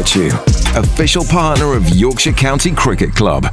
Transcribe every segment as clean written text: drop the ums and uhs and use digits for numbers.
Vertu, official partner of Yorkshire County Cricket Club.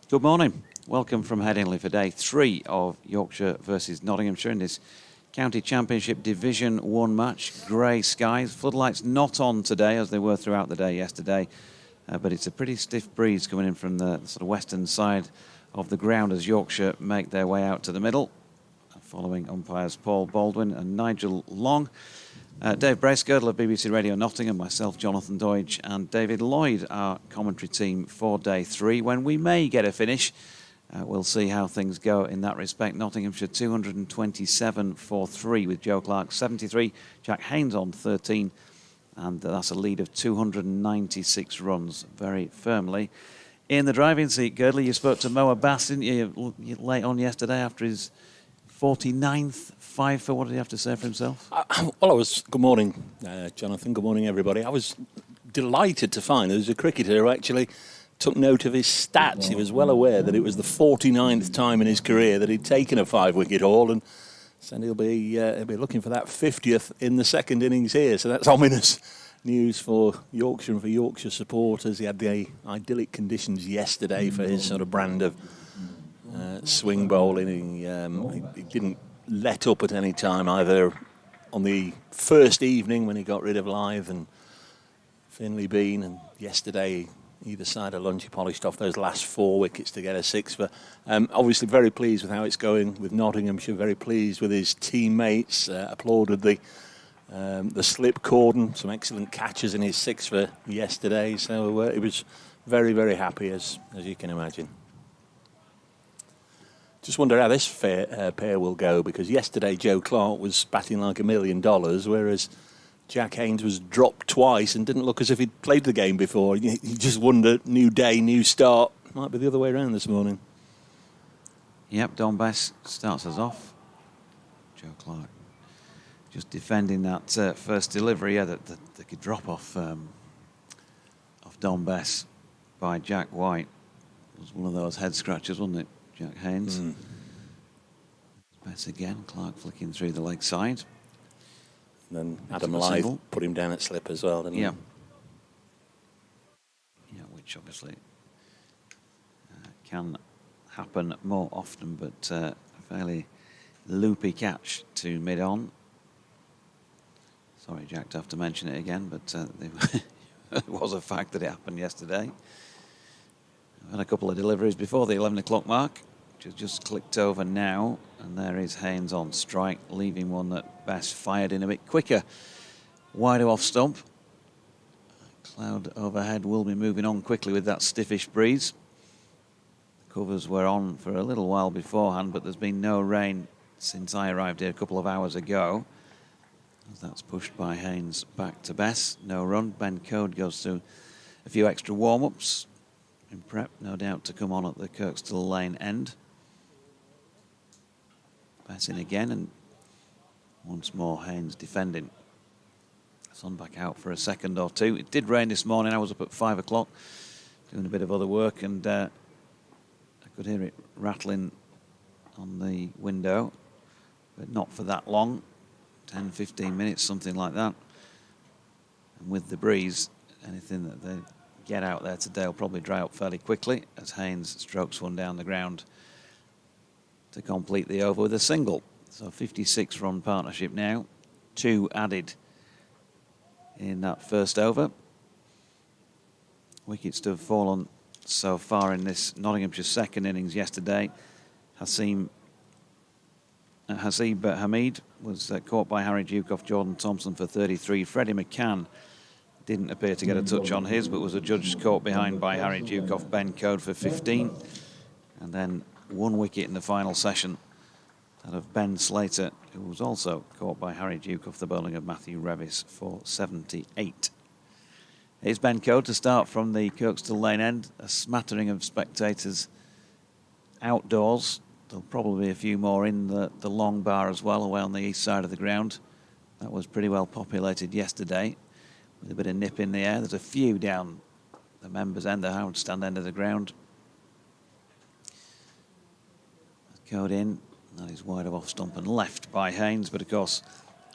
Good morning. Welcome from Headingley for day 3 of Yorkshire versus Nottinghamshire in this County Championship Division 1 match. Grey skies, floodlights not on today as they were throughout the day yesterday, but it's a pretty stiff breeze coming in from the sort of western side of the ground as Yorkshire make their way out to the middle, following umpires Paul Baldwin and Nigel Long. Dave Bracegirdle of BBC Radio Nottingham, myself, Jonathan Doidge, and David Lloyd, our commentary team for day 3. When we may get a finish, we'll see how things go in that respect. Nottinghamshire 227 for 3 with Joe Clark 73, Jack Haynes on 13, and that's a lead of 296 runs very firmly. In the driving seat, Girdler, you spoke to Mo Abbas, didn't you, late on yesterday after his 49th five-for. What did he have to say for himself? Good morning, Jonathan. Good morning, everybody. I was delighted to find there was a cricketer who actually took note of his stats. He was well aware that it was the 49th time in his career that he'd taken a 5-wicket haul, and said he'll be looking for that 50th in the second innings here. So that's ominous news for Yorkshire and for Yorkshire supporters. He had the idyllic conditions yesterday for his sort of brand of swing bowling. He didn't let up at any time, either on the first evening when he got rid of Lyth and Finlay Bean, and yesterday either side of lunch he polished off those last 4 wickets to get a 6. But obviously very pleased with how it's going with Nottinghamshire, very pleased with his teammates, applauded the slip cordon, some excellent catches in his 6 for yesterday, so it was very, very happy as you can imagine. Just wonder how this pair will go, because yesterday Joe Clark was batting like $1 million, whereas Jack Haynes was dropped twice and didn't look as if he'd played the game before. You just wonder, new day, new start. Might be the other way around this morning. Yep, Don Bess starts us off. Joe Clark just defending that first delivery. Yeah, the drop off Don Bess by Jack White was one of those head scratchers, wasn't it? Jack Haynes. Bess again, Clark flicking through the leg side. And then Adam Lyth put him down at slip as well, didn't he? Yeah, which obviously can happen more often, but a fairly loopy catch to mid-on. Sorry, Jack, to have to mention it again, but it was a fact that it happened yesterday. I've had a couple of deliveries before the 11 o'clock mark, which has just clicked over now, and there is Haynes on strike, leaving one that Bess fired in a bit quicker. Wider off stump. Cloud overhead will be moving on quickly with that stiffish breeze. The covers were on for a little while beforehand, but there's been no rain since I arrived here a couple of hours ago. As that's pushed by Haynes back to Bess. No run. Ben Code goes through a few extra warm-ups in prep, no doubt, to come on at the Kirkstall Lane end. Bess in again, and once more Haynes defending. Sun back out for a second or two. It did rain this morning. I was up at 5 o'clock doing a bit of other work, and I could hear it rattling on the window, but not for that long. 10, 15 minutes, something like that. And with the breeze, anything that they get out there today will probably dry up fairly quickly as Haynes strokes one down the ground to complete the over with a single. So 56-run partnership now, 2 added in that first over. Wickets to have fallen so far in this Nottinghamshire second innings yesterday. Hasib Hamid was caught by Harry Duke off Jordan Thompson for 33. Freddie McCann didn't appear to get a touch on his, but was adjudged caught behind by Harry Duke off Ben Code for 15. And then 1 wicket in the final session, that of Ben Slater, who was also caught by Harry Duke off the bowling of Matthew Revis for 78. Here's Ben Code to start from the Kirkstall Lane end. A smattering of spectators outdoors. There'll probably be a few more in the long bar as well, away on the east side of the ground. That was pretty well populated yesterday, with a bit of nip in the air. There's a few down the members' end, the Howard stand end of the ground. Code in, that is wide of off stump and left by Haynes, but of course,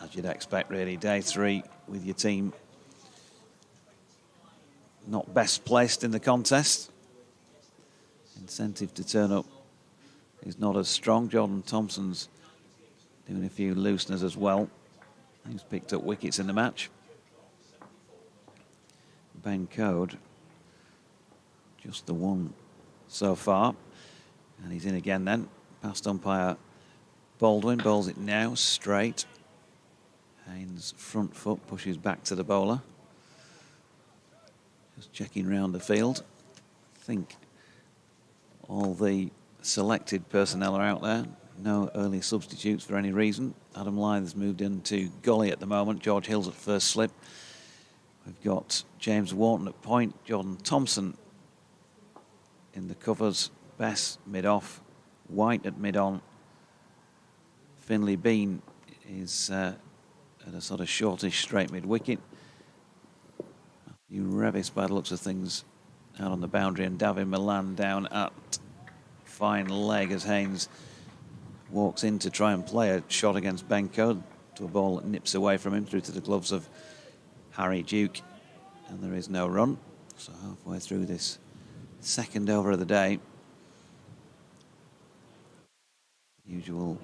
as you'd expect really, day 3 with your team not best placed in the contest. incentive to turn up is not as strong. Jordan Thompson's doing a few looseners as well. He's picked up wickets in the match. Ben Code, just the one so far. And he's in again then. Past umpire Baldwin, bowls it now, straight. Haynes' front foot pushes back to the bowler. Just checking round the field. I think all the selected personnel are out there. No early substitutes for any reason. Adam Lythe's moved into gully at the moment. George Hill's at first slip. We've got James Wharton at point. Jordan Thompson in the covers. Bess mid-off. White at mid-on. Finlay Bean is at a sort of shortish straight mid-wicket. Revis, by the looks of things, out on the boundary, and Davin Milan down at fine leg as Haynes walks in to try and play a shot against Benko to a ball that nips away from him through to the gloves of Harry Duke, and there is no run. So halfway through this second over of the day, usual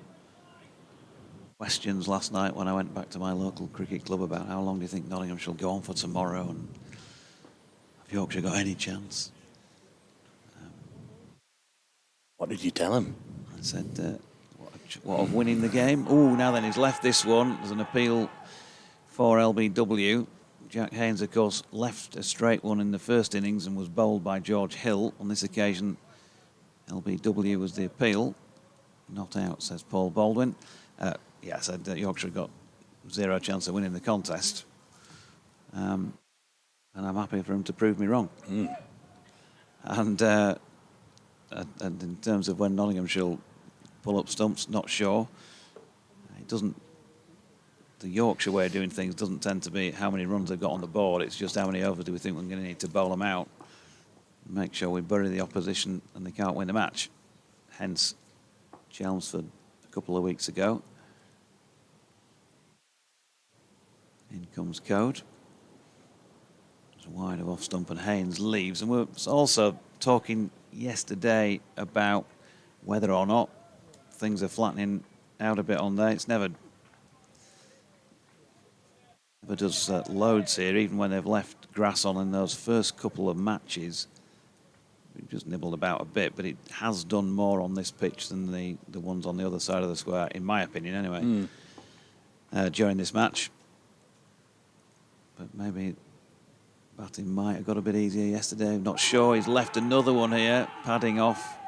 questions last night when I went back to my local cricket club about how long do you think Nottinghamshire will go on for tomorrow, and have Yorkshire got any chance? What did you tell him? I said, what of winning the game? Oh, now then he's left this one. There's an appeal for LBW. Jack Haynes, of course, left a straight one in the first innings and was bowled by George Hill. On this occasion, LBW was the appeal. Not out, says Paul Baldwin. Yeah, I said that Yorkshire got zero chance of winning the contest. And I'm happy for him to prove me wrong. And in terms of when Nottinghamshire pull up stumps, not sure. It doesn't. The Yorkshire way of doing things doesn't tend to be how many runs they've got on the board. It's just how many overs do we think we're going to need to bowl them out. Make sure we bury the opposition and they can't win the match. Hence, Chelmsford a couple of weeks ago. In comes Code. It's wide of off stump and Haynes leaves. And we're also talking yesterday about whether or not things are flattening out a bit on there. It's never does loads here, even when they've left grass on in those first couple of matches. We've just nibbled about a bit, but it has done more on this pitch than the ones on the other side of the square, in my opinion anyway, during this match. But maybe batting might have got a bit easier yesterday. I'm not sure. He's left another one here, padding off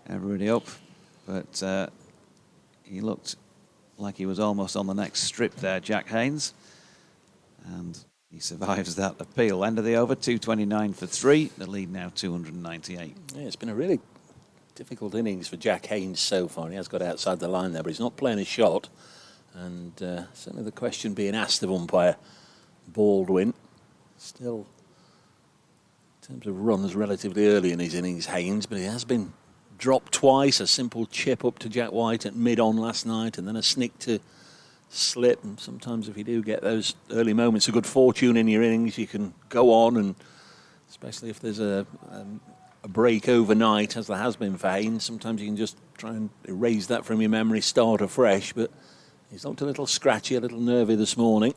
everybody up. But he looked like he was almost on the next strip there, Jack Haynes. And he survives that appeal. End of the over, 229 for 3. The lead now 298. Yeah, it's been a really difficult innings for Jack Haynes so far. He has got outside the line there, but he's not playing a shot. And certainly the question being asked of umpire Baldwin. Still, in terms of runs, relatively early in his innings, Haynes, but he has been dropped twice. A simple chip up to Jack White at mid-on last night, and then a snick to slip. And sometimes if you do get those early moments of good fortune in your innings, you can go on, and especially if there's a break overnight, as there has been for Haynes, sometimes you can just try and erase that from your memory, start afresh. But he's looked a little scratchy, a little nervy this morning.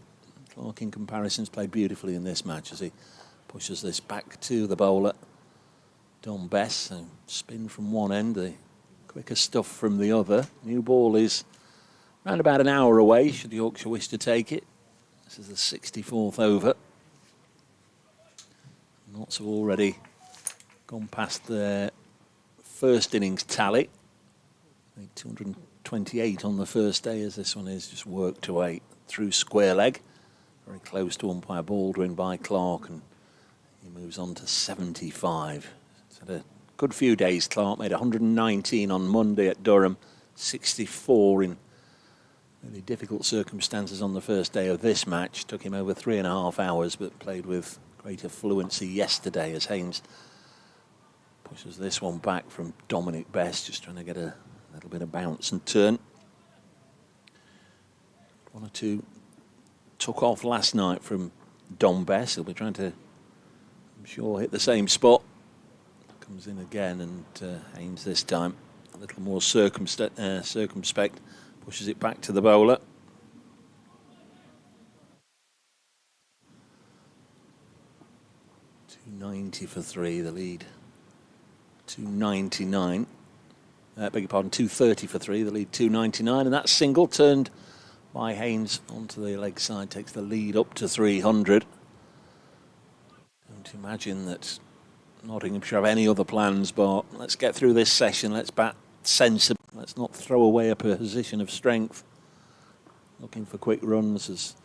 Clark, in comparisons, played beautifully in this match as he pushes this back to the bowler, Don Bess. So spin from one end, the quicker stuff from the other. New ball is around about an hour away, should Yorkshire wish to take it. This is the 64th over. Notts have already gone past their first innings tally. 228 on the first day, as this one is just worked away through square leg. Very close to umpire Baldwin by Clark, and he moves on to 75. It's had a good few days. Clark made 119 on Monday at Durham, 64 in really difficult circumstances on the first day of this match. Took him over 3.5 hours, but played with greater fluency yesterday as Haynes pushes this one back from Dominic Best, just trying to get a little bit of bounce and turn. One or two took off last night from Dom Bess. He'll be trying to, I'm sure, hit the same spot. Comes in again, and Haynes this time a little more circumspect, pushes it back to the bowler. 290 for 3, the lead. 299. Beg your pardon, 230 for 3, the lead 299, and that single turned by Haynes onto the leg side takes the lead up to 300. Don't imagine that Nottinghamshire have any other plans, but let's get through this session. Let's bat sensibly. Let's not throw away a position of strength. Looking for quick runs as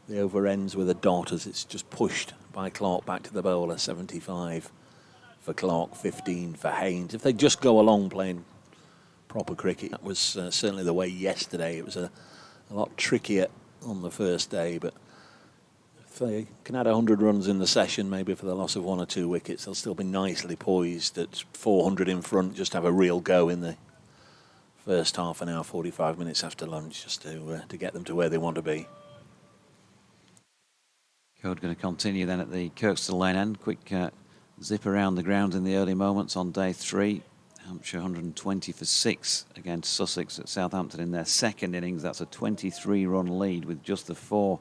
the over ends with a dot as it's just pushed by Clark back to the bowler. 75 for Clark, 15 for Haynes. If they just go along playing proper cricket, that was certainly the way yesterday. It was a lot trickier on the first day, but if they can add 100 runs in the session, maybe for the loss of 1 or 2 wickets, they'll still be nicely poised at 400 in front, just have a real go in the first half an hour, 45 minutes after lunch, just to get them to where they want to be. Code going to continue then at the Kirkstall Lane end. Quick zip around the ground in the early moments on day 3. Hampshire 120 for 6 against Sussex at Southampton in their second innings. That's a 23-run lead with just the 4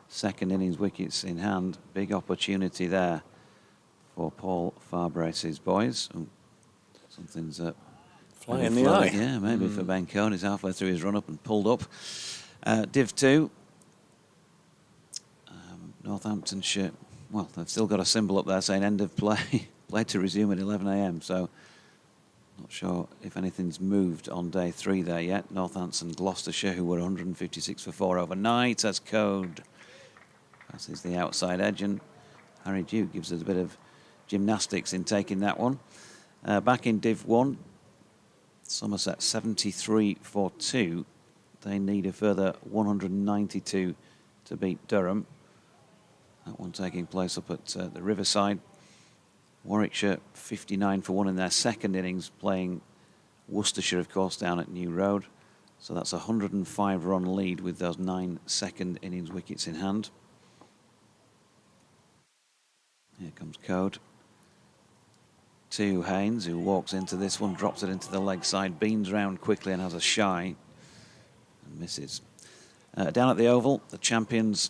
second innings wickets in hand. Big opportunity there for Paul Farbrace's boys. Oh, something's fly in the eye. Yeah, maybe for Ben Cohn. He's halfway through his run-up and pulled up. Div 2. Northamptonshire, well, they've still got a symbol up there saying end of play. Play to resume at 11 a.m. So not sure if anything's moved on day 3 there yet. Northampton, Gloucestershire, who were 156 for 4 overnight, as Code passes the outside edge, and Harry Duke gives us a bit of gymnastics in taking that one. Back in Div 1, Somerset 73 for 2. They need a further 192 to beat Durham. That one taking place up at the Riverside. Warwickshire 59 for 1 in their second innings, playing Worcestershire, of course, down at New Road. So that's a 105-run lead with those 9 second innings wickets in hand. Here comes Code. To Haynes, who walks into this one, drops it into the leg side, beams round quickly and has a shy and misses. Down at the Oval, the champions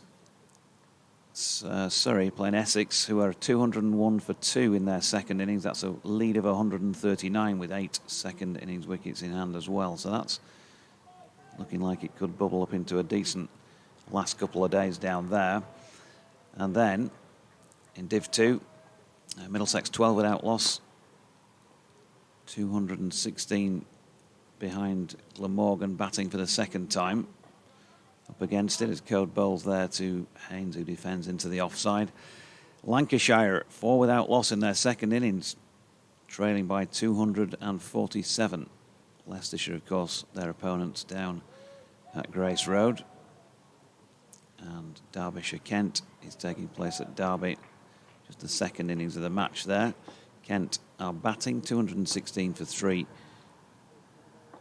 Surrey playing Essex, who are 201 for 2 in their second innings. That's a lead of 139 with 8 second innings wickets in hand as well. So that's looking like it could bubble up into a decent last couple of days down there. And then in Div 2, Middlesex 12 without loss, 216 behind Glamorgan, batting for the second time. Up against it is Code bowls there to Haynes, who defends into the offside. Lancashire 4 without loss in their second innings, trailing by 247. Leicestershire, of course, their opponents down at Grace Road. And Derbyshire Kent is taking place at Derby, just the second innings of the match there. Kent are batting 216 for 3.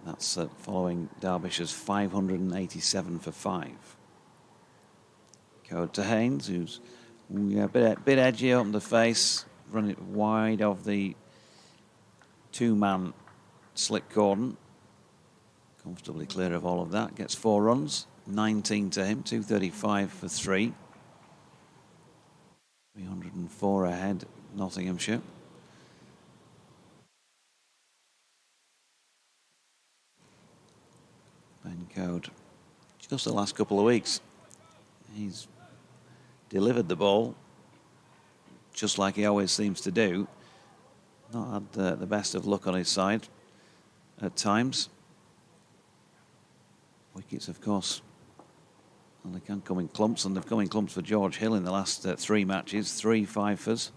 That's following Derbyshire's 587 for 5. Code to Haynes, who's a bit edgy up the face, running it wide of the 2-man slip cordon. Comfortably clear of all of that. Gets 4 runs, 19 to him, 235 for 3. 304 ahead, Nottinghamshire. Ben Code, just the last couple of weeks, he's delivered the ball just like he always seems to do. Not had the best of luck on his side at times. Wickets, of course, and they can come in clumps, and they've come in clumps for George Hill in the last 3 matches, 3 fifers.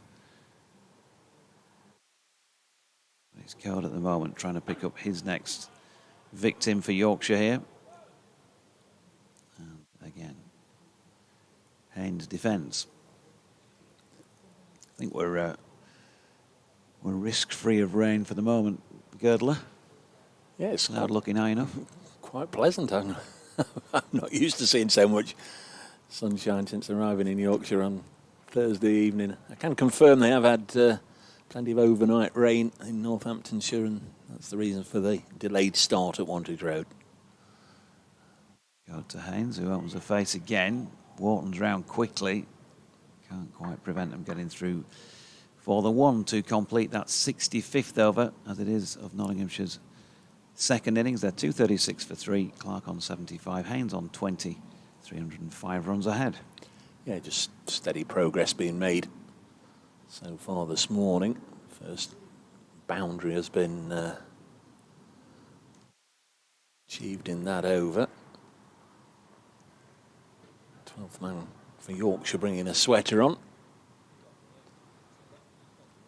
He's Code at the moment, trying to pick up his next victim for Yorkshire here. And again, Haynes defends. I think we're risk-free of rain for the moment, Girdler. Yeah, it's cloud looking high enough. Quite pleasant. I'm not used to seeing so much sunshine since arriving in Yorkshire on Thursday evening. I can confirm they have had plenty of overnight rain in Northamptonshire, and that's the reason for the delayed start at Wantage Road. Go to Haynes, who opens the face again. Wharton's round quickly. Can't quite prevent them getting through for the one to complete that 65th over, as it is, of Nottinghamshire's second innings. They're 236 for 3. Clark on 75. Haynes on 20. 305 runs ahead. Yeah, just steady progress being made so far this morning. First boundary has been achieved in that over. 12th man for Yorkshire bringing a sweater on.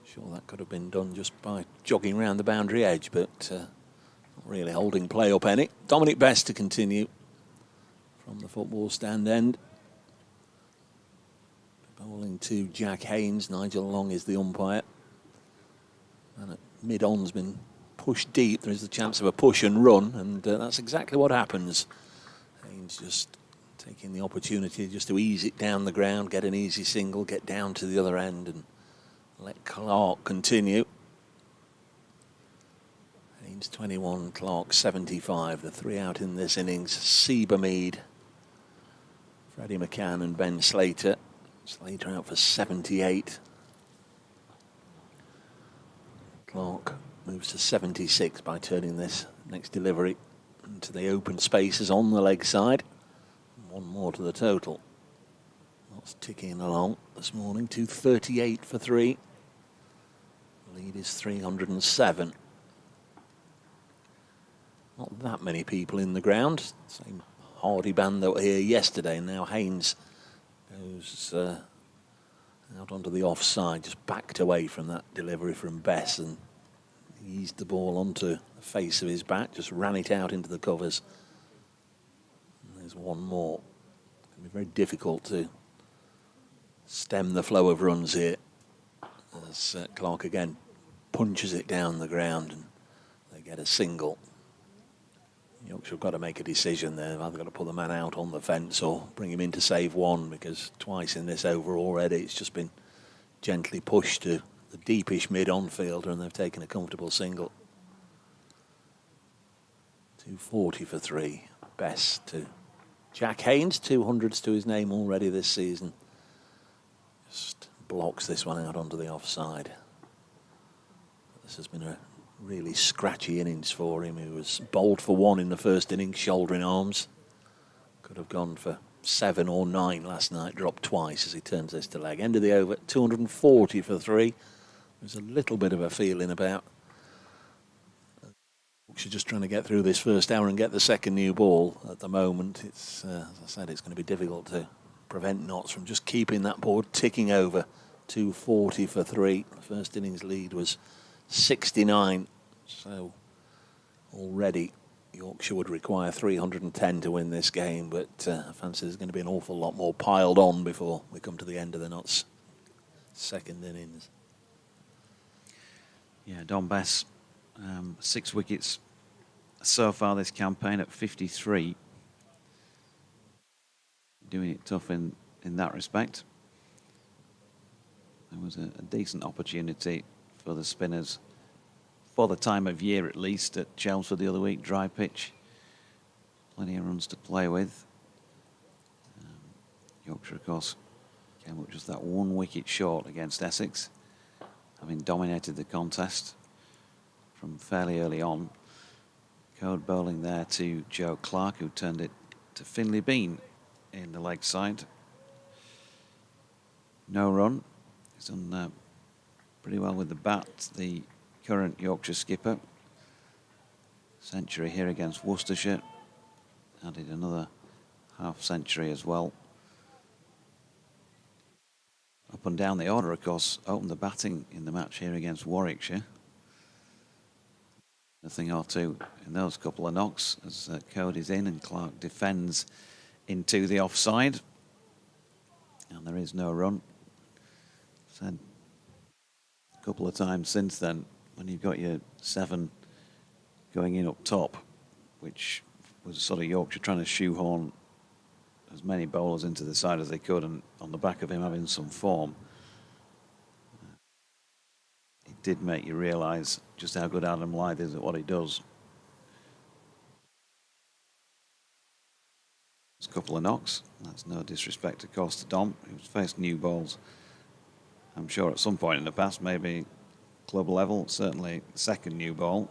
Sure, that could have been done just by jogging round the boundary edge, but not really holding play up any. Dominic Best to continue from the football stand end. Bowling to Jack Haynes. Nigel Long is the umpire. And at mid-on's been pushed deep. There is the chance of a push and run, and that's exactly what happens. Haynes just taking the opportunity just to ease it down the ground, get an easy single, get down to the other end, and let Clark continue. Haynes 21, Clark 75. The 3 out in this innings. Seba Mead, Freddie McCann and Ben Slater. Slater out for 78. Clark moves to 76 by turning this next delivery into the open spaces on the leg side. One more to the total. That's ticking along this morning. 238 for 3. Lead is 307. Not that many people in the ground. Same Hardy band that were here yesterday. Now Haynes goes out onto the offside, just backed away from that delivery from Bess and eased the ball onto the face of his bat, just ran it out into the covers. And there's one more. It'll be very difficult to stem the flow of runs here as Clark again punches it down the ground and they get a single. Yorkshire have got to make a decision there. They've either got to put the man out on the fence or bring him in to save one, because twice in this over already it's just been gently pushed to the deepish mid-on fielder and they've taken a comfortable single. 240 for 3. Best to Jack Haynes, 200s to his name already this season. Just blocks this one out onto the offside. This has been a really scratchy innings for him. He was bowled for 1 in the first innings, shouldering arms. Could have gone for 7 or 9 last night, dropped twice as he turns this to leg. End of the over, 240 for 3. There's a little bit of a feeling about Yorkshire just trying to get through this first hour and get the second new ball. At the moment, it's as I said, it's going to be difficult to prevent Notts from just keeping that board ticking over. 240 for 3. The first innings lead was 69, so already Yorkshire would require 310 to win this game, but I fancy there's going to be an awful lot more piled on before we come to the end of the Notts' second innings. Yeah, Don Bess, 6 wickets so far this campaign at 53. Doing it tough in that respect. There was a decent opportunity for the spinners, for the time of year at least, at Chelmsford the other week, dry pitch. Plenty of runs to play with. Yorkshire, of course, came up just that 1 wicket short against Essex, having dominated the contest from fairly early on. Code bowling there to Joe Clark, who turned it to Finlay Bean in the leg side. No run. He's done pretty well with the bat, the current Yorkshire skipper. Century here against Worcestershire. Added another half century as well. Up and down the order, of course, opened the batting in the match here against Warwickshire. A thing or two in those couple of knocks as Cody's in and Clark defends into the offside. And there is no run. Said a couple of times since then, when you've got your 7 going in up top, which was sort of Yorkshire trying to shoehorn as many bowlers into the side as they could, and on the back of him having some form, he did make you realise just how good Adam Lyth is at what he does. There's a couple of knocks. That's no disrespect, of course, to Dom, who's faced new balls, I'm sure, at some point in the past, maybe club level, certainly second new ball.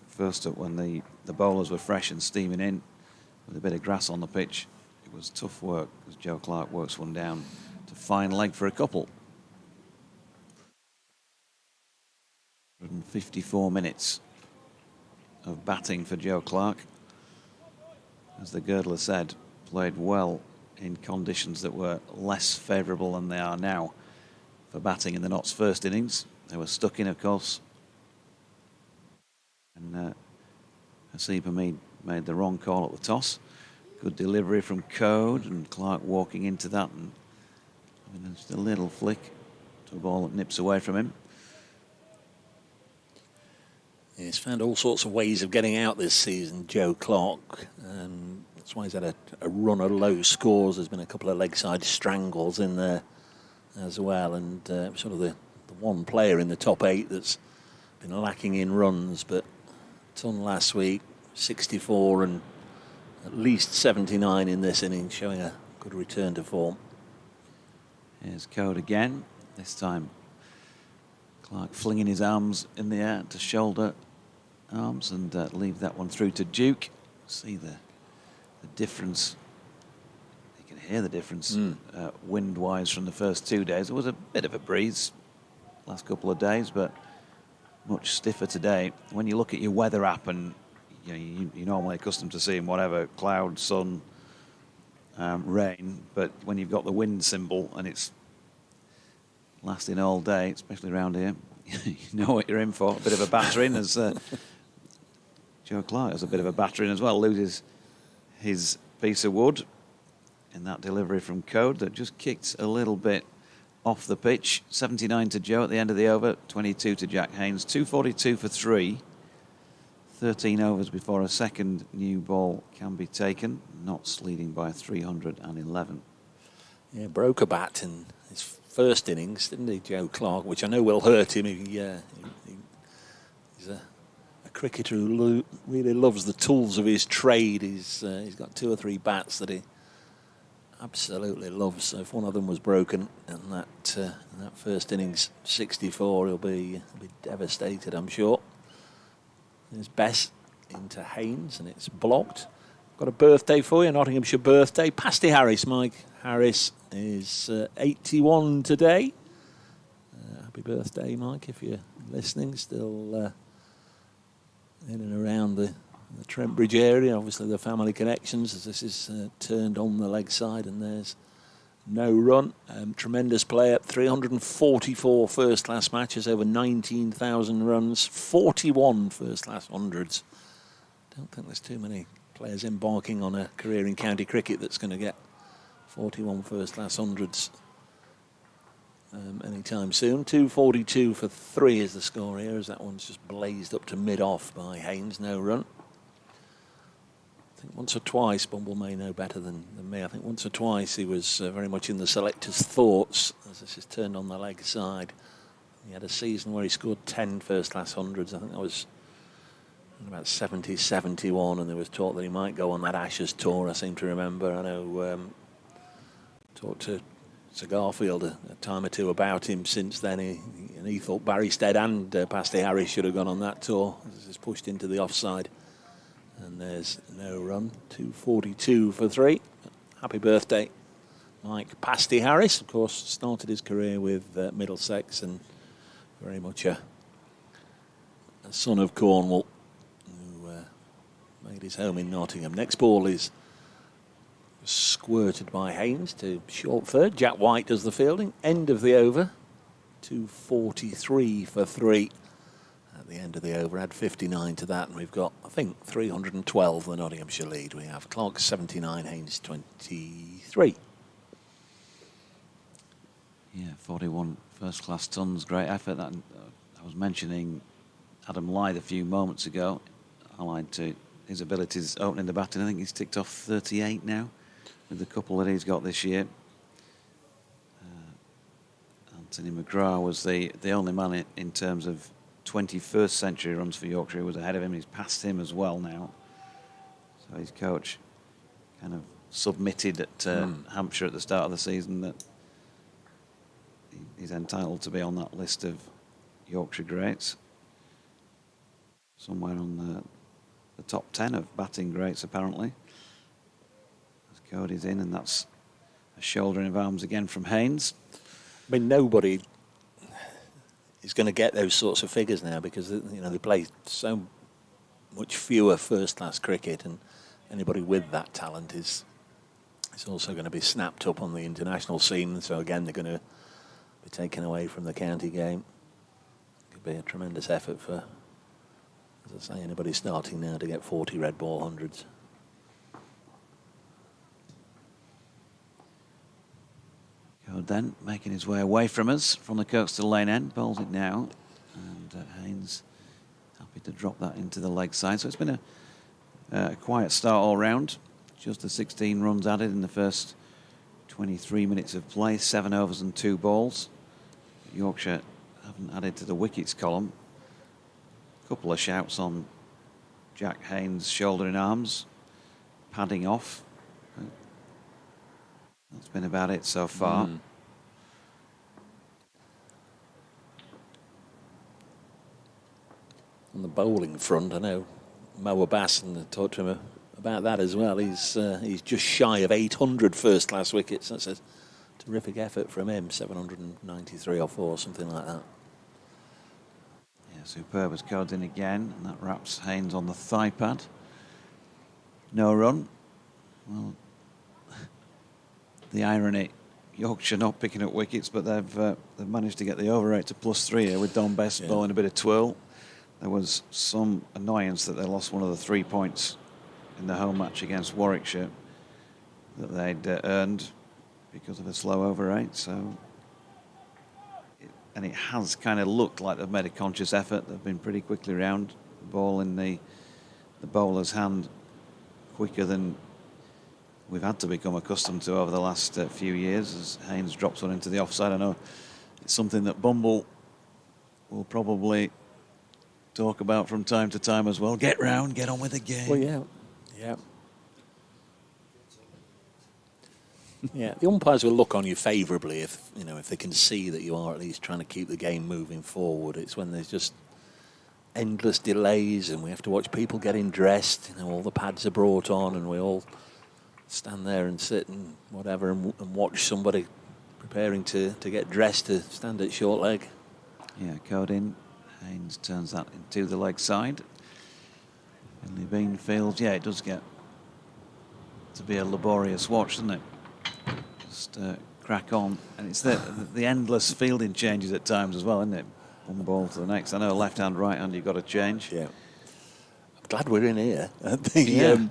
First up when the bowlers were fresh and steaming in with a bit of grass on the pitch. It was tough work as Joe Clark works one down to fine leg for a couple. 154 minutes of batting for Joe Clark. As the girdler said, played well in conditions that were less favourable than they are now for batting in the Notts' first innings. They were stuck in, of course. And Hasib Hamid made the wrong call at the toss. Good delivery from Code, and Clark walking into that, and I mean, just a little flick to a ball that nips away from him. He's found all sorts of ways of getting out this season, Joe Clark. That's why he's had a run of low scores. There's been a couple of leg side strangles in there as well, and sort of the one player in the top 8 that's been lacking in runs. But Ton last week, 64 and at least 79 in this innings, showing a good return to form. Here's Code again. This time Clark flinging his arms in the air to shoulder arms and leave that one through to Duke. See the difference. You can hear the difference wind-wise from the first 2 days. It was a bit of a breeze last couple of days, but much stiffer today. When you look at your weather app, and you're normally accustomed to seeing whatever, cloud, sun, rain, but when you've got the wind symbol and it's lasting all day, especially around here, you know what you're in for. A bit of a battering, as Joe Clark has a bit of a battering as well. Loses his piece of wood in that delivery from Code that just kicked a little bit off the pitch. 79 to Joe at the end of the over, 22 to Jack Haynes. 242 for 3. 13 overs before a second new ball can be taken. Notts leading by 311. Yeah, broke a bat in his first innings, didn't he, Joe Clark? Which I know will hurt him. He's a cricketer who really loves the tools of his trade. He's got 2 or 3 bats that he absolutely loves. So if one of them was broken in that first innings, 64, he'll be devastated, I'm sure. There's Bess into Haynes, and it's blocked. Got a birthday for you, Nottinghamshire birthday. Pasty Harris, Mike Harris is 81 today. Happy birthday, Mike, if you're listening. Still in and around the Trent Bridge area. Obviously the family connections, as this is turned on the leg side, and there's no run. Tremendous player, 344 first-class matches, over 19,000 runs, 41 first-class hundreds. Don't think there's too many players embarking on a career in county cricket that's going to get 41 first-class hundreds anytime soon. 242 for 3 is the score here, as that one's just blazed up to mid-off by Haynes, no run. I think once or twice, Bumble may know better than me, I think once or twice he was very much in the selector's thoughts as this is turned on the leg side. He had a season where he scored 10 first-class hundreds. I think that was in about 70, 71, and there was talk that he might go on that Ashes tour, I seem to remember. I know talked to Sir Garfield a time or two about him since then. He thought Barry Stead and Pasty Harris should have gone on that tour. This is pushed into the offside. And there's no run. 242 for 3. Happy birthday, Mike Pasty Harris. Of course, started his career with Middlesex, and very much a son of Cornwall who made his home in Nottingham. Next ball is squirted by Haynes to short third. Jack White does the fielding. End of the over. 243 for 3. At the end of the over, add 59 to that, and we've got, I think, 312 the Nottinghamshire lead. We have Clark 79, Haynes 23. Yeah, 41 first-class tons, great effort. That I was mentioning Adam Lyth a few moments ago, allied to his abilities opening the batting. I think he's ticked off 38 now with the couple that he's got this year. And Anthony McGrath was the only man in terms of 21st century runs for Yorkshire who was ahead of him. He's passed him as well now. So his coach kind of submitted at Hampshire at the start of the season that he's entitled to be on that list of Yorkshire greats. Somewhere on the top 10 of batting greats, apparently. As Cody's in, and that's a shouldering of arms again from Haynes. I mean, nobody is going to get those sorts of figures now because they play so much fewer first-class cricket, and anybody with that talent is also going to be snapped up on the international scene. So again, they're going to be taken away from the county game. It could be a tremendous effort for, as I say, anybody starting now to get 40 red ball hundreds. Code then making his way away from us from the Kirkstall lane end, bowls it now, and Haynes happy to drop that into the leg side. So it's been a quiet start all round. Just the 16 runs added in the first 23 minutes of play, 7 overs and 2 balls. Yorkshire haven't added to the wickets column. A couple of shouts on Jack Haynes' shouldering arms, padding off. That's been about it so far. On the bowling front, I know Mo Abbas, and I talked to him about that as well. He's just shy of 800 first-class wickets. That's a terrific effort from him, 793 or 4, something like that. Yeah, superb as Code's in again, and that wraps Haynes on the thigh pad. No run. Well, the irony, Yorkshire not picking up wickets, but they've managed to get the over 8 to +3 here with Don Best bowling a bit of twirl. There was some annoyance that they lost one of the 3 points in the home match against Warwickshire that they'd earned because of a slow over 8. So, and it has kind of looked like they've made a conscious effort. They've been pretty quickly round. The ball in the bowler's hand quicker than we've had to become accustomed to over the last few years as Haynes drops one into the offside. I know it's something that Bumble will probably talk about from time to time as well. Get round, get on with the game. Well, yeah. Yeah, the umpires will look on you favourably if they can see that you are at least trying to keep the game moving forward. It's when there's just endless delays and we have to watch people getting dressed. All the pads are brought on and we all stand there and sit and whatever and watch somebody preparing to get dressed to stand at short leg. Yeah, Code in. Haynes turns that into the leg side. Finley Beanfield, yeah, it does get to be a laborious watch, doesn't it? Just crack on. And it's the endless fielding changes at times as well, isn't it? One ball to the next. I know left hand, right hand, you've got to change. Yeah. I'm glad we're in here at the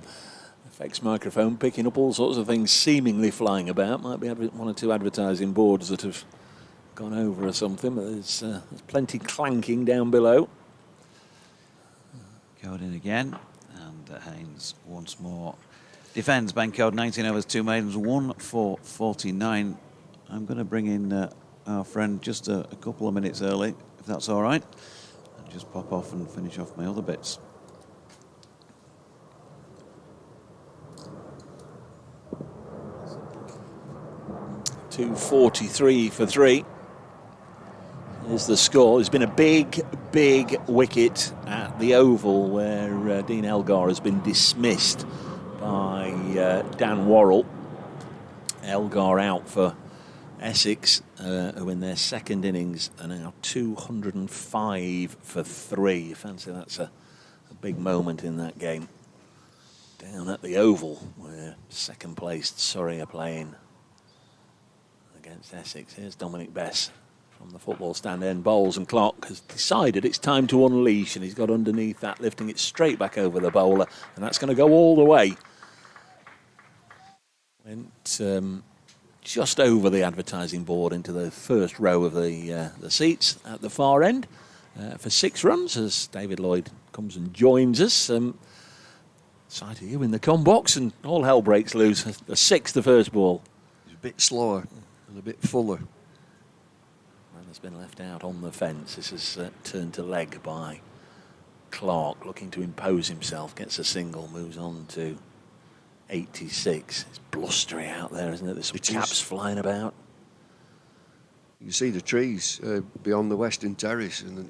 FX microphone, picking up all sorts of things seemingly flying about. Might be one or two advertising boards that have gone over or something, but there's plenty clanking down below. Code in again, and Haynes once more defends. Bank Code 19 overs, 2 maidens, 1 for 49. I'm going to bring in our friend just a couple of minutes early, if that's all right, and just pop off and finish off my other bits. .243 for 3 is the score. There's been a big wicket at the Oval where Dean Elgar has been dismissed by Dan Worrell. Elgar out for Essex, who in their second innings are now 205 for 3. You fancy that's a big moment in that game. Down at the Oval, where second placed Surrey are playing against Essex. Here's Dominic Bess from the football stand end. Bowles, and Clark has decided it's time to unleash, and he's got underneath that, lifting it straight back over the bowler, and that's going to go all the way. Went just over the advertising board into the first row of the seats at the far end for 6 runs as David Lloyd comes and joins us. Side of you in the com box, and all hell breaks loose. A 6, the first ball. It's a bit slower and a bit fuller. And has been left out on the fence. This is turned to leg by Clark, looking to impose himself. Gets a single, moves on to 86. It's blustery out there, isn't it? There's some caps flying about. You see the trees beyond the Western Terrace, and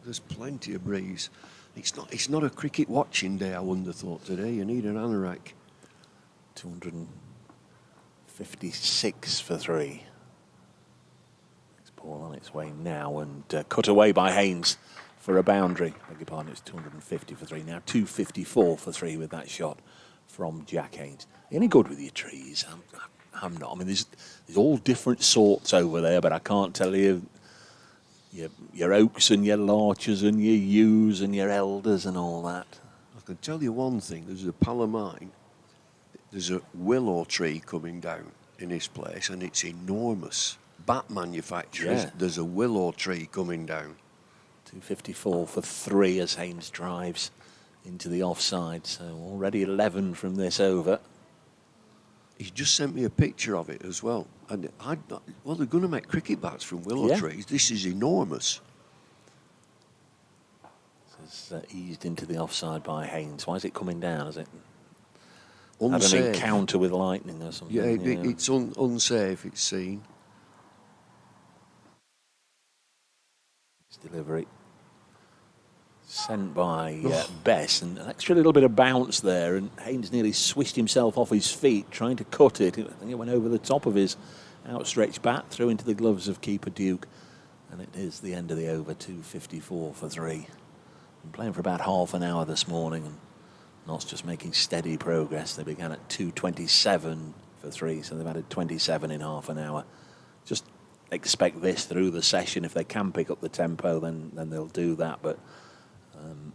there's plenty of breeze. It's not a cricket watching day, I wouldn't have thought today. You need an anorak. 256 for 3. Next ball on its way now, and cut away by Haynes for a boundary. Beg your pardon, it's 250 for 3. Now 254 for 3 with that shot from Jack Haynes. Any good with your trees? I'm not. I mean, there's all different sorts over there, but I can't tell you your oaks and your larches and your yews and your elders and all that. I can tell you one thing. There's a pal of mine. There's a willow tree coming down in this place, and it's enormous. Bat manufacturers, Yeah. There's a willow tree coming down. 254 for 3 as Haynes drives into the offside. So already 11 from this over. He just sent me a picture of it as well. And well, they're going to make cricket bats from willow trees. This is enormous. This is eased into the offside by Haynes. Why is it coming down? Is it Unsafe. had an encounter with lightning or something? Yeah, it's unsafe, it's seen. His delivery sent by Bess, and an extra little bit of bounce there, and Haynes nearly swished himself off his feet trying to cut it. I think it went over the top of his outstretched bat, through into the gloves of keeper Duke, and it is the end of the over. 254 for 3. Been playing for about half an hour this morning, and Notts just making steady progress. They began at 227 for 3, so they've added 27 in half an hour. Just expect this through the session. If they can pick up the tempo, then they'll do that, but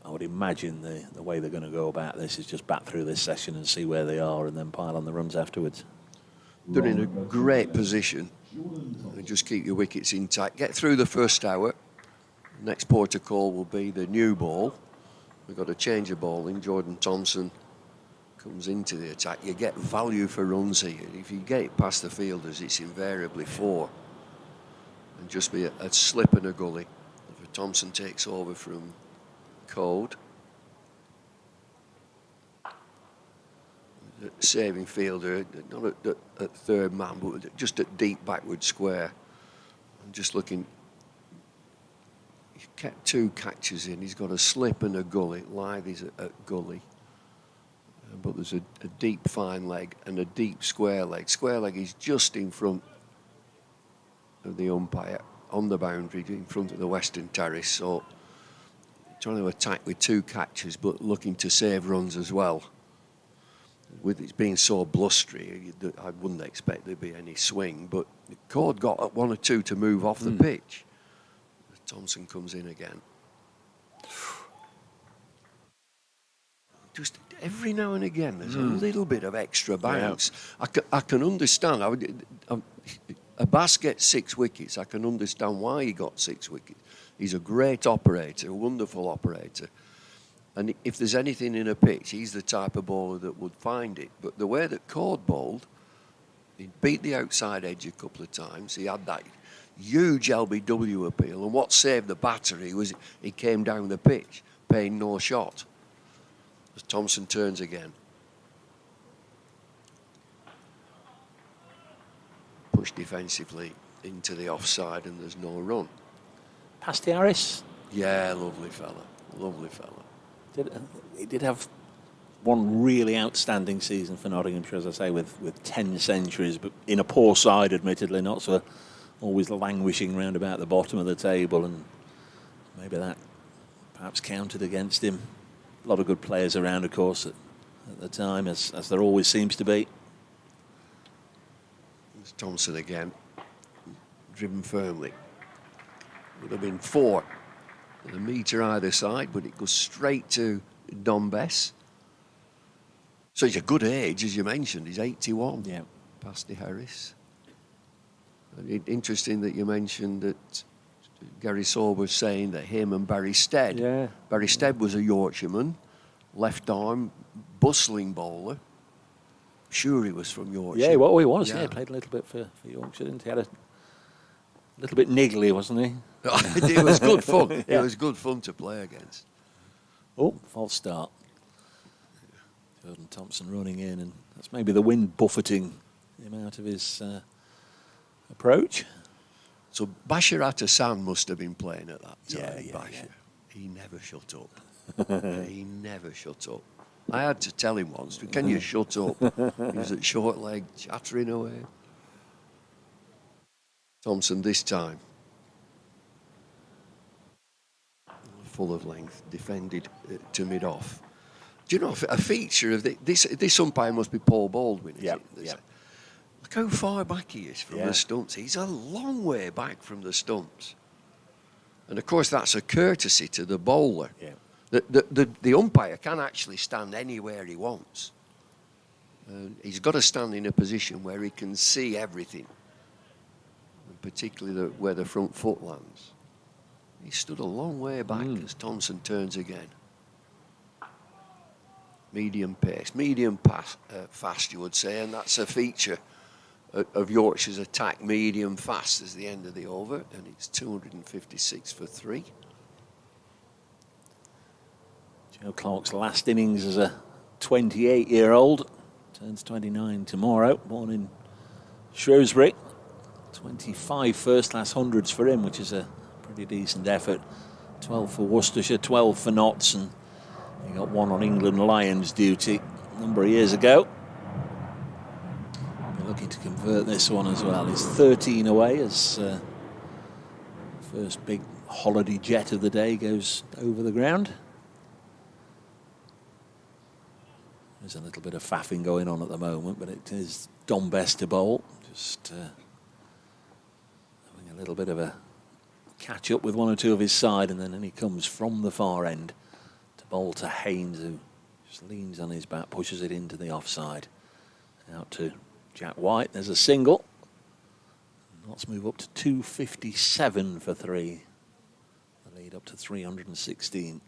I would imagine the way they're going to go about this is just bat through this session and see where they are, and then pile on the runs afterwards. They're in a great position. Just keep your wickets intact. Get through the first hour. Next port of call will be the new ball. We've got a change of bowling. Jordan Thompson comes into the attack. You get value for runs here. If you get it past the fielders, it's invariably 4. And just be a slip and a gully. If Thompson takes over from Code. Saving fielder, not at third man, but just at deep backward square. I'm just looking. He's kept 2 catches in. He's got a slip and a gully. Lythe is at gully. But there's a deep fine leg and a deep square leg. Square leg is just in front of the umpire, on the boundary, in front of the Western Terrace. So trying to attack with 2 catches, but looking to save runs as well. With it being so blustery, I wouldn't expect there'd be any swing, but Cord got 1 or 2 to move off the pitch. Thompson comes in again. Just every now and again, there's a little bit of extra bounce. Yeah. I can understand. Abbas gets 6 wickets. I can understand why he got 6 wickets. He's a great operator, a wonderful operator. And if there's anything in a pitch, he's the type of bowler that would find it. But the way that Cord bowled, he beat the outside edge a couple of times. He had that huge LBW appeal. And what saved the battery was he came down the pitch, paying no shot. As Thompson turns again. Push defensively into the offside, and there's no run. Past Harris? Yeah, lovely fella. Lovely fella. He did have one really outstanding season for Nottinghamshire, as I say, with 10 centuries, but in a poor side, admittedly, not so always languishing round about the bottom of the table, and maybe that perhaps counted against him. A lot of good players around, of course, at the time, as there always seems to be. It's Thompson again, driven firmly. Would have been 4. A metre either side, but it goes straight to Don Bess. So he's a good age, as you mentioned. He's 81. Yeah. Past Harris. Interesting that you mentioned that Gary Saw was saying that him and Barry Stead. Yeah. Barry Stead was a Yorkshireman, left arm, bustling bowler. Sure, he was from Yorkshire. Yeah, well, he was. Yeah, played a little bit for Yorkshire, didn't he? Had a A little bit niggly, wasn't he? It was good fun. Yeah. It was good fun to play against. Oh, false start. Jordan Thompson running in, and that's maybe the wind buffeting him out of his approach. So Bashir Hassan must have been playing at that time. Yeah. Bashir. He never shut up. He never shut up. I had to tell him once, can you shut up? He was at short leg, chattering away. Thompson this time. Full of length, defended to mid-off. Do you know, a feature of this umpire must be Paul Baldwin, is it? Yeah. Look how far back he is from Yeah. the stumps. He's a long way back from the stumps. And of course, that's a courtesy to the bowler. Yeah. The umpire can actually stand anywhere he wants. He's got to stand in a position where he can see everything, and particularly where the front foot lands. He stood a long way back as Thompson turns again. Medium pace, medium fast, you would say, and that's a feature of Yorkshire's attack. Medium fast is the end of the over, and it's 256 for 3. Joe Clarke's last innings as a 28-year-old. Turns 29 tomorrow. Born in Shrewsbury. 25 first-class hundreds for him, which is a pretty decent effort. 12 for Worcestershire, 12 for Notts, and he got one on England Lions duty a number of years ago. They're looking to convert this one as well. He's 13 away as first big holiday jet of the day goes over the ground. There's a little bit of faffing going on at the moment, but it is Dom Best to bowl. Just having a little bit of a catch up with one or two of his side, and then he comes from the far end to bowl to Haynes, who just leans on his bat, pushes it into the offside. Out to Jack White. There's a single. Let's move up to 257 for 3. The lead up to 316.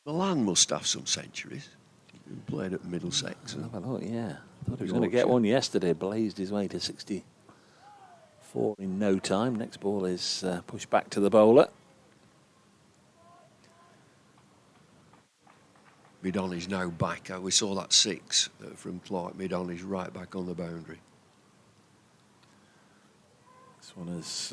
Milan must have some centuries. He played at Middlesex. Have a look, yeah. Thought he was going to get one yesterday. Blazed his way to 64 in no time. Next ball is pushed back to the bowler. Mid-on is now back. We saw that 6 from Clarke. Mid-on is right back on the boundary. This one has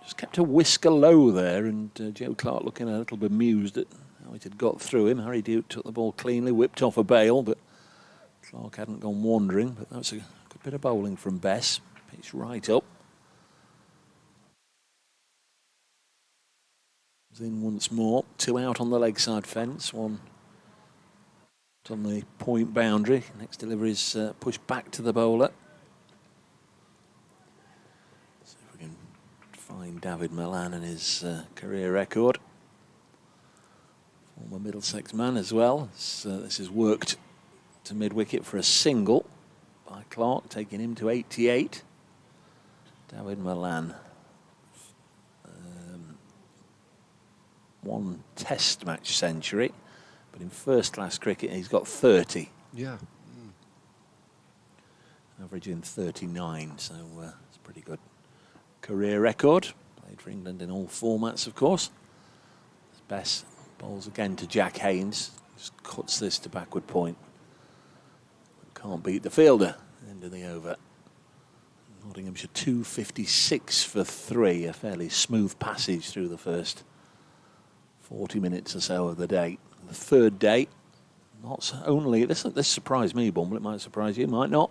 just kept a whisker low there, and Joe Clarke looking a little bemused at how it had got through him. Harry Duke took the ball cleanly, whipped off a bail, but Clarke hadn't gone wandering. But that was a good bit of bowling from Bess. Pitched right up. In once more. 2 out on the leg side fence. 1 on the point boundary. Next delivery is pushed back to the bowler. See if we can find David Milan and his career record. Former Middlesex man as well. This is worked to mid-wicket for a single by Clarke, taking him to 88. David Milan. 1 test match century, but in first-class cricket he's got 30. Yeah. Averaging 39, so it's a pretty good career record. Played for England in all formats, of course. Bess bowls again to Jack Haynes, just cuts this to backward point. Can't beat the fielder. End of the over. Nottinghamshire 256 for 3, a fairly smooth passage through the first 40 minutes or so of the day. The third day, Notts only, this surprised me, Bumble, it might surprise you, might not.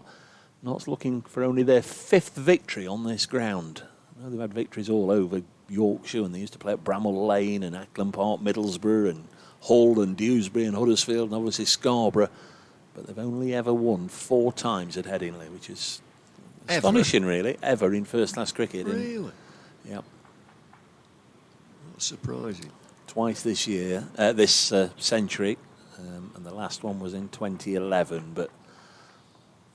Notts looking for only their 5th victory on this ground. I know they've had victories all over Yorkshire, and they used to play at Bramall Lane and Ackland Park, Middlesbrough and Hull and Dewsbury and Huddersfield and obviously Scarborough. But they've only ever won 4 times at Headingley, which is astonishing, really, ever in first-class cricket. Really? Yeah. That's surprising. Twice this year, this century, and the last one was in 2011, but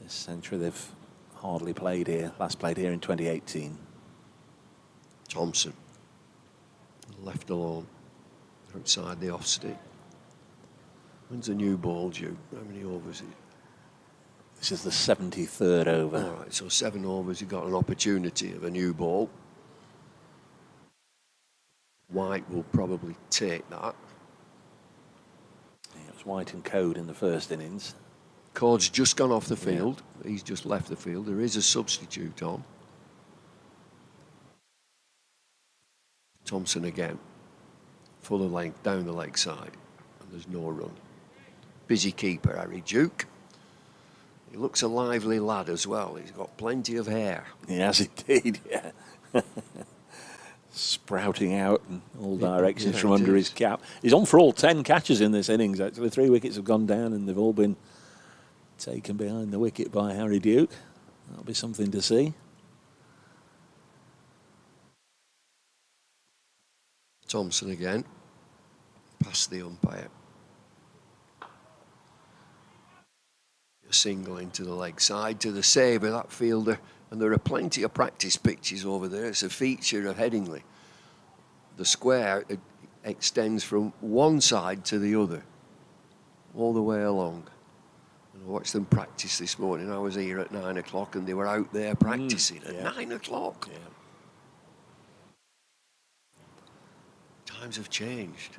this century they've hardly played here, last played here in 2018. Thompson, left alone, outside the off stick. When's the new ball due? How many overs is it? This is the 73rd over. All right, so 7 overs, you've got an opportunity of a new ball. White will probably take that. Yeah, it was White and Code in the first innings. Code's just gone off the field. Yeah. He's just left the field. There is a substitute on. Thompson again. Full of length down the leg side. And there's no run. Busy keeper, Harry Duke. He looks a lively lad as well. He's got plenty of hair. He has indeed, yeah. Sprouting out in all directions from under his cap. He's on for all 10 catches in this innings, actually. 3 wickets have gone down and they've all been taken behind the wicket by Harry Duke. That'll be something to see. Thompson again. Past the umpire. A single into the leg side to the sabre, that fielder. And there are plenty of practice pitches over there. It's a feature of Headingley. The square extends from one side to the other, all the way along. And I watched them practice this morning. I was here at 9 o'clock and they were out there practicing at 9 o'clock. Yeah. Times have changed.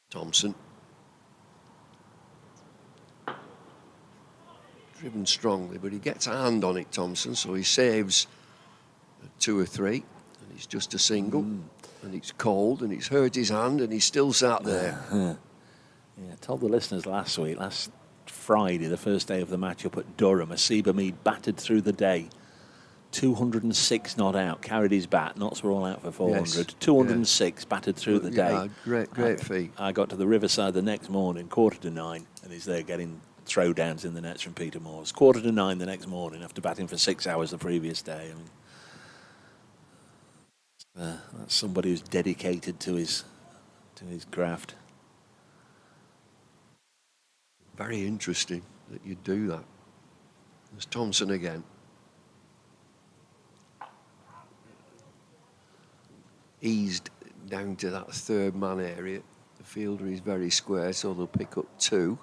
Thompson. Driven strongly, but he gets a hand on it, Thompson, so he saves 2 or 3, and it's just a single, and it's cold, and it's hurt his hand, and he's still sat there. Yeah, I told the listeners last Friday, the first day of the match up at Durham, Asiba Mead batted through the day. 206 not out, carried his bat, knots were all out for 400. Yes. 206 batted through the day. Great feat. I got to the Riverside the next morning, 8:45, and he's there getting throwdowns in the nets from Peter Moores. 8:45 the next morning after batting for 6 hours the previous day. I mean, that's somebody who's dedicated to his craft. Very interesting that you do that. There's Thompson again. Eased down to that 3rd man area. The fielder is very square, so they'll pick up 2.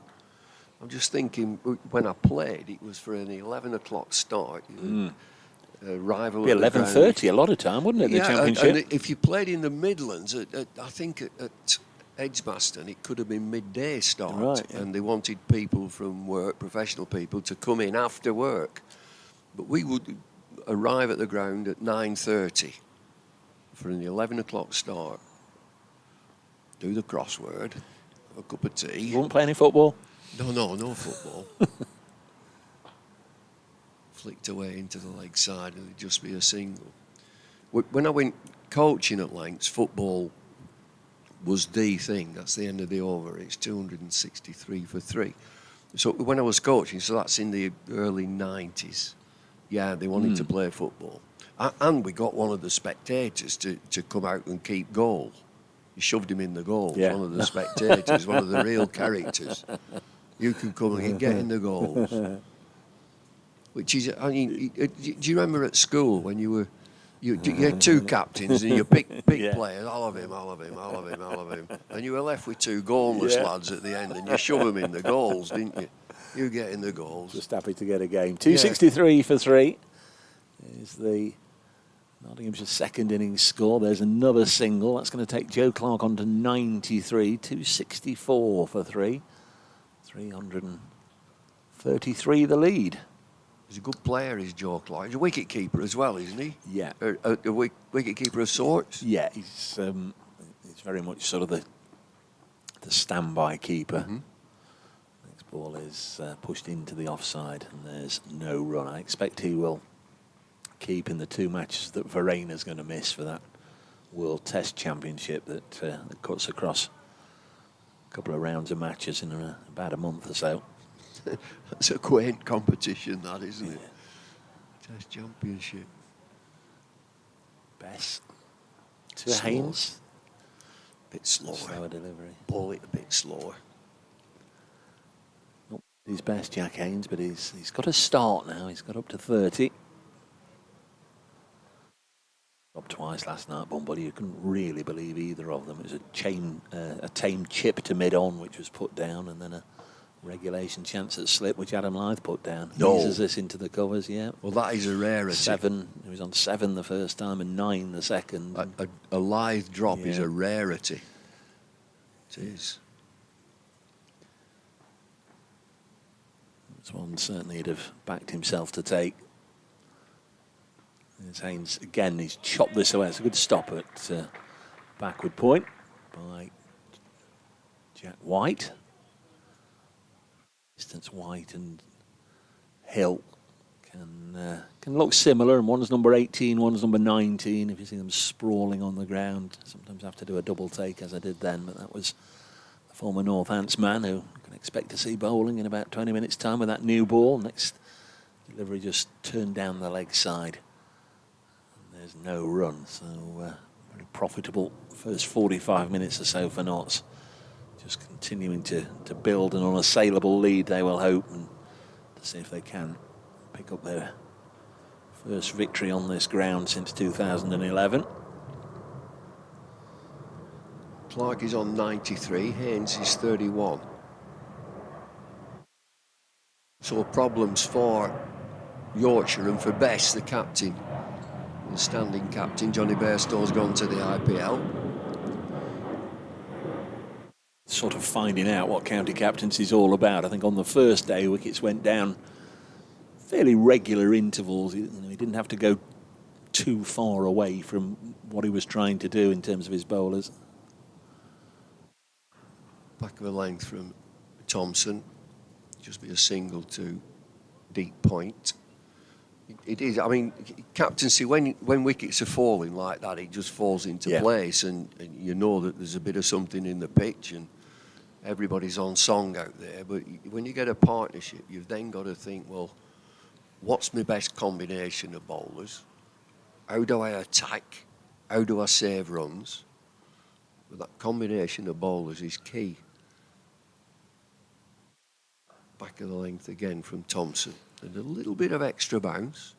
I'm just thinking, when I played, it was for an 11 o'clock start. Rival be 11:30 a lot of time, wouldn't it? The championship. And if you played in the Midlands, I think at Edgbaston, it could have been midday start, right, yeah. And they wanted people from work, professional people, to come in after work. But we would arrive at the ground at 9:30 for an 11 o'clock start. Do the crossword, have a cup of tea. You won't play any football? No football. Flicked away into the leg side and it'd just be a single. When I went coaching at Lengths, football was the thing. That's the end of the over. It's 263 for 3. So when I was coaching, so that's in the early 90s, yeah, they wanted to play football. And we got one of the spectators to come out and keep goal. He shoved him in the goal. Yeah. One of the spectators, one of the real characters. You can come and get in the goals. Which is, I mean, do you remember at school when you had 2 captains and you pick players, I'll have him. And you were left with 2 goalless lads at the end and you shove them in the goals, didn't you? You get in the goals. Just happy to get a game. 263 for 3 is the Nottinghamshire second innings score. There's another single. That's going to take Joe Clark on to 93. 264 for 3. 333 the lead. He's a good player, is Joe Clark. He's a wicket keeper as well, isn't he? Yeah. A wicket keeper of sorts? Yeah, he's very much sort of the standby keeper. Mm-hmm. Next ball is pushed into the offside and there's no run. I expect he will keep in the 2 matches that Verena's going to miss for that World Test Championship that cuts across a couple of rounds of matches in about a month or so. That's a quaint competition, that, isn't it? Test Championship. Best to Haynes. Bit slower. Slower delivery. Ball it a bit slower. Not his best, Jack Haynes, but he's got a start now. He's got up to 30. Up twice. nice last night, but you couldn't really believe either of them. It was a tame chip to mid-on, which was put down, and then a regulation chance at slip, which Adam Lyth put down. No. Eases this into the covers, yeah. Well, that is a rarity. 7, he was on 7 the first time and 9 the second. A lithe drop is Yeah. a rarity. It is. It's one certainly he'd have backed himself to take. There's Haynes again, he's chopped this away. It's a good stop at backward point by Jack White. Distance White and Hill can look similar, and one's number 18, one's number 19. If you see them sprawling on the ground, sometimes have to do a double take, as I did then, but that was the former Northants man who you can expect to see bowling in about 20 minutes' time with that new ball. Next delivery just turned down the leg side. And there's no run, so very profitable first 45 minutes or so for Notts. Just continuing to build an unassailable lead, they will hope, and to see if they can pick up their first victory on this ground since 2011. Clark is on 93, Haynes is 31. So problems for Yorkshire, and for Bess, the captain, the standing captain. Johnny Bairstow's gone to the IPL. Sort of finding out what county captaincy is all about. I think on the first day, wickets went down fairly regular intervals. He didn't have to go too far away from what he was trying to do in terms of his bowlers. Back of a length from Thompson. Just be a single to deep point. It is, I mean, captaincy, when wickets are falling like that, it just falls into place, and you know that there's a bit of something in the pitch, and everybody's on song out there. But when you get a partnership, you've then got to think, well, what's my best combination of bowlers? How do I attack? How do I save runs? But that combination of bowlers is key. Back of the length again from Thompson. And a little bit of extra bounce.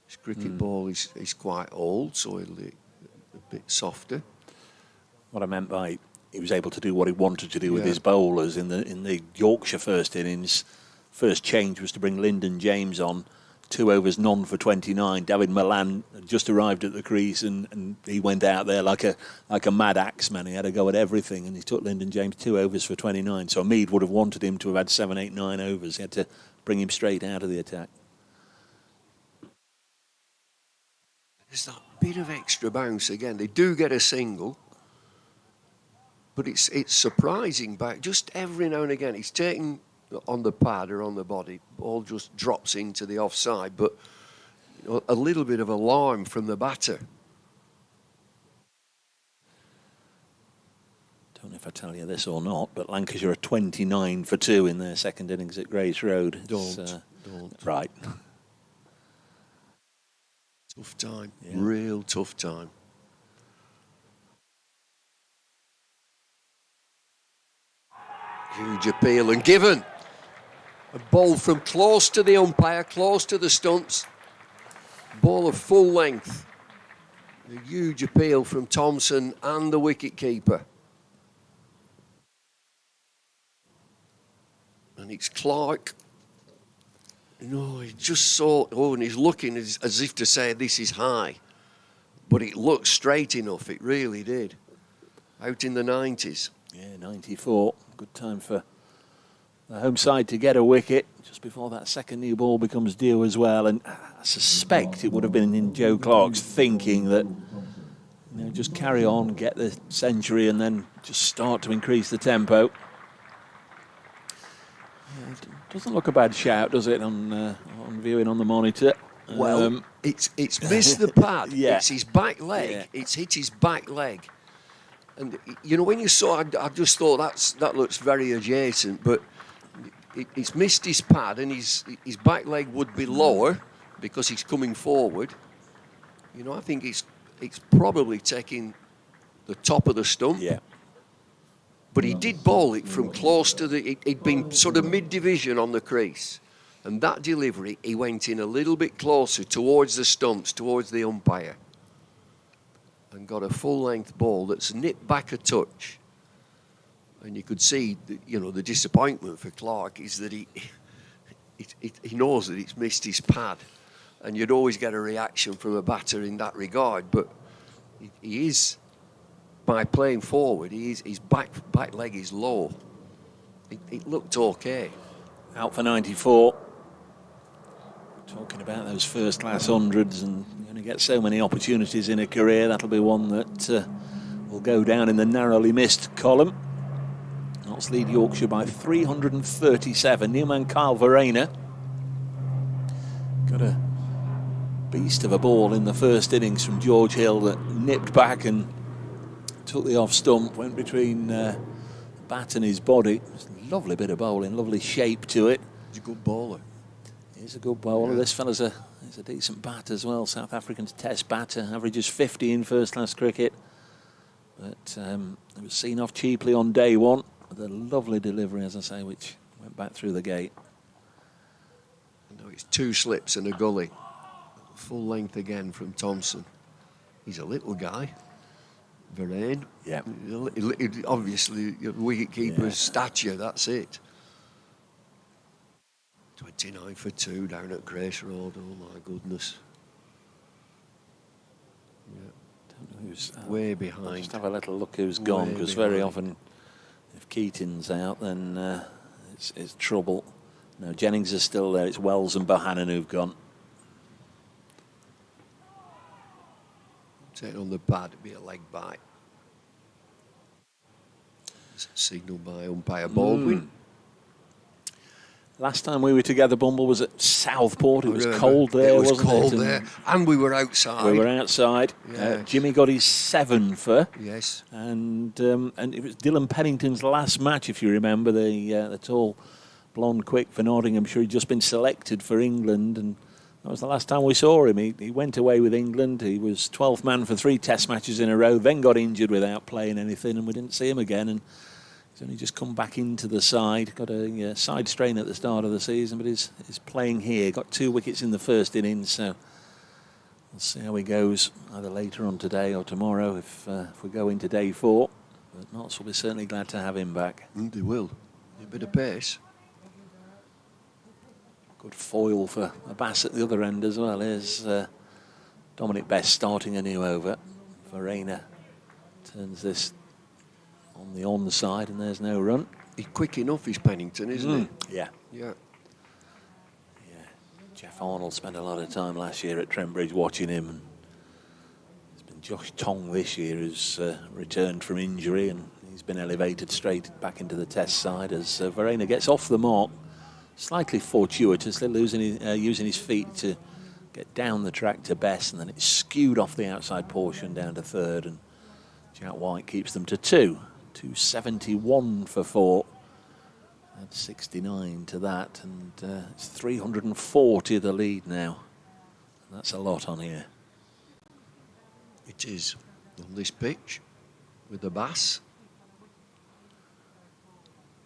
His cricket ball is quite old, so it'll be a bit softer. What I meant by he was able to do what he wanted to do with his bowlers in the Yorkshire first innings. First change was to bring Lyndon James on. 2 overs, none for 29. David Milan had just arrived at the crease, and he went out there like a mad axeman. He had to go at everything, and he took Lyndon James 2 overs for 29. So Mead would have wanted him to have had 7, 8, 9 overs. He had to bring him straight out of the attack. There's that bit of extra bounce again. They do get a single, but it's surprising back. Just every now and again, he's taking on the pad or on the body, ball just drops into the offside, but you know, a little bit of alarm from the batter. Don't know if I tell you this or not, but Lancashire are 29 for 2 in their second innings at Grace Road. Don't. Right. Tough time, real tough time. Huge appeal and given. A ball from close to the umpire, close to the stumps. Ball of full length. A huge appeal from Thompson and the wicket-keeper. And it's Clark. No, he just saw, and he's looking as if to say this is high. But it looked straight enough, it really did. Out in the 90s. Yeah, 94. Good time for the home side to get a wicket just before that second new ball becomes due as well. And I suspect it would have been in Joe Clark's thinking that just carry on, get the century, and then just start to increase the tempo. Yeah, it doesn't look a bad shout, does it, on viewing on the monitor? Well, it's missed the pad. Yeah. It's his back leg. Yeah. It's hit his back leg. And, you know, when you saw it, I just thought that looks very adjacent, but it's missed his pad, and his back leg would be lower because he's coming forward. You know, I think it's probably taking the top of the stump. Yeah. But he did bowl it from close to he'd been sort of mid-division on the crease. And that delivery, he went in a little bit closer towards the stumps, towards the umpire. and got a full-length ball that's nipped back a touch. And you could see, the disappointment for Clark is that he knows that it's missed his pad. And you'd always get a reaction from a batter in that regard. But he is, by playing forward, his back leg is low. It looked okay. Out for 94. Talking about those first-class hundreds, and you're going to get so many opportunities in a career. That'll be one that will go down in the narrowly missed column. Notts lead Yorkshire by 337. New man Kyle Verena got a beast of a ball in the first innings from George Hill that nipped back and took the off stump, went between the bat and his body. Lovely bit of bowling, lovely shape to it. He's a good bowler. He's a good bowler. Yeah. This fella's a decent bat as well. South African's test batter, averages 50 in first-class cricket. But it was seen off cheaply on day one with a lovely delivery, as I say, which went back through the gate. No, it's 2 slips and a gully. Full length again from Thompson. He's a little guy. Vereen. Yeah. Obviously, wicket-keeper's stature, that's it. 29 for 2 down at Grace Road. Oh, my goodness. Yeah. Don't know who's way behind. Just have a little look who's gone, because very often, if Keating's out, then it's trouble. No, Jennings is still there. It's Wells and Bohannon who've gone. Take on the pad, it'd be a leg bite. Signalled by umpire Baldwin. Last time we were together, Bumble, was at Southport. It was cold there, wasn't it? It was cold there, and we were outside. We were outside. Yes. Jimmy got his 7 for. Yes. And it was Dylan Pennington's last match, if you remember, the tall, blonde, quick for Nottinghamshire. He'd just been selected for England, and that was the last time we saw him. He went away with England. He was 12th man for 3 test matches in a row, then got injured without playing anything, and we didn't see him again. And he's only just come back into the side. Got a side strain at the start of the season, but he's playing here. Got 2 wickets in the first innings, so we'll see how he goes either later on today or tomorrow if we go into day 4. But Notts will be certainly glad to have him back. They will. A bit of pace. Good foil for Abbas at the other end as well. Here's Dominic Best starting a new over. Verena turns this on the onside, and there's no run. He's quick enough, he's Pennington, isn't he? Yeah. Yeah. Yeah. Jeff Arnold spent a lot of time last year at Trent Bridge watching him. And it's been Josh Tong this year who's returned from injury, and he's been elevated straight back into the test side as Verena gets off the mark. Slightly fortuitously using his feet to get down the track to Best, and then it's skewed off the outside portion down to third, and Jack White keeps them to 2. 271 for 4. Add 69 to that, and it's 340 the lead now. That's a lot on here. It is on this pitch with the Bass.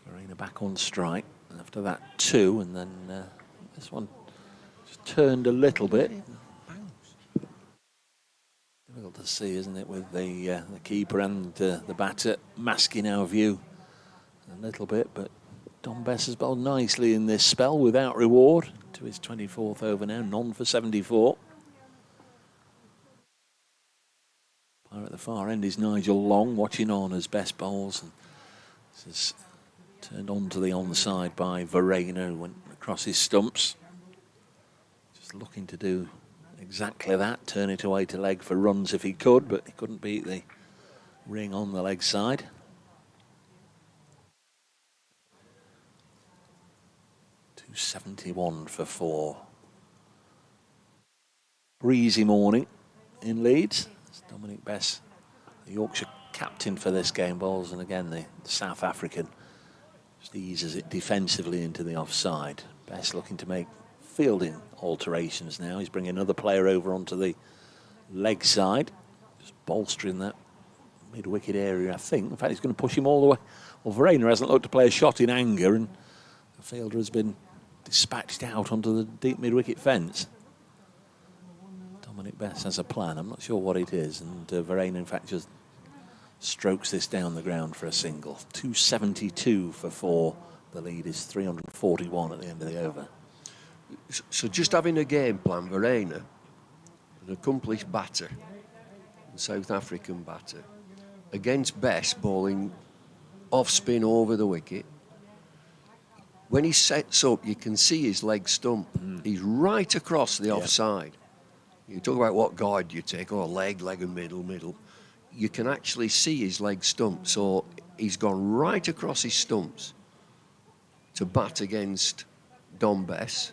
Verena back on strike. After that, 2, and then this one just turned a little bit. Difficult to see, isn't it, with the keeper and the batter masking our view a little bit. But Dom Bess has bowled nicely in this spell without reward to his 24th over now, none for 74. At the far end is Nigel Long watching on as Best bowls. And this is turned on to the onside by Verena, who went across his stumps. Just looking to do exactly that, turn it away to leg for runs if he could, but he couldn't beat the ring on the leg side. .271 for 4. Breezy morning in Leeds. It's Dominic Bess, the Yorkshire captain for this game, bowls, and again the South African just eases it defensively into the offside. Bess looking to make fielding alterations now. He's bringing another player over onto the leg side, just bolstering that mid-wicket area, I think. In fact, he's going to push him all the way. Well, Verena hasn't looked to play a shot in anger, and the fielder has been dispatched out onto the deep mid-wicket fence. Dominic Bess has a plan. I'm not sure what it is. And Verena, in fact, just strokes this down the ground for a single. 272 for 4. The lead is 341 at the end of the over. So just having a game plan, Verena, an accomplished batter, a South African batter, against Bess bowling off spin over the wicket. When he sets up, you can see his leg stump. He's right across the offside. You talk about what guard you take, leg and middle. You can actually see his leg stump. So he's gone right across his stumps to bat against Dom Bess.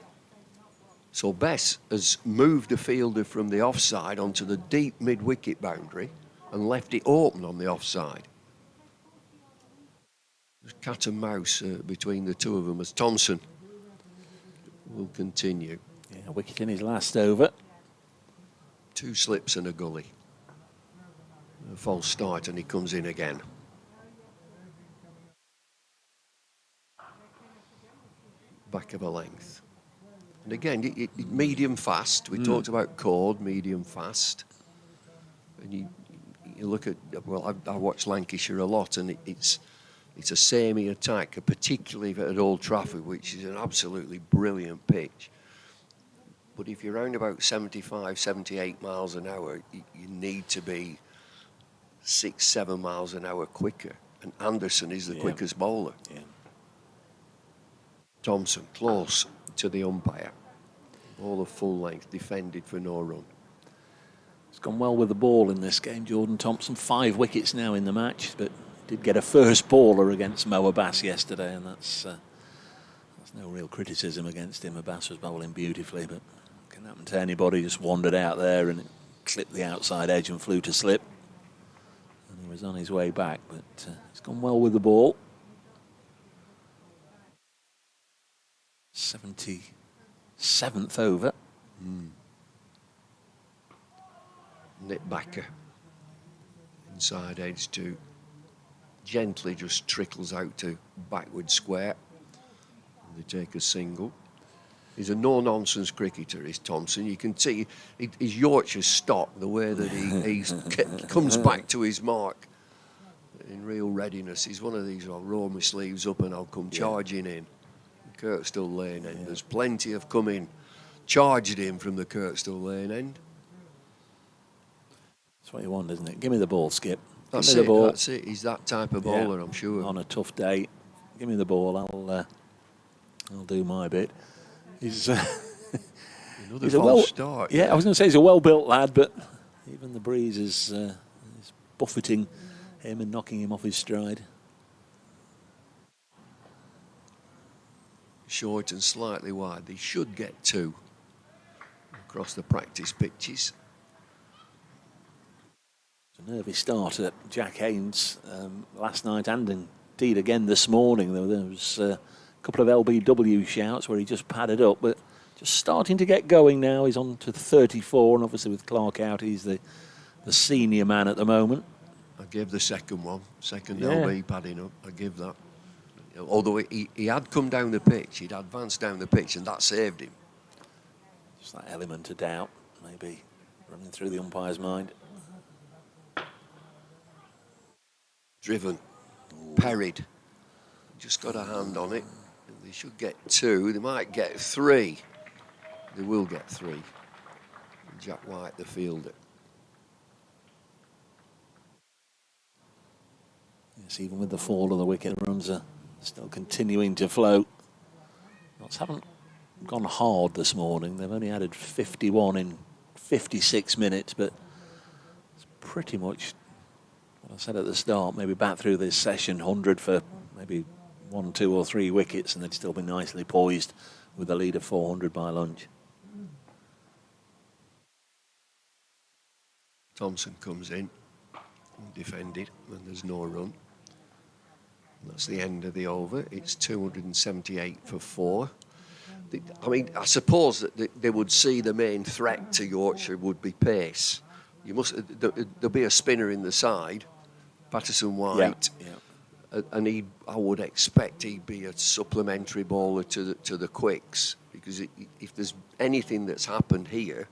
So Bess has moved the fielder from the offside onto the deep mid-wicket boundary and left it open on the offside. There's cat and mouse between the two of them as Thompson will continue. Yeah, wicket in his last over. 2 slips and a gully. A false start and he comes in again. Back of a length. And again, medium fast. We talked about chord, medium fast. And you look at, well, I watch Lancashire a lot, and it's a samey attack, particularly at Old Trafford, which is an absolutely brilliant pitch. But if you're around about 75, 78 miles an hour, you need to be 6, 7 miles an hour quicker. And Anderson is the quickest bowler. Yeah. Thompson close to the umpire. Ball of full length, defended for no run. He's gone well with the ball in this game, Jordan Thompson. 5 wickets now in the match, but did get a first baller against Mo Abbas yesterday, and that's no real criticism against him. Abbas was bowling beautifully, but it can happen to anybody. Just wandered out there and it clipped the outside edge and flew to slip. And he was on his way back, but he's gone well with the ball. 77th over. Nick Backer. Inside edge to gently just trickles out to backward square. They take a single. He's a no-nonsense cricketer, is Thompson. You can see his Yorkshire stock, the way that he comes back to his mark in real readiness. He's one of these, I'll roll my sleeves up and I'll come charging in. Kirkstall Lane end. There's plenty of coming, charged in from the Kirkstall Lane end. That's what you want, isn't it? Give me the ball, Skip. That's Give me it. the ball. That's it. He's that type of bowler, I'm sure. On a tough day, give me the ball. I'll do my bit. He's another false start. Yeah, I was going to say he's a well-built lad, but even the breeze is buffeting him and knocking him off his stride. Short and slightly wide. They should get 2 across the practice pitches. It's a nervy start at Jack Haynes last night and indeed again this morning. There was a couple of LBW shouts where he just padded up, but just starting to get going now. He's on to 34, and obviously with Clark out, he's the senior man at the moment. I give the second one, LB padding up. I give that. Although he had come down the pitch, he'd advanced down the pitch, and that saved him. Just that element of doubt, maybe running through the umpire's mind. Driven, parried, just got a hand on it. They should get 2. They might get 3. They will get 3. Jack White, the fielder. Yes, even with the fall of the wicket, the runs are still continuing to flow. Knots haven't gone hard this morning. They've only added 51 in 56 minutes, but it's pretty much what I said at the start. Maybe back through this session, 100 for maybe 1, 2 or 3 wickets, and they'd still be nicely poised with a lead of 400 by lunch. Thompson comes in, defended, and there's no run. That's the end of the over. It's 278 for 4. I mean, I suppose that they would see the main threat to Yorkshire would be pace. There'll be a spinner in the side, Patterson White, and I would expect he'd be a supplementary bowler to the quicks, because if there's anything that's happened here,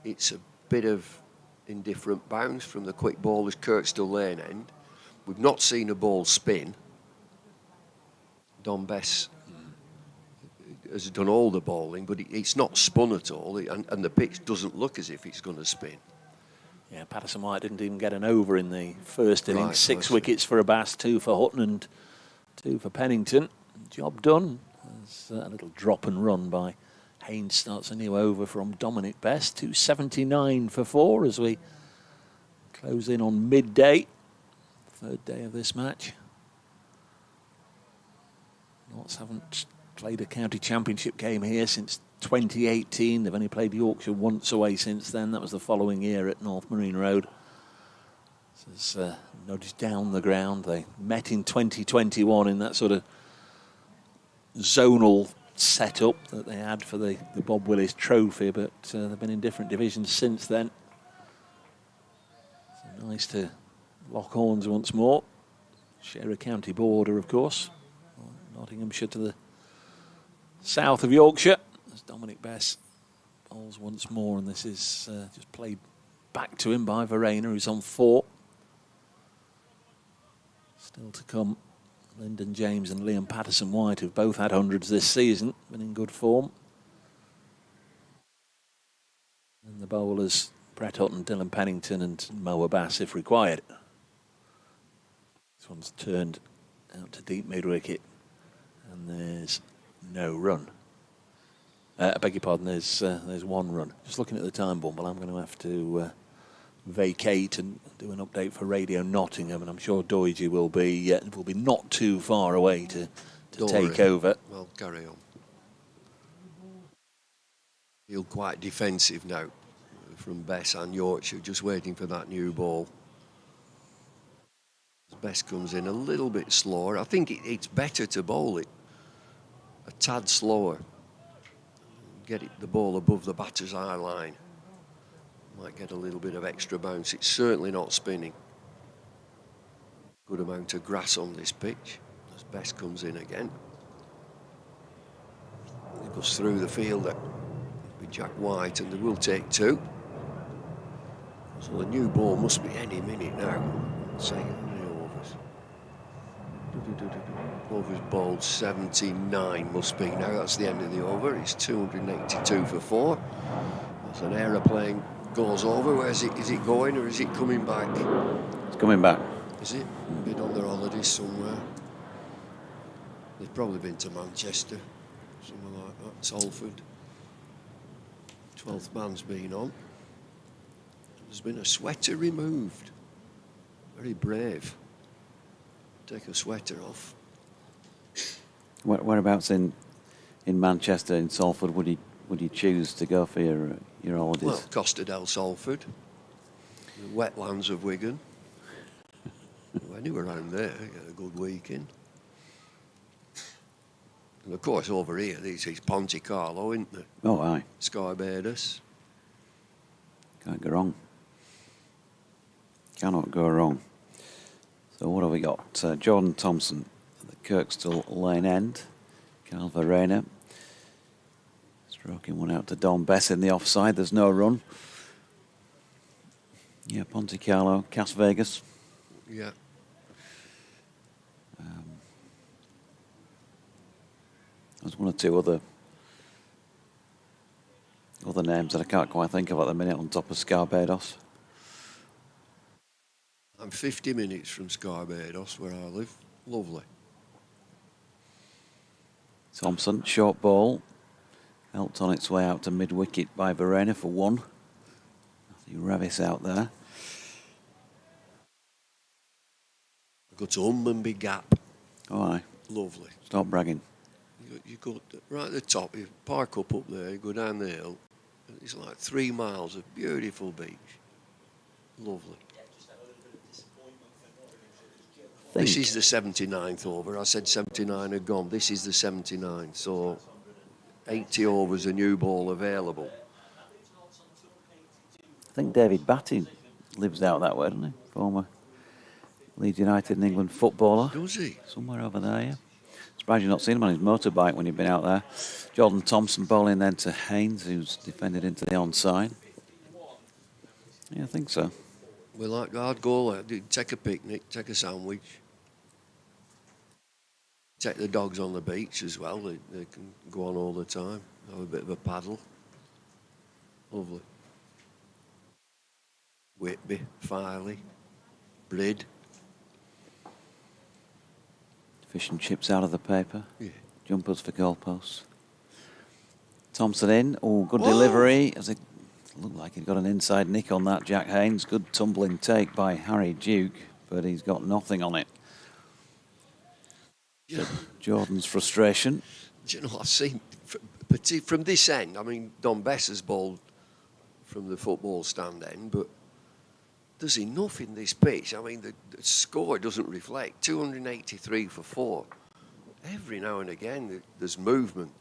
it's a bit of indifferent bounce from the quick bowlers, Kirkstall lane end. We've not seen a ball spin. Don Bess has done all the bowling, but it's not spun at all, and the pitch doesn't look as if it's going to spin. Yeah, Patterson White didn't even get an over in the first innings. Right, 6 wickets for Abbas, 2 for Hutton and 2 for Pennington. Job done. There's a little drop and run by Haynes. Starts a new over from Dominic Best. 279 for 4 as we close in on midday. Third day of this match. Notts haven't played a county championship game here since 2018. They've only played Yorkshire once away since then. That was the following year at North Marine Road. This is nudged down the ground. They met in 2021 in that sort of zonal setup that they had for the Bob Willis Trophy, but they've been in different divisions since then. So nice to lock horns once more. Share a county border, of course. Nottinghamshire to the south of Yorkshire. As Dominic Bess bowls once more, and this is just played back to him by Verena, who's on 4. Still to come, Lyndon James and Liam Patterson-White, who've both had hundreds this season, been in good form. And the bowlers, Brett Hutton, Dylan Pennington and Mo Abbas if required. This one's turned out to deep mid-wicket, and there's no run. I beg your pardon, there's 1 run. Just looking at the time bomb, but I'm going to have to vacate and do an update for Radio Nottingham, and I'm sure Doige will be not too far away to take over. Well, carry on. He'll quite defensive now from Bess and Yorkshire, just waiting for that new ball. Bess comes in a little bit slower. I think it's better to bowl it a tad slower. Get the ball above the batter's eye line. Might get a little bit of extra bounce. It's certainly not spinning. Good amount of grass on this pitch as Bess comes in again. He goes through the fielder with Jack White, and they will take 2. So the new ball must be any minute now. Second overs. Overs bowled 79 must be now. That's the end of the over. It's 282 for 4. There's an aeroplane goes over. Where is it? Is it going or is it coming back? It's coming back. Is it? Been on their holidays somewhere. They've probably been to Manchester, somewhere like that. Salford. 12th man's been on. There's been a sweater removed. Very brave. Take a sweater off. Whereabouts in Manchester, in Salford, would you choose to go for your holidays? Well, Costa del Salford, the wetlands of Wigan. Anywhere around there, get a good weekend. And of course, over here, this is Ponte Carlo, isn't there? Oh, aye. Sky-Bardas. Can't go wrong. Cannot go wrong. So what have we got? Jordan Thompson at the Kirkstall lane end. Carl Verena stroking one out to Don Bess in the offside. There's no run. Yeah, Ponte Carlo, Cas Vegas. Yeah. There's 1 or 2 other names that I can't quite think of at the minute on top of Sky-Bardas. I'm 50 minutes from Sky-Bardas, where I live. Lovely. Thompson, short ball. Helped on its way out to mid-wicket by Verena for 1. Matthew Ravis out there. I've got to Umbunby Gap. Oh, aye. Lovely. Stop bragging. You go right at the top, you park up there, you go down the hill. It's like 3 miles of beautiful beach. Lovely. This is the 79th over. I said 79 had gone. This is the 79th. So 80 overs, a new ball available. I think David Batty lives out that way, doesn't he? Former Leeds United and England footballer. Does he? Somewhere over there, yeah. Surprised you've not seen him on his motorbike when you've been out there. Jordan Thompson bowling then to Haynes, who's defended into the onside. Yeah, I think so. We like I'd go there, take a picnic, take a sandwich, take the dogs on the beach as well. They can go on all the time, have a bit of a paddle. Lovely. Whitby, Filey, Brid. Fish and chips out of the paper. Yeah. Jumpers for goalposts. Thompson in. Oh, good delivery. As it looked like he'd got an inside nick on that, Jack Haynes. Good tumbling take by Harry Duke, but he's got nothing on it. Yeah. Jordan's frustration. Do you know, I've seen, from this end, I mean, Don Bess has bowled from the football stand end, but there's enough in this pitch. I mean, the score doesn't reflect. 283 for 4. Every now and again, there's movement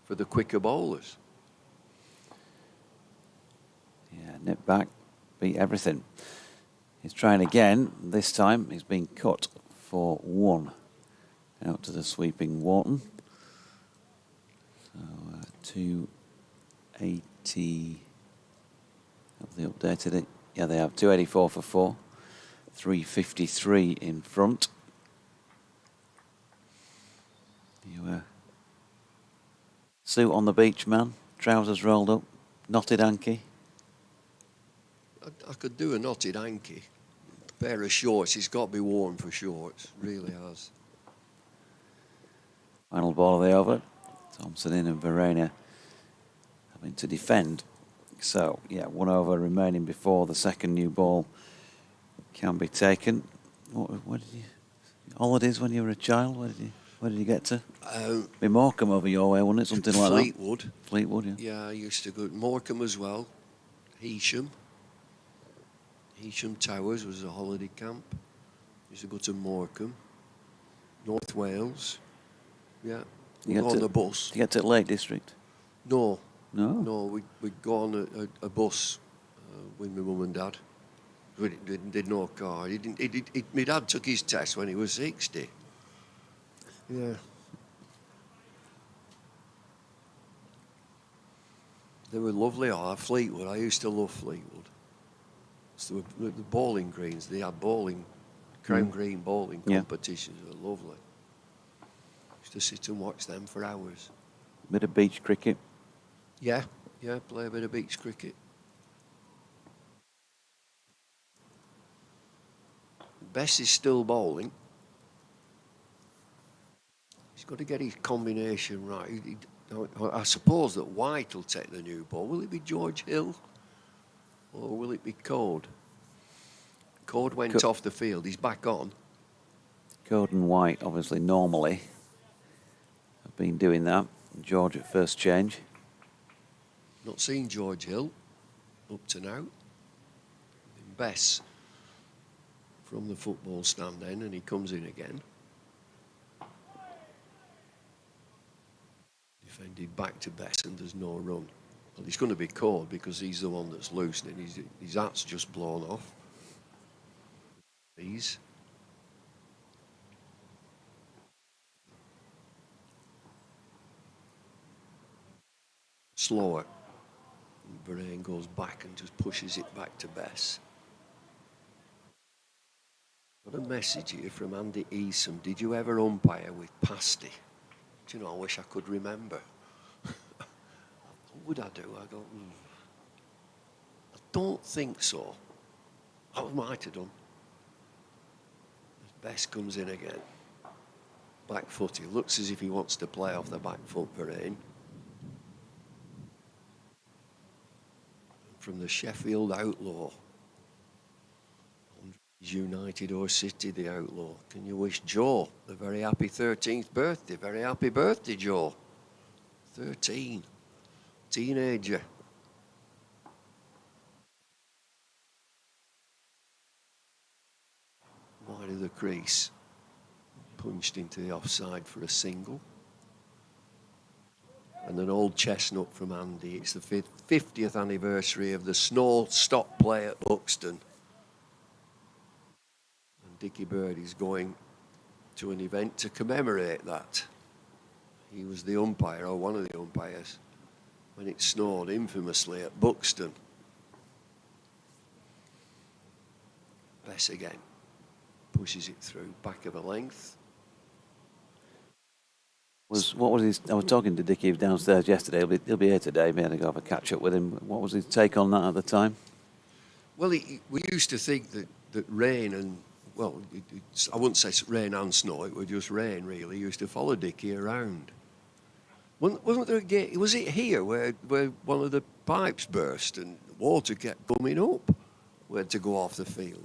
for the quicker bowlers. Yeah, nip back, beat everything. He's trying again. This time he's been cut for 1. Out to the sweeping Wharton. So 280. Have they updated it? Yeah, they have. 284 for 4. 353 in front. You suit on the beach, man. Trousers rolled up. Knotted hanky. I could do a knotted hanky. A pair of shorts. It's got to be worn for shorts. Really has. Final ball of the over. Thompson in and Verena having to defend. So, yeah, 1 over remaining before the second new ball can be taken. What did you... Holidays when you were a child? Where did you get to? Be Morecambe over your way, wasn't it? Something like Fleetwood. that. Fleetwood, yeah. Yeah, I used to go to Morecambe as well. Heysham Towers was a holiday camp. Used to go to Morecambe. North Wales. Yeah. We'd go on the bus. Did you get to Lake District? No. No? No, we'd go on a bus with my mum and dad. We did no car. My dad took his test when he was 60. Yeah. They were lovely. Fleetwood. I used to love Fleetwood. So the bowling greens, they had creme green bowling competitions. They were lovely. Used to sit and watch them for hours. Bit of beach cricket. Yeah, play a bit of beach cricket. Bess is still bowling. He's got to get his combination right. I suppose that White will take the new ball. Will it be George Hill? Or will it be Code? Code went off the field. He's back on. Code and White, obviously, normally have been doing that. George at first change. Not seen George Hill up to now. Bess from the football stand then, and he comes in again. Defended back to Bess, and there's no run. Well, he's going to be called because he's the one that's loosening. His hat's just blown off. He's slower. Brain goes back and just pushes it back to Bess. Got a message here from Andy Easom. Did you ever umpire with pasty? Do you know, I wish I could remember. What would I do? I go, I don't think so. I might have done. Bess comes in again. Back foot. He looks as if he wants to play off the back foot for in. From the Sheffield Outlaw. United or City, the Outlaw. Can you wish Joe a very happy 13th birthday? Very happy birthday, Joe. 13. Teenager. Wide of the crease. Punched into the offside for a single. And an old chestnut from Andy. It's the 50th anniversary of the snow stop play at Buxton. And Dickie Bird is going to an event to commemorate that. He was the umpire, or one of the umpires, when it snowed infamously at Buxton. Bess again. Pushes it through, back of a length. What was his? I was talking to Dickie downstairs yesterday. He'll be here today. We had to go have a catch up with him. What was his take on that at the time? Well, we used to think that rain and, well, I wouldn't say rain and snow, it was just rain really. He used to follow Dickie around. Wasn't there a game, was it here where one of the pipes burst and water kept coming up? We had to go off the field.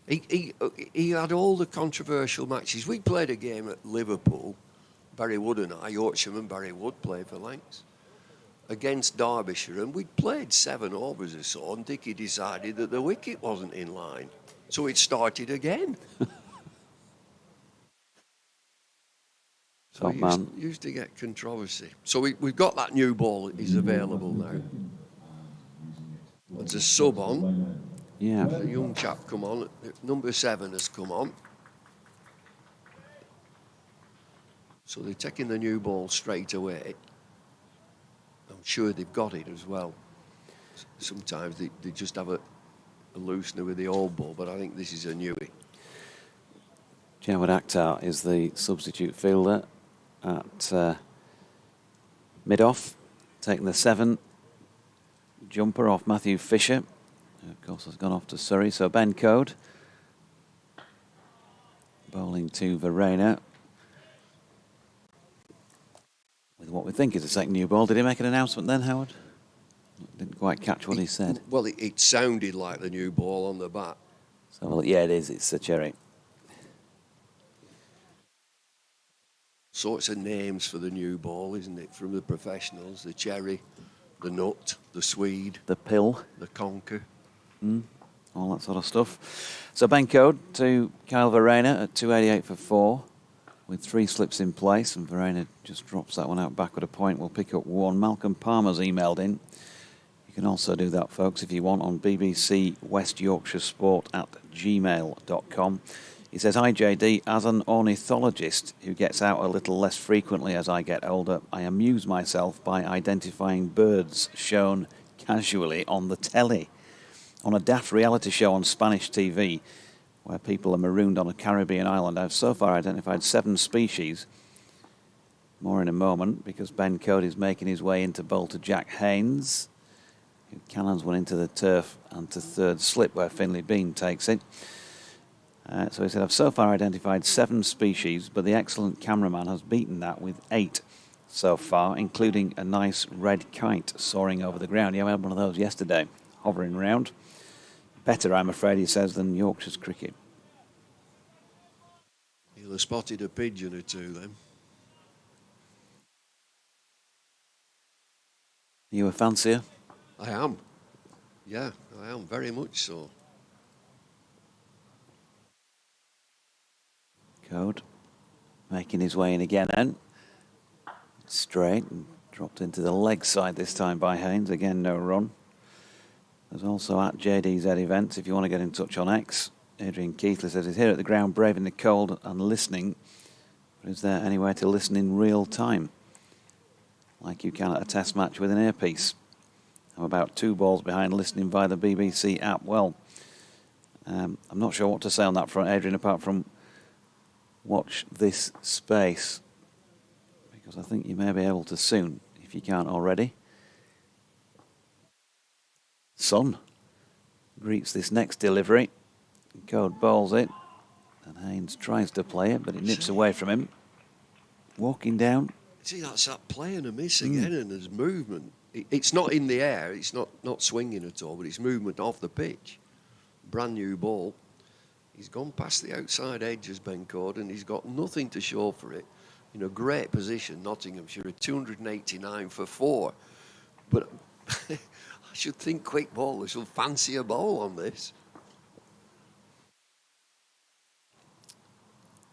He had all the controversial matches. We played a game at Liverpool, Barry Wood and I, Yorkshireman Barry Wood played for Lancs, against Derbyshire, and we'd played 7 overs or so, and Dickie decided that the wicket wasn't in line. So it started again. So he used to get controversy. So we've got that new ball that is available now. There's a sub on. Yeah. There's a young chap come on. Number 7 has come on. So they're taking the new ball straight away. I'm sure they've got it as well. Sometimes they just have a loosener with the old ball, but I think this is a newie. Jawad Akhtar is the substitute fielder at mid-off, taking the 7. Jumper off Matthew Fisher, who of course has gone off to Surrey. So Ben Code bowling to Verena with what we think is a second new ball. Did he make an announcement then, Howard? Didn't quite catch what he said. Well, it sounded like the new ball on the bat. So, well, yeah, it is. It's a cherry. Sorts of names for the new ball, isn't it? From the professionals, the cherry, the nut, the Swede, the pill, the conker, all that sort of stuff. So Ben Code to Kyle Verena at 288 for 4, with 3 slips in place, and Verena just drops that one out backward a point. We'll pick up 1. Malcolm Palmer's emailed in. You can also do that, folks, if you want, on BBC West Yorkshire Sport at gmail.com. He says, "Hi JD, as an ornithologist who gets out a little less frequently as I get older, I amuse myself by identifying birds shown casually on the telly. On a daft reality show on Spanish TV, where people are marooned on a Caribbean island, I've so far identified 7 species. More in a moment, because Ben Code is making his way into bowl to Jack Haynes, who cannons one into the turf and to third slip, where Finlay Bean takes it. So he said, I've so far identified 7 species, but the excellent cameraman has beaten that with 8 so far, including a nice red kite soaring over the ground. Yeah, we had one of those yesterday, hovering around. Better, I'm afraid, he says, than Yorkshire's cricket. He'll have spotted a pigeon or 2 then. Are you a fancier? I am. Yeah, I am, very much so. Code making his way in again then. Straight and dropped into the leg side this time by Haynes. Again, no run. There's also at JDZ Events, if you want to get in touch on X. Adrian Keithley says he's here at the ground, braving the cold and listening. But is there any way to listen in real time, like you can at a test match with an earpiece? I'm about 2 balls behind listening via the BBC app. Well, I'm not sure what to say on that front, Adrian, apart from watch this space, because I think you may be able to soon, if you can't already. Son greets this next delivery. Code bowls it, and Haynes tries to play it, but it nips away from him. Walking down. See, that's that play and a miss again, and there's movement. It's not in the air, it's not swinging at all, but it's movement off the pitch. Brand new ball. He's gone past the outside edge as Ben Code, and he's got nothing to show for it. In a great position, Nottinghamshire at 289 for 4. But I should think quick bowlers will fancy a bowl on this.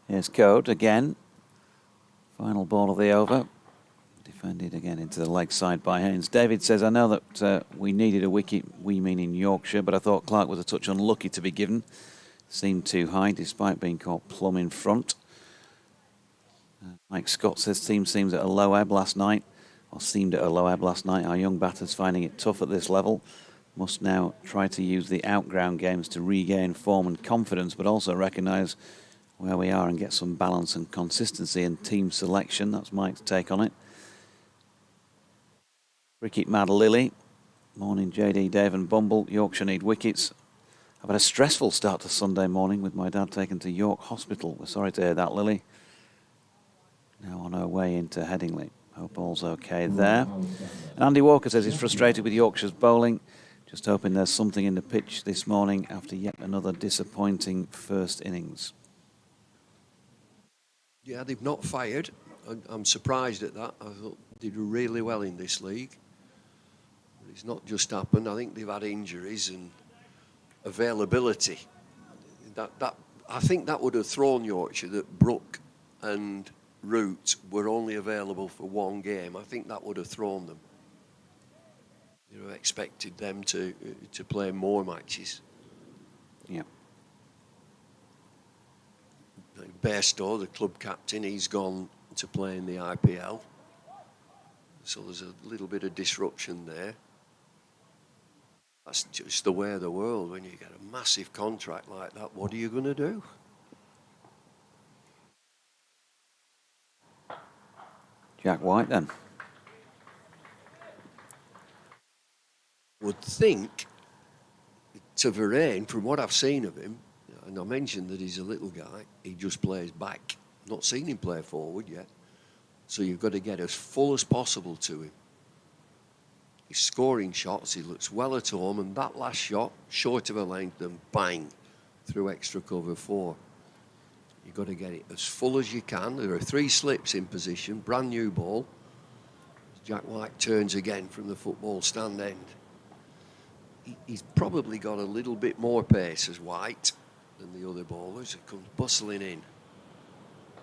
Here's Code again. Final ball of the over. Defended again into the leg side by Haynes. David says, I know that we needed a wicket, we meaning Yorkshire, but I thought Clark was a touch unlucky to be given. Seemed too high despite being caught plumb in front. Mike Scott says team seems at a low ebb last night, or seemed at a low ebb last night. Our young batters finding it tough at this level. must now try to use the outground games to regain form and confidence, but also recognise where we are and get some balance and consistency in team selection. That's Mike's take on it. Cricket Mad Lily. Morning, JD, Dave and Bumble. Yorkshire need wickets. I've had a stressful start to Sunday morning with my dad taken to York Hospital. We're sorry to hear that, Lily. Now on our way into Headingley. Hope all's okay there. And Andy Walker says he's frustrated with Yorkshire's bowling. Just hoping there's something in the pitch this morning after yet another disappointing first innings. Yeah, they've not fired. I'm surprised at that. I thought they did really well in this league. But it's not just happened. I think they've had injuries and availability. I think that would have thrown Yorkshire, that Brook and Root were only available for one game. I think that would have thrown them. You know, expected them to play more matches. Yeah. Bairstow, the club captain, he's gone to play in the IPL. So there's a little bit of disruption there. That's just the way of the world. When you get a massive contract like that, what are you going to do? Jack White then. Would think to Varane, from what I've seen of him, and I mentioned that he's a little guy, he just plays back. Not seen him play forward yet. So you've got to get as full as possible to him. He's scoring shots, he looks well at home, and that last shot, short of a length, and bang, through extra cover 4. You've got to get it as full as you can. There are 3 slips in position, brand new ball. Jack White turns again from the football stand end. He's probably got a little bit more pace as White than the other bowlers. It comes bustling in.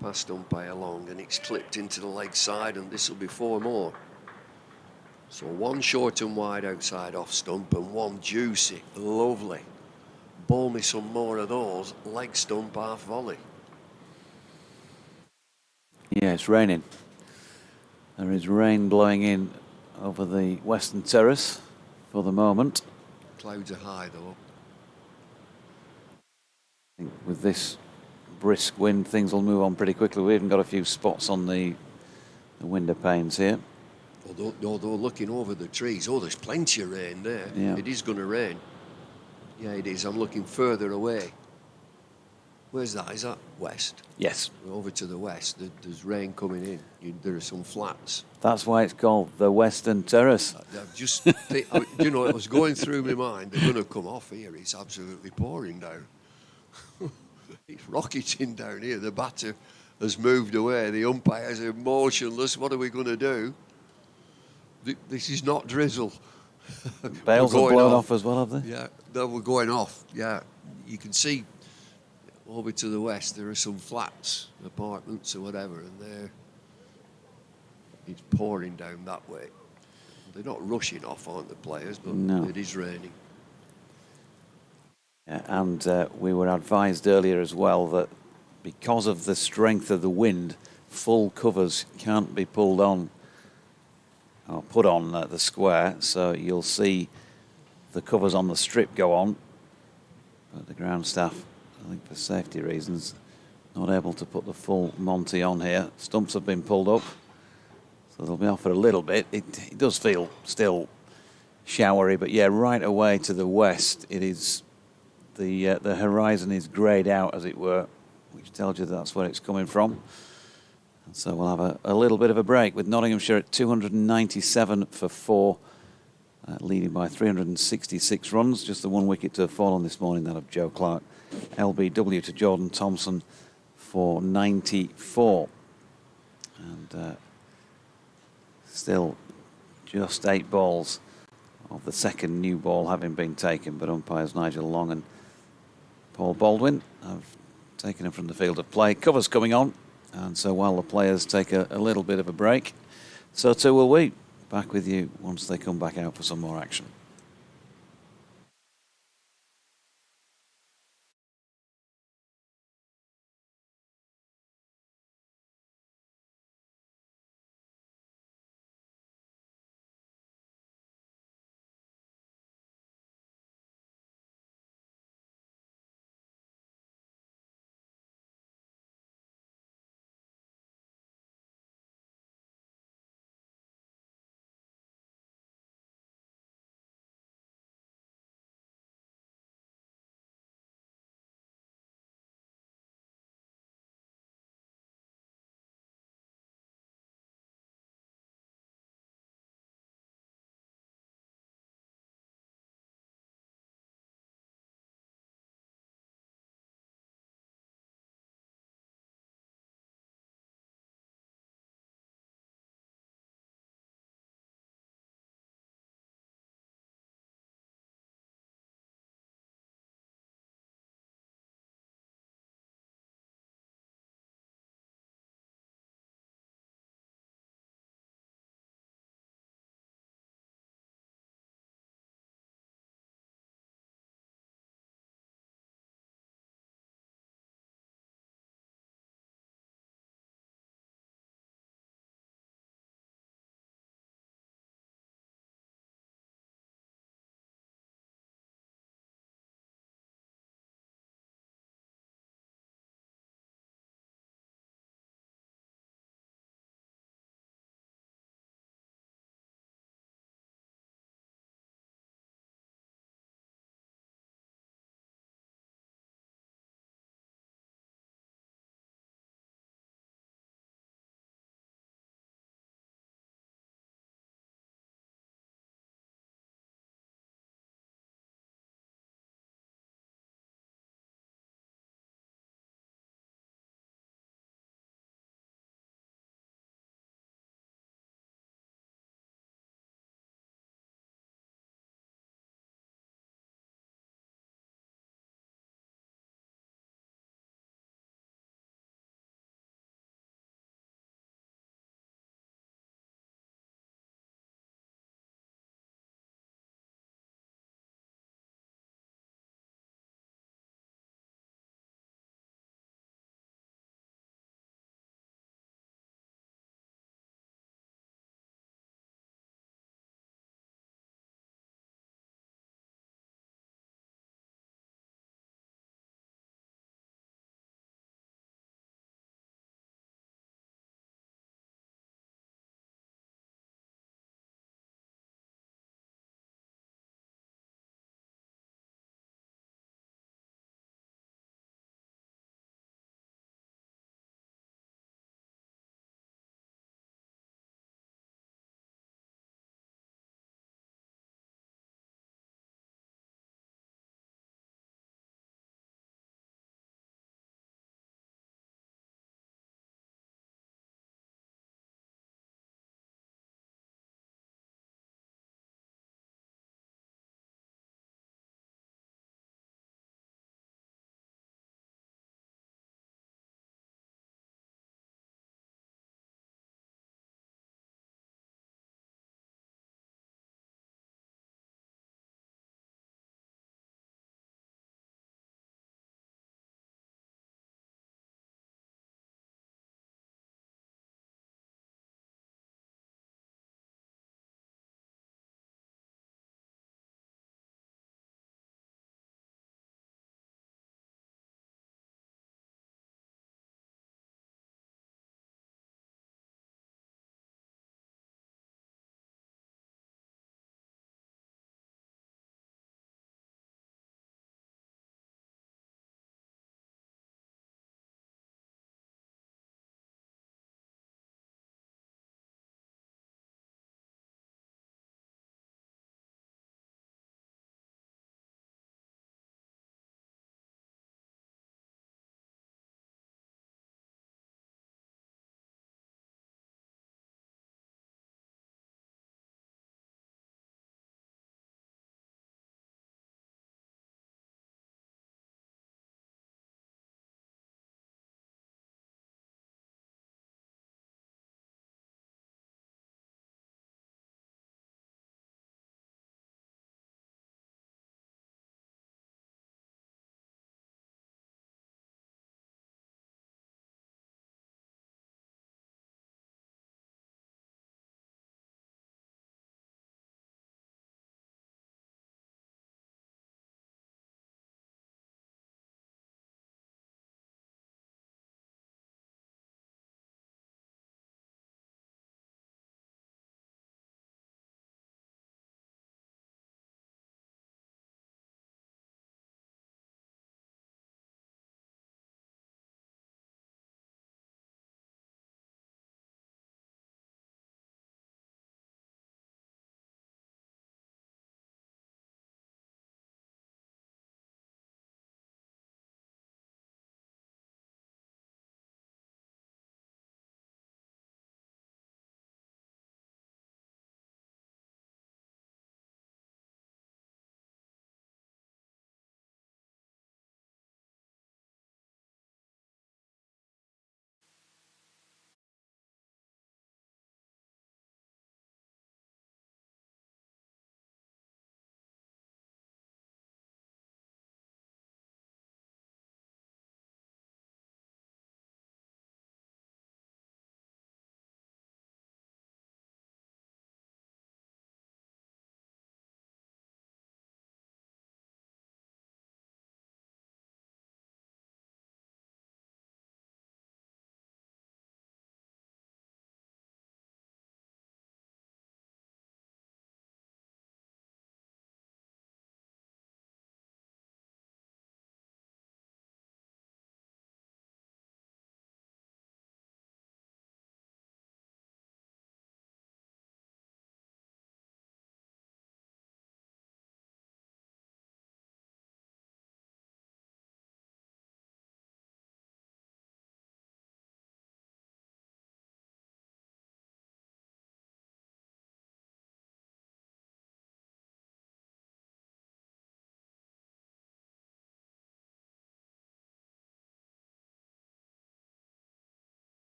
Past umpire long, and it's clipped into the leg side, and this will be 4 more. So 1 short and wide outside off stump, and 1 juicy, lovely. Bowl me some more of those, leg stump half volley. Yeah, it's raining. There is rain blowing in over the western terrace for the moment. Clouds are high though. I think with this brisk wind, things will move on pretty quickly. We've even got a few spots on the window panes here. Although looking over the trees, there's plenty of rain there. Yeah. It is going to rain. Yeah, it is. I'm looking further away. Where's that? Is that west? Yes. Over to the west, there's rain coming in. There are some flats. That's why it's called the Western Terrace. I've just, it was going through my mind. They're going to come off here. It's absolutely pouring down. It's rocketing down here. The batter has moved away. The umpires are motionless. What are we going to do? This is not drizzle. Bales have blown off as well, have they? Yeah, they were going off. Yeah, you can see over to the west there are some flats, apartments or whatever, and it's pouring down that way. They're not rushing off, aren't the players? But no. It is raining. Yeah, and we were advised earlier as well that because of the strength of the wind, full covers can't be pulled on or put on the square, so you'll see the covers on the strip go on, but the ground staff, I think for safety reasons, not able to put the full Monty on here. Stumps have been pulled up, so they'll be off for a little bit. It does feel still showery, but yeah, right away to the west, it is the horizon is greyed out, as it were, which tells you that's where it's coming from. And so we'll have a little bit of a break with Nottinghamshire at 297 for 4, leading by 366 runs. Just the 1 wicket to have fallen this morning, that of Joe Clark. LBW to Jordan Thompson for 94. And still just 8 balls of the second new ball having been taken, but umpires Nigel Long and Paul Baldwin have taken him from the field of play. Covers coming on. And so while the players take a little bit of a break, so too will we. Back with you once they come back out for some more action.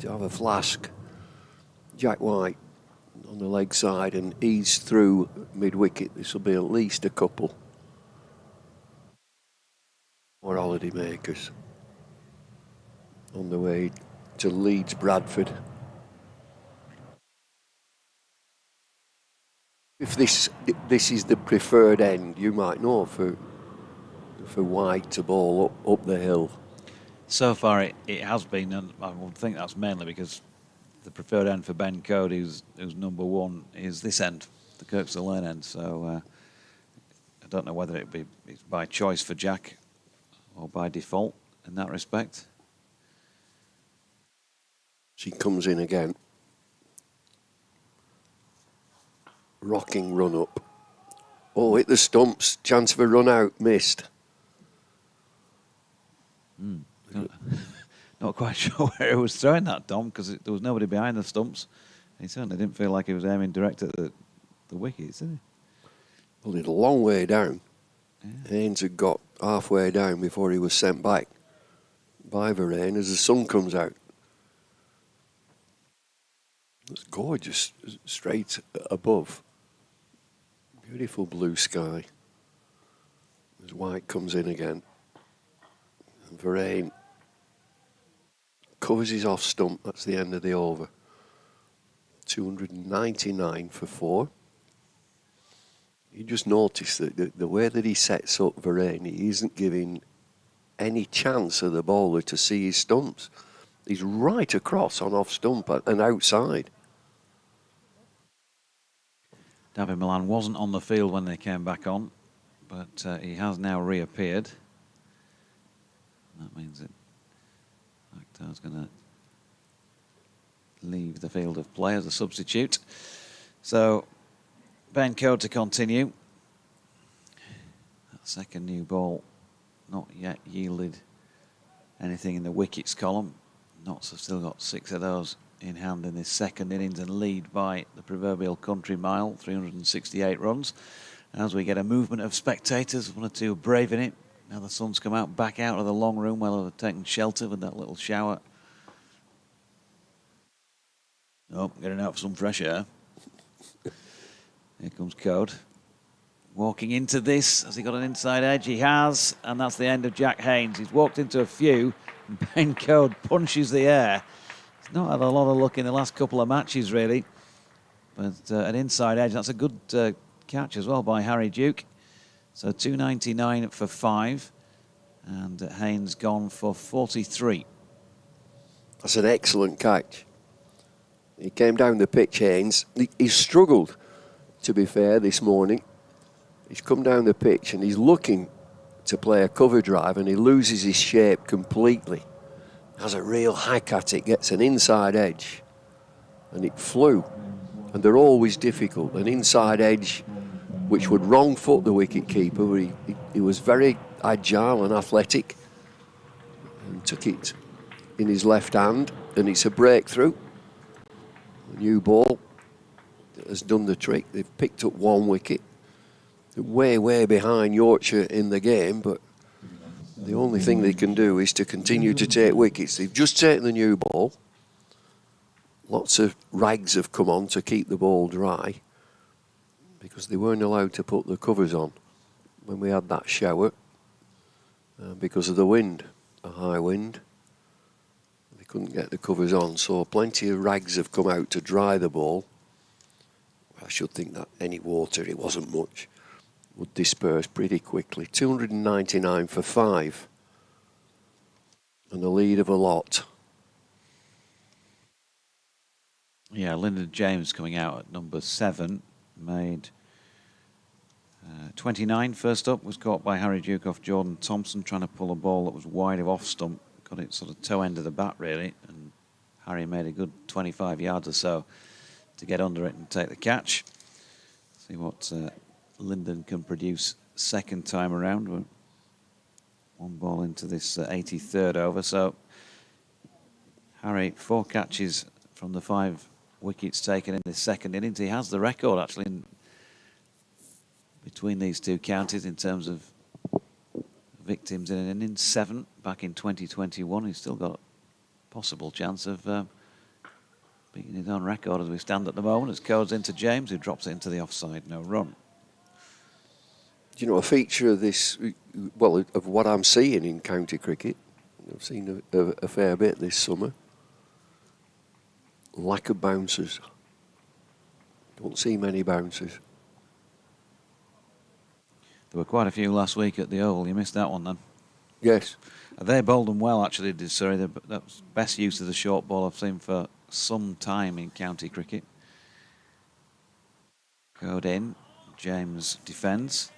to have a flask. Jack White on the leg side and ease through mid-wicket. This will be at least a couple more holiday makers on the way to Leeds Bradford. If this is the preferred end, you might know, for White to bowl up the hill. So far it has been, and I would think that's mainly because the preferred end for Ben Code, who's number one, is this end, the Kirkstall Lane end. So I don't know whether it's by choice for Jack or by default in that respect. She comes in again. Rocking run up. Oh, hit the stumps. Chance for run out. Missed. Not quite sure where he was throwing that, Dom, because there was nobody behind the stumps. He certainly didn't feel like he was aiming direct at the wickets, did he? Well, he's a long way down. Yeah. Haynes had got halfway down before he was sent back by Vereen as the sun comes out. It's gorgeous, straight above. Beautiful blue sky. As White comes in again. And Vereen covers his off stump. That's the end of the over. 299 for 4. You just notice that the way that he sets up Vereen, he isn't giving any chance of the bowler to see his stumps. He's right across on off stump and outside. David Milan wasn't on the field when they came back on, but he has now reappeared. That means that Akhtar's going to leave the field of play as a substitute. So Ben Code to continue. That second new ball not yet yielded anything in the wickets column. Notts have still got 6 of those in hand in this second innings and lead by the proverbial country mile, 368 runs. As we get a movement of spectators, one or two braving it. Now the sun's come out, back out of the long room where they've taken shelter with that little shower. Oh, getting out for some fresh air. Here comes Code. Walking into this, has he got an inside edge? He has, and that's the end of Jack Haynes. He's walked into a few, and Ben Code punches the air. He's not had a lot of luck in the last couple of matches, really. But an inside edge, that's a good catch as well by Harry Duke. So 299 for 5, and Haynes gone for 43. That's an excellent catch. He came down the pitch, Haynes. He's struggled, to be fair, this morning. He's come down the pitch and he's looking to play a cover drive and he loses his shape completely. Has a real hack at it, gets an inside edge, and it flew. And they're always difficult. An inside edge which would wrong foot the wicket keeper, but he was very agile and athletic and took it in his left hand, and it's a breakthrough. The new ball has done the trick. They've picked up 1 wicket. They're way behind Yorkshire in the game, but the only thing they can do is to continue to take wickets. They've just taken the new ball. Lots of rags have come on to keep the ball dry because they weren't allowed to put the covers on when we had that shower because of the wind, a high wind. They couldn't get the covers on, so plenty of rags have come out to dry the ball. I should think that any water, it wasn't much, would disperse pretty quickly. 299 for 5 and a lead of a lot. Yeah, Lyndon James coming out at number 7, made 29 first up, was caught by Harry Duke off Jordan Thompson, trying to pull a ball that was wide of off stump, got it sort of toe end of the bat really, and Harry made a good 25 yards or so to get under it and take the catch. See what Lyndon can produce second time around. We're 1 ball into this 83rd over, so Harry 4 catches from the 5 wickets taken in this second innings. He has the record actually between these two counties in terms of victims in an innings, 7 back in 2021. He's still got a possible chance of beating his own record as we stand at the moment. As Codes into James, who drops it into the offside, no run. Do you know, a feature of this, well, of what I'm seeing in county cricket, I've seen a fair bit this summer, lack of bouncers. Don't see many bouncers. There were quite a few last week at the Oval. You missed that one then. Yes. They bowled them well, actually, did Surrey. That was best use of the short ball I've seen for some time in county cricket. Code in. James defends.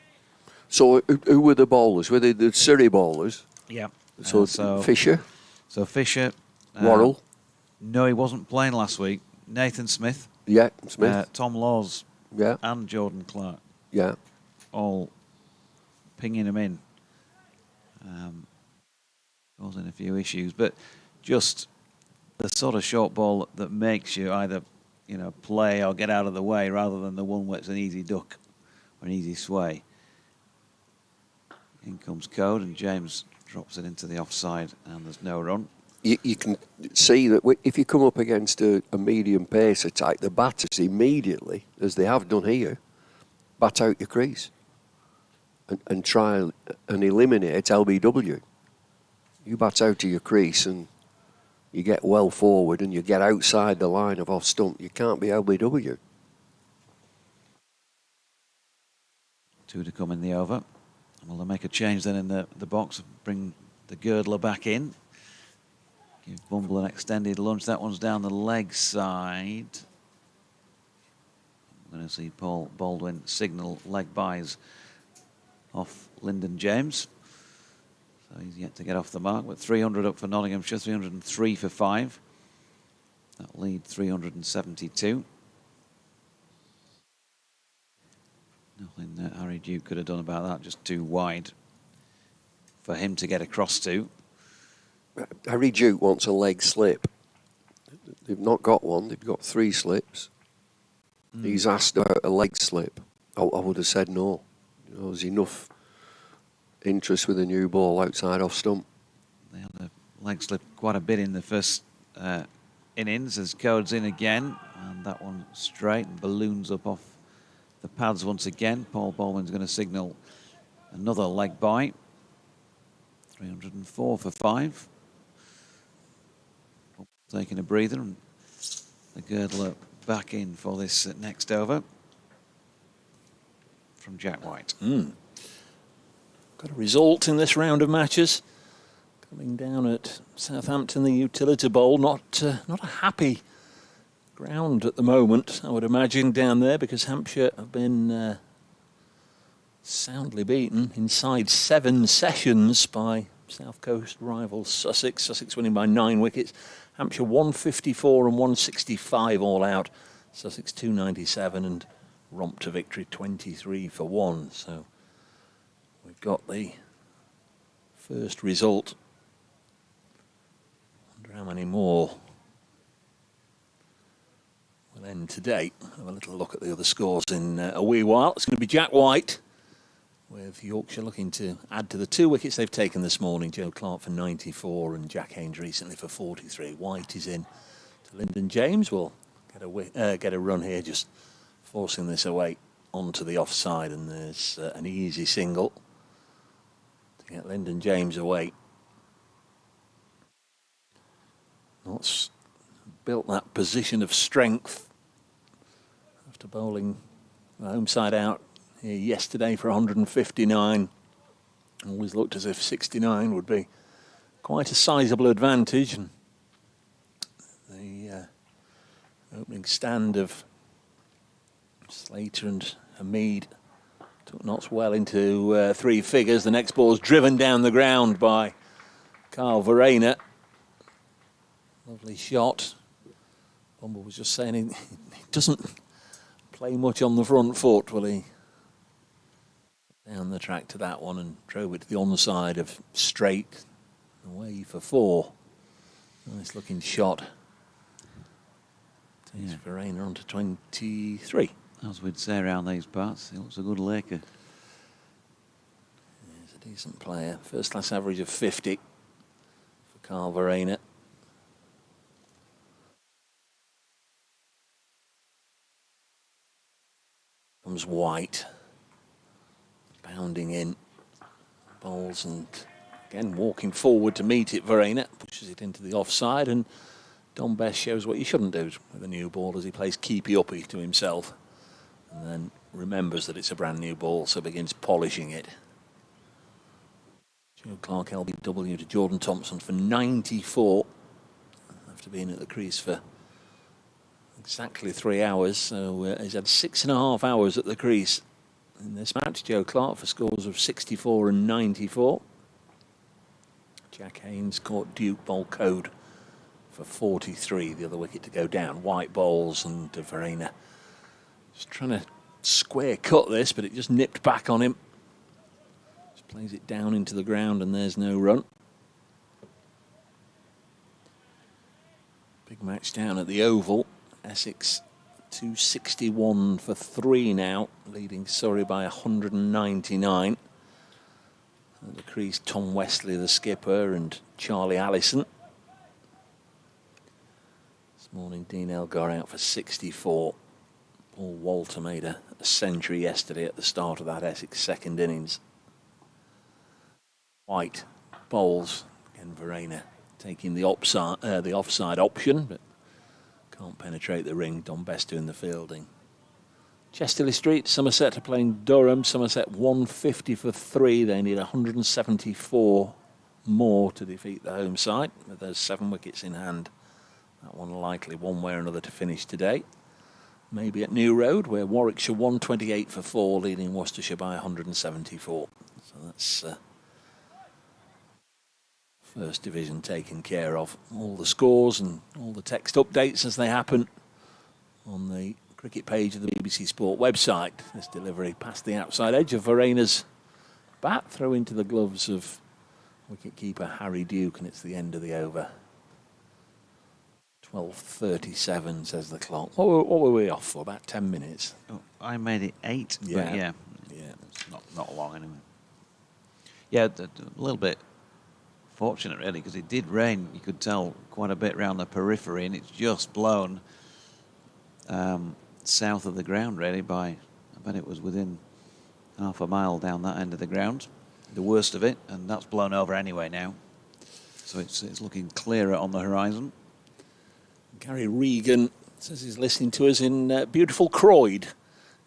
So who were the bowlers? Were they the Surrey bowlers? Yeah. So Fisher? So Fisher. Worrell? No, he wasn't playing last week. Nathan Smith. Yeah, Smith. Tom Laws. Yeah. And Jordan Clark. Yeah. All pinging him in. Causing a few issues, but just the sort of short ball that makes you either, play or get out of the way, rather than the one where it's an easy duck or an easy sway. In comes Code, and James drops it into the offside, and there's no run. You can see that if you come up against a medium pace attack, the batters immediately, as they have done here, bat out your crease and try and eliminate LBW. You bat out of your crease and you get well forward and you get outside the line of off stump, you can't be LBW. 2 to come in the over. Well, they'll make a change then in the box, bring the girdler back in. Give Bumble an extended lunge. That one's down the leg side. I'm going to see Paul Baldwin signal leg buys off Lyndon James. So he's yet to get off the mark, but 300 up for Nottinghamshire, 303 for 5. That lead 372. Nothing that Harry Duke could have done about that, just too wide for him to get across to. Harry Duke wants a leg slip. They've not got one, they've got 3 slips. He's asked about a leg slip. I would have said no. There's enough interest with a new ball outside off stump. They had a leg slip quite a bit in the first innings as Codes in again, and that one straight and balloons up off the pads once again. Paul Baldwin's going to signal another leg bye. 304 for 5. Taking a breather, and the girdler back in for this next over from Jack White. Got a result in this round of matches. Coming down at Southampton, the Utility Bowl. Not a happy ground at the moment, I would imagine, down there, because Hampshire have been soundly beaten inside 7 sessions by South Coast rivals Sussex. Sussex winning by 9 wickets. Hampshire 154 and 165 all out. Sussex 297 and romp to victory 23 for 1. So we've got the first result. Wonder how many more will end today. Have a little look at the other scores in a wee while. It's going to be Jack White, with Yorkshire looking to add to the 2 wickets they've taken this morning. Joe Clark for 94 and Jack Haynes recently for 43. White is in to Lyndon James. Will get a run here, just forcing this away onto the offside, and there's an easy single to get Lyndon James away. Notts built that position of strength after bowling the home side out here yesterday for 159. Always looked as if 69 would be quite a sizable advantage, and the opening stand of Slater and Hamid took Notts well into 3 figures. The next ball is driven down the ground by Carl Verena. Lovely shot. Bumble was just saying he doesn't play much on the front foot, will he? Down the track to that one and drove it to the onside of straight, away for 4. Nice looking shot. Takes Verena on to 23. As we'd say around these parts, he looks a good Laker. He's a decent player. First class average of 50 for Carl Verena. comes White. Bounding in. Bowls and again walking forward to meet it. Verena pushes it into the offside, and Don Best shows what you shouldn't do with a new ball as he plays keepy-uppy to himself. And then remembers that it's a brand new ball, so begins polishing it. Joe Clark LBW to Jordan Thompson for 94. After being at the crease for exactly 3 hours, so he's had 6.5 hours at the crease in this match. Joe Clark for scores of 64 and 94. Jack Haynes caught Duke bowl code for 43, the other wicket to go down. White bowls, and Verena just trying to square cut this, but it just nipped back on him. Just plays it down into the ground, and there's no run. Big match down at the Oval. Essex 261 for 3 now, leading Surrey by 199. At the crease, Tom Westley, the skipper, and Charlie Allison. This morning, Dean Elgar out for 64. Paul Walter made a century yesterday at the start of that Essex second innings. White bowls, again Verena taking the offside option, but can't penetrate the ring. Don Best doing the fielding. Chesterley Street, Somerset are playing Durham. Somerset 150 for 3. They need 174 more to defeat the home side. With those 7 wickets in hand, that one likely one way or another to finish today. Maybe at New Road, where Warwickshire 128 for 4, leading Worcestershire by 174. So that's First Division taken care of. All the scores and all the text updates as they happen on the cricket page of the BBC Sport website. This delivery past the outside edge of Verena's bat, throw into the gloves of wicketkeeper Harry Duke, and it's the end of the over. 12:37 says the clock. What were we off for? About 10 minutes. Oh, I made it 8, Yeah. but yeah, Yeah. it's not long anyway. Yeah, a little bit fortunate really, because it did rain. You could tell quite a bit around the periphery, and it's just blown south of the ground really by, I bet it was within half a mile down that end of the ground, the worst of it, and that's blown over anyway now. So it's looking clearer on the horizon. Gary Regan says he's listening to us in beautiful Croyd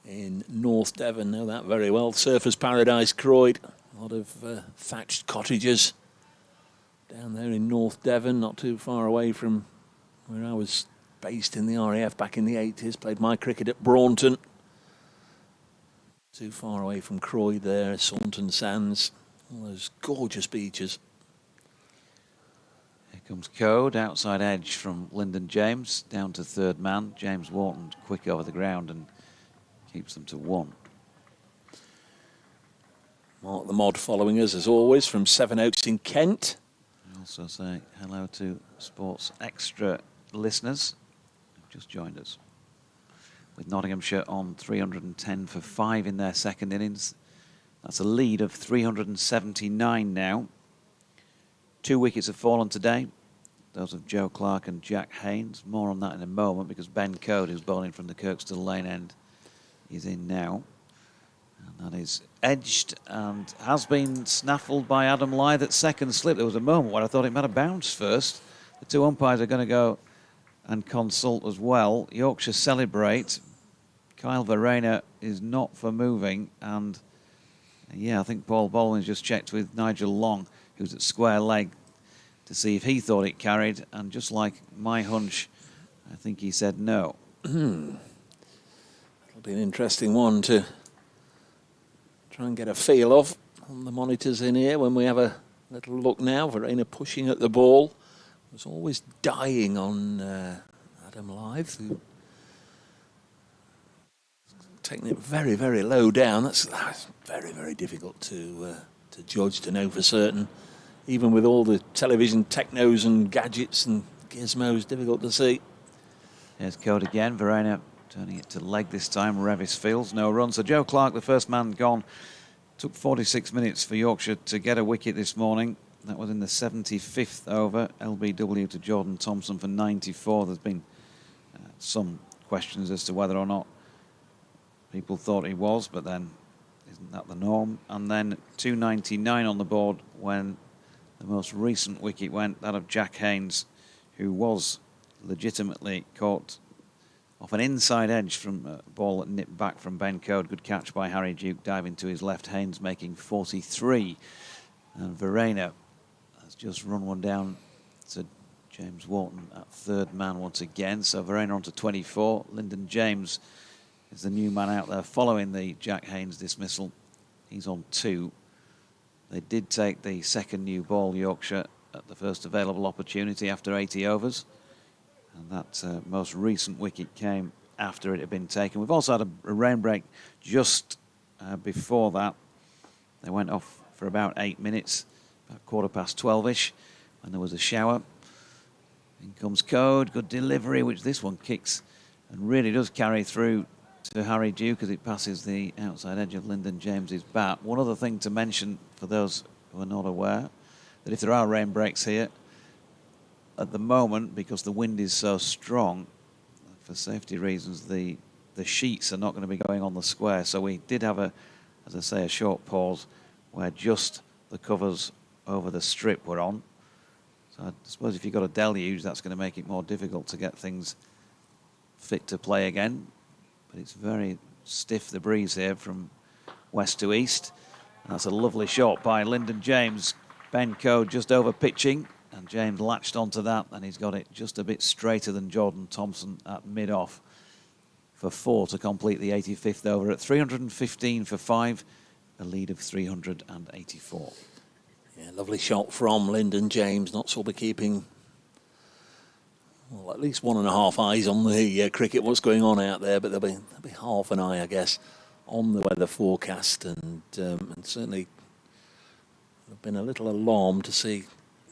in North Devon. Know that very well. Surfers Paradise, Croyd. A lot of thatched cottages down there in North Devon, not too far away from where I was based in the RAF back in the 80s. Played my cricket at Braunton. Too far away from Croyd there, Saunton Sands. All those gorgeous beaches. Here comes Code, outside edge from Lyndon James, down to third man. James Wharton quick over the ground and keeps them to 1. Mark the Mod following us as always from Sevenoaks in Kent. I also say hello to Sports Extra listeners who've just joined us. With Nottinghamshire on 310 for 5 in their second innings. That's a lead of 379 now. 2 wickets have fallen today. Those of Joe Clark and Jack Haynes. More on that in a moment, because Ben Code, who's bowling from the Kirkstall Lane end, is in now. And that is edged and has been snaffled by Adam Lyth at second slip. There was a moment where I thought it might have bounced first. The 2 umpires are going to go and consult as well. Yorkshire celebrate. Kyle Verena is not for moving. And yeah, I think Paul Baldwin's just checked with Nigel Long, who's at square leg, to see if he thought it carried. And just like my hunch, I think he said no. It'll be an interesting one to try and get a feel of on the monitors in here when we have a little look now. Verena pushing at the ball. Was always dying on Adam Lyth, who taking it very, very low down. That's very, very difficult to judge, to know for certain. Even with all the television technos and gadgets and gizmos, difficult to see. Here's Code again. Verena turning it to leg this time. Revis Fields, no run. So Joe Clark, the first man gone. Took 46 minutes for Yorkshire to get a wicket this morning. That was in the 75th over. LBW to Jordan Thompson for 94. There's been some questions as to whether or not people thought he was, but then isn't that the norm? And then 299 on the board when the most recent wicket went, that of Jack Haynes, who was legitimately caught off an inside edge from a ball that nipped back from Ben Code. Good catch by Harry Duke, diving to his left. Haynes making 43. And Verena has just run one down to James Wharton at third man once again. So Verena on to 24. Lyndon James is the new man out there following the Jack Haynes dismissal. He's on 2. They did take the second new ball, Yorkshire, at the first available opportunity after 80 overs. And that most recent wicket came after it had been taken. We've also had a rain break just before that. They went off for about 8 minutes, about 12:15-ish, and there was a shower. In comes Code, good delivery, which this one kicks and really does carry through to Harry Duke as it passes the outside edge of Lyndon James's bat. One other thing to mention for those who are not aware, that if there are rain breaks here, at the moment, because the wind is so strong, for safety reasons, the sheets are not going to be going on the square. So we did have as I say, a short pause where just the covers over the strip were on. So I suppose if you've got a deluge, that's going to make it more difficult to get things fit to play again. But it's very stiff, the breeze here from west to east. And that's a lovely shot by Lyndon James. Ben Code just over pitching, and James latched onto that, and he's got it just a bit straighter than Jordan Thompson at mid-off for 4 to complete the 85th over at 315 for 5, a lead of 384. Yeah, lovely shot from Lyndon James. Not sort of keeping, well, at least 1.5 eyes on the cricket, what's going on out there, but there'll be half an eye, I guess, on the weather forecast, and certainly I've been a little alarmed to see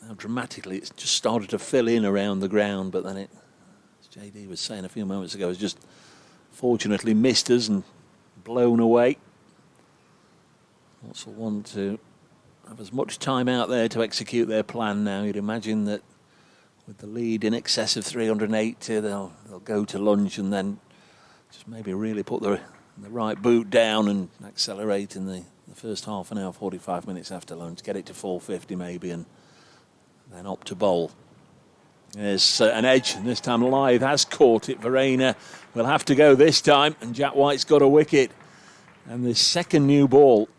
how dramatically it's just started to fill in around the ground, but then it, as JD was saying a few moments ago, has just fortunately missed us and blown away. Also want to have as much time out there to execute their plan now. You'd imagine that with the lead in excess of 380, they'll go to lunch and then just maybe really put the right boot down and accelerate in the first half an hour, 45 minutes after lunch, get it to 450 maybe, and then up to bowl. There's an edge, and this time Lyth has caught it. Verena will have to go this time, and Jack White's got a wicket. And the second new ball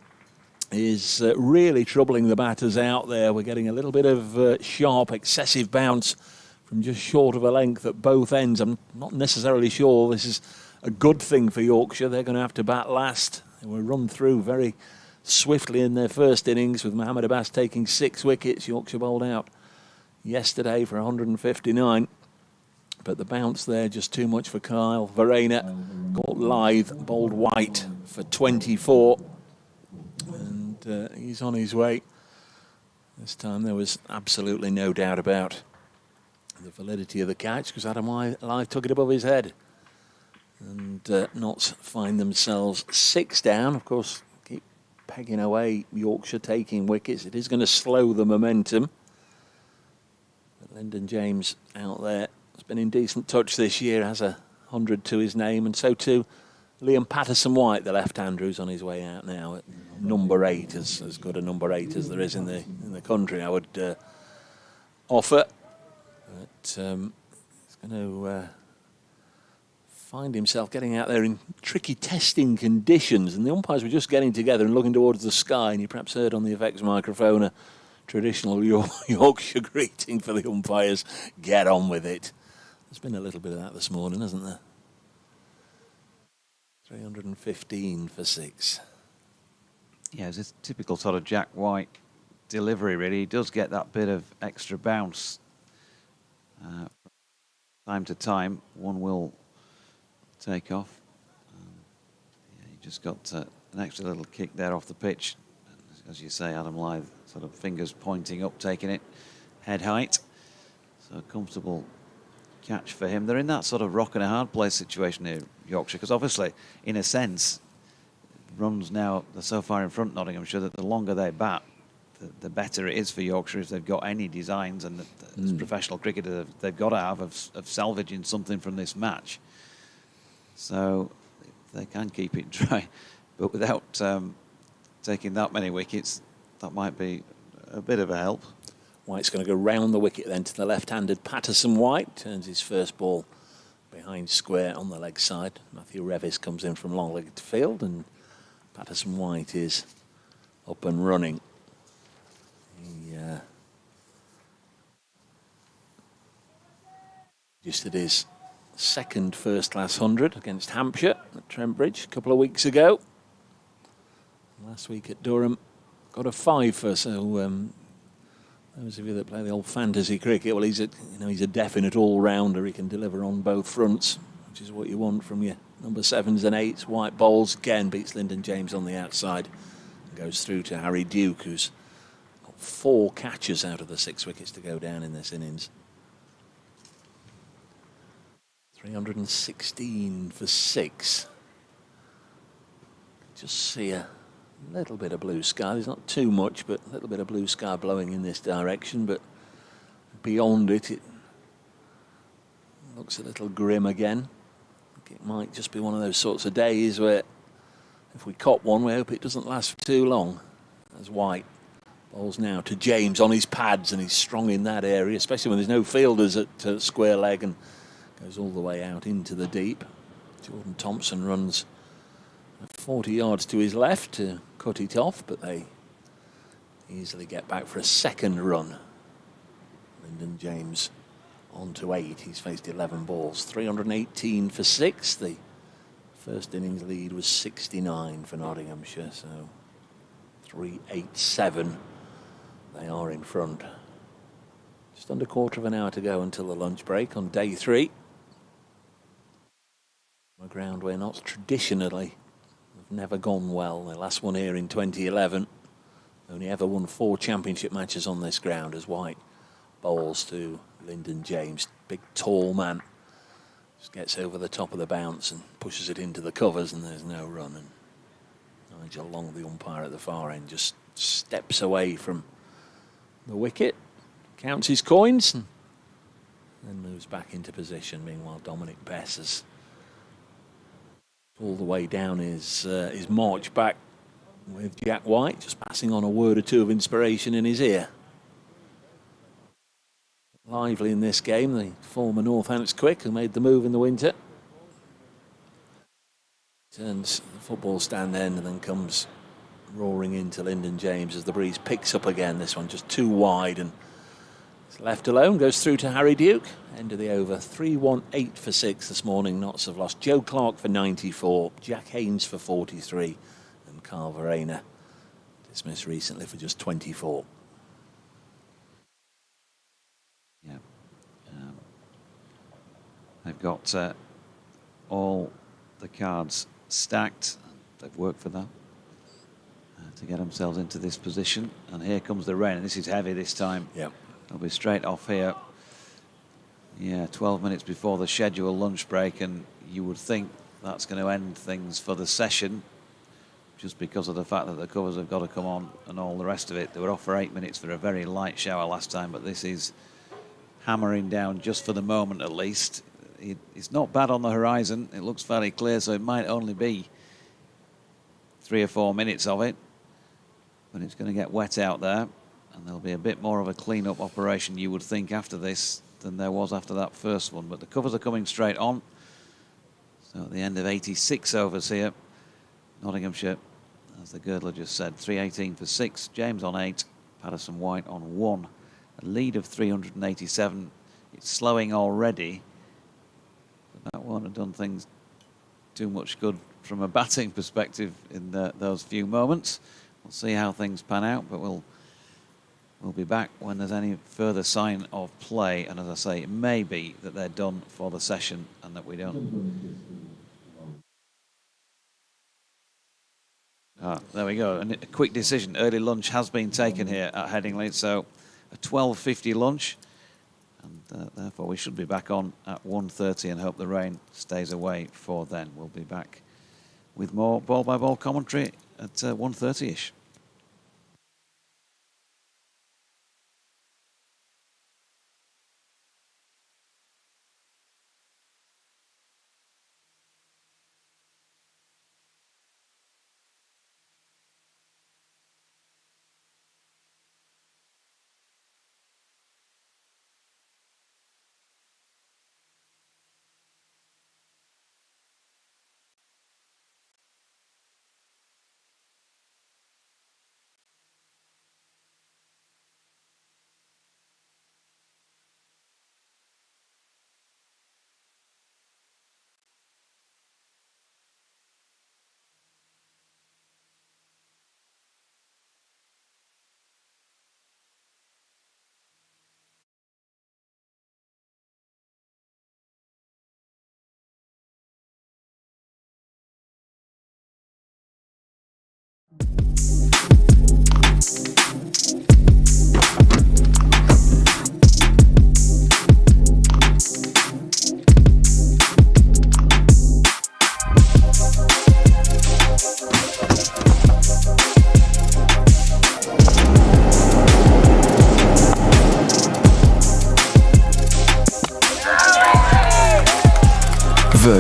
is really troubling the batters out there. We're getting a little bit of sharp, excessive bounce from just short of a length at both ends. I'm not necessarily sure this is a good thing for Yorkshire. They're going to have to bat last. They were run through very swiftly in their first innings, with Mohamed Abbas taking 6 wickets. Yorkshire bowled out yesterday for 159, but the bounce there just too much for Kyle. Verena caught Lyth, bowled White for 24, and he's on his way. This time there was absolutely no doubt about the validity of the catch, because Adam Lyth took it above his head. And Notts find themselves 6 down. Of course, keep pegging away Yorkshire taking wickets. It is going to slow the momentum. But Lyndon James out there has been in decent touch this year, has 100 to his name, and so too Liam Patterson-White, the left-hander, who's on his way out now at number 8, as good a number 8 as there is in the country, I would offer. But he's going to find himself getting out there in tricky testing conditions, and the umpires were just getting together and looking towards the sky, and you perhaps heard on the effects microphone a traditional Yorkshire greeting for the umpires: get on with it. There's been a little bit of that this morning, hasn't there? 315 for 6. Yeah, it's a typical sort of Jack White delivery, really. He does get that bit of extra bounce time to time. One will take off. Yeah, he just got an extra little kick there off the pitch. As you say, Adam Lyth, sort of fingers pointing up, taking it head height. So a comfortable catch for him. They're in that sort of rock and a hard place situation here, Yorkshire, because obviously, in a sense, runs now, they're so far in front, Nottinghamshire, that the longer they bat, the better it is for Yorkshire if they've got any designs, and as professional cricketers, they've got to have of salvaging something from this match. So they can keep it dry. But without taking that many wickets, that might be a bit of a help. White's going to go round the wicket then to the left-handed Patterson White. Turns his first ball behind square on the leg side. Matthew Revis comes in from long-legged field, and Patterson White is up and running. He just did his second first-class 100 against Hampshire at Trent Bridge a couple of weeks ago. Last week at Durham, got a 5 for, so those of you that play the old fantasy cricket, well, he's a definite all-rounder. He can deliver on both fronts, which is what you want from your number 7s and 8s. White bowls, again beats Lyndon James on the outside. Goes through to Harry Duke, who's got 4 catches out of the 6 wickets to go down in this innings. 316 for 6. Just see a little bit of blue sky. There's not too much, but a little bit of blue sky blowing in this direction. But beyond it, it looks a little grim again. I think it might just be one of those sorts of days where if we cop one, we hope it doesn't last for too long. As White bowls now to James on his pads, and he's strong in that area, especially when there's no fielders at square leg, and goes all the way out into the deep. Jordan Thompson runs 40 yards to his left to cut it off, but they easily get back for a second run. Lyndon James on to 8. He's faced 11 balls. 318 for 6. The first innings lead was 69 for Nottinghamshire, so 387. They are in front. Just under a quarter of an hour to go until the lunch break on day 3. A ground where not traditionally have never gone well. They last won here in 2011. Only ever won 4 championship matches on this ground as White bowls to Lyndon James. Big tall man. Just gets over the top of the bounce and pushes it into the covers, and there's no run. And Nigel Long, the umpire at the far end, just steps away from the wicket, counts his coins, and then moves back into position. Meanwhile, Dominic Bess has all the way down his march back with Jack White, just passing on a word or two of inspiration in his ear. Lively in this game, the former Northants quick who made the move in the winter. Turns the football stand end and then comes roaring into Lyndon James as the breeze picks up again. This one just too wide, and it's left alone. Goes through to Harry Duke. End of the over. 318 for 6 this morning. Notts have lost Joe Clark for 94, Jack Haynes for 43, and Carl Verena dismissed recently for just 24. Yeah. They've got all the cards stacked. They've worked for that to get themselves into this position. And here comes the rain. And this is heavy this time. Yeah. They'll be straight off here. Yeah, 12 minutes before the scheduled lunch break, and you would think that's going to end things for the session just because of the fact that the covers have got to come on and all the rest of it. They were off for 8 minutes for a very light shower last time, but this is hammering down just for the moment at least. It's not bad on the horizon. It looks fairly clear, so it might only be 3 or 4 minutes of it, but it's going to get wet out there, and there'll be a bit more of a clean-up operation, you would think, after this than there was after that first one. But the covers are coming straight on. So at the end of 86 overs here, Nottinghamshire, as the girdler just said, 318 for 6, James on 8, Patterson White on 1. A lead of 387. It's slowing already, but that won't have done things too much good from a batting perspective in those few moments. We'll see how things pan out, but we'll be back when there's any further sign of play. And as I say, it may be that they're done for the session and that we don't. There we go. And a quick decision. Early lunch has been taken here at Headingley, so a 12:50 lunch. And therefore, we should be back on at 1:30 and hope the rain stays away for then. We'll be back with more ball-by-ball commentary at 1:30ish.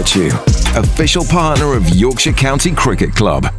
Vertu, official partner of Yorkshire County Cricket Club.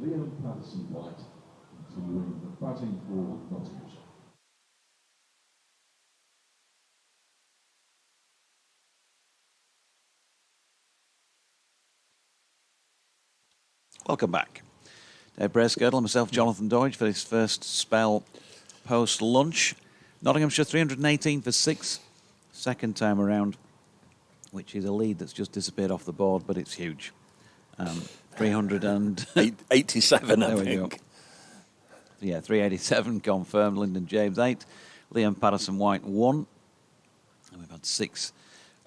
Liam Patterson-White, continuing the batting for Nottinghamshire. Welcome back. Dave Bracegirdle and myself, Jonathan Doidge, for this first spell post-lunch. Nottinghamshire 318 for 6, second time around, which is a lead that's just disappeared off the board, but it's huge. 87, I there we think. go. Yeah, 387 confirmed. Lyndon James 8, Liam Patterson-White 1. And we've had 6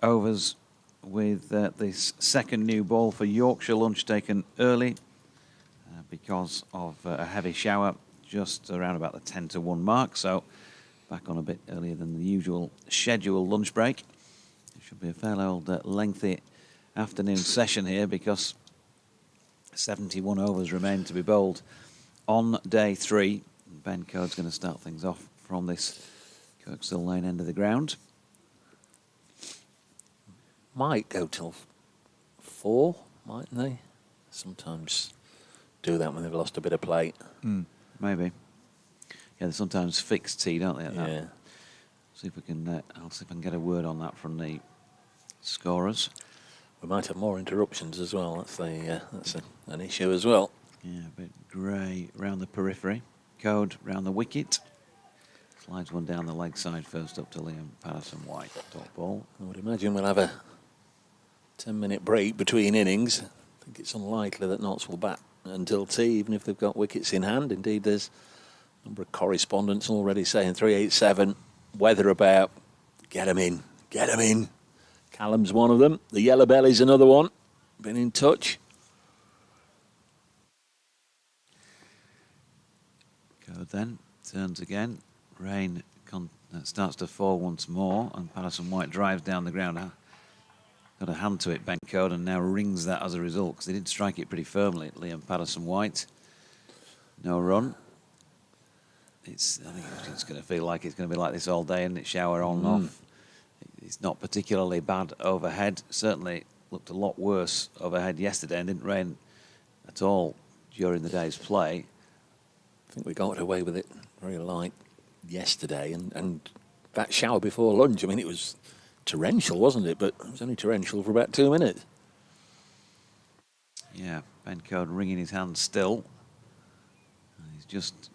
overs with this second new ball for Yorkshire. Lunch taken early because of a heavy shower just around about the 10 to 1 mark. So back on a bit earlier than the usual scheduled lunch break. It should be a fairly old lengthy afternoon session here because 71 overs remain to be bowled on day 3. Ben Code's going to start things off from this Kirkstall Lane end of the ground. Might go till 4, mightn't they? Sometimes do that when they've lost a bit of play. Maybe. Yeah, they're sometimes fixed tea, don't they? At that? Yeah. See if we can. I'll see if I can get a word on that from the scorers. We might have more interruptions as well. That's an issue as well. Yeah, a bit grey round the periphery. Code round the wicket. Slides one down the leg side first up to Liam Patterson-White. Top ball. I would imagine we'll have a 10-minute break between innings. I think it's unlikely that Notts will bat until tea, even if they've got wickets in hand. Indeed, there's a number of correspondents already saying 387, weather about, get 'em in, get 'em in. Callum's one of them. The Yellow Belly's another one. Been in touch. Code then turns again. Rain starts to fall once more, and Patterson-White drives down the ground. Got a hand to it, Ben Code, and now rings that as a result, because he did strike it pretty firmly, Liam Patterson-White. No run. I think it's going to feel like it's going to be like this all day, and it's shower on and off. It's not particularly bad overhead. Certainly looked a lot worse overhead yesterday, and didn't rain at all during the day's play. I think we got away with it very light yesterday, and that shower before lunch, I mean, it was torrential, wasn't it? But it was only torrential for about 2 minutes. Yeah, Ben Code wringing his hands still. He's just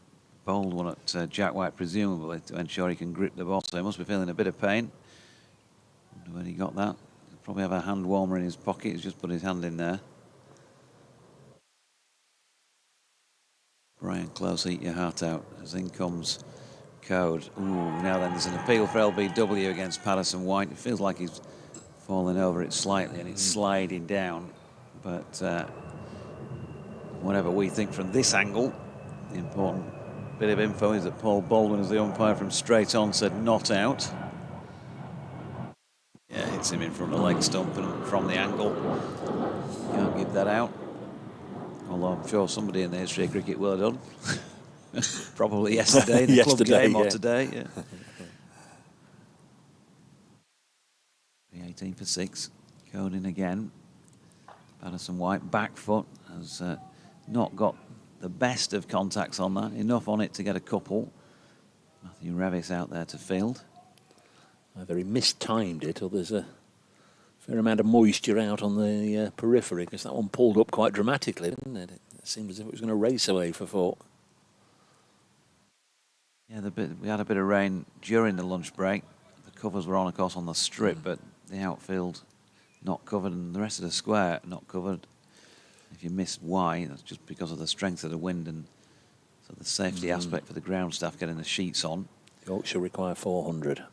bowled one at Jack White, presumably, to ensure he can grip the ball, so he must be feeling a bit of pain. Wonder when he got that. He'll probably have a hand warmer in his pocket. He's just put his hand in there. Brian Close, eat your heart out as in comes Code. Ooh, now then there's an appeal for LBW against Patterson-White. It feels like he's falling over it slightly and it's sliding down. But whatever we think from this angle, the important bit of info is that Paul Baldwin, as the umpire from straight on, said not out. Yeah, hits him in front of the leg stump and from the angle. Can't give that out. Although I'm sure somebody in the history of cricket will have done. Probably yesterday, the club game, or today. Yeah. 18 for 6. Code in again. Patterson-White back foot has not got the best of contacts on that. Enough on it to get a couple. Matthew Revis out there to field. Either he mistimed it, or there's a fair amount of moisture out on the periphery, because that one pulled up quite dramatically, didn't it? It seemed as if it was going to race away for 4. Yeah, we had a bit of rain during the lunch break. The covers were on, of course, on the strip, but the outfield not covered, and the rest of the square not covered. If you missed why, that's just because of the strength of the wind and so the safety aspect for the ground staff getting the sheets on. Yorkshire require 400.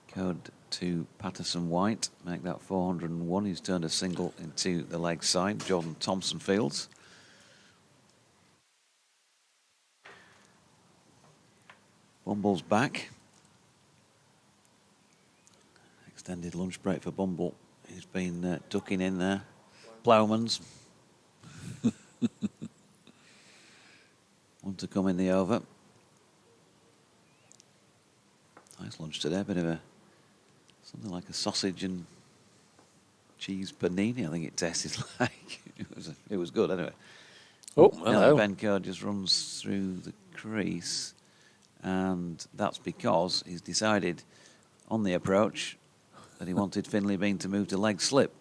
Code to Patterson-White, make that 401. He's turned a single into the leg side. Jordan Thompson fields. Bumble's back. Extended lunch break for Bumble. He's been ducking in there. Plowman's. One to come in the over. Nice lunch today. Bit of something like a sausage and cheese panini, I think it tasted like. It was good anyway. Oh, Now hello. Ben Code just runs through the crease, and that's because he's decided on the approach that he wanted Finley Bean to move to leg slip.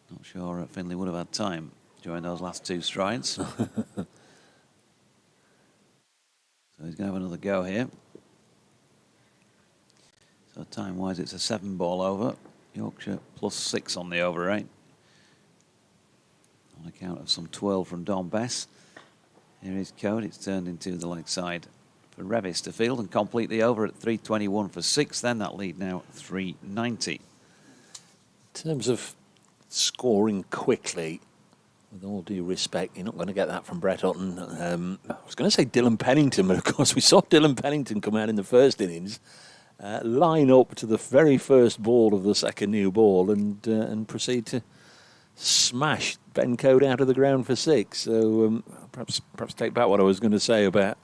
Not sure Finley would have had time during those last two strides. So he's going to have another go here. So time-wise, it's a 7-ball over. Yorkshire +6 on the over 8. On account of some twirl from Don Bess. Here is Code. It's turned into the leg side for Revis to field and complete the over at 321 for 6. Then that lead now 390. In terms of scoring quickly, with all due respect, you're not going to get that from Brett Hutton. I was going to say Dylan Pennington, but of course we saw Dylan Pennington come out in the first innings, line up to the very first ball of the second new ball and proceed to smash Ben Code out of the ground for 6. So perhaps take back what I was going to say about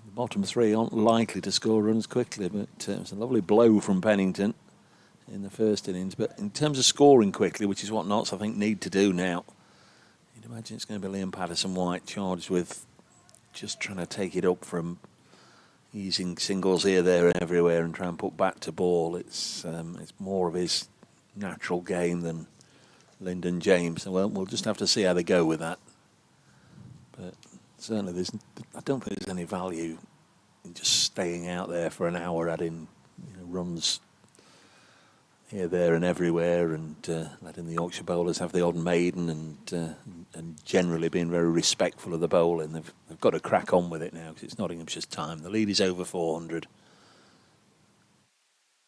the bottom 3 aren't likely to score runs quickly, but it was a lovely blow from Pennington in the first innings. But in terms of scoring quickly, which is what Notts, I think, need to do now, you'd imagine it's going to be Liam Patterson-White charged with just trying to take it up from using singles here, there and everywhere and try and put back to ball. It's more of his natural game than Lyndon James. Well, we'll just have to see how they go with that. But certainly I don't think there's any value in just staying out there for an hour adding runs here, there and everywhere, and letting the Yorkshire bowlers have the odd maiden and generally being very respectful of the bowling. They've got to crack on with it now because it's Nottinghamshire's time. The lead is over 400.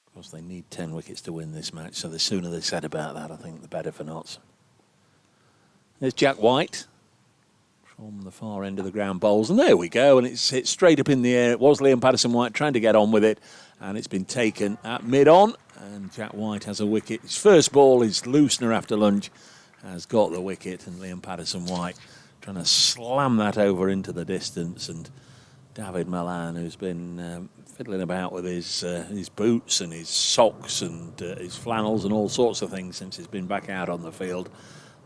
Of course, they need 10 wickets to win this match, so the sooner they set about that, I think the better for Notts. There's Jack White from the far end of the ground bowls, and there we go, and it's hit straight up in the air. It was Liam Patterson-White trying to get on with it, and it's been taken at mid-on, and Jack White has a wicket. His first ball, his loosener after lunch, has got the wicket, and Liam Patterson-White trying to slam that over into the distance, and David Malan, who's been fiddling about with his boots and his socks and his flannels and all sorts of things since he's been back out on the field,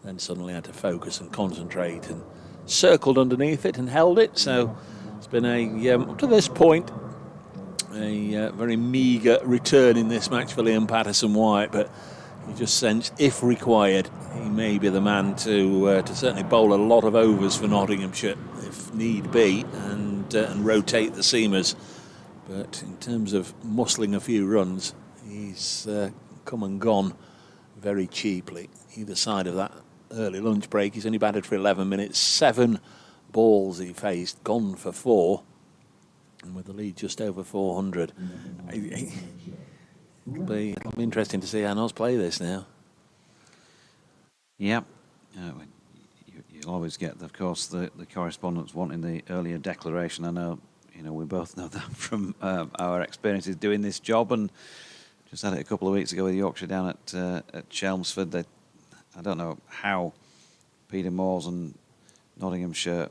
then suddenly had to focus and concentrate and circled underneath it and held it. So it's been up to this point, a very meagre return in this match for Liam Patterson-White, but you just sense, if required, he may be the man to certainly bowl a lot of overs for Nottinghamshire, if need be, and rotate the seamers. But in terms of muscling a few runs, he's come and gone very cheaply. Either side of that early lunch break, he's only batted for 11 minutes. 7 balls he faced, gone for 4. And with the lead just over 400. It'll be interesting to see how Notts play this now. Yep. You'll always get, of course, the correspondents wanting the earlier declaration. I know, we both know that from our experiences doing this job, and just had it a couple of weeks ago with Yorkshire down at Chelmsford. I don't know how Peter Moores and Nottinghamshire,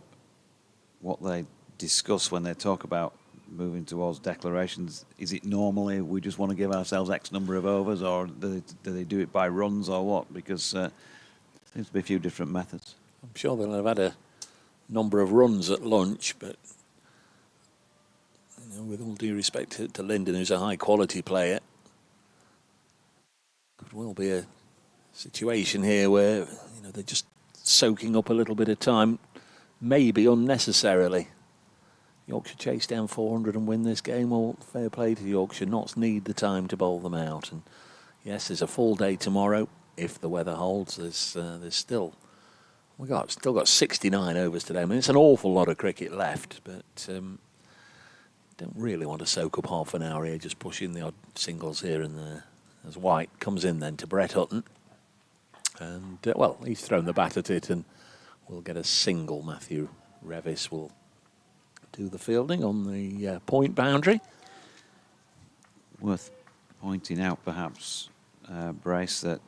what they discuss when they talk about moving towards declarations. Is it normally we just want to give ourselves X number of overs, or do they do it by runs or what? Because there seems to be a few different methods. I'm sure they'll have had a number of runs at lunch, but with all due respect to Lyndon, who's a high-quality player, could well be a situation here where they're just soaking up a little bit of time, maybe unnecessarily. Yorkshire chase down 400 and win this game. Well, fair play to Yorkshire. Notts need the time to bowl them out. And yes, there's a full day tomorrow if the weather holds. There's still got 69 overs today. I mean, it's an awful lot of cricket left, but don't really want to soak up half an hour here. Just push in the odd singles here and there. As White comes in then to Brett Hutton, and he's thrown the bat at it, and we'll get a single. Matthew Revis will do the fielding on the point boundary. Worth pointing out, perhaps, Brace, that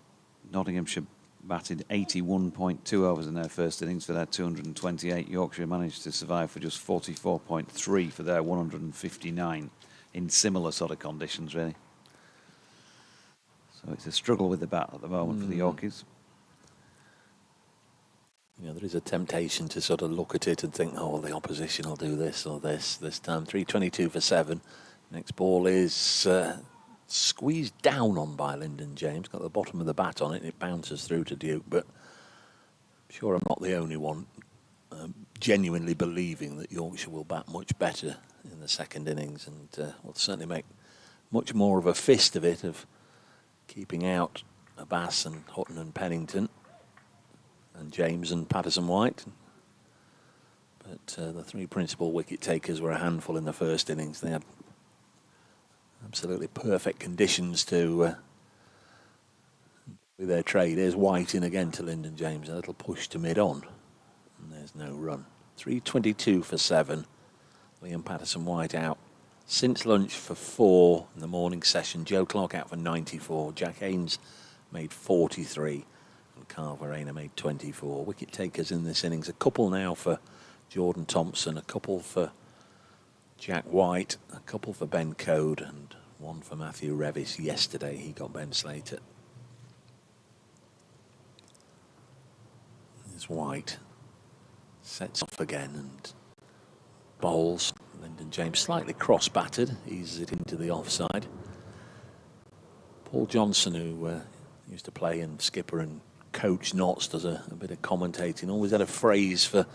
Nottinghamshire batted 81.2 overs in their first innings for their 228. Yorkshire managed to survive for just 44.3 for their 159 in similar sort of conditions, really. So it's a struggle with the bat at the moment for the Yorkies. You know, there is a temptation to sort of look at it and think, oh, the opposition will do this or this time. 322 for 7. Next ball is squeezed down on by Lyndon James. Got the bottom of the bat on it and it bounces through to Duke. But I'm sure I'm not the only one genuinely believing that Yorkshire will bat much better in the second innings and will certainly make much more of a fist of it, of keeping out Abbas and Hutton and Pennington and James and Patterson-White. But the three principal wicket takers were a handful in the first innings. They had absolutely perfect conditions to with their trade. There's White in again to Lyndon James, a little push to mid-on, and there's no run. 322 for 7. Liam Patterson-White out since lunch for 4 in the morning session. Joe Clark out for 94. Jack Haynes made 43. And Carl Verena made 24. Wicket takers in this innings. A couple now for Jordan Thompson. A couple for Jack White. A couple for Ben Code. And one for Matthew Revis. Yesterday he got Ben Slater. There's White. Sets off again and bowls. Lyndon James slightly cross-battered, eases it into the offside. Paul Johnson, who used to play and skipper and coach Notts, does a bit of commentating. Always had a phrase for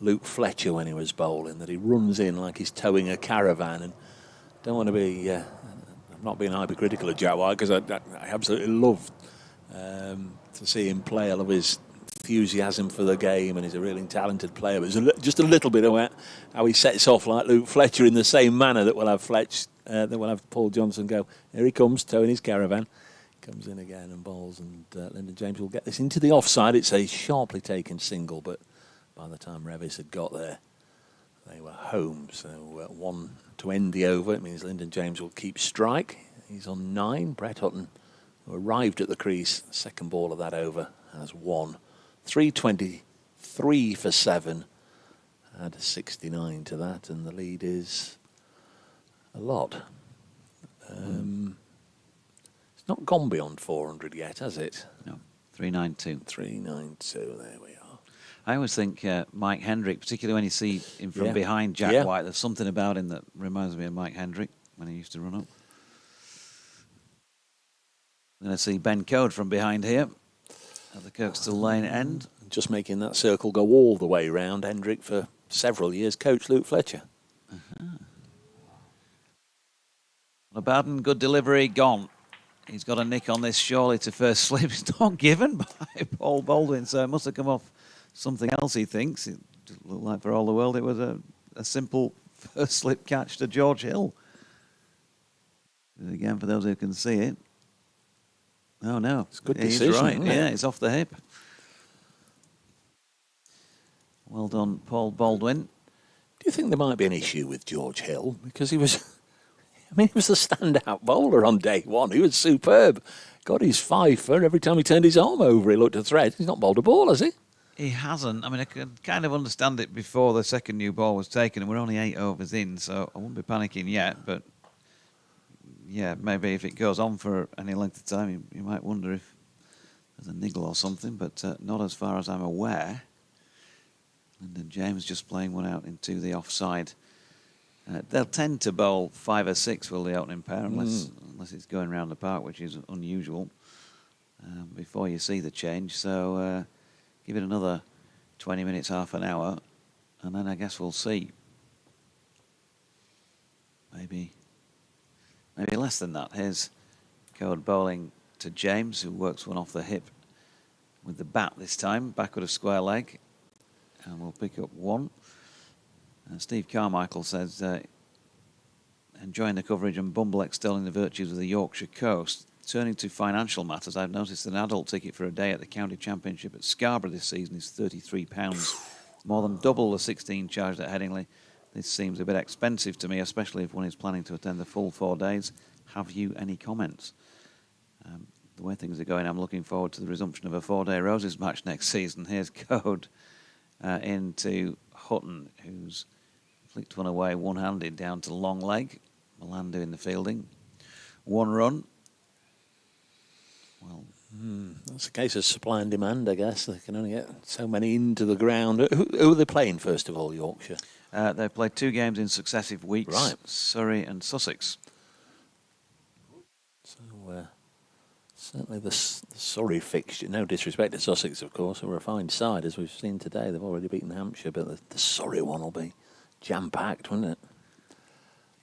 Luke Fletcher when he was bowling, that he runs in like he's towing a caravan. And don't want to be, I'm not being hypercritical of Jack White, because I absolutely love to see him play. I love his enthusiasm for the game, and he's a really talented player. But there's just a little bit of how he sets off like Luke Fletcher, in the same manner that we'll have Paul Johnson go, here he comes, towing his caravan. Comes in again and bowls, and Lyndon James will get this into the offside. It's a sharply taken single, but by the time Revis had got there, they were home. So 1 to end the over. It means Lyndon James will keep strike. He's on 9. Brett Hutton, who arrived at the crease, second ball of that over, has 1. 323 for 7. Add 69 to that, and the lead is a lot. It's not gone beyond 400 yet, has it? No, 392. 392, there we are. I always think Mike Hendrick, particularly when you see him from behind Jack White, there's something about him that reminds me of Mike Hendrick when he used to run up. I'm going to see Ben Code from behind here at the Kirkstall Lane end. Just making that circle go all the way round. Hendrick for several years coached Luke Fletcher. Lebaden, good delivery, gone. He's got a nick on this, surely, to first slip. It's not given by Paul Baldwin, so it must have come off something else, he thinks. It looked like, for all the world, it was a simple first slip catch to George Hill. And again, for those who can see it. Oh, no. It's a good decision, he's right. Isn't it? Yeah, it's off the hip. Well done, Paul Baldwin. Do you think there might be an issue with George Hill? Because he was the standout bowler on day one. He was superb. Got his fifer. Every time he turned his arm over, he looked a threat. He's not bowled a ball, has he? He hasn't. I mean, I could kind of understand it before the second new ball was taken, and we're only 8 overs in, so I wouldn't be panicking yet. But, yeah, maybe if it goes on for any length of time, you might wonder if there's a niggle or something, but not as far as I'm aware. And James just playing one out into the offside. They'll tend to bowl 5 or 6, will the opening pair, unless it's going round the park, which is unusual, before you see the change. So give it another 20 minutes, half an hour, and then I guess we'll see. Maybe less than that. Here's Code bowling to James, who works one off the hip with the bat this time, backward of square leg, and we'll pick up 1. Steve Carmichael says, enjoying the coverage and Bumble extolling the virtues of the Yorkshire coast. Turning to financial matters, I've noticed an adult ticket for a day at the County Championship at Scarborough this season is £33, more than double the 16 charged at Headingley. This seems a bit expensive to me, especially if one is planning to attend the full 4 days. Have you any comments? The way things are going, I'm looking forward to the resumption of a 4-day Roses match next season. Here's Code into Hutton, who's flicked one away one-handed down to long leg. Milan doing the fielding. 1 run. Well, That's a case of supply and demand, I guess. They can only get so many into the ground. Who are they playing, first of all, Yorkshire? They've played 2 games in successive weeks, Right. Surrey and Sussex. So, certainly the Surrey fixture, no disrespect to Sussex, of course, who are a fine side, as we've seen today. They've already beaten Hampshire, but the Surrey one will be jam-packed, won't it?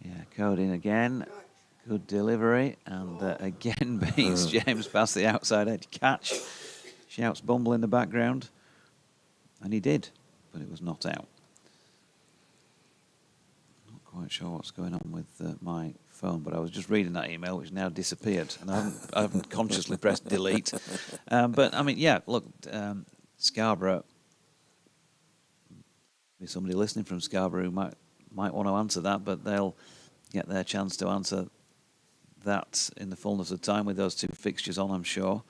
Yeah, Code in again. Good delivery, and again beats James past the outside edge catch. Shouts Bumble in the background, and he did, but it was not out. Not quite sure what's going on with my phone, but I was just reading that email, which now disappeared, and I haven't consciously pressed delete. But I mean, yeah, look, Scarborough. There's somebody listening from Scarborough who might want to answer that, but they'll get their chance to answer that in the fullness of time with those 2 fixtures on, I'm sure.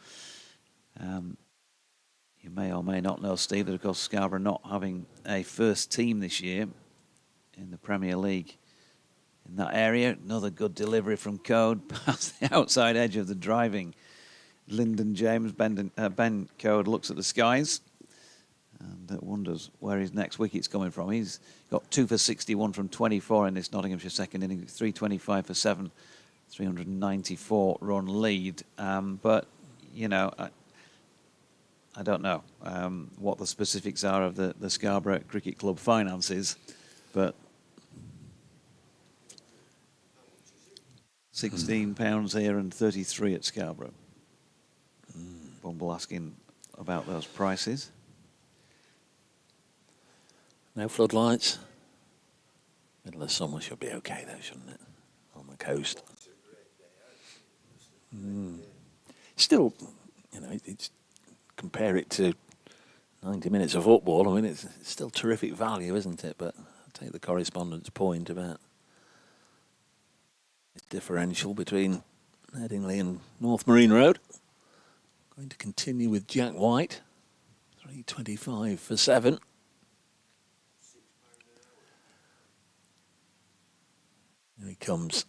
You may or may not know, Steve, that of course Scarborough not having a first team this year in the Premier League in that area. Another good delivery from Code past the outside edge of the driving Lyndon James. Ben Code looks at the skies and wonders where his next wicket's coming from. He's got 2 for 61 from 24 in this Nottinghamshire second inning, 325 for 7. 394 run lead, but you know, I don't know what the specifics are of the Scarborough Cricket Club finances, but £16 here and 33 at Scarborough. Bumble asking about those prices. No floodlights. Middle of summer should be okay though, shouldn't it? On the coast. Still, you know, it's compare it to 90 minutes of football. I mean, it's still terrific value, isn't it? But I'll take the correspondent's point about this differential between Headingley and North Marine Road. Going to continue with Jack White, 325 for 7. Here he comes.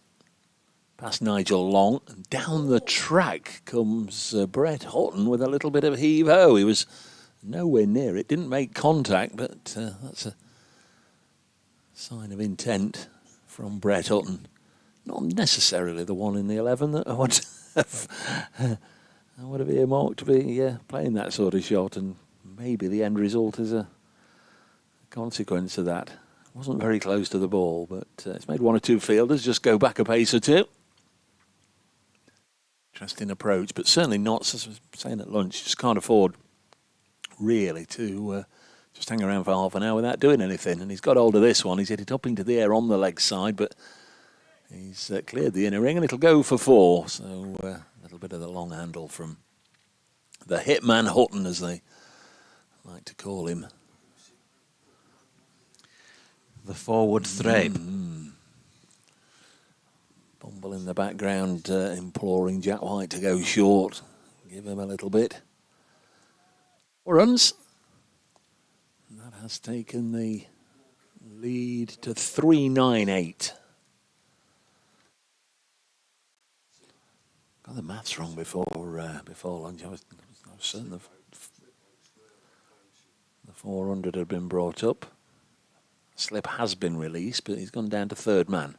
Past Nigel Long, and down the track comes Brett Houghton with a little bit of heave-ho. He was nowhere near it, didn't make contact, but that's a sign of intent from Brett Houghton. Not necessarily the one in the 11 that I would have earmarked to be playing that sort of shot, and maybe the end result is a consequence of that. Wasn't very close to the ball, but it's made 1 or 2 fielders just go back a pace or 2. Interesting approach, but certainly not, as I was saying at lunch, just can't afford really to just hang around for half an hour without doing anything. And he's got hold of this one. He's hit it up into the air on the leg side, but he's cleared the inner ring, and it'll go for 4. So a little bit of the long handle from the hitman Houghton, as they like to call him. The forward thread. Bumble in the background, imploring Jack White to go short. Give him a little bit. 4 runs. That has taken the lead to 398. Got the maths wrong before lunch. I was certain the 400 had been brought up. Slip has been released, but he's gone down to 3rd man,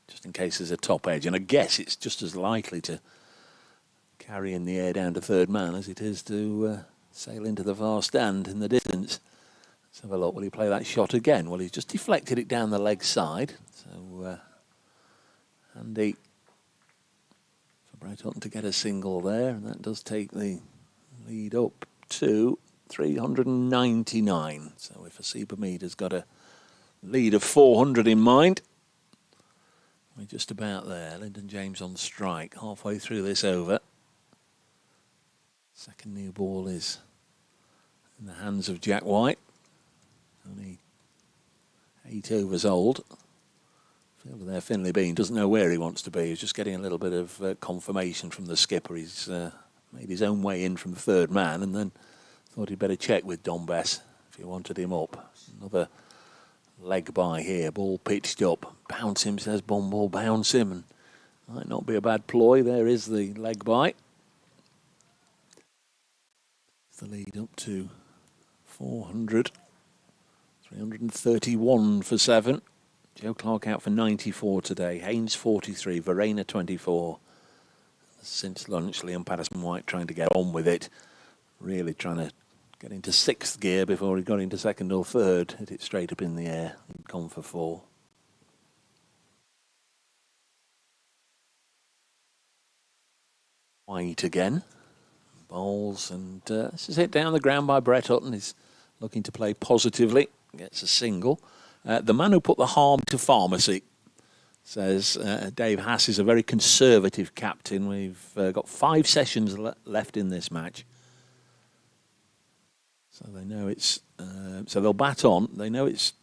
just in case there's a top edge. And I guess it's just as likely to carry in the air down to 3rd man as it is to sail into the far stand in the distance. Let's have a look. Will he play that shot again? Well, he's just deflected it down the leg side. So handy for Brett Houghton to get a single there. And that does take the lead up to 399. So if Asiba Mead has got a lead of 400 in mind, we're just about there. Lyndon James on strike, halfway through this over. Second new ball is in the hands of Jack White. Only 8 overs old. Fielder there, Finlay Bean, doesn't know where he wants to be. He's just getting a little bit of confirmation from the skipper. He's made his own way in from 3rd man, and then thought he'd better check with Don Bess if he wanted him up. Another leg by here, ball pitched up. Bounce him, says Bumble, bounce him. And might not be a bad ploy. There is the leg by. the lead up to 400. 331 for 7. Joe Clark out for 94 today. Haynes 43. Verena 24. Since lunch, Liam Patterson-White trying to get on with it. Really trying to get into 6th gear before he got into 2nd or 3rd. Hit it straight up in the air. He'd gone for 4. White again. Bowls, and this is hit down the ground by Brett Hutton. He's looking to play positively. Gets a single. The man who put the harm to pharmacy says Dave Haas is a very conservative captain. We've got 5 sessions left in this match. So they know it's... so they'll bat on. They know it's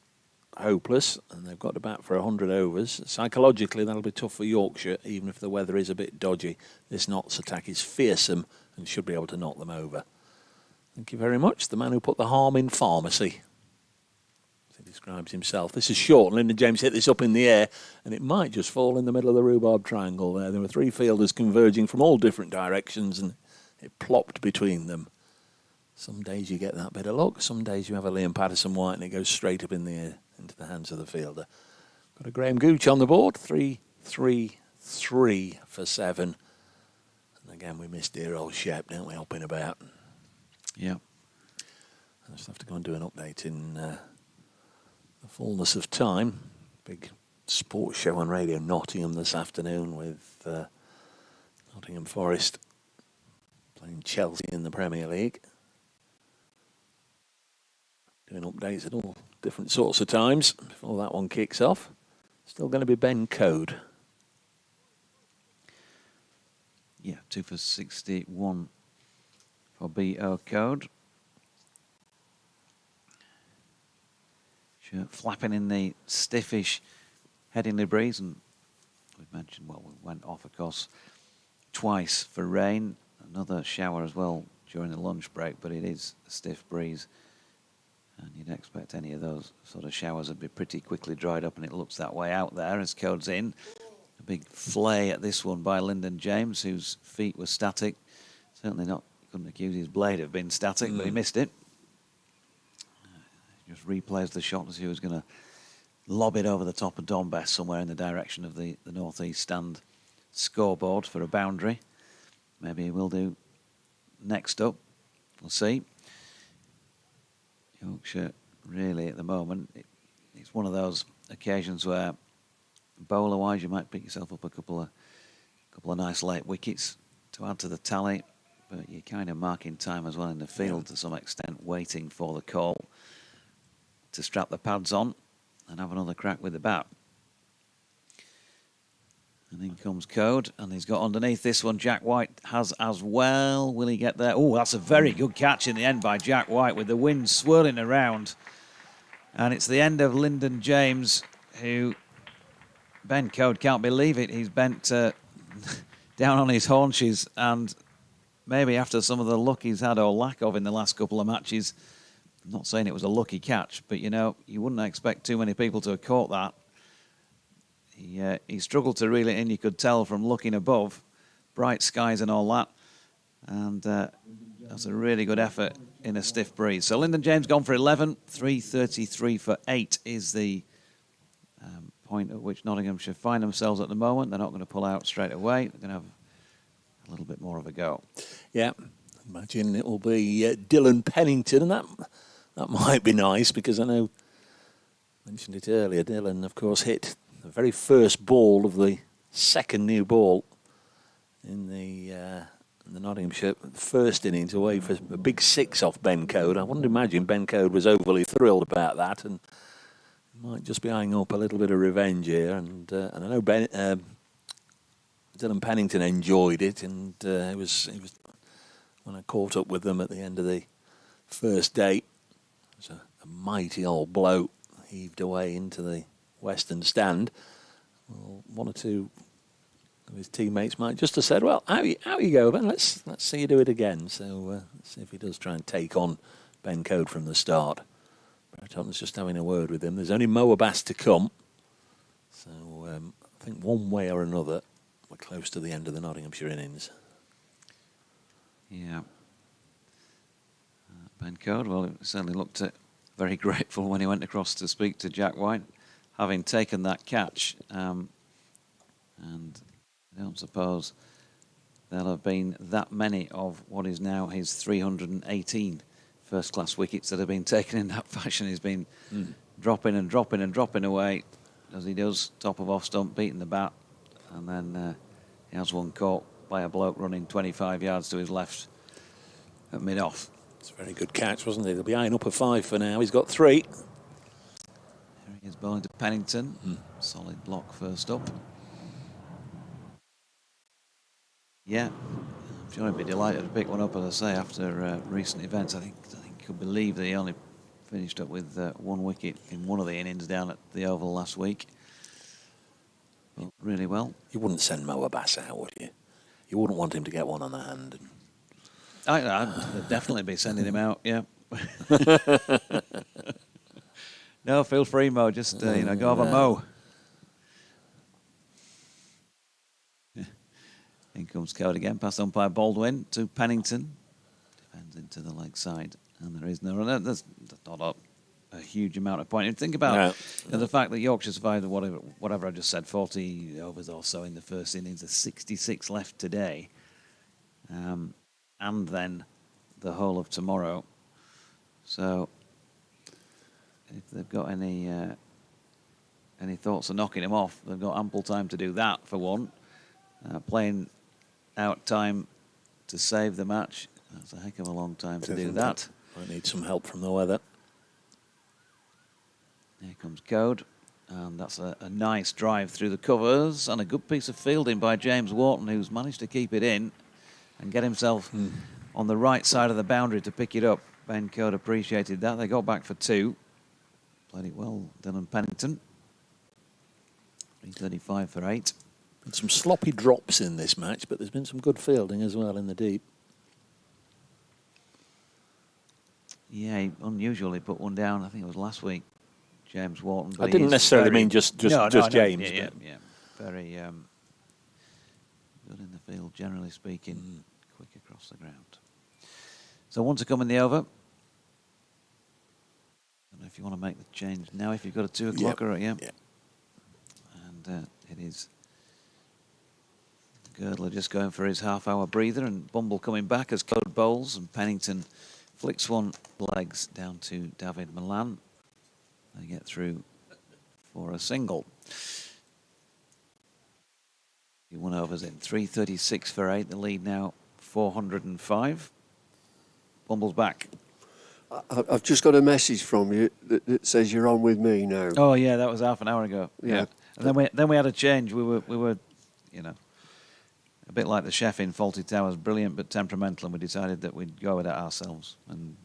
hopeless, and they've got to bat for 100 overs. Psychologically, that'll be tough for Yorkshire, even if the weather is a bit dodgy. This Notts attack is fearsome and should be able to knock them over. Thank you very much. The man who put the harm in pharmacy. As he describes himself. This is short. Lyndon James hit this up in the air, and it might just fall in the middle of the rhubarb triangle there. There were 3 fielders converging from all different directions, and it plopped between them. Some days you get that bit of luck. Some days you have a Liam Patterson-White, and it goes straight up in the air into the hands of the fielder. Got a Graham Gooch on the board. 3-3-3 for 7. And again, we miss dear old Shep, don't we, helping about? Yeah. I just have to go and do an update in the fullness of time. Big sports show on Radio Nottingham this afternoon with Nottingham Forest playing Chelsea in the Premier League. Doing updates at all different sorts of times before that one kicks off. Still going to be Ben Code. Yeah, 2 for 61 for B.O. Code. Shirt flapping in the stiffish Headingley breeze, and we've mentioned, well, we went off, of course, twice for rain. Another shower as well during the lunch break, but it is a stiff breeze. And you'd expect any of those sort of showers would be pretty quickly dried up, and it looks that way out there as Code's in. A big flay at this one by Lyndon James, whose feet were static. Certainly not, couldn't accuse his blade of being static, but he missed it. Just replays the shot as he was going to lob it over the top of Don Best somewhere in the direction of the northeast stand scoreboard for a boundary. Maybe he will do next up. We'll see. Yorkshire, really, at the moment, it's one of those occasions where, bowler-wise, you might pick yourself up a couple of nice late wickets to add to the tally, but you're kind of marking time as well in the field to some extent, waiting for the call to strap the pads on and have another crack with the bat. And in comes Code, and he's got underneath this one. Jack White has as well. Will he get there? Oh, that's a very good catch in the end by Jack White with the wind swirling around. And it's the end of Lyndon James, who, Ben Code can't believe it. He's bent down on his haunches, and maybe after some of the luck he's had or lack of in the last couple of matches, I'm not saying it was a lucky catch, but, you know, you wouldn't expect too many people to have caught that. He struggled to reel it in, you could tell from looking above. Bright skies and all that. And that's a really good effort in a stiff breeze. So Lyndon James gone for 11. 3:33 for 8 is the point at which Nottinghamshire find themselves at the moment. They're not going to pull out straight away. They're going to have a little bit more of a go. Yeah, imagine it will be Dylan Pennington, and that might be nice, because I know, I mentioned it earlier, Dylan, of course, hit the very first ball of the second new ball in the Nottinghamshire first innings away for a big 6 off Ben Code. I wouldn't imagine Ben Code was overly thrilled about that, and might just be eyeing up a little bit of revenge here. And I know Dylan Pennington enjoyed it, and it was when I caught up with them at the end of the first day. It was a mighty old blow heaved away into the western stand. Well, 1 or 2 of his teammates might just have said, "Well, out you go, Ben. Let's see you do it again." So let's see if he does try and take on Ben Code from the start. Brereton's just having a word with him. There's only Mo Abbas to come, so I think one way or another we're close to the end of the Nottinghamshire innings. Yeah. Ben Code, well, it certainly looked very grateful when he went across to speak to Jack White, having taken that catch. And I don't suppose there'll have been that many of what is now his 318 first-class wickets that have been taken in that fashion. He's been dropping and dropping and dropping away as he does, top of off stump, beating the bat. And then he has one caught by a bloke running 25 yards to his left at mid-off. It's a very good catch, wasn't it? They'll be eyeing up a 5 for now. He's got 3. Here he is bowling to Pennington. Solid block first up. Yeah, I'm sure he'd be delighted to pick one up, as I say, after recent events. I think you could believe that he only finished up with 1 wicket in one of the innings down at the Oval last week. But really well. You wouldn't send Mo Abbas out, would you? You wouldn't want him to get one on the hand. I'd definitely be sending him out, yeah. No, feel free, Mo. Just, go have a Mo. In comes Code again, past umpire Baldwin to Pennington. Defends into the leg side, and there is no run. There's not a huge amount of point. Think about the fact that Yorkshire survived whatever I just said, 40 overs or so in the first innings. There's 66 left today. And then the whole of tomorrow. So if they've got any thoughts of knocking him off, they've got ample time to do that, for one. Playing out time to save the match, that's a heck of a long time to do that. Might need some help from the weather. Here comes Code, and that's a nice drive through the covers and a good piece of fielding by James Wharton, who's managed to keep it in and get himself on the right side of the boundary to pick it up. Ben Code appreciated that. They got back for 2. Played it well, Dylan Pennington. 335 for 8. And some sloppy drops in this match, but there's been some good fielding as well in the deep. Yeah, he unusually put one down. I think it was last week, James Wharton. But I didn't necessarily mean just James. Yeah. Very good in the field, generally speaking. Quick across the ground. So one to come in the over. I don't know if you want to make the change now, if you've got a 2 o'clocker. Yeah. And it is Girdler just going for his half-hour breather, and Bumble coming back as Code bowls, and Pennington flicks one legs down to David Milan. They get through for a single. 1 overs in, 336 for 8. The lead now 405. Bumble's back. I've just got a message from you that says you're on with me now. Oh yeah, that was half an hour ago. Yeah. And then we had a change. We were, a bit like the chef in Fawlty Towers, brilliant but temperamental, and we decided that we'd go with it ourselves. And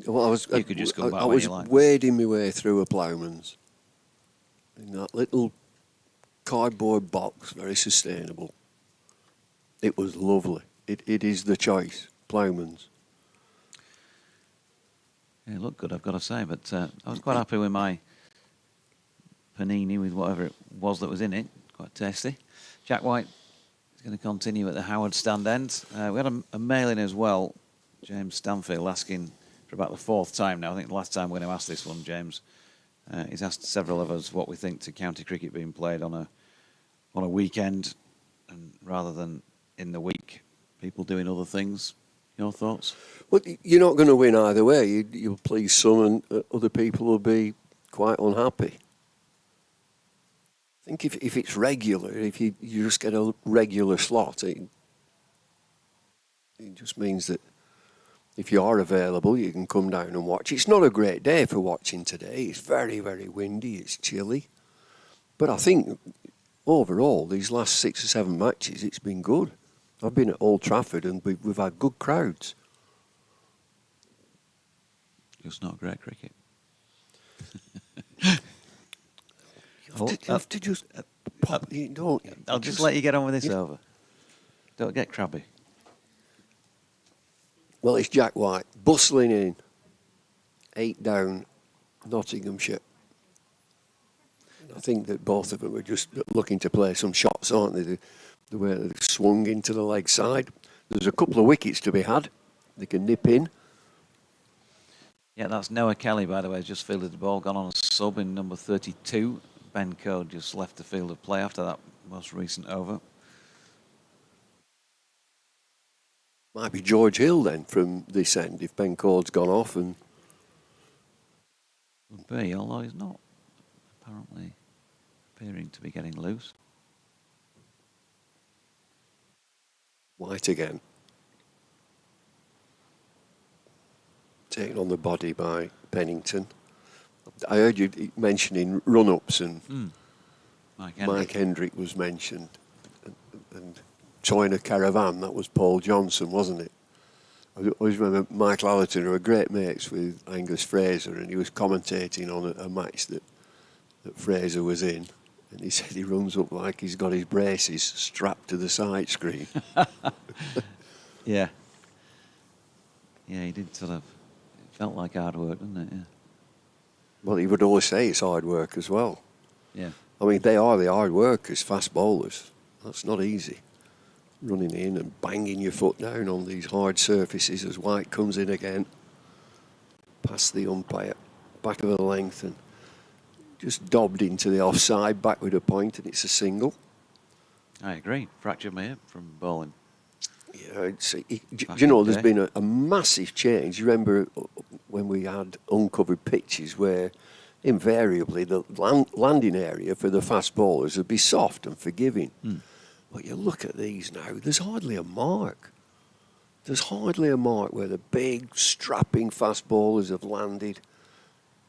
well, you could just come back I when was you like. wading my way through a ploughman's in that little cardboard box, very sustainable. It was lovely. It is the choice, ploughman's. Yeah, it looked good, I've got to say, but I was quite happy with my panini with whatever it was that was in it. Quite tasty. Jack White is going to continue at the Howard stand end. We had a mail in as well, James Stanfield, asking for about the 4th time now. I think the last time we're going to ask this one, James. He's asked several of us what we think to county cricket being played on a weekend, and rather than in the week, people doing other things. Your thoughts? Well, you're not going to win either way. You'll please some, and other people will be quite unhappy. I think if it's regular, if you just get a regular slot, it just means that if you are available, you can come down and watch. It's not a great day for watching today. It's very, very windy. It's chilly. But I think overall, these last 6 or 7 matches, it's been good. I've been at Old Trafford and we've had good crowds. Just not great cricket. You have to just pop. I'll just let you get on with this over. Don't get crabby. Well, it's Jack White bustling in. 8 down, Nottinghamshire. I think that both of them are just looking to play some shots, aren't they? The way they swung into the leg side. There's a couple of wickets to be had. They can nip in. Yeah, that's Noah Kelly, by the way, just fielded the ball, gone on a sub in number 32. Ben Code just left the field of play after that most recent over. Might be George Hill then from this end if Ben Cord's gone off. And Would be, although he's not apparently appearing to be getting loose. White again. Taken on the body by Pennington. I heard you mentioning run-ups, and Mike Hendrick was mentioned. And Join a Caravan, that was Paul Johnson, wasn't it? I always remember Michael Allerton, who were great mates with Angus Fraser, and he was commentating on a match that Fraser was in. And he said he runs up like he's got his braces strapped to the side screen. Yeah. Yeah, he did sort of, it felt like hard work, didn't it? Yeah. Well, he would always say it's hard work as well. Yeah. I mean, they are the hard workers, fast bowlers. That's not easy. Running in and banging your foot down on these hard surfaces as White comes in again. Past the umpire, back of the length, and just dobbed into the offside, back with a point, and it's a single. I agree. Fractured my hip from bowling. Yeah, you know, there's been a massive change. You remember when we had uncovered pitches where invariably the landing area for the fast bowlers would be soft and forgiving. But you look at these now, there's hardly a mark. There's hardly a mark where the big, strapping fast bowlers have landed.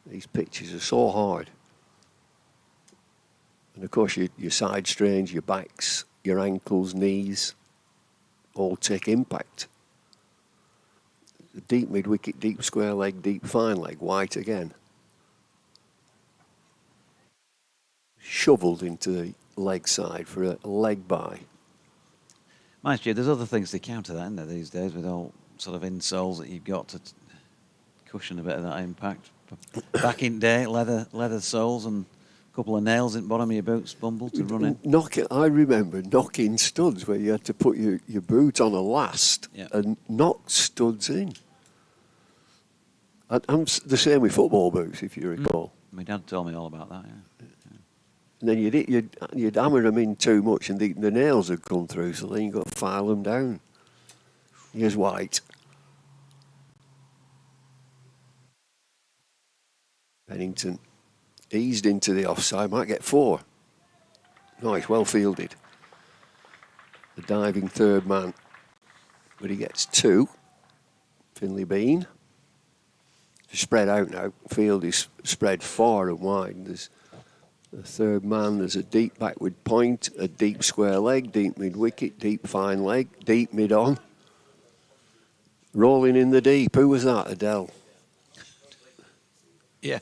These pitches are so hard. And of course, your side strains, your backs, your ankles, knees, all take impact. Deep mid-wicket, deep square leg, deep fine leg, White again. Shovelled into the leg side for a leg bye. Mind you, there's other things to counter that, isn't there, these days, with all sort of insoles that you've got to cushion a bit of that impact. Back in day, leather soles and a couple of nails in the bottom of your boots, bumble to run in. I remember knocking studs where you had to put your boot on a last and knock studs in. I'm the same with football boots, if you recall. My dad told me all about that, yeah. And then you'd hammer them in too much and the nails would come through, so then you've got to file them down. Here's White. Pennington eased into the offside, might get 4. No, he's well fielded. The diving third man, but he gets 2. Finley Bean. Spread out now. Field is spread far and wide. There's the third man, there's a deep backward point, a deep square leg, deep mid-wicket, deep fine leg, deep mid-on. Rolling in the deep. Who was that, Adele? Yeah.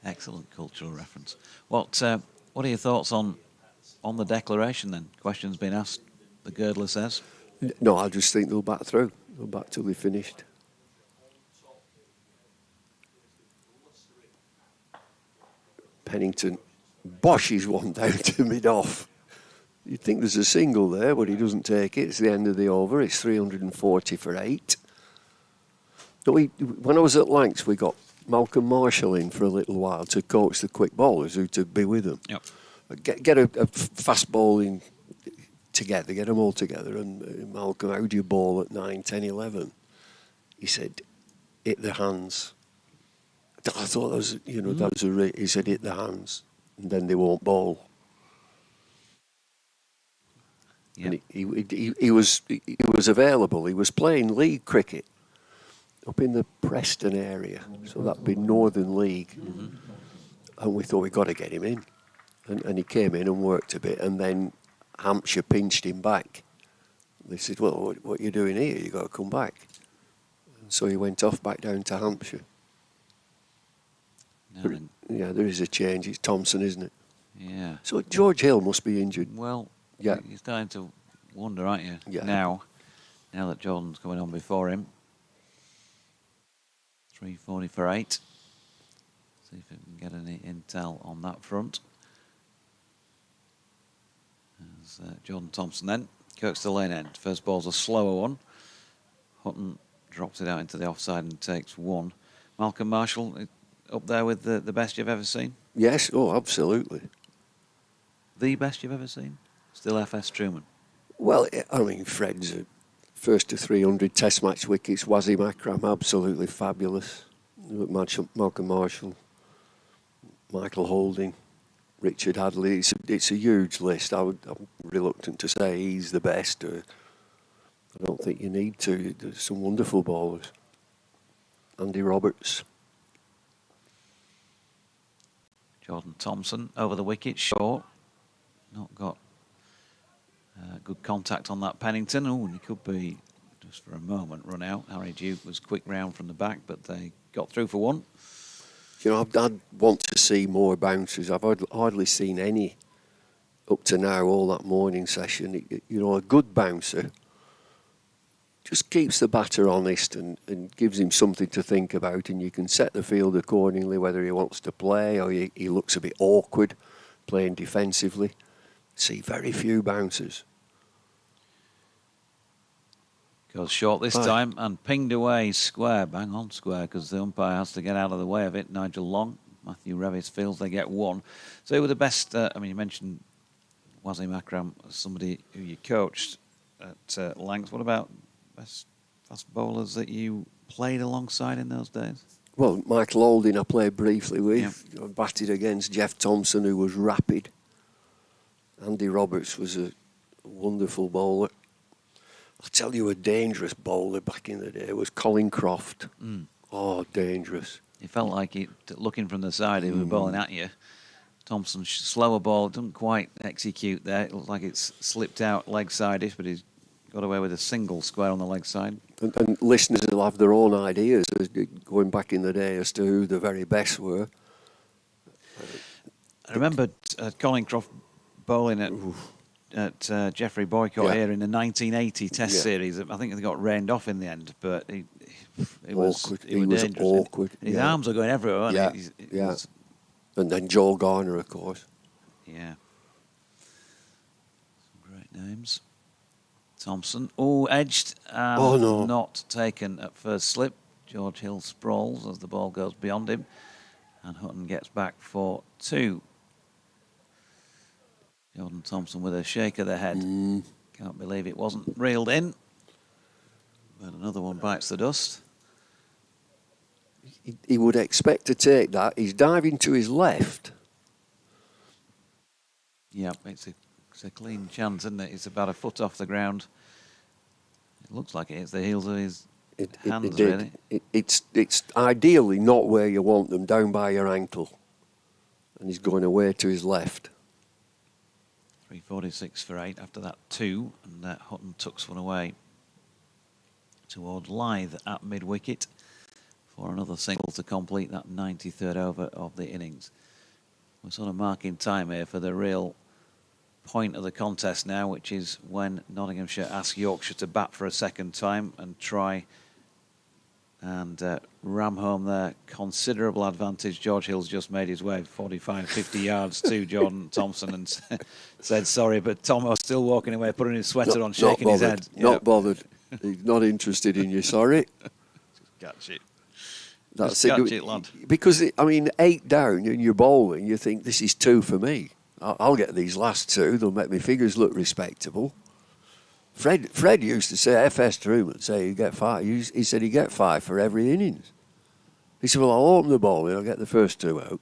Excellent cultural reference. What are your thoughts on the declaration then? Questions been asked, the girdler says? No, I just think they'll bat through. They'll bat till they're finished. Pennington boshes one down to mid-off. You'd think there's a single there, but he doesn't take it. It's the end of the over. It's 340 for 8. No, when I was at Lancs, we got Malcolm Marshall in for a little while to coach the quick bowlers who to be with them. Yep. Get a fast bowling together, get them all together. And Malcolm, how do you bowl at 9, 10, 11? He said, hit the hands. I thought that was, he said hit the hands and then they won't bowl. Yep. And he was available. He was playing league cricket up in the Preston area, so that'd be Northern League. And we thought we've got to get him in. And he came in and worked a bit, and then Hampshire pinched him back. They said, well, what are you doing here? You've got to come back. And so he went off back down to Hampshire. Yeah, there is a change. It's Thompson, isn't it? Yeah. So George Hill must be injured. Well, yeah, you're starting to wonder, aren't you? Yeah. Now that Jordan's coming on before him. 340 for 8. See if we can get any intel on that front. There's Jordan Thompson then. Kirk's the lane end. First ball's a slower one. Hutton drops it out into the offside and takes one. Malcolm Marshall, up there with the best you've ever seen? Yes, oh, absolutely. The best you've ever seen? Still FS Truman? Well, I mean, Fred's first to 300 Test match wickets. Wasim Akram, absolutely fabulous. Malcolm Marshall, Michael Holding, Richard Hadley. It's a huge list. I'm reluctant to say he's the best. I don't think you need to. There's some wonderful bowlers. Andy Roberts. Jordan Thompson over the wicket, short. Not got good contact on that Pennington. Oh, and he could be, just for a moment, run out. Harry Duke was quick round from the back, but they got through for one. You know, I'd want to see more bouncers. I've hardly seen any up to now, all that morning session. You know, a good bouncer just keeps the batter honest and gives him something to think about, and you can set the field accordingly, whether he wants to play or he looks a bit awkward playing defensively. See very few bouncers. Goes short this time and pinged away square, bang on square, because the umpire has to get out of the way of it. Nigel Long, Matthew Revis feels they get one. So who were the best? I mean, you mentioned Wasim Akram, somebody who you coached at Lancs. What about best fast bowlers that you played alongside in those days? Well, Michael Holding I played briefly with. I batted against Jeff Thompson, who was rapid. Andy Roberts was a wonderful bowler. I'll tell you, a dangerous bowler back in the day was Colin Croft. Oh, dangerous. It felt like looking from the side, he was bowling at you. Thompson's slower ball doesn't quite execute there. It looks like it's slipped out leg side-ish, but he's got away with a single square on the leg side. And listeners will have their own ideas going back in the day as to who the very best were. I remember Colin Croft bowling at Geoffrey Boycott here in the 1980 Test series. I think they got rained off in the end, but it was dangerous. Awkward. His arms are going everywhere. And then Joel Garner, of course. Yeah. Some great names. Thompson. Oh, edged. Not taken at first slip. George Hill sprawls as the ball goes beyond him. And Hutton gets back for two. Jordan Thompson with a shake of the head. Can't believe it wasn't reeled in. But another one bites the dust. He would expect to take that. He's diving to his left. Yeah, it's a clean chance, isn't it? It's about a foot off the ground. It looks like it hits the heels of his hands, really. It's ideally not where you want them, down by your ankle. And he's going away to his left. 346 for 8 after that 2, and Hutton tucks one away towards Lythe at mid-wicket for another single to complete that 93rd over of the innings. We're sort of marking time here for the real point of the contest now, which is when Nottinghamshire ask Yorkshire to bat for a second time and try and ram home their considerable advantage. George Hill's just made his way 45, 50 yards to Jordan Thompson and said sorry, but Tom was still walking away, putting his sweater on, shaking his head. Not bothered. He's not interested in you, sorry. Just catch it. That's Just catch it, lad. Because, 8 down and you're bowling, you think, this is 2 for me. I'll get these last 2. They'll make my figures look respectable. Fred used to say, FS Truman, say you get 5. He said he'd get 5 for every innings. He said, well, I'll open the ball and I'll get the first 2 out.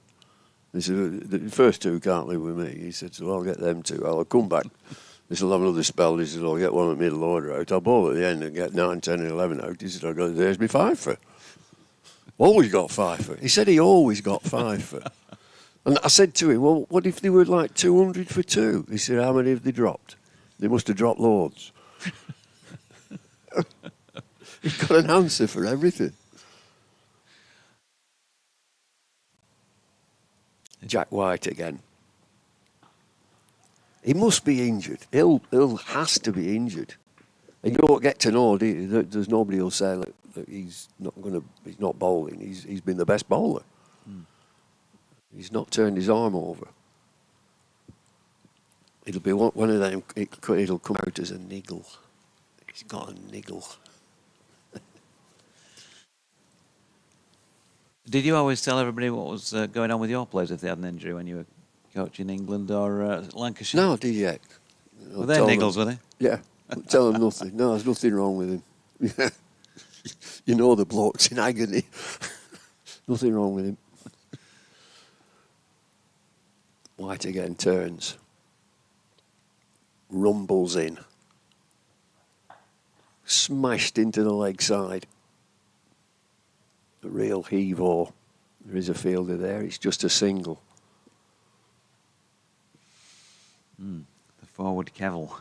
He said, the first 2 can't live with me. He said, so I'll get them 2. I'll come back. He said, I'll have another spell. He said, I'll get one at middle order out. I'll bowl at the end and get 9, 10 and 11 out. He said, there's me 5 for. Always got 5 for. He said he always got 5 for. And I said to him, well, what if they were like 200 for 2? He said, how many have they dropped? They must have dropped loads. He's got an answer for everything. Jack White again. He must be injured. He'll has to be injured. And you don't get to know, do you? There's nobody who'll say that he's not bowling. He's been the best bowler. He's not turned his arm over. It'll be one of them. It'll come out as a niggle. He's got a niggle. Did you always tell everybody what was going on with your players if they had an injury when you were coaching England or Lancashire? No, did yet. Were they niggles, were they? Yeah, tell them nothing. No, there's nothing wrong with him. Yeah. You know the bloke's in agony. Nothing wrong with him. White again turns. Rumbles in. Smashed into the leg side. A real heave-ho. There is a fielder there. It's just a single. The forward Kevel.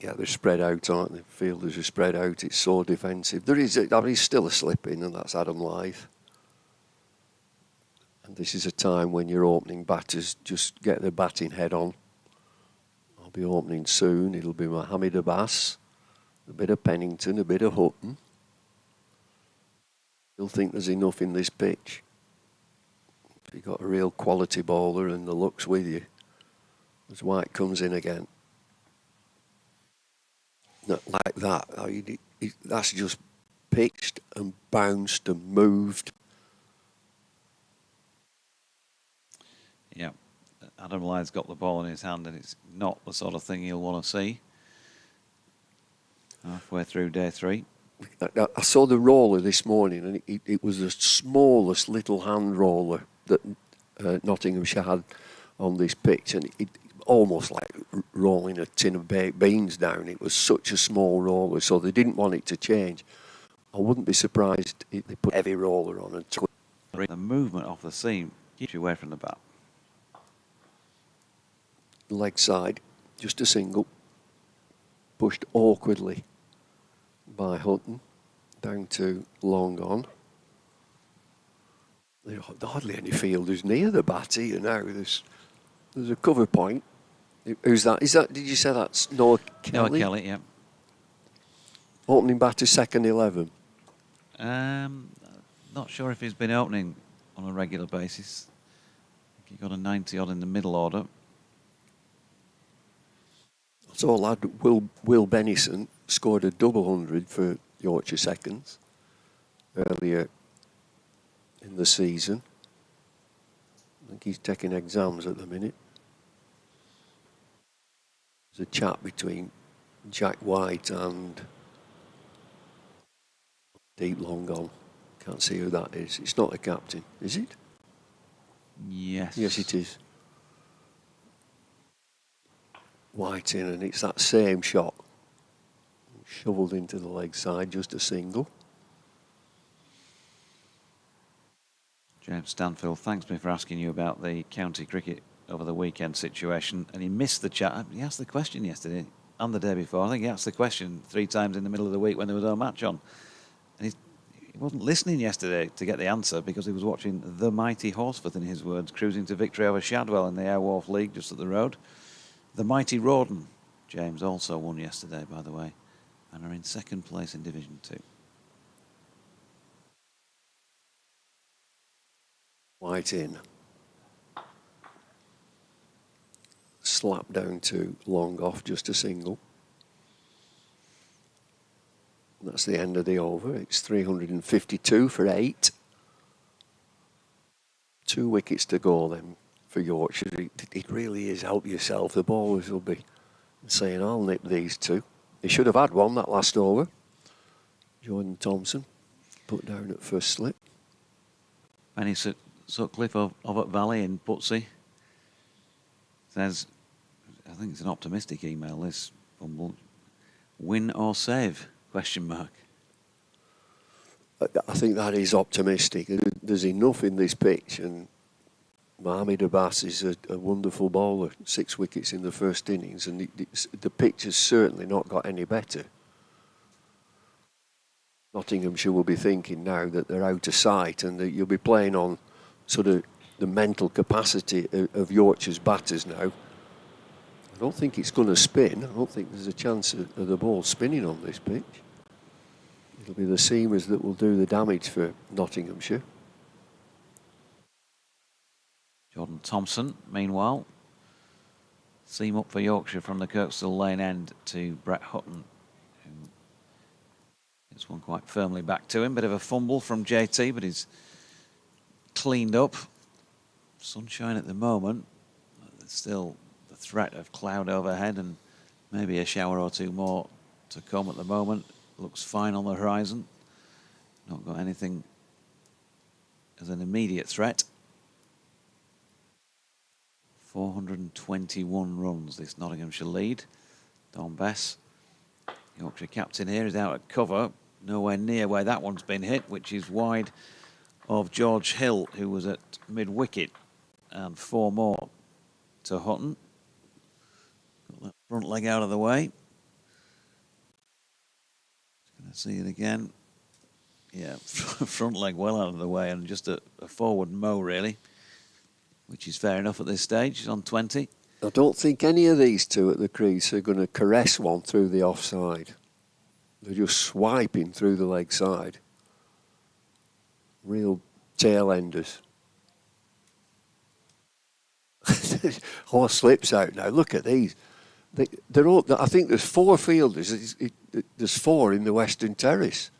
Yeah, they're spread out, aren't they? Fielders are spread out. It's so defensive. There is, he's still a slip in, and that's Adam Lythe. And this is a time when your opening batters just get their batting head on. I'll be opening soon. It'll be Mohammed Abbas, a bit of Pennington, a bit of Hutton. You'll think there's enough in this pitch. If you've got a real quality bowler and the luck's with you, as White comes in again. Not like that. That's just pitched and bounced and moved. Yeah, Adam Lythe's got the ball in his hand and it's not the sort of thing you'll want to see. Halfway through day 3. I saw the roller this morning, and it was the smallest little hand roller that Nottinghamshire had on this pitch, and it almost like rolling a tin of baked beans down. It was such a small roller, so they didn't want it to change. I wouldn't be surprised if they put a heavy roller on and The movement off the seam keeps you away from the bat. leg side, just a single, pushed awkwardly by Hutton, down to long on. There are hardly any fielders near the bat here now. There's a cover point. Who's that? Is that? Did you say that's Noah Kelly? Noah Kelly, yeah. Opening batter, second 11. Not sure if he's been opening on a regular basis. I think he got a 90 odd in the middle order. I saw a lad, Will Bennison, scored a double 100 for Yorkshire seconds earlier in the season. I think he's taking exams at the minute. There's a chat between Jack White and deep long on. Can't see who that is. It's not the captain, is it? Yes. Yes, it is. White in, and it's that same shot. Shoveled into the leg side, just a single. James Stanfield thanks me for asking you about the county cricket over the weekend situation, and he missed the chat. He asked the question yesterday and the day before. I think he asked the question 3 times in the middle of the week when there was no match on. And he wasn't listening yesterday to get the answer because he was watching the mighty Horsforth, in his words, cruising to victory over Shadwell in the Airwharf League just up the road. The mighty Rawdon, James, also won yesterday, by the way, and are in second place in Division 2. White in. Slap down to long off, just a single. That's the end of the over. It's 352 for 8. 2 wickets to go then for Yorkshire. It really is help yourself. The bowlers will be saying, I'll nip these 2. They should have had one that last over. Jordan Thompson put down at first slip. Benny Sutcliffe of at Valley in Putsey says, I think it's an optimistic email, this fumble. Win or save? Question mark. I think that is optimistic. There's enough in this pitch, and Mohammed Abbas is a wonderful bowler. 6 wickets in the first innings, and the pitch has certainly not got any better. Nottinghamshire will be thinking now that they're out of sight, and that you'll be playing on sort of the mental capacity of Yorkshire's batters now. I don't think it's going to spin. I don't think there's a chance of the ball spinning on this pitch. It'll be the seamers that will do the damage for Nottinghamshire. Jordan Thompson, meanwhile, seam up for Yorkshire from the Kirkstall Lane end to Brett Hutton, who gets one quite firmly back to him. Bit of a fumble from JT, but he's cleaned up. Sunshine at the moment. There's still the threat of cloud overhead and maybe a shower or two more to come at the moment. Looks fine on the horizon. Not got anything as an immediate threat. 421 runs, this Nottinghamshire lead. Don Bess, Yorkshire captain here, is out at cover. Nowhere near where that one's been hit, which is wide of George Hill, who was at mid-wicket. And 4 more to Hutton. Got that front leg out of the way. Going to see it again. Yeah, front leg well out of the way and just a forward mow, really, which is fair enough at this stage. He's on 20. I don't think any of these two at the crease are going to caress one through the offside. They're just swiping through the leg side. Real tail enders. Horse slips out now. Look at these. They're all, I think there's 4 fielders. There's 4 in the Western Terrace.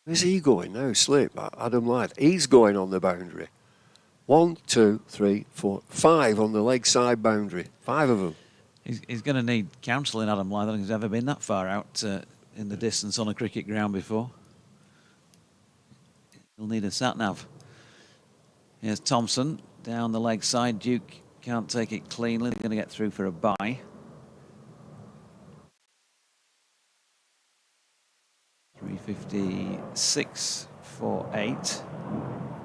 Where's he going now? Slip. Adam Lyth. He's going on the boundary. 1, 2, 3, 4, 5 on the leg side boundary. 5 of them. He's going to need counselling, Adam Lyth. I don't think he's ever been that far out in the distance on a cricket ground before. He'll need a sat-nav. Here's Thompson down the leg side. Duke can't take it cleanly. They're going to get through for a bye. .356 for 8.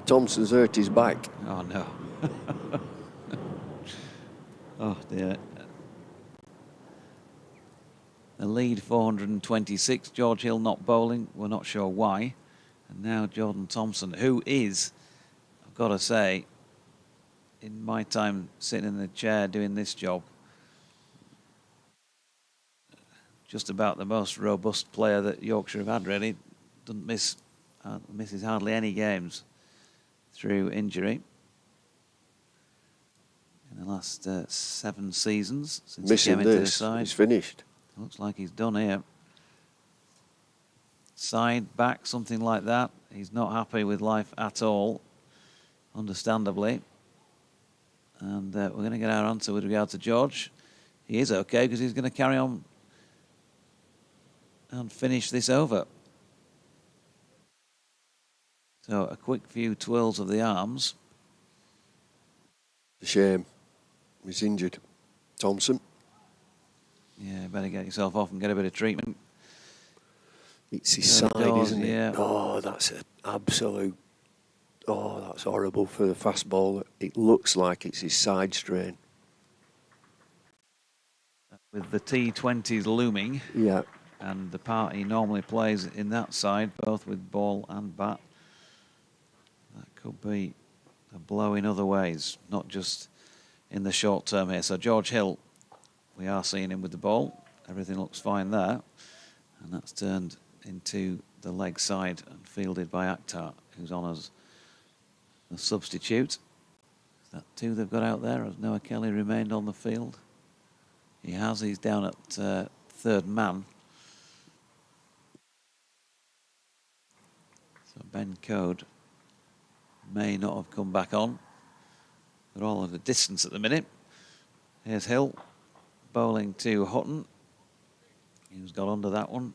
Thompson's hurt his back. Oh, no. Oh, dear. The lead 426. George Hill not bowling. We're not sure why. And now Jordan Thompson, who is, I've got to say, in my time sitting in the chair doing this job, just about the most robust player that Yorkshire have had, really. Doesn't misses hardly any games through injury in the last 7 seasons since he came into the side. He's finished. Looks like he's done here. Side, back, something like that. He's not happy with life at all, understandably. And we're going to get our answer with regard to George. He is okay because he's going to carry on and finish this over. So a quick few twirls of the arms. A shame. He's injured. Thompson. Yeah, better get yourself off and get a bit of treatment. It's his side, isn't it? Yeah. Oh, that's an absolute... Oh, that's horrible for the fast bowler. It looks like it's his side strain. With the T20s looming. Yeah. And the part he normally plays in that side, both with ball and bat. That could be a blow in other ways, not just in the short term here. So George Hill, we are seeing him with the ball. Everything looks fine there. And that's turned into the leg side and fielded by Akhtar, who's on as a substitute. Is that 2 they've got out there? Has Noah Kelly remained on the field? He has. He's down at 3rd man. So Ben Code may not have come back on. They're all at a distance at the minute. Here's Hill bowling to Hutton. He's got under that one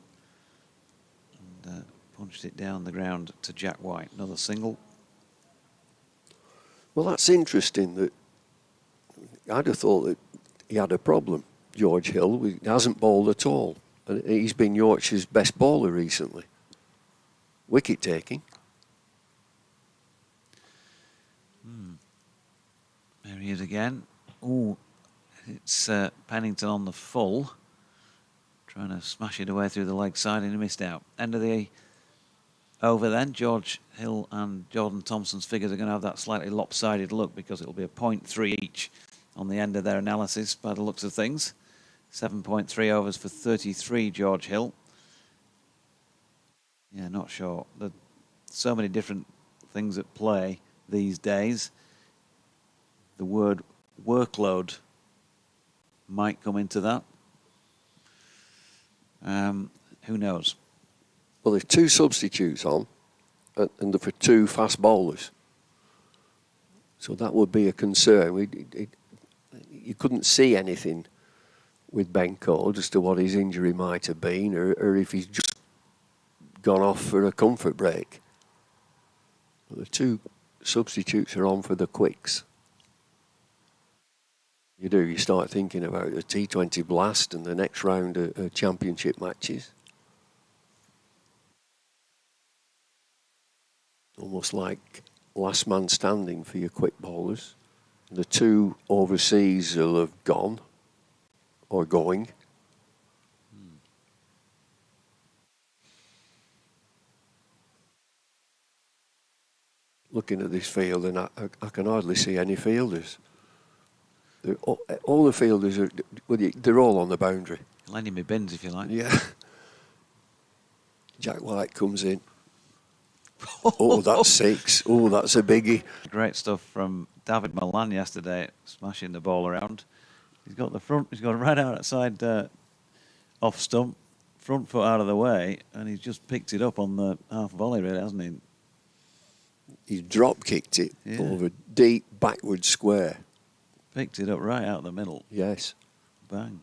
and punched it down the ground to Jack White. Another single. Well, that's interesting that I'd have thought that he had a problem, George Hill. He hasn't bowled at all. And he's been Yorkshire's best bowler recently. Wicket taking. There he is again. Oh, it's Pennington on the full. Trying to smash it away through the leg side and he missed out. End of the over then. George Hill and Jordan Thompson's figures are going to have that slightly lopsided look because it'll be a 0.3 each on the end of their analysis by the looks of things. 7.3 overs for 33, George Hill. Yeah, not sure. There's so many different things at play these days. The word workload might come into that. Who knows? Well, there's 2 substitutes on, and for 2 fast bowlers. So that would be a concern. You couldn't see anything with Ben Code as to what his injury might have been, or if he's just gone off for a comfort break. But the 2 substitutes are on for the quicks. You start thinking about the T20 Blast and the next round of championship matches. Almost like last man standing for your quick bowlers. The 2 overseas will have gone or going. Looking at this field, and I can hardly see any fielders. All the fielders are, they're all on the boundary. Lend him my bins if you like. Yeah. Jack White comes in. Oh, that's 6. Oh, that's a biggie. Great stuff from David Milan yesterday, smashing the ball around. He's got the front, he's got right outside off stump, front foot out of the way, and he's just picked it up on the half volley, really, hasn't he? He's drop kicked it over deep backward square. Picked it up right out the middle. Yes. Bang.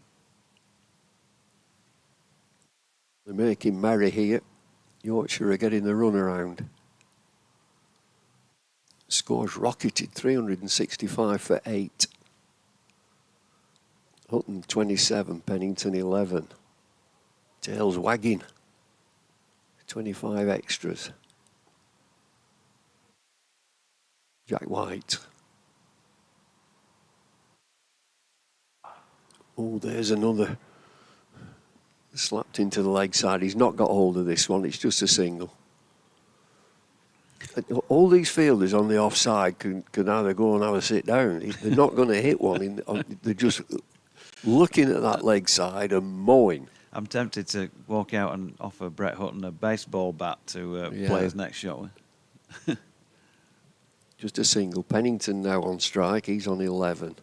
They're making merry here. Yorkshire are getting the run around. Scores rocketed, 365 for 8. Hutton 27, Pennington 11. Tails wagging. 25 extras. Jack White. Oh, there's another. Slapped into the leg side. He's not got hold of this one. It's just a single. All these fielders on the offside can either go and have a sit down. They're not going to hit one. They're just looking at that leg side and mowing. I'm tempted to walk out and offer Brett Hutton a baseball bat to play his next shot with. Just a single. Pennington now on strike. He's on 11.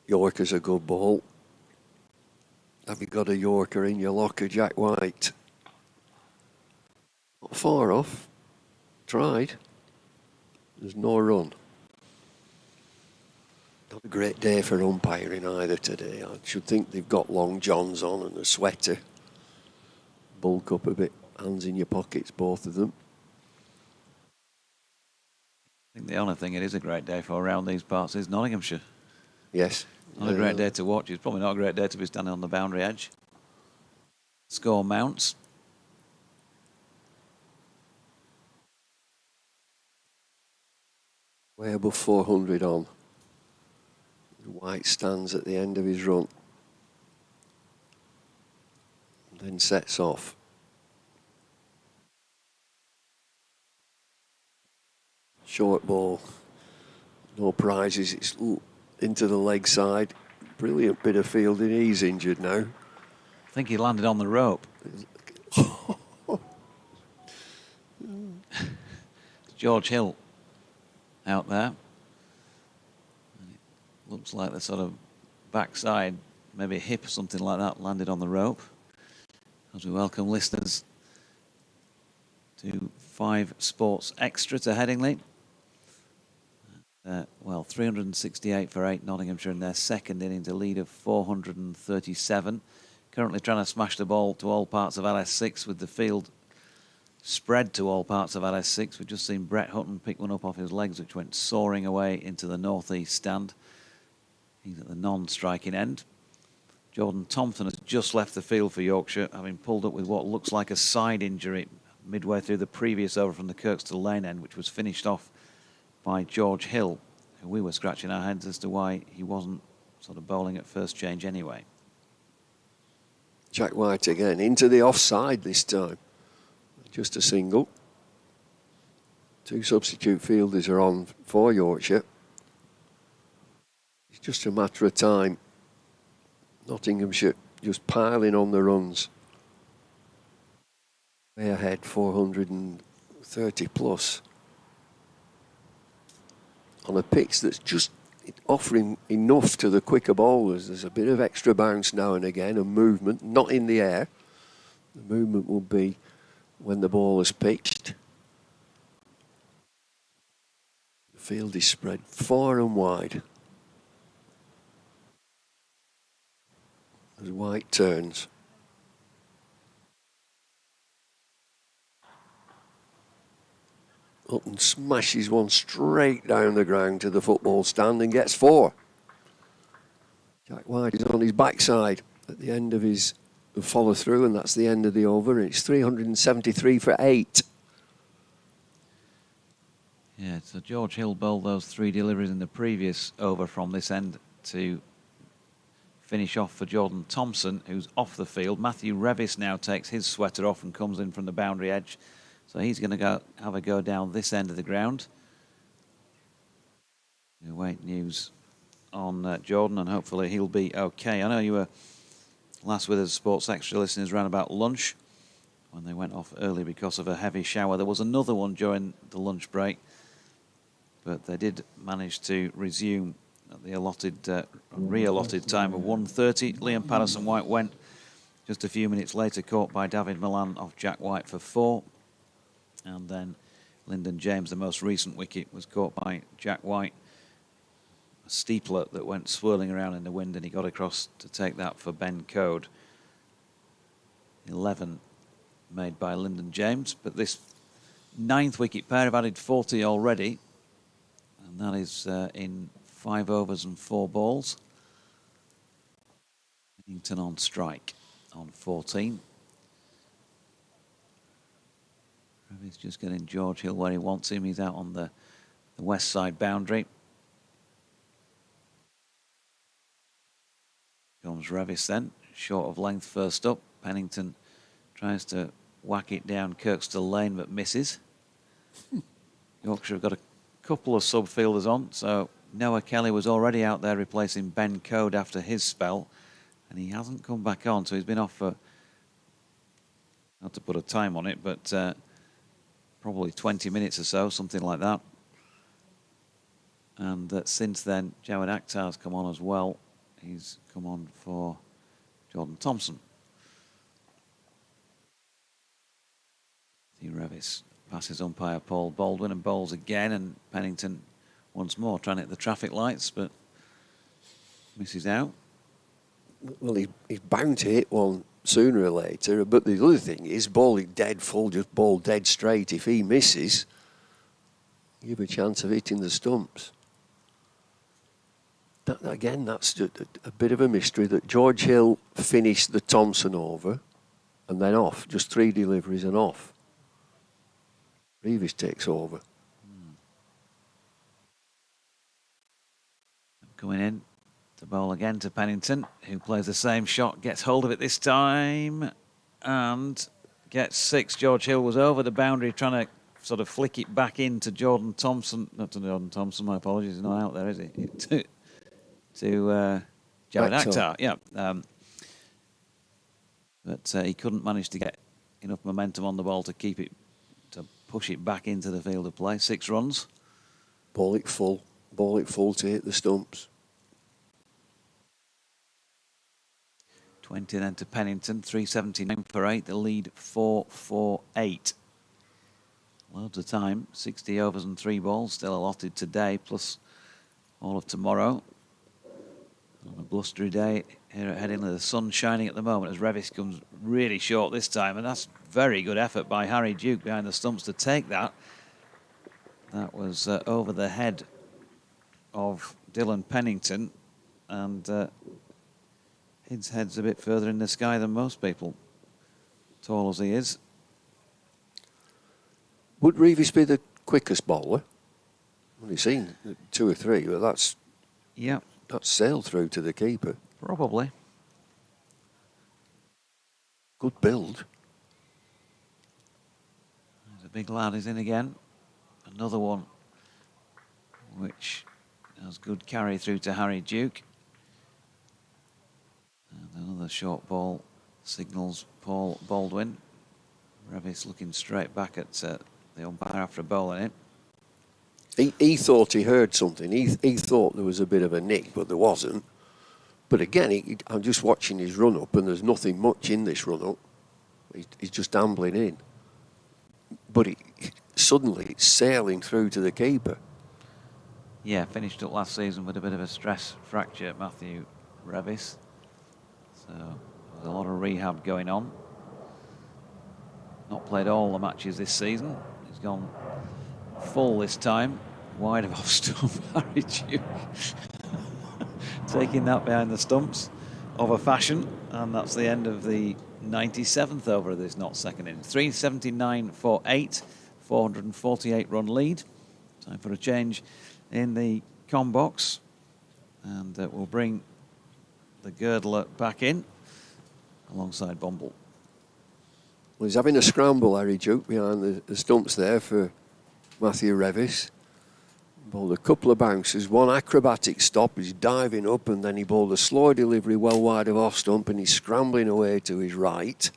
Yorker's a good ball. Have you got a Yorker in your locker, Jack White? Not far off. Tried. There's no run. Not a great day for umpiring either today. I should think they've got long johns on and a sweater. Bulk up a bit. Hands in your pockets, both of them. I think the only thing it is a great day for around these parts is Nottinghamshire. Yes. Not a great day to watch. It's probably not a great day to be standing on the boundary edge. Score mounts. Way above 400 on. White stands at the end of his run. Then sets off. Short ball. No prizes. It's into the leg side. Brilliant bit of fielding. He's injured now. I think he landed on the rope. George Hill out there. And it looks like the sort of backside, maybe a hip or something like that, landed on the rope. As we welcome listeners to 5 Sports Extra to Headingley. Well, 368 for 8, Nottinghamshire in their second innings, a lead of 437. Currently trying to smash the ball to all parts of LS6 with the field spread to all parts of LS6. We've just seen Brett Hutton pick one up off his legs, which went soaring away into the northeast stand. He's at the non-striking end. Jordan Thompson has just left the field for Yorkshire, having pulled up with what looks like a side injury midway through the previous over from the Kirkstall Lane end, which was finished off by George Hill, who we were scratching our heads as to why he wasn't sort of bowling at first change anyway. Jack White again, into the offside this time. Just a single. 2 substitute fielders are on for Yorkshire. It's just a matter of time. Nottinghamshire just piling on the runs. Way ahead, 430 plus. On a pitch that's just offering enough to the quicker bowlers. There's a bit of extra bounce now and again, and movement, not in the air. The movement will be when the ball is pitched. The field is spread far and wide as White turns. Upton smashes one straight down the ground to the football stand and gets 4. Jack White is on his backside at the end of his follow through, and that's the end of the over. It's 373 for 8. Yeah, so George Hill bowled those 3 deliveries in the previous over from this end to finish off for Jordan Thompson, who's off the field. Matthew Revis now takes his sweater off and comes in from the boundary edge. So he's going to go have a go down this end of the ground. We await news on Jordan, and hopefully he'll be okay. I know you were last with us, Sports Extra listeners, around about lunch when they went off early because of a heavy shower. There was another one during the lunch break, but they did manage to resume at the re-allotted time of 1:30. Liam Patterson-White went just a few minutes later, caught by David Milan off Jack White for 4. And then Lyndon James, the most recent wicket, was caught by Jack White. A steepler that went swirling around in the wind, and he got across to take that for Ben Code. 11 made by Lyndon James, but this 9th wicket pair have added 40 already, and that is in 5 overs and 4 balls. Whittington on strike on 14. He's just getting George Hill where he wants him. He's out on the west side boundary. Comes Revis then, short of length first up. Pennington tries to whack it down Kirkstall Lane but misses. Yorkshire have got a couple of sub-fielders on, so Noah Kelly was already out there replacing Ben Code after his spell, and he hasn't come back on, so he's been off for, not to put a time on it, but probably 20 minutes or so, something like that. And since then, Jawed Akhtar's come on as well. He's come on for Jordan Thompson. The Revis passes umpire Paul Baldwin and bowls again, and Pennington once more trying to hit the traffic lights, but misses out. Well, he's bound to hit one sooner or later, but the other thing is bowling dead full, just ball dead straight. If he misses, you have a chance of hitting the stumps. Again, that's just a bit of a mystery that George Hill finished the Thompson over and then off, just 3 deliveries and off. Reeves takes over. Coming in to bowl again to Pennington, who plays the same shot, gets hold of it this time and gets 6. George Hill was over the boundary trying to sort of flick it back into Jordan Thompson. Not to Jordan Thompson, my apologies, he's not out there, is he? to Jawed Akhtar, yeah. But he couldn't manage to get enough momentum on the ball to keep it, to push it back into the field of play. 6 runs. Ball it full to hit the stumps. 20 then to Pennington, 379 for 8, the lead 4-4-8. Loads of time, 60 overs and 3 balls still allotted today, plus all of tomorrow. On a blustery day here at Headingley, the sun's shining at the moment as Revis comes really short this time, and that's very good effort by Harry Duke behind the stumps to take that. That was over the head of Dylan Pennington, and his head's a bit further in the sky than most people, tall as he is. Would Reeves be the quickest bowler? I've only seen 2 or 3, but that's sailed through to the keeper. Probably. Good build. There's a big lad, he's in again. Another one which has good carry through to Harry Duke. And another short ball signals Paul Baldwin. Revis looking straight back at the umpire after bowling it. He thought he heard something. He thought there was a bit of a nick, but there wasn't. But again, I'm just watching his run-up, and there's nothing much in this run-up. He's just ambling in. but suddenly it's sailing through to the keeper. Yeah, finished up last season with a bit of a stress fracture, Matthew Revis. So there's a lot of rehab going on. Not played all the matches this season. He's gone full this time. Wide of off stump, Harry Duke. Taking that behind the stumps of a fashion. And that's the end of the 97th over of this not second inning. 379 for 8, 448 run lead. Time for a change in the com box. And we'll bring the girdler back in alongside Bumble. Well, he's having a scramble, Harry Duke, behind the stumps there for Matthew Revis. Bowled a couple of bounces, one acrobatic stop, he's diving up, and then he bowled a slow delivery well wide of off stump, and he's scrambling away to his right.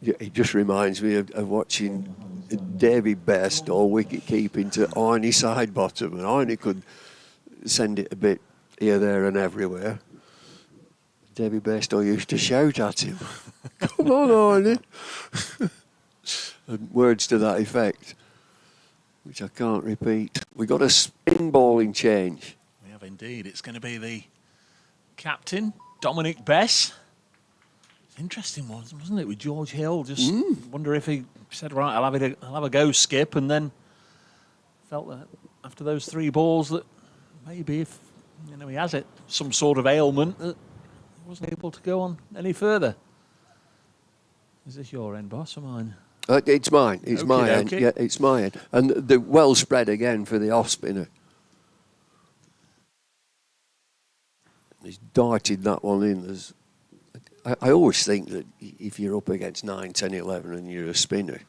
It just reminds me of watching David Bairstow wicket keeping to Arnie Sidebottom, and Arnie could send it a bit here, there and everywhere. David Bairstow used to shout at him, "Come on, Arnie!" And words to that effect, which I can't repeat. We got a spin bowling change. We have indeed. It's going to be the captain, Dominic Bess. Interesting one, wasn't it, with George Hill? Just wonder if he said, right, I'll have a go, Skip, and then felt that after those 3 balls that maybe if he has some sort of ailment that he wasn't able to go on any further. Is this your end, boss, or mine? It's mine. It's my end. Yeah, it's my end. And the well spread again for the off spinner. He's darted that one in. I always think that if you're up against 9, 10, 11 and you're a spinner,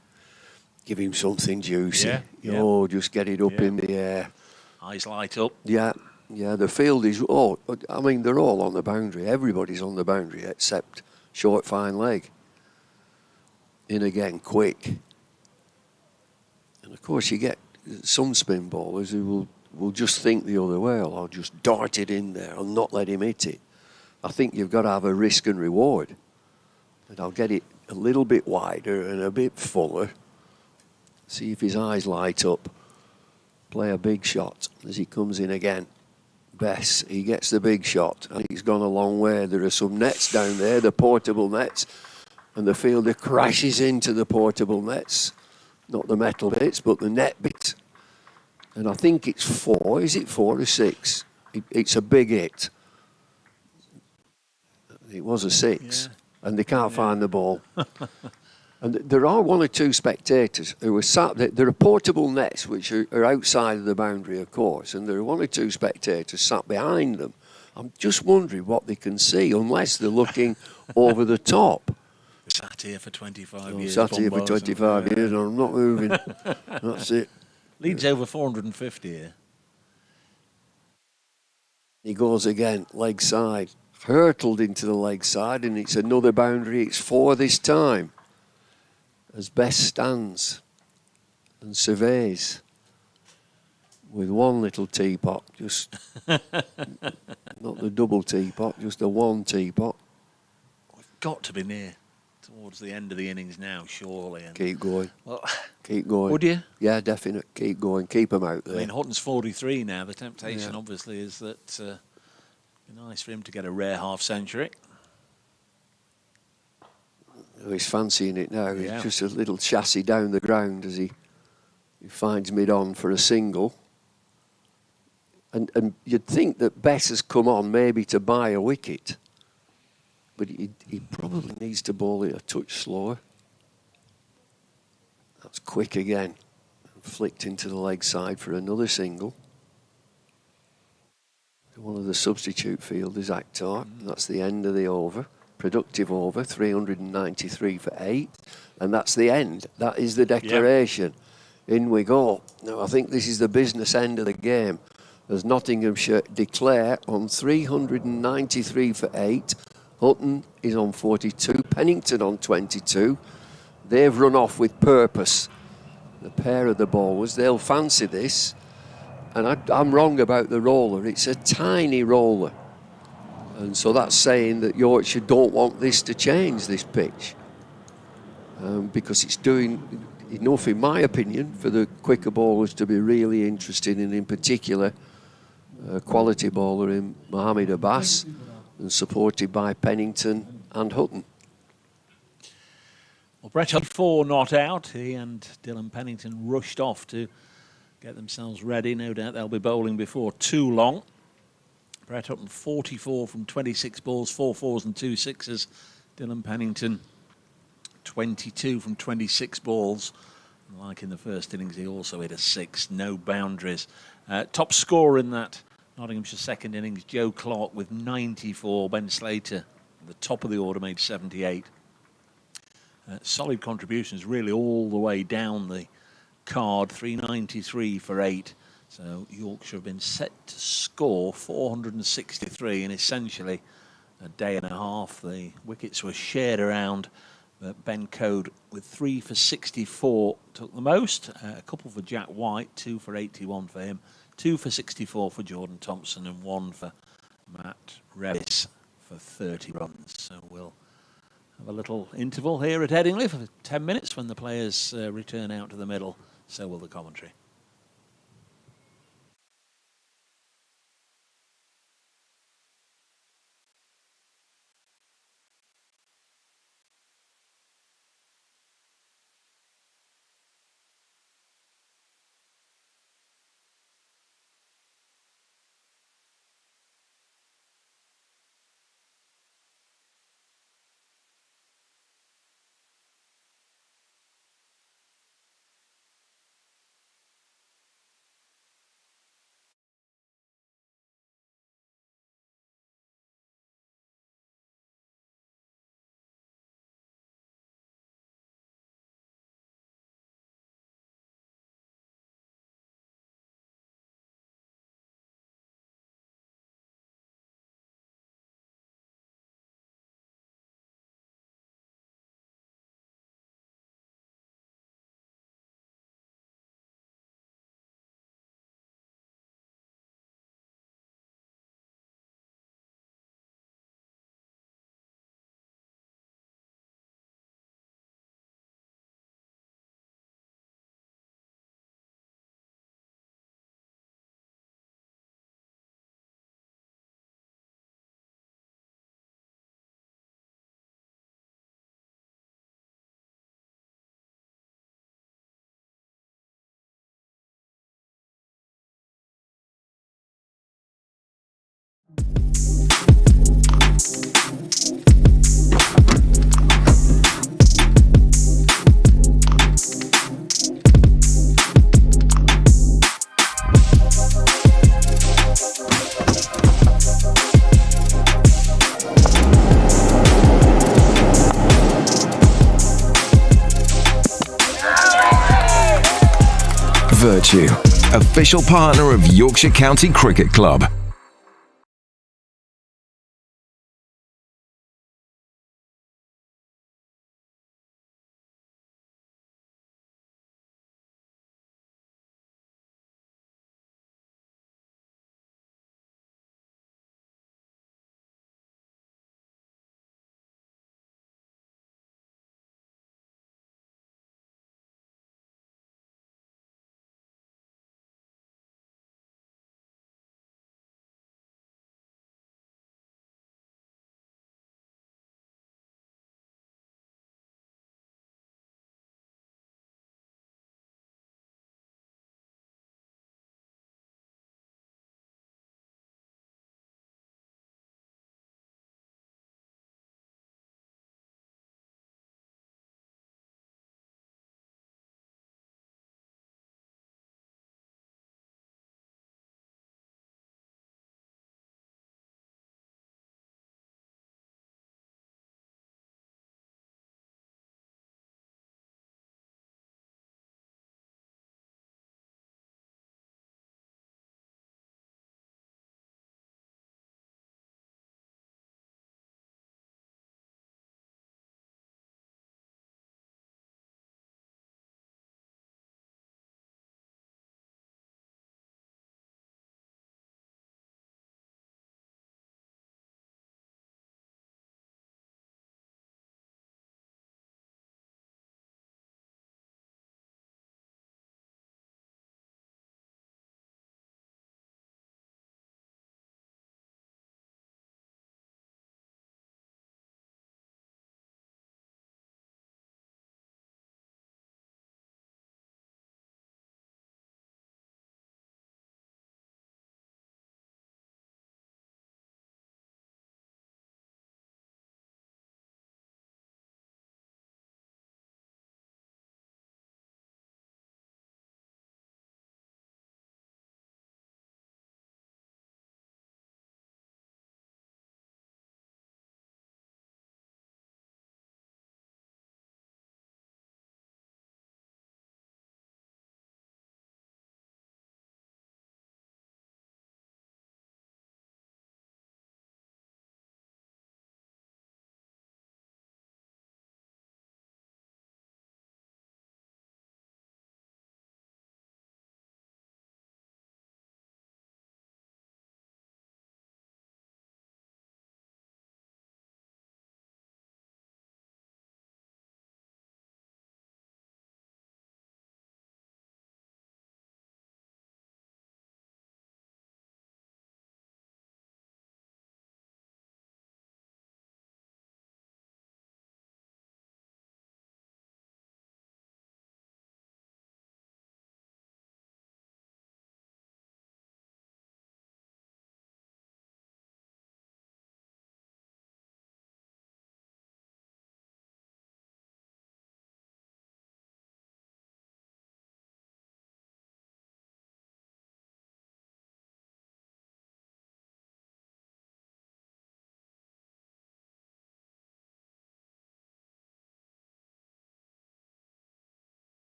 give him something juicy. Yeah. Just get it up in the air. Eyes light up. Yeah. The field is they're all on the boundary. Everybody's on the boundary except short, fine leg. In again, quick. And of course, you get some spin bowlers who will just think the other way. I'll just dart it in there. I'll not let him hit it. I think you've got to have a risk and reward. And I'll get it a little bit wider and a bit fuller. See if his eyes light up. Play a big shot as he comes in again. Bess, he gets the big shot. I think he's gone a long way. There are some nets down there, the portable nets. And the fielder crashes into the portable nets. Not the metal bits, but the net bit. And I think it's 4. Is it 4 or 6? It's a big hit. It was a 6. Yeah. And they can't find the ball. And there are 1 or 2 spectators who are sat there. There are portable nets which are outside of the boundary, of course. And there are 1 or 2 spectators sat behind them. I'm just wondering what they can see, unless they're looking over the top. Sat here for 25 years. Sat here for 25 years and I'm not moving. That's it. Leads over 450 here. He goes again, leg side. Hurtled into the leg side, and it's another boundary. It's 4 this time. As Bess stands and surveys with 1 little teapot, just not the double teapot, just the 1 teapot. We've got to be near towards the end of the innings now, surely. And keep going. Well, keep going. Would you? Yeah, definite. Keep going. Keep them out there. I mean, Hutton's 43 now. The temptation, obviously, is that it'd be nice for him to get a rare half-century. Oh, he's fancying it now. Yeah. He's just a little chassis down the ground as he finds mid-on for a single. And you'd think that Bess has come on maybe to buy a wicket. But he probably needs to bowl it a touch slower. That's quick again. Flicked into the leg side for another single. One of the substitute fielders, Akhtar. That's the end of the over. Productive over, 393 for 8. And that's the end. That is the declaration. Yep. In we go. Now, I think this is the business end of the game. As Nottinghamshire declare on 393 for 8. Hutton is on 42. Pennington on 22. They've run off with purpose. The pair of the bowlers, they'll fancy this. And I'm wrong about the roller. It's a tiny roller. And so that's saying that Yorkshire don't want this to change, this pitch. because it's doing enough, in my opinion, for the quicker bowlers to be really interested, and in particular, a quality bowler in Mohamed Abbas, and supported by Pennington and Hutton. Well, Brett had 4 not out. He and Dylan Pennington rushed off to get themselves ready. No doubt they'll be bowling before too long. Brett Hutton 44 from 26 balls, 4 fours and 2 sixes. Dylan Pennington 22 from 26 balls. And like in the first innings, he also hit a 6, no boundaries. Top scorer in that Nottinghamshire second innings, Joe Clark with 94. Ben Slater, the top of the order, made 78. Solid contributions really all the way down the card, 393 for 8. So Yorkshire have been set to score 463 in essentially a day and a half. The wickets were shared around, but Ben Code with 3 for 64 took the most. A couple for Jack White, 2 for 81 for him, 2 for 64 for Jordan Thompson, and 1 for Matt Revis for 30 runs. So we'll have a little interval here at Headingley for 10 minutes when the players return out to the middle. So will the commentary. Vertu, official partner of Yorkshire County Cricket Club.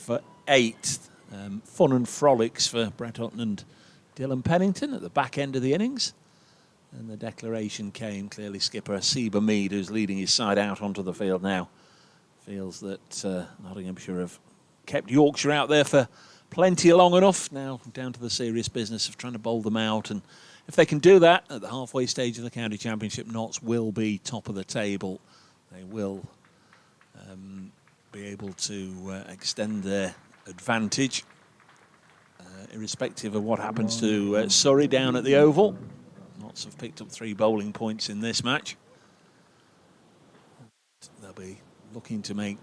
for 8. Fun and frolics for Brett Hutton and Dylan Pennington at the back end of the innings. And the declaration came, clearly skipper Seba Mead, who's leading his side out onto the field now, feels that Nottinghamshire have kept Yorkshire out there for plenty long enough. Now down to the serious business of trying to bowl them out. And if they can do that at the halfway stage of the county championship, Notts will be top of the table. They will be able to extend their advantage, irrespective of what happens to Surrey down at the Oval. Notts have picked up 3 bowling points in this match. They'll be looking to make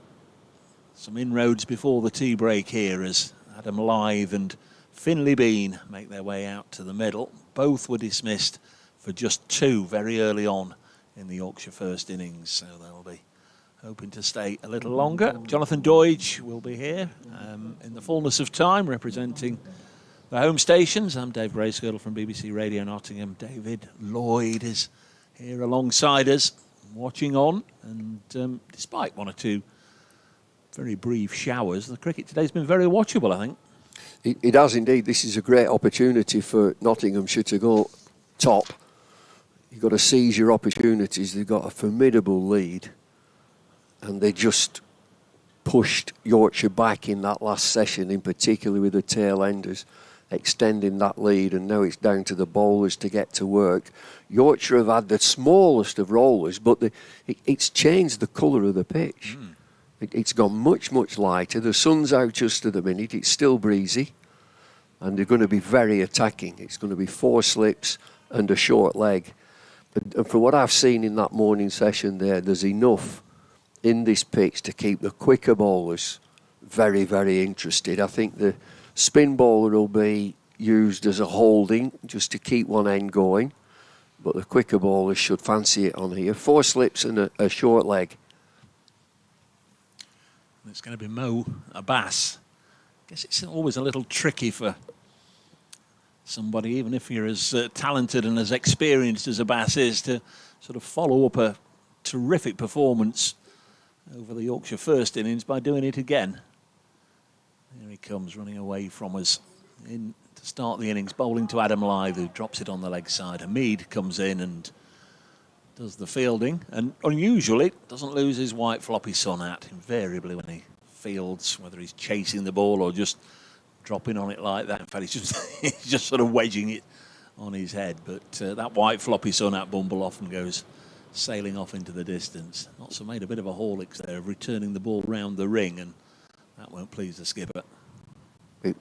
some inroads before the tea break here as Adam Lythe and Finlay Bean make their way out to the middle. Both were dismissed for just 2 very early on in the Yorkshire first innings, so they'll be hoping to stay a little longer. Jonathan Doidge will be here in the fullness of time, representing the home stations. I'm Dave Bracegirdle from BBC Radio Nottingham. David Lloyd is here alongside us, watching on, and despite 1 or 2 very brief showers, the cricket today's been very watchable, I think. It has indeed. This is a great opportunity for Nottinghamshire to go top. You've got to seize your opportunities. They've got a formidable lead, and they just pushed Yorkshire back in that last session, in particular with the tail enders, extending that lead, and now it's down to the bowlers to get to work. Yorkshire have had the smallest of rollers, but it's changed the colour of the pitch. It's gone much, much lighter. The sun's out just at the minute. It's still breezy, and they're going to be very attacking. It's going to be 4 slips and a short leg. And from what I've seen in that morning session there's enough in this pitch to keep the quicker bowlers very, very interested. I think the spin bowler will be used as a holding just to keep one end going, but the quicker bowlers should fancy it on here. 4 slips and a short leg. It's going to be Mo Abbas. I guess it's always a little tricky for somebody, even if you're as talented and as experienced as Abbas is, to sort of follow up a terrific performance over the Yorkshire first innings by doing it again. Here he comes, running away from us in to start the innings, bowling to Adam Lythe, who drops it on the leg side. Hamid comes in and does the fielding, and unusually doesn't lose his white floppy sun hat. Invariably when he fields, whether he's chasing the ball or just dropping on it like that. In fact, he's just sort of wedging it on his head. But that white floppy sun hat bumble often goes sailing off into the distance. Notts made a bit of a Horlicks there of returning the ball round the ring, and that won't please the skipper.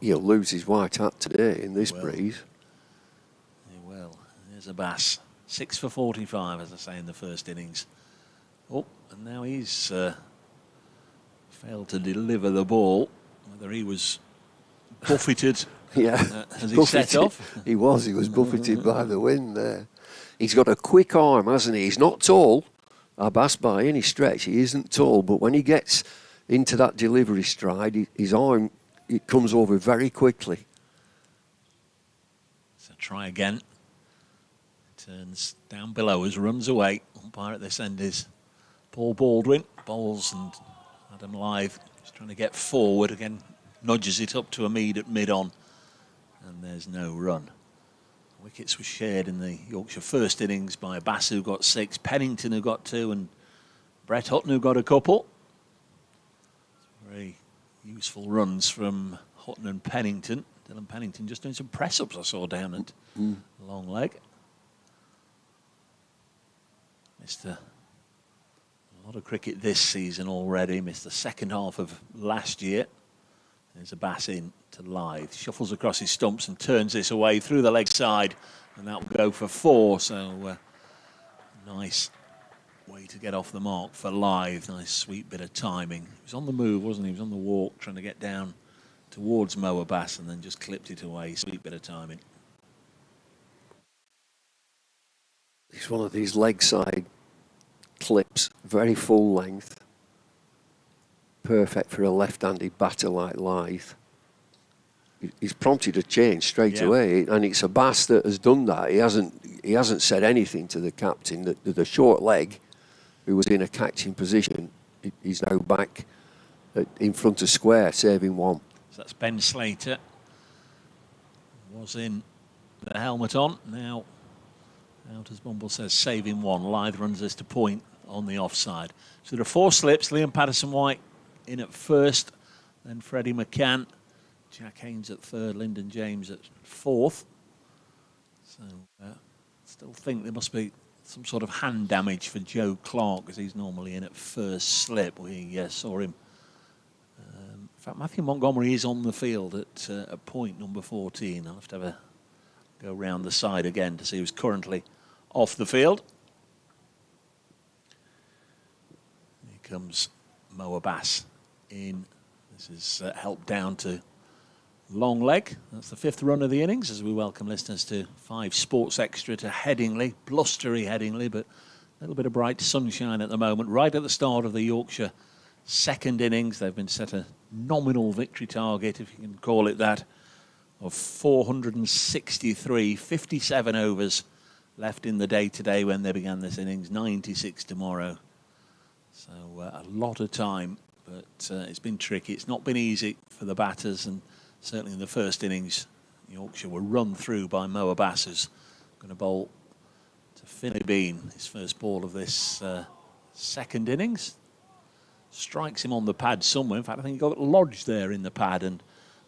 He'll lose his white hat today in this breeze. He will. There's Abbas. 6 for 45, as I say, in the first innings. Oh, and now he's failed to deliver the ball. Whether he was buffeted as he set off. He was buffeted by the wind there. He's got a quick arm, hasn't he? He's not tall, Abbas, by any stretch. He isn't tall, but when he gets into that delivery stride, his arm, it comes over very quickly. So try again. Turns down below us, runs away. Umpire at this end is Paul Baldwin. Bowls, and Adam Lythe is trying to get forward again. Nudges it up to Hamid at mid-on. And there's no run. Wickets were shared in the Yorkshire first innings by Abbas, who got 6, Pennington, who got 2, and Brett Hutton, who got a couple. Very useful runs from Hutton and Pennington. Dylan Pennington just doing some press-ups I saw down at long leg. Missed a lot of cricket this season already. Missed the second half of last year. There's Abbas in to Lythe. Shuffles across his stumps and turns this away through the leg side. And that will go for 4. So nice way to get off the mark for Lythe. Nice sweet bit of timing. He was on the move, wasn't he? He was on the walk trying to get down towards Mo Abbas and then just clipped it away. Sweet bit of timing. It's one of these leg side clips, very full length. Perfect for a left-handed batter like Lythe. He's prompted a change straight away, and it's Abbas that has done that. He hasn't said anything to the captain. The short leg, who was in a catching position, he's now back in front of square, saving one. So that's Ben Slater. Was in the helmet on. Now, out as Bumble says, saving one. Lythe runs this to point on the offside. So there are 4 slips. Liam Patterson-White in at first. Then Freddie McCann. Jack Haynes at third. Lyndon James at fourth. So still think there must be some sort of hand damage for Joe Clark, because he's normally in at first slip. We saw him. In fact, Matthew Montgomery is on the field at point number 14. I'll have to go round the side again to see who's currently off the field. Here comes Mo Abbas in. This is helped down to long leg. That's the 5th run of the innings as we welcome listeners to 5 Sports Extra to Headingley. Blustery Headingley, but a little bit of bright sunshine at the moment. Right at the start of the Yorkshire second innings, they've been set a nominal victory target, if you can call it that, of 463, 57 overs left in the day today when they began this innings, 96 tomorrow. So a lot of time, but it's been tricky. It's not been easy for the batters, and certainly in the first innings, Yorkshire were run through by Mo Abbas, who's going to bowl to Finley Bean, his first ball of this second innings. Strikes him on the pad somewhere. In fact, I think he got lodged there in the pad, and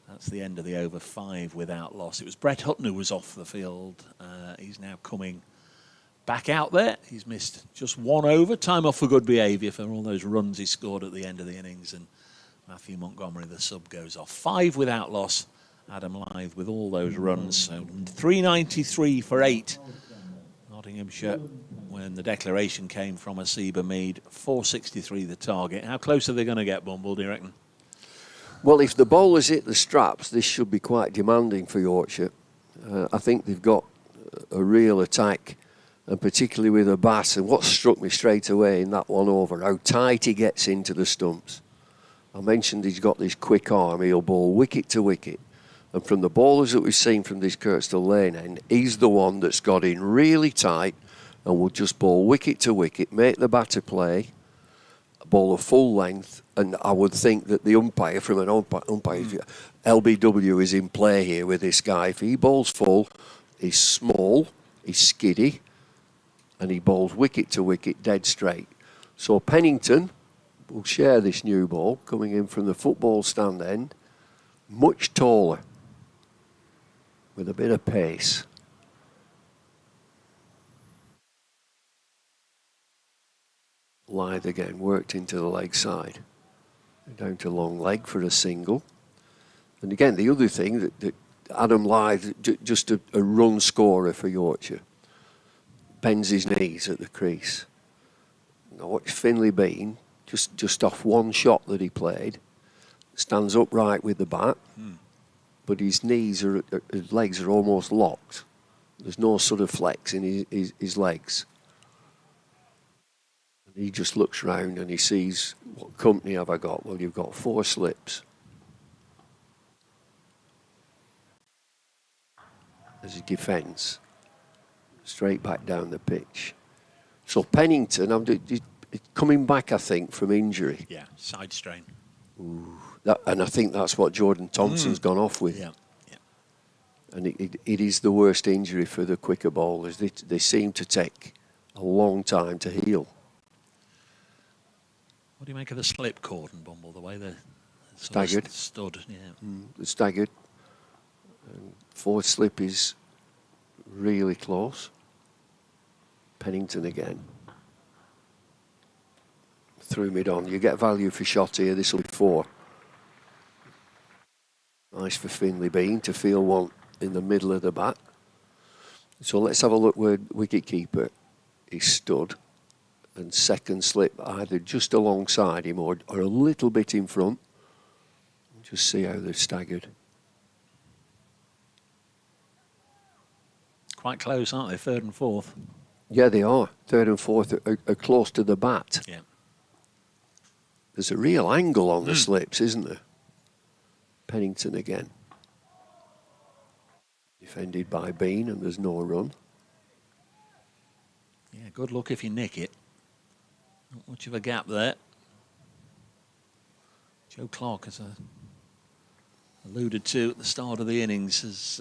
that's the end of the over 5 without loss. It was Brett Hutton who was off the field. He's now coming back out there. He's missed just 1 over. Time off for good behaviour for all those runs he scored at the end of the innings. And Matthew Montgomery, the sub, goes off. 5 without loss. Adam Lythe with all those runs. So 393 for 8. Nottinghamshire, when the declaration came from Asiba Mead, 463 the target. How close are they going to get, Bumble, do you reckon? Well, if the bowlers hit the straps, this should be quite demanding for Yorkshire. I think they've got a real attack, and particularly with Abbas. And what struck me straight away in that 1 over, how tight he gets into the stumps. I mentioned he's got this quick arm. He'll bowl wicket to wicket. And from the bowlers that we've seen from this Kirkstall Lane end, he's the one that's got in really tight and will just bowl wicket to wicket, make the batter play, bowl a full length. And I would think that the umpire, from an umpire, LBW is in play here with this guy. If he bowls full, he's small, he's skiddy, and he bowls wicket to wicket dead straight. So Pennington will share this new ball coming in from the football stand end, much taller, with a bit of pace. Lythe again, worked into the leg side. Down to long leg for a single. And again, the other thing, that Adam Lythe, just a run scorer for Yorkshire, bends his knees at the crease. Now watch Finley Bean, just off 1 shot that he played, stands upright with the bat, but his knees his legs are almost locked. There's no sort of flex in his legs. And he just looks round and he sees, what company have I got? Well, you've got 4 slips. As he defends, straight back down the pitch. So Pennington, coming back, I think, from injury. Yeah, side strain. Ooh, and I think that's what Jordan Thompson's gone off with. Yeah. And it is the worst injury for the quicker bowlers. They seem to take a long time to heal. What do you make of the slip, Corden, Bumble? The way they're staggered. Stood, yeah. They're staggered. And 4th slip is really close. Pennington again. Through mid on. You get value for shot here. This will be 4. Nice for Finley Bean to feel one in the middle of the bat. So let's have a look where wicketkeeper is stood. And second slip either just alongside him or a little bit in front. Just see how they're staggered. Quite close, aren't they? 3rd and 4th. Yeah, they are. 3rd and 4th are close to the bat. Yeah. There's a real angle on the slips, isn't there? Pennington again. Defended by Bean, and there's no run. Yeah, good luck if you nick it. Not much of a gap there. Joe Clark, as I alluded to at the start of the innings, has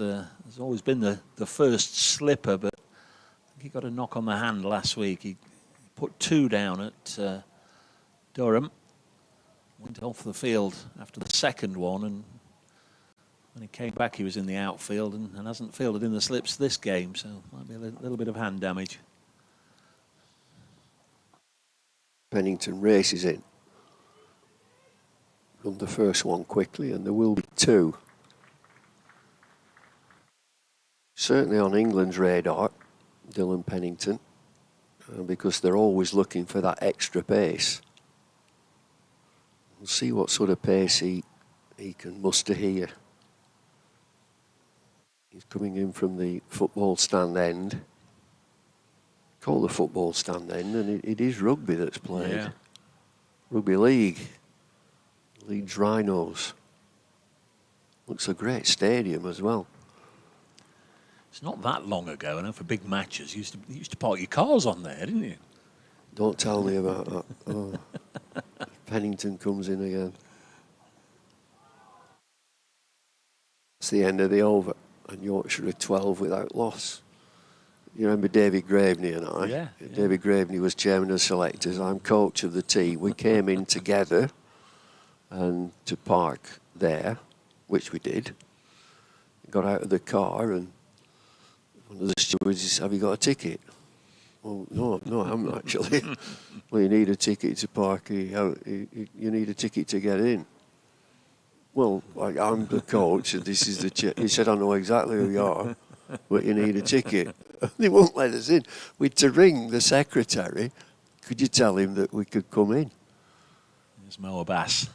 always been the first slipper, but I think he got a knock on the hand last week. He put 2 down at Durham, went off the field after the second one, and when he came back he was in the outfield and hasn't fielded in the slips this game, so might be a little bit of hand damage. Pennington races in. Run the first one quickly, and there will be 2. Certainly on England's radar, Dylan Pennington, because they're always looking for that extra pace. We'll see what sort of pace he can muster here. He's coming in from the football stand end. Call the football stand end, and it is rugby that's played. Yeah. Rugby league. Leeds Rhinos. Looks a great stadium as well. It's not that long ago, I know, for big matches. You used to park your cars on there, didn't you? Don't tell me about that. Oh. Pennington comes in again. It's the end of the over, and Yorkshire are 12 without loss. You remember David Graveney and I? Yeah. David Graveney was chairman of selectors. I'm coach of the team. We came in together and to park there, which we did. Got out of the car, and one of the stewards said, "Have you got a ticket?" Well, no, I haven't actually. Well, you need a ticket to park. You need a ticket to get in. Well, I'm the coach, and this is the. He said, "I know exactly who you are, but you need a ticket." They won't let us in. We had to ring the secretary. Could you tell him that we could come in? There's Mo Abbas.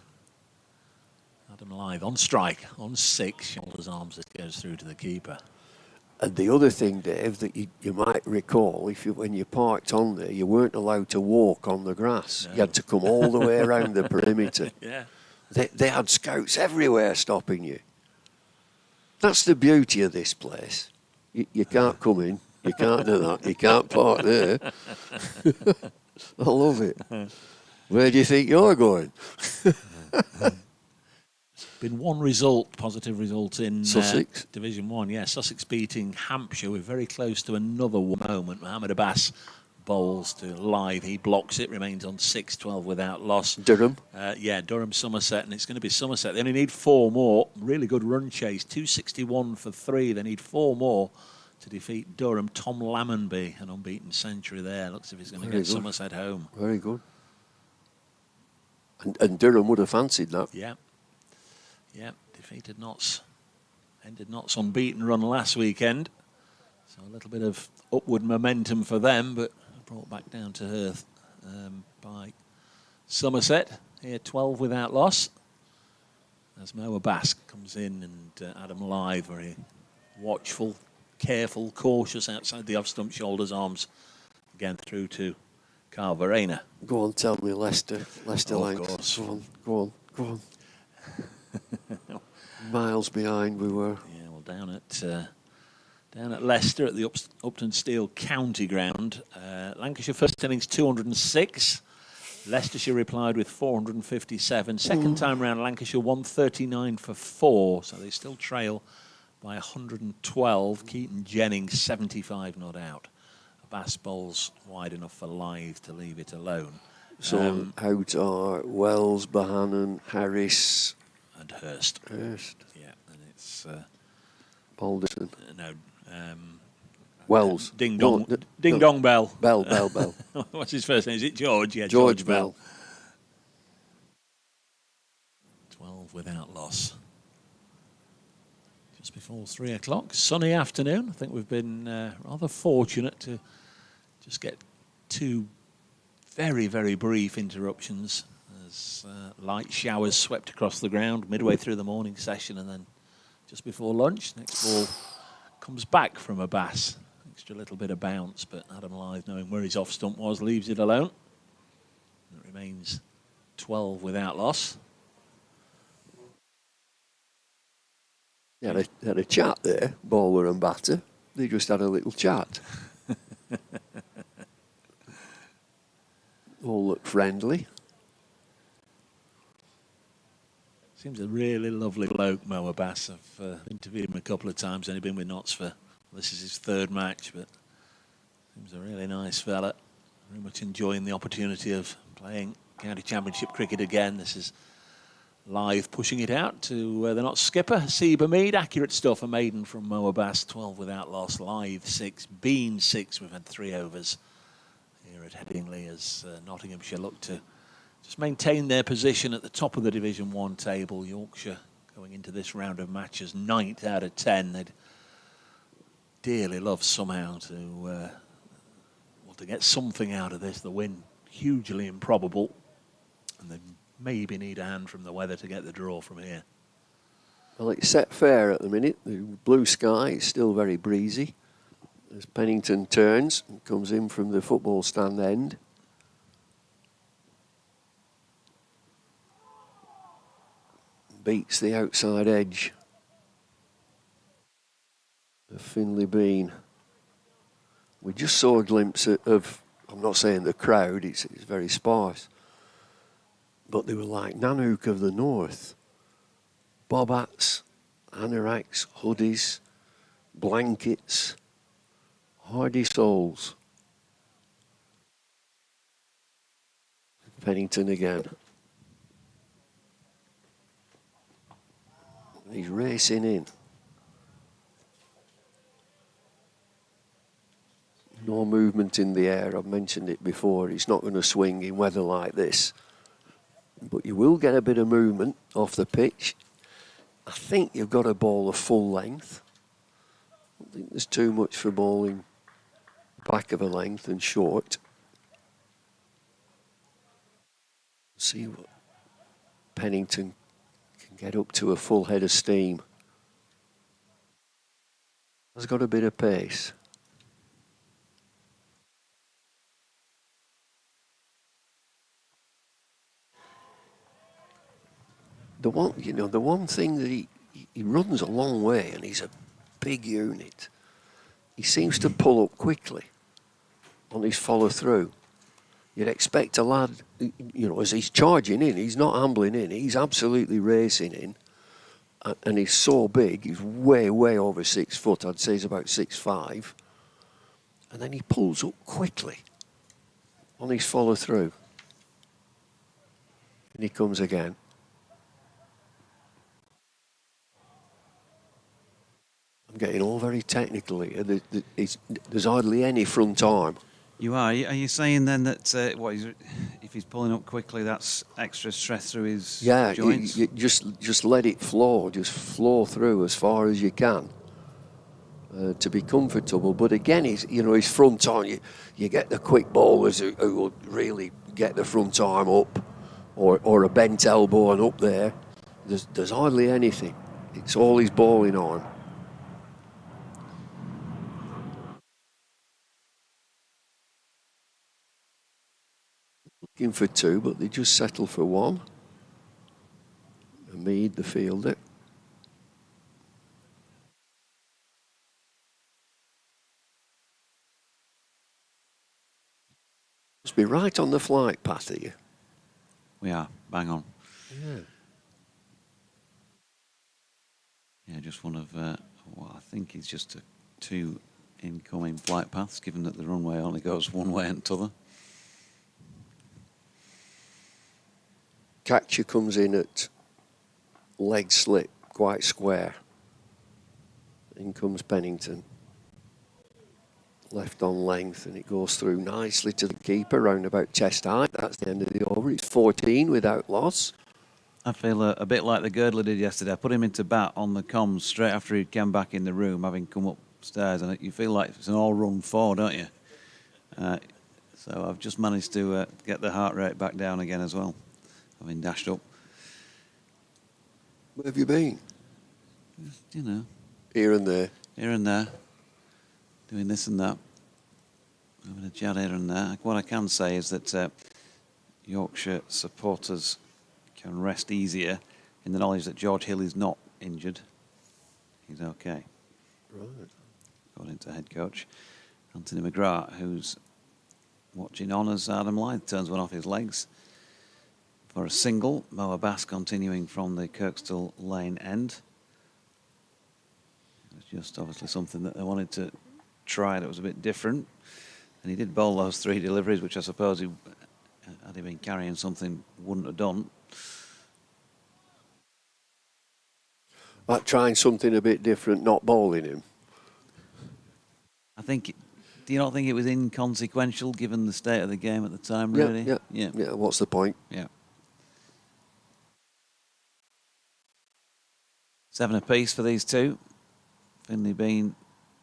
Adam Lythe on strike, on 6, shoulders, arms, that goes through to the keeper. And the other thing, Dave, that you might recall, when you parked on there, you weren't allowed to walk on the grass. No. You had to come all the way around the perimeter. Yeah. They had scouts everywhere stopping you. That's the beauty of this place. You can't come in. You can't do that. You can't park there. I love it. Where do you think you're going? Been one result, positive result in Sussex. Division 1. Yeah, Sussex beating Hampshire. We're very close to another moment. Mohammed Abbas bowls to Lythe. He blocks it, remains on 6-12 without loss. Durham. Durham, Somerset, and it's going to be Somerset. They only need 4 more. Really good run chase. 261 for 3. They need 4 more to defeat Durham. Tom Lammonby, an unbeaten century there. Looks as if he's going to get Somerset home. Very good. And Durham would have fancied that. Yeah. Yeah, defeated Notts. Ended Notts' unbeaten run last weekend. So a little bit of upward momentum for them, but brought back down to earth by Somerset. Here 12 without loss. As Mo Abbas comes in, and Adam Lythe very watchful, careful, cautious outside the off-stump, shoulders, arms. Again through to Carl Verena. Go on, tell me Leicester length. Of course. Go on. Miles behind we were. Yeah, well, down at Leicester at the Upton Steel County Ground. Lancashire first innings 206. Leicestershire replied with 457. Second time round, Lancashire 139 for 4, so they still trail by 112. Keaton Jennings 75 not out. Abbas bowls wide enough for Lythe to leave it alone. So out are Wells, Bohannon, Harris, and Hurst. Yeah, and it's Balderson. No. Wells. Ding Dong. Ding Dong Bell. Bell. What's his first name? Is it George? Yeah, George Bell. 12 without loss. Just before 3 o'clock. Sunny afternoon. I think we've been rather fortunate to just get 2 very, very brief interruptions as light showers swept across the ground midway through the morning session, and then just before lunch, next ball comes back from Abbas. Extra little bit of bounce, but Adam Lythe, knowing where his off stump was, leaves it alone. It remains 12 without loss. Yeah, they had a chat there, bowler and batter. They just had a little chat. All looked friendly. Seems a really lovely bloke, Mo Abbas. I've interviewed him a couple of times, only been with Notts for, this is his third match, but seems a really nice fella. Very much enjoying the opportunity of playing county championship cricket again. This is live, pushing it out to the Notts skipper, Seba Mead. Accurate stuff, a maiden from Mo Abbas, 12 without loss, live 6, been 6. We've had 3 overs here at Headingley as Nottinghamshire look to just maintain their position at the top of the Division 1 table. Yorkshire going into this round of matches 9th out of 10. They'd dearly love somehow to get something out of this. The win hugely improbable, and they maybe need a hand from the weather to get the draw from here. Well, it's set fair at the minute. The blue sky is still very breezy. As Pennington turns and comes in from the football stand end. Beats the outside edge of Finley Bean. We just saw a glimpse of, I'm not saying the crowd, it's very sparse, but they were like Nanook of the North. Bob hats, anoraks, hoodies, blankets, hardy souls. Pennington again. He's racing in. No movement in the air. I've mentioned it before. It's not going to swing in weather like this. But you will get a bit of movement off the pitch. I think you've got a ball of full length. I don't think there's too much for bowling back of a length and short. See what Pennington can get up to a full head of steam. Has got a bit of pace. The one thing that he runs a long way, and he's a big unit. He seems to pull up quickly on his follow through. You'd expect a lad, as he's charging in, he's not ambling in, he's absolutely racing in. And he's so big, he's way, way over 6 foot, I'd say he's about 6'5". And then he pulls up quickly on his follow through. And he comes again. I'm getting all very technical here. There's hardly any front arm. You are. Are you saying then that if he's pulling up quickly, that's extra stress through his joints? You just let it flow. Just flow through as far as you can to be comfortable. But again, his front arm. You get the quick bowlers who will really get the front arm up, or a bent elbow and up there. There's hardly anything. It's all his bowling arm. Looking for 2, but they just settle for 1. Mead, the fielder. Must be right on the flight path here. We are, bang on. Yeah, just one of what I think is just 2 incoming flight paths, given that the runway only goes one way and t'other. Catcher comes in at leg slip, quite square. In comes Pennington. Left on length, and it goes through nicely to the keeper, round about chest height. That's the end of the over. It's 14 without loss. I feel a bit like the Girdler did yesterday. I put him into bat on the comms straight after he came back in the room, having come upstairs, and you feel like it's an all-run 4, don't you? So I've just managed to get the heart rate back down again as well. I've been dashed up. Where have you been? Here and there. Here and there. Doing this and that. Having a chat here and there. What I can say is that Yorkshire supporters can rest easier in the knowledge that George Hill is not injured. He's okay. Right. According to head coach Anthony McGrath, who's watching on as Adam Lyth turns one off his legs. for a single. Moa Bass continuing from the Kirkstall Lane end. It was just obviously something that they wanted to try that was a bit different. And he did bowl those 3 deliveries, which I suppose he, had he been carrying something, wouldn't have done. Like trying something a bit different, not bowling him. I think, do you not think it was inconsequential given the state of the game at the time, really? Yeah. What's the point? Yeah. 7 apiece for these two. Finley Bean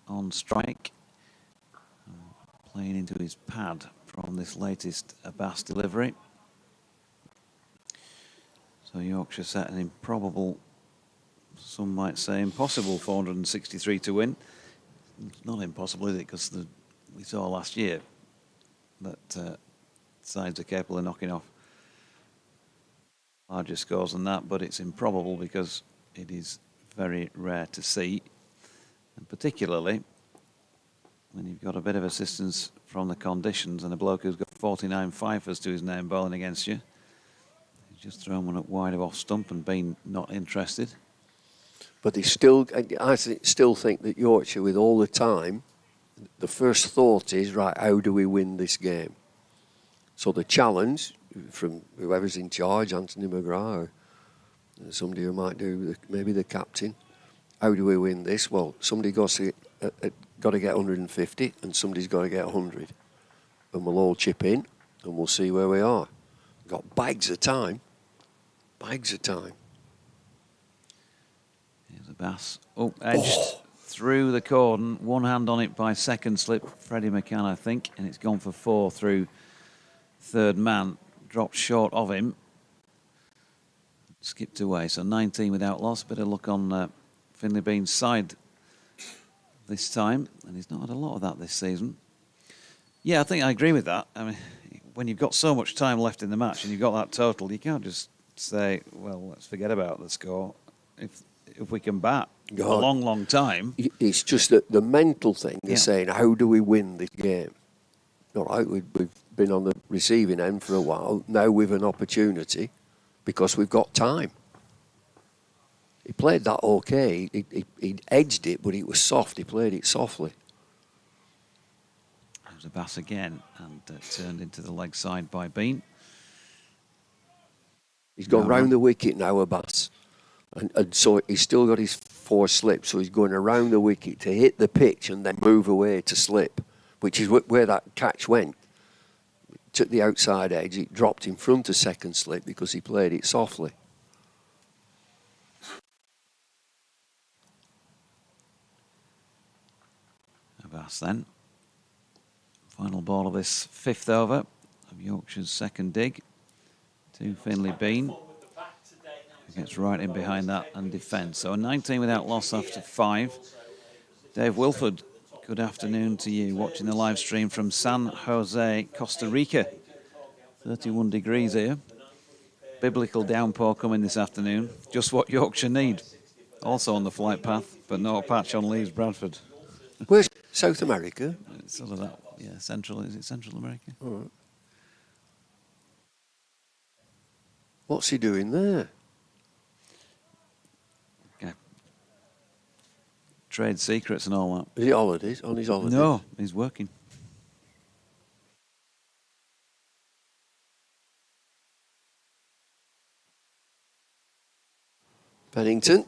on strike, playing into his pad from this latest Abbas delivery. So Yorkshire set an improbable, some might say impossible, 463 to win. It's not impossible, is it? Because we saw last year that sides are capable of knocking off larger scores than that, but it's improbable because it is very rare to see, and particularly when you've got a bit of assistance from the conditions and a bloke who's got 49 fifers to his name bowling against you. He's just thrown one up wide of off stump and been not interested. But I still think that Yorkshire, with all the time, the first thought is, right, how do we win this game? So the challenge from whoever's in charge, Anthony McGrath, or somebody who might do, maybe the captain, how do we win this? Well, somebody got to get 150 and somebody's got to get 100. And we'll all chip in and we'll see where we are. Got bags of time. Bags of time. Here's a Bass. Oh, edged through the cordon. One hand on it by second slip. Freddie McCann, I think. And it's gone for 4 through third man. Dropped short of him. Skipped away. So 19 without loss. Bit of luck on Finley Bean's side this time. And he's not had a lot of that this season. Yeah, I think I agree with that. I mean, when you've got so much time left in the match and you've got that total, you can't just say, well, let's forget about the score. If we can bat a long, long time. It's just that the mental thing is saying, how do we win this game? All right, we've been on the receiving end for a while. Now we've an opportunity because we've got time. He played that okay. He edged it, but it was soft. He played it softly. There was a Bass again and turned into the leg side by Bean. He's gone round the wicket now, Abbas. And so he's still got his 4 slips, so he's going around the wicket to hit the pitch and then move away to slip, which is where that catch went. Took the outside edge, it dropped in front of second slip because he played it softly. Abbas then. Final ball of this 5th over of Yorkshire's second dig to Finley Bean. Gets right in behind that and defends. So a 19 without loss after 5. Dave Wilford, good afternoon to you. Watching the live stream from San Jose, Costa Rica. 31 degrees here. Biblical downpour coming this afternoon. Just what Yorkshire need. Also on the flight path, but no patch on Leeds Bradford. Where's South America? It's sort of that, yeah, Central, is it Central America? All right. What's he doing there? Trade secrets and all that. Is he holidays? On his holidays? No, he's working. Pennington.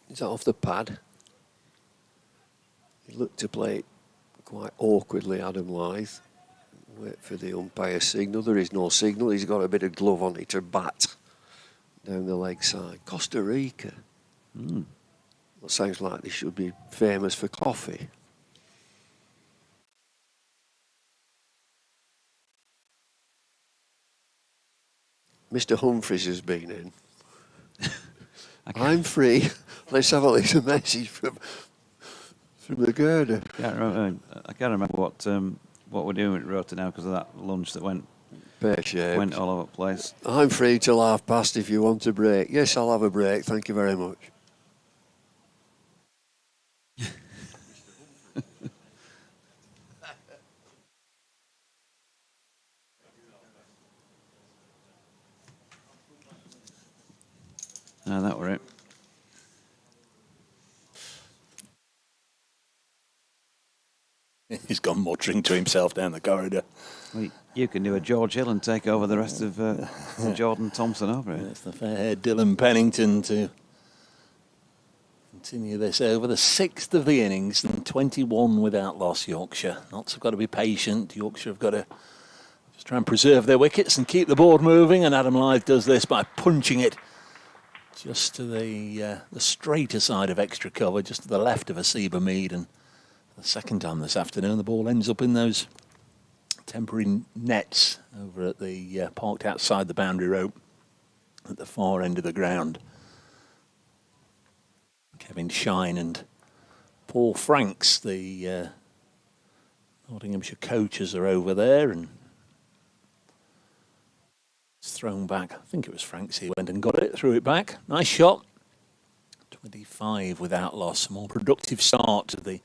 Is that off the pad? He looked to play it quite awkwardly, Adam Lythe. Wait for the umpire signal. There is no signal. He's got a bit of glove on it to bat down the leg side. Costa Rica. Well, sounds like they should be famous for coffee. Mr. Humphries has been in. I'm free. Let's have a little message from the girder. I can't remember what we're doing with Rota now because of that lunch that went all over the place. I'm free till past if you want a break. Yes, I'll have a break. Thank you very much. That were it. He's gone muttering to himself down the corridor. Well, you can do a George Hill and take over the rest of Jordan Thompson over it. It's the fair-haired Dylan Pennington to continue this over the 6th of the innings and 21 without loss. Yorkshire. Notts have got to be patient. Yorkshire have got to just try and preserve their wickets and keep the board moving. And Adam Lyth does this by punching it just to the straighter side of extra cover, just to the left of Asiba Mead. And for the second time this afternoon, the ball ends up in those temporary nets over at the parked outside the boundary rope at the far end of the ground. Kevin Shine and Paul Franks, the Nottinghamshire coaches, are over there, and it's thrown back. I think it was Franks. He went and got it, threw it back. Nice shot. 25 without loss. A more productive start to the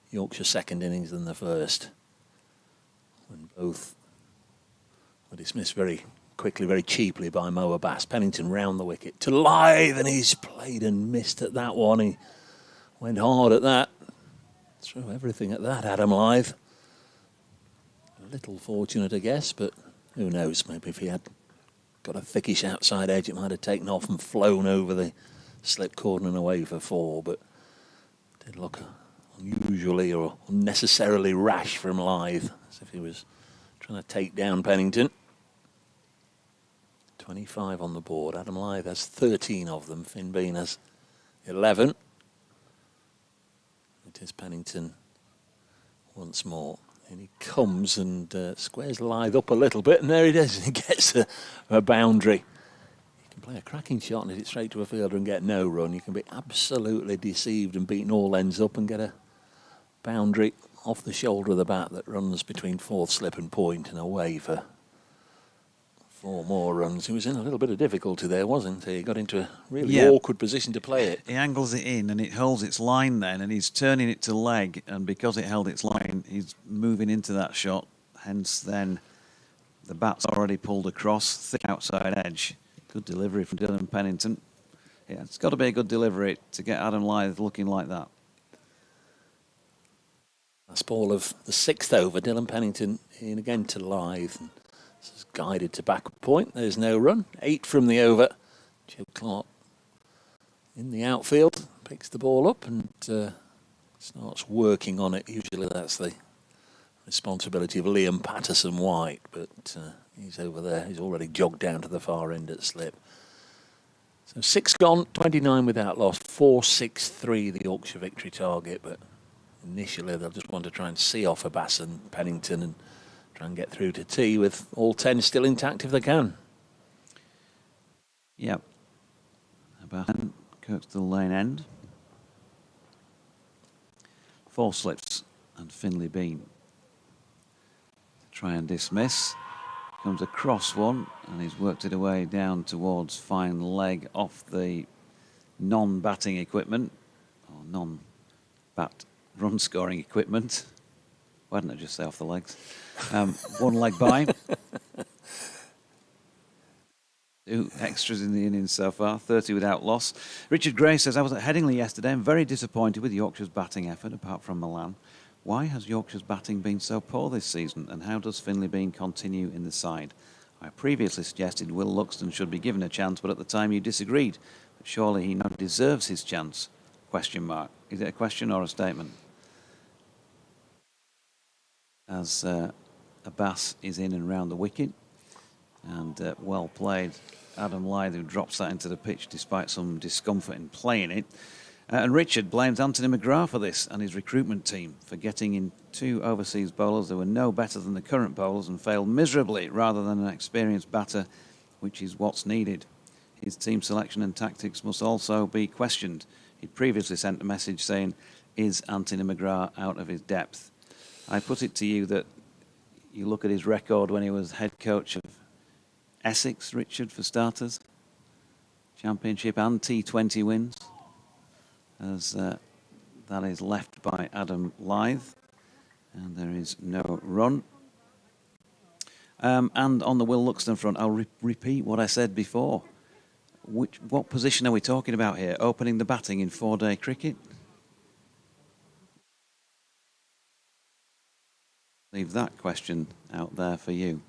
Yorkshire second innings than the first, when both were dismissed very quickly, very cheaply by Mo Abbas. Pennington round the wicket to Lyth, and he's played and missed at that one. He went hard at that. Threw everything at that, Adam Lyth. A little fortunate, I guess, but who knows? Maybe if he had got a thickish outside edge, it might have taken off and flown over the slip cord and away for 4, but it did look unusually or unnecessarily rash from Lyth, as if he was trying to take down Pennington. 25 on the board. Adam Lyth has 13 of them. Finn Bean has 11. It is Pennington once more. And he comes and squares Lyth up a little bit, and there he is. He gets a boundary. You can play a cracking shot and hit it straight to a fielder and get no run. You can be absolutely deceived and beaten all ends up and get a boundary off the shoulder of the bat that runs between fourth slip and point and away for 4 more runs. He was in a little bit of difficulty there, wasn't he? He got into a really awkward position to play it. He angles it in and it holds its line then, and he's turning it to leg, and because it held its line, he's moving into that shot. Hence then the bat's already pulled across, thick outside edge. Good delivery from Dylan Pennington. Yeah, it's got to be a good delivery to get Adam Lyth looking like that. Last ball of the 6th over, Dylan Pennington in again to Lyth. This is guided to back point. There's no run. 8 from the over. Joe Clark in the outfield picks the ball up and starts working on it. Usually that's the responsibility of Liam Patterson-White, but he's over there. He's already jogged down to the far end at slip. So 6 gone, 29 without loss, 4-6-3 the Yorkshire victory target, but initially they'll just want to try and see off Abbas and Pennington and try and get through to tea with all 10 still intact if they can. Yep. About Kirkstall Lane end. 4 slips and Finlay Bean. Try and dismiss. Comes across one and he's worked it away down towards fine leg off the non-batting equipment, or non-bat run-scoring equipment. Why didn't I just say off the legs? 1 leg by. 2 extras in the innings so far, 30 without loss. Richard Gray says, I was at Headingley yesterday and very disappointed with Yorkshire's batting effort, apart from Milan. Why has Yorkshire's batting been so poor this season, and how does Finlay Bean continue in the side? I previously suggested Will Luxton should be given a chance, but at the time you disagreed. But surely he now deserves his chance? Question mark. Is it a question or a statement? As Abbas is in and round the wicket, and well played Adam Lyth, who drops that into the pitch despite some discomfort in playing it. And Richard blames Anthony McGrath for this and his recruitment team for getting in 2 overseas bowlers that were no better than the current bowlers and failed miserably, rather than an experienced batter, which is what's needed. His team selection and tactics must also be questioned. He previously sent a message saying, is Anthony McGrath out of his depth? I put it to you that you look at his record when he was head coach of Essex, Richard, for starters. Championship and T20 wins, as that is left by Adam Lyth, and there is no run. And on the Will Luxton front, I'll repeat what I said before. What position are we talking about here? Opening the batting in 4-day cricket? Leave that question out there for you.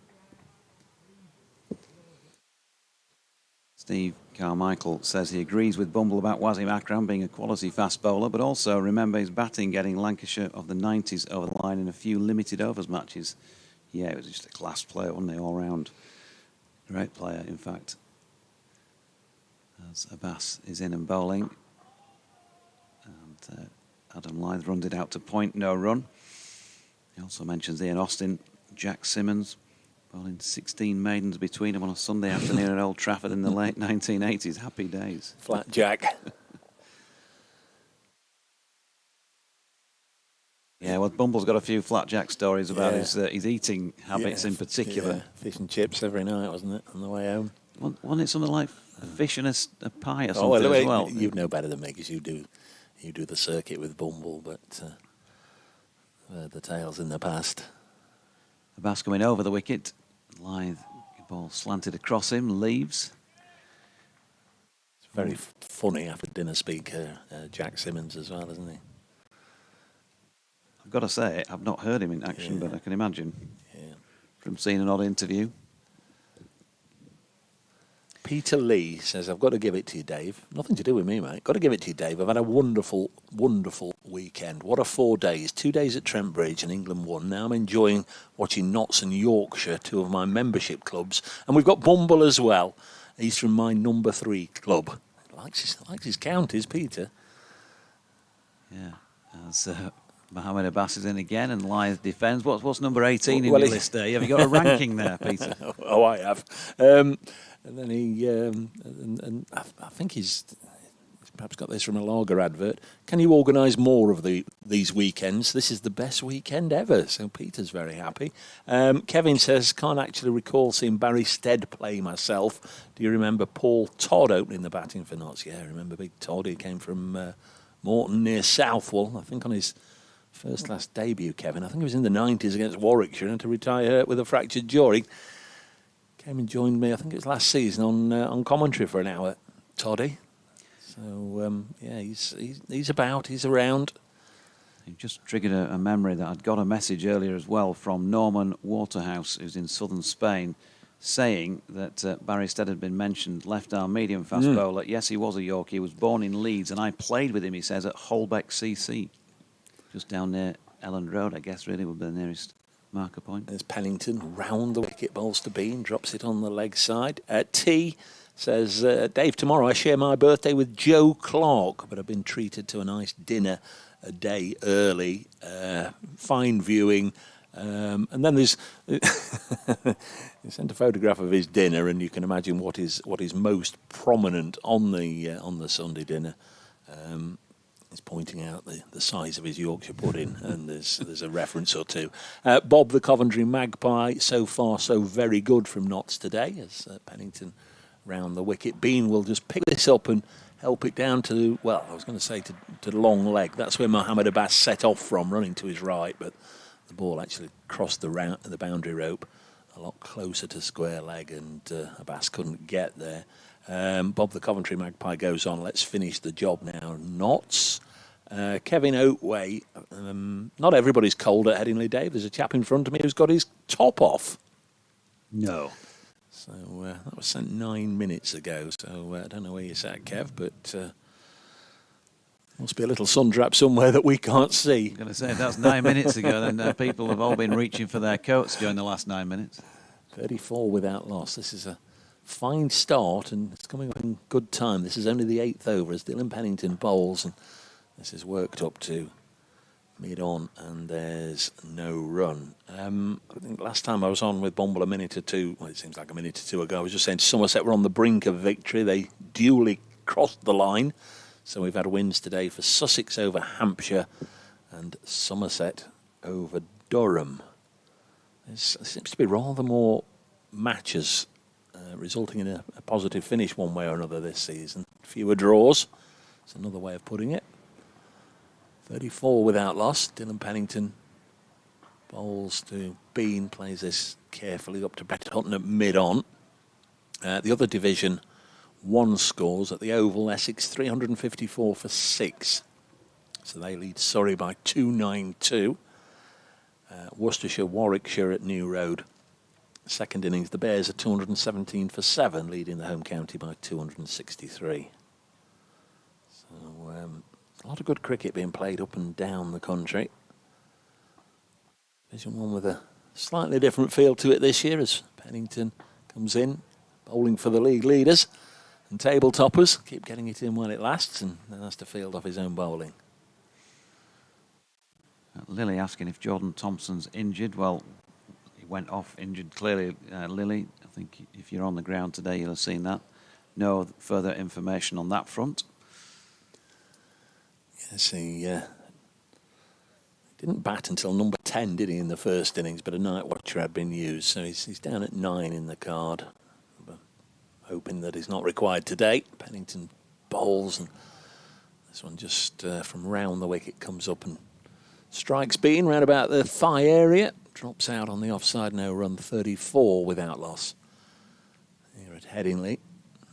Steve Carmichael says he agrees with Bumble about Wasim Akram being a quality fast bowler, but also remember his batting getting Lancashire of the 90s over the line in a few limited overs matches. Yeah, it was just a class player, wasn't he, all round. Great player, in fact. As Abbas is in and bowling. And Adam Lyth runs it out to point, no run. He also mentions Ian Austin, Jack Simmons, bowling 16 maidens between them on a Sunday afternoon at Old Trafford in the late 1980s. Happy days. Flat Jack. Yeah, well, Bumble's got a few flat Jack stories about his eating habits in particular. Yeah. Fish and chips every night, wasn't it, on the way home? Wasn't it something like fish and a pie or something as well? You know better than me because you do the circuit with Bumble, but the tales in the past. Abbas coming over the wicket. Lyth, ball slanted across him, leaves. It's very funny after dinner speaker, Jack Simmons as well, isn't he? I've got to say, I've not heard him in action, but I can imagine from seeing an odd interview. Peter Lee says, I've got to give it to you, Dave. Nothing to do with me, mate. Got to give it to you, Dave. I've had a wonderful, wonderful weekend. What a 4 days. 2 days at Trent Bridge and England won. Now I'm enjoying watching Notts and Yorkshire, 2 of my membership clubs. And we've got Bumble as well. He's from my number 3 club. Likes his counties, Peter. Yeah. As Mohammed Abbas is in again and Lyth defends. What's number 18 in your list there? Have you got a ranking there, Peter? Oh, I have. And then he, and I think he's perhaps got this from a lager advert. Can you organise more of these weekends? This is the best weekend ever. So Peter's very happy. Kevin says, can't actually recall seeing Barry Stead play myself. Do you remember Paul Todd opening the batting for Notts? Yeah, I remember Big Todd. He came from Morton near Southwell, I think on his first class debut, Kevin. I think it was in the 90s against Warwickshire and to retire with a fractured jaw. He came and joined me, I think it was last season, on commentary for an hour, Toddy. So, he's about, he's around. You've just triggered a memory that I'd got a message earlier as well from Norman Waterhouse, who's in southern Spain, saying that Barry Stead had been mentioned, left-arm medium-fast bowler. Yes, he was a Yorkie. He was born in Leeds, and I played with him, he says, at Holbeck CC, just down near Elland Road, I guess, really, would be the nearest marker point. There's Pennington, round the wicket, bowls to Bean, drops it on the leg side. T says, Dave, tomorrow I share my birthday with Joe Clark, but I've been treated to a nice dinner a day early, fine viewing. And then there's he sent a photograph of his dinner, and you can imagine what is most prominent on the Sunday dinner. He's pointing out the size of his Yorkshire pudding, and there's a reference or two. Bob the Coventry Magpie, so far so very good from Notts today, as Pennington round the wicket. Bean will just pick this up and help it down to, well, I was going to say to the long leg. That's where Mohammed Abbas set off from, running to his right, but the ball actually crossed the boundary rope a lot closer to square leg, and Abbas couldn't get there. Bob the Coventry Magpie goes on, let's finish the job now. Notts. Kevin Oatway. Not everybody's cold at Headingley, Dave. There's a chap in front of me who's got his top off. No. So that was sent 9 minutes ago. So I don't know where you're at, Kev, but must be a little sun trap somewhere that we can't see. I'm going to say, if that's 9 minutes ago, then people have all been reaching for their coats during the last 9 minutes. 34 without loss. This is a fine start, and it's coming up in good time. This is only the 8th over as Dylan Pennington bowls, and this is worked up to mid-on, and there's no run. I think last time I was on with Bumble a minute or two, well, it seems like a minute or two ago, I was just saying Somerset were on the brink of victory. They duly crossed the line. So we've had wins today for Sussex over Hampshire and Somerset over Durham. There seems to be rather more matches resulting in a positive finish one way or another this season. Fewer draws. That's another way of putting it. 34 without loss. Dylan Pennington bowls to Bean, plays this carefully up to Brett Hutton at mid-on. The other division 1 scores at the Oval. Essex 354 for 6. So they lead Surrey by 292. Worcestershire, Warwickshire at New Road. Second innings, the Bears are 217 for 7, leading the home county by 263. So a lot of good cricket being played up and down the country. Division 1 with a slightly different feel to it this year as Pennington comes in, bowling for the league leaders, and table toppers keep getting it in while it lasts, and then has to field off his own bowling. Lily asking if Jordan Thompson's injured. Well, he went off injured clearly, Lily. I think if you're on the ground today, you'll have seen that. No further information on that front. Yes, he didn't bat until number 10, did he, in the first innings, but a night watcher had been used, so he's down at 9 in the card. But hoping that he's not required today. Pennington bowls, and this one just from round the wicket comes up and strikes Bean round about the thigh area. Drops out on the offside, no run, 34 without loss. Here at Headingley,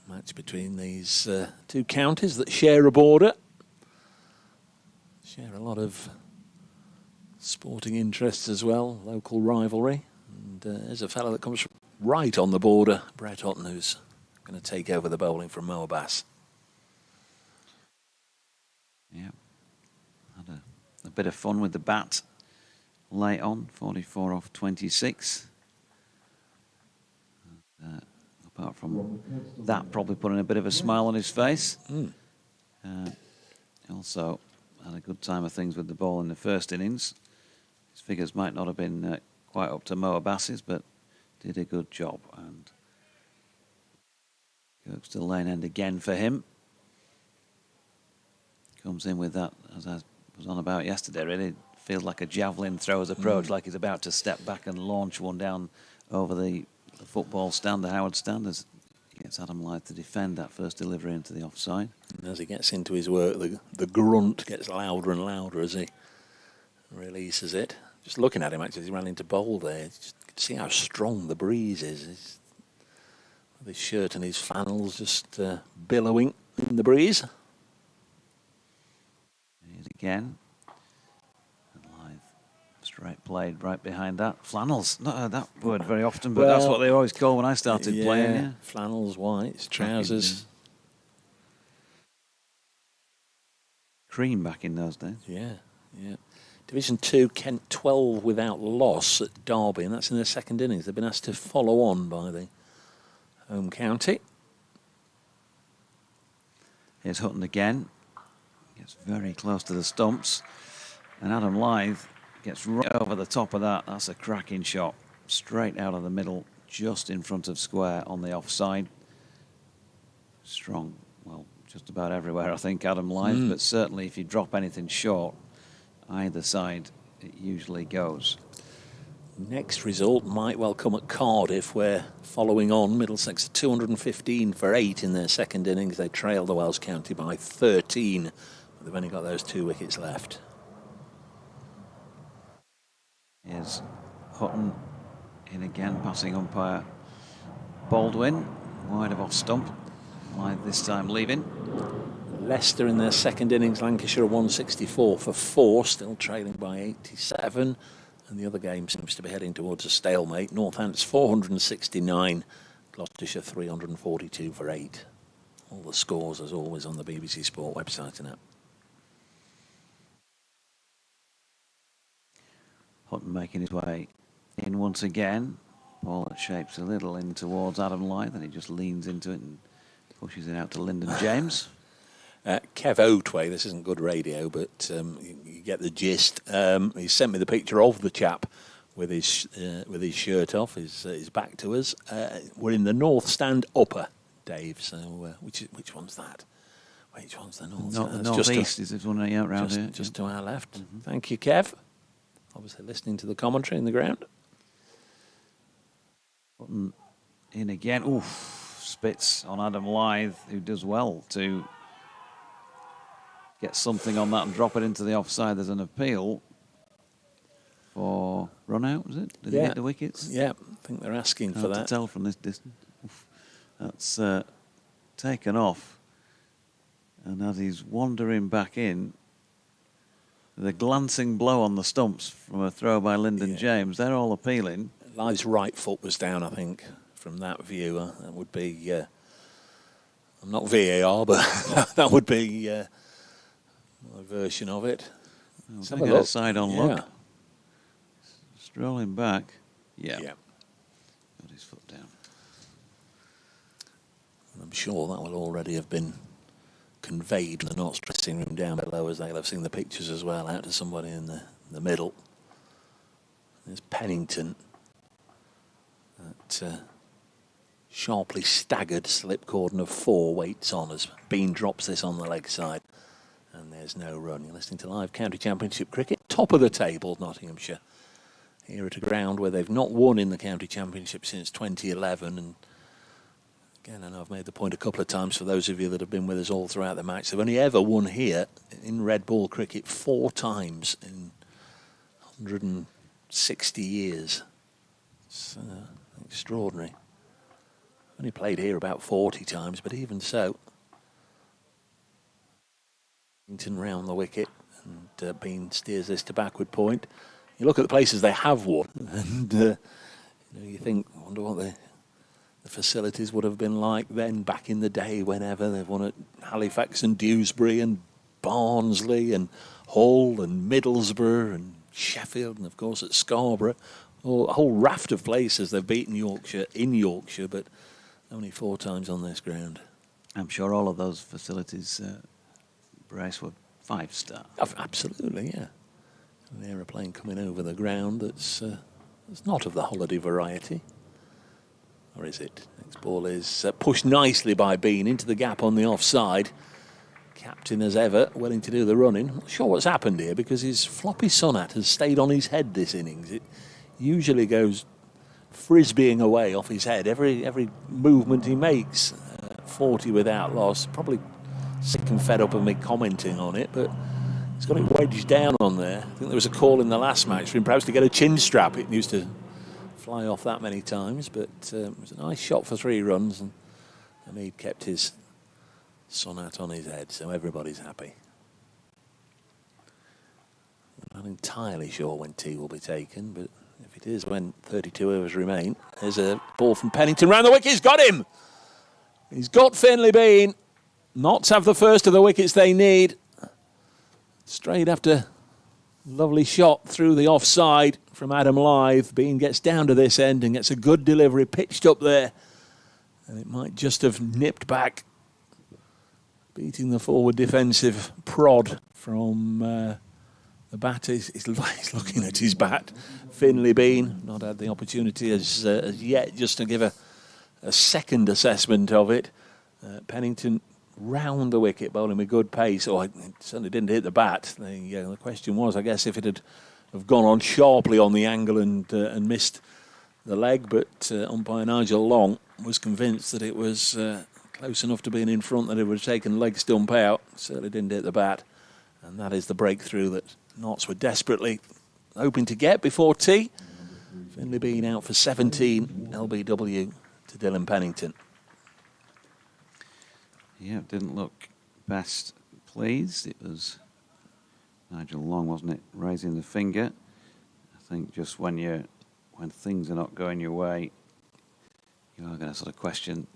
match between these two counties that share a border. Share a lot of sporting interests as well, local rivalry. And there's a fellow that comes from right on the border, Brett Hutton, who's going to take over the bowling from Mo Abbas. Yeah, had a bit of fun with the bat late on, 44 off 26. Apart from that, probably putting a bit of a smile on his face. Also had a good time of things with the ball in the first innings. His figures might not have been quite up to Mo Abbas's, but did a good job. And goes to the lane end again for him. Comes in with that, as I was on about yesterday, really. Feels like a javelin thrower's approach, like he's about to step back and launch one down over the football stand, the Howard stand, as he gets Adam Lyth to defend that first delivery into the offside. And as he gets into his work, the grunt gets louder and louder as he releases it. Just looking at him, actually, as he ran into bowl there, just see how strong the breeze is. He's, with his shirt and his flannels just billowing in the breeze. Here's again. Straight played right behind that. Flannels, not heard that word very often, but that's what they always call when I started playing. Yeah, flannels, whites, trousers. Cream back in those days. Yeah. Division 2, Kent 12 without loss at Derby, and that's in their second innings. They've been asked to follow on by the home county. Here's Hutton again. Gets very close to the stumps. And Adam Lyth gets right over the top of that. That's a cracking shot. Straight out of the middle, just in front of square on the offside. Strong, well, just about everywhere, I think, Adam Lyth. But certainly if you drop anything short, either side, it usually goes. Next result might well come at Cardiff, where following on, Middlesex are 215 for 8 in their second innings. They trail the Welsh County by 13. But they've only got those 2 wickets left. Here's Hutton in again, passing umpire Baldwin, wide of off stump. Lyth this time leaving. Leicester in their second innings, Lancashire 164 for 4, still trailing by 87. And the other game seems to be heading towards a stalemate. Northants 469, Gloucestershire 342 for 8. All the scores, as always, on the BBC Sport website and app. Hutton making his way in once again. Ball that shapes a little in towards Adam Lyth, and he just leans into it and pushes it out to Lyndon James. Kev Otway, this isn't good radio, but you get the gist. He sent me the picture of the chap with his shirt off, his back to us. We're in the North Stand upper, Dave. So which one's that? Which one's the North? Not the North East. Is this one out round here? Just to our left. Thank you, Kev. Obviously listening to the commentary in the ground. Button in again. Oof, spits on Adam Lyth, who does well to get something on that and drop it into the offside. There's an appeal for run out, was it? Did he hit the wickets? Yeah, I think they're asking for that. To tell from this distance. Oof. That's taken off. And as he's wandering back in, the glancing blow on the stumps from a throw by Lyndon James, they're all appealing. Live's right foot was down, I think, from that view. That would be, I'm not VAR, but that would be my version of it. Let's have a side-on look. Strolling back. Yeah. Got his foot down. I'm sure that will already have been conveyed in the Notts dressing room down below, as they'll have seen the pictures as well, out to somebody in the middle. There's Pennington. That sharply staggered slip cordon of 4 waits on as Bean drops this on the leg side. And there's no run. You're listening to live County Championship cricket. Top of the table, Nottinghamshire. Here at a ground where they've not won in the County Championship since 2011. And again, I know I've made the point a couple of times for those of you that have been with us all throughout the match. They've only ever won here in red ball cricket 4 times in 160 years. It's extraordinary. Only played here about 40 times, but even so. Round the wicket, and Bean steers this to backward point. You look at the places they have won, and you think, I wonder what the facilities would have been like then, back in the day, whenever they've won at Halifax and Dewsbury and Barnsley and Hull and Middlesbrough and Sheffield, and of course at Scarborough. A whole raft of places they've beaten Yorkshire in Yorkshire, but only 4 times on this ground. I'm sure all of those facilities, Bryce, were 5-star. Absolutely, yeah. An aeroplane coming over the ground that's not of the holiday variety. Or is it? Next ball is pushed nicely by Bean into the gap on the offside. Captain as ever, willing to do the running. Not sure what's happened here, because his floppy Sonat has stayed on his head this innings. It usually goes frisbeeing away off his head every movement he makes. 40 without loss. Probably sick and fed up of me commenting on it, but he's got it wedged down on there. I think there was a call in the last match for him perhaps to get a chin strap. It used to fly off that many times, but it was a nice shot for 3 runs, and Hamid kept his Sonat on his head, so everybody's happy. I'm not entirely sure when tea will be taken, but if it is when 32 overs remain, there's a ball from Pennington round the wicket. He's got him! He's got Finley Bean. Notts have the first of the wickets they need. Straight after lovely shot through the offside from Adam Lyth. Bean gets down to this end and gets a good delivery pitched up there. And it might just have nipped back, beating the forward defensive prod from the bat. He's looking at his bat. Finley Bean, not had the opportunity as yet just to give a second assessment of it. Pennington round the wicket, bowling with good pace. It certainly didn't hit the bat. The question was, I guess, if it had have gone on sharply on the angle and missed the leg, but umpire Nigel Long was convinced that it was close enough to being in front that it would have taken leg stump out. Certainly didn't hit the bat, and that is the breakthrough that Notts were desperately hoping to get before tea. Finley Bean out for 17 LBW to Dylan Pennington. Yeah, it didn't look best pleased. It was Nigel Long, wasn't it, raising the finger. I think just when things are not going your way, you are going to sort of question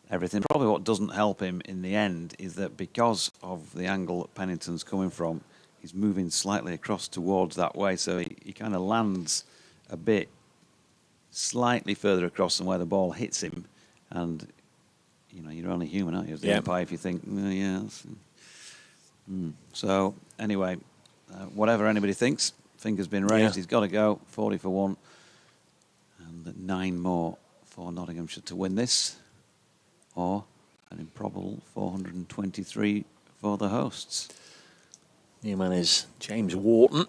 everything. Probably what doesn't help him in the end is that because of the angle that Pennington's coming from, he's moving slightly across towards that way, so he kind of lands a bit slightly further across than where the ball hits him. And you're only human, aren't you, as the umpire, if you think, So, anyway, whatever anybody thinks, finger's been raised, he's got to go, 40 for 1, and 9 more for Nottinghamshire to win this, or an improbable 423 for the hosts. New man is James Wharton,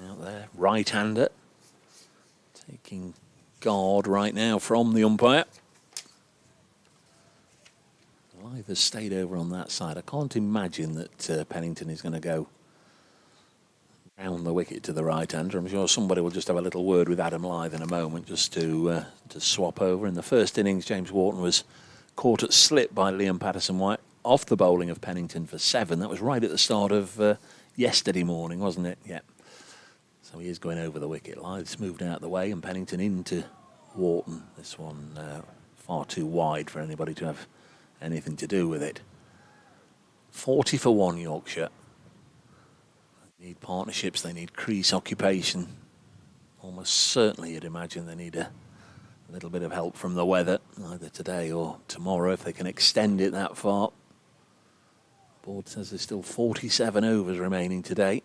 out there, right-hander, taking guard right now from the umpire. Lyth has stayed over on that side. I can't imagine that Pennington is going to go round the wicket to the right-hander. I'm sure somebody will just have a little word with Adam Lyth in a moment just to swap over. In the first innings, James Wharton was caught at slip by Liam Patterson-White off the bowling of Pennington for 7. That was right at the start of yesterday morning, wasn't it? Yeah. So he is going over the wicket. Lyth's moved out of the way and Pennington into Wharton. This one far too wide for anybody to have anything to do with it. 40 for 1 Yorkshire. They need partnerships, they need crease occupation. Almost certainly you'd imagine they need a little bit of help from the weather, either today or tomorrow, if they can extend it that far. Board says there's still 47 overs remaining today.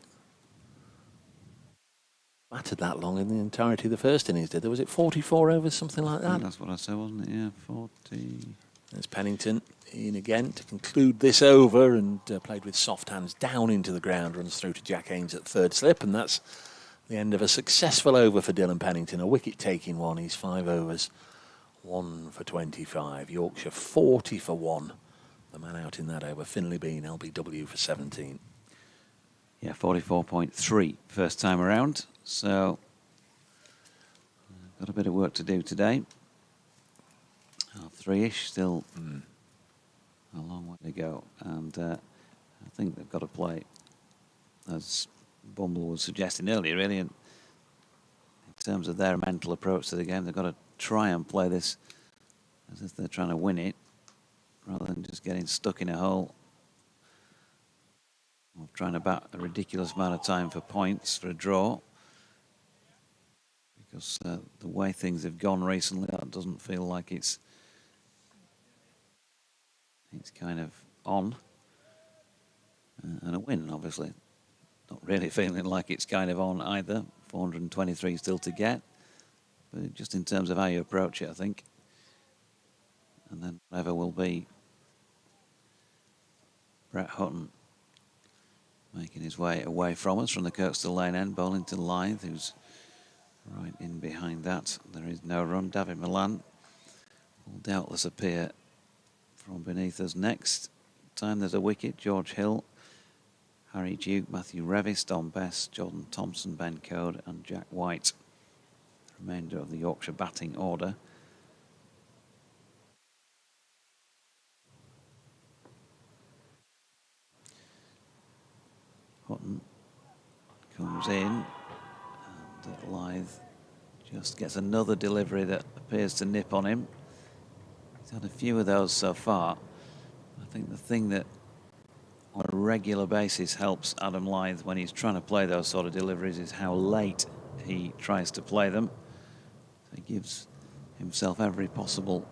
Batted that long in the entirety of the first innings, did there? Was it 44 overs, something like that? That's what I said, wasn't it? Yeah, 40. There's Pennington in again to conclude this over, and played with soft hands down into the ground, runs through to Jack Haynes at third slip, and that's the end of a successful over for Dylan Pennington, a wicket-taking one. He's 5 overs, 1 for 25. Yorkshire 40 for 1. The man out in that over, Finlay Bean, LBW for 17. Yeah, 44.3 first time around. So, got a bit of work to do today. 3-ish, still a long way to go. And I think they've got to play, as Bumble was suggesting earlier, really, in terms of their mental approach to the game, they've got to try and play this as if they're trying to win it, rather than just getting stuck in a hole or trying to bat a ridiculous amount of time for points for a draw. Because the way things have gone recently, that doesn't feel like it's kind of on. And a win, obviously. Not really feeling like it's kind of on either. 423 still to get. But just in terms of how you approach it, I think. And then whatever will be Brett Hutton making his way away from us from the Kirkstall Lane end, bowling to Lyth, who's right in behind that. There is no run. David Milan will doubtless appear from beneath us next time there's a wicket. George Hill, Harry Duke, Matthew Revis, Don Best, Jordan Thompson, Ben Code and Jack White. The remainder of the Yorkshire batting order. Hutton comes in and Lyth just gets another delivery that appears to nip on him. He's had a few of those so far. I think the thing that on a regular basis helps Adam Lyth when he's trying to play those sort of deliveries is how late he tries to play them. So he gives himself every possible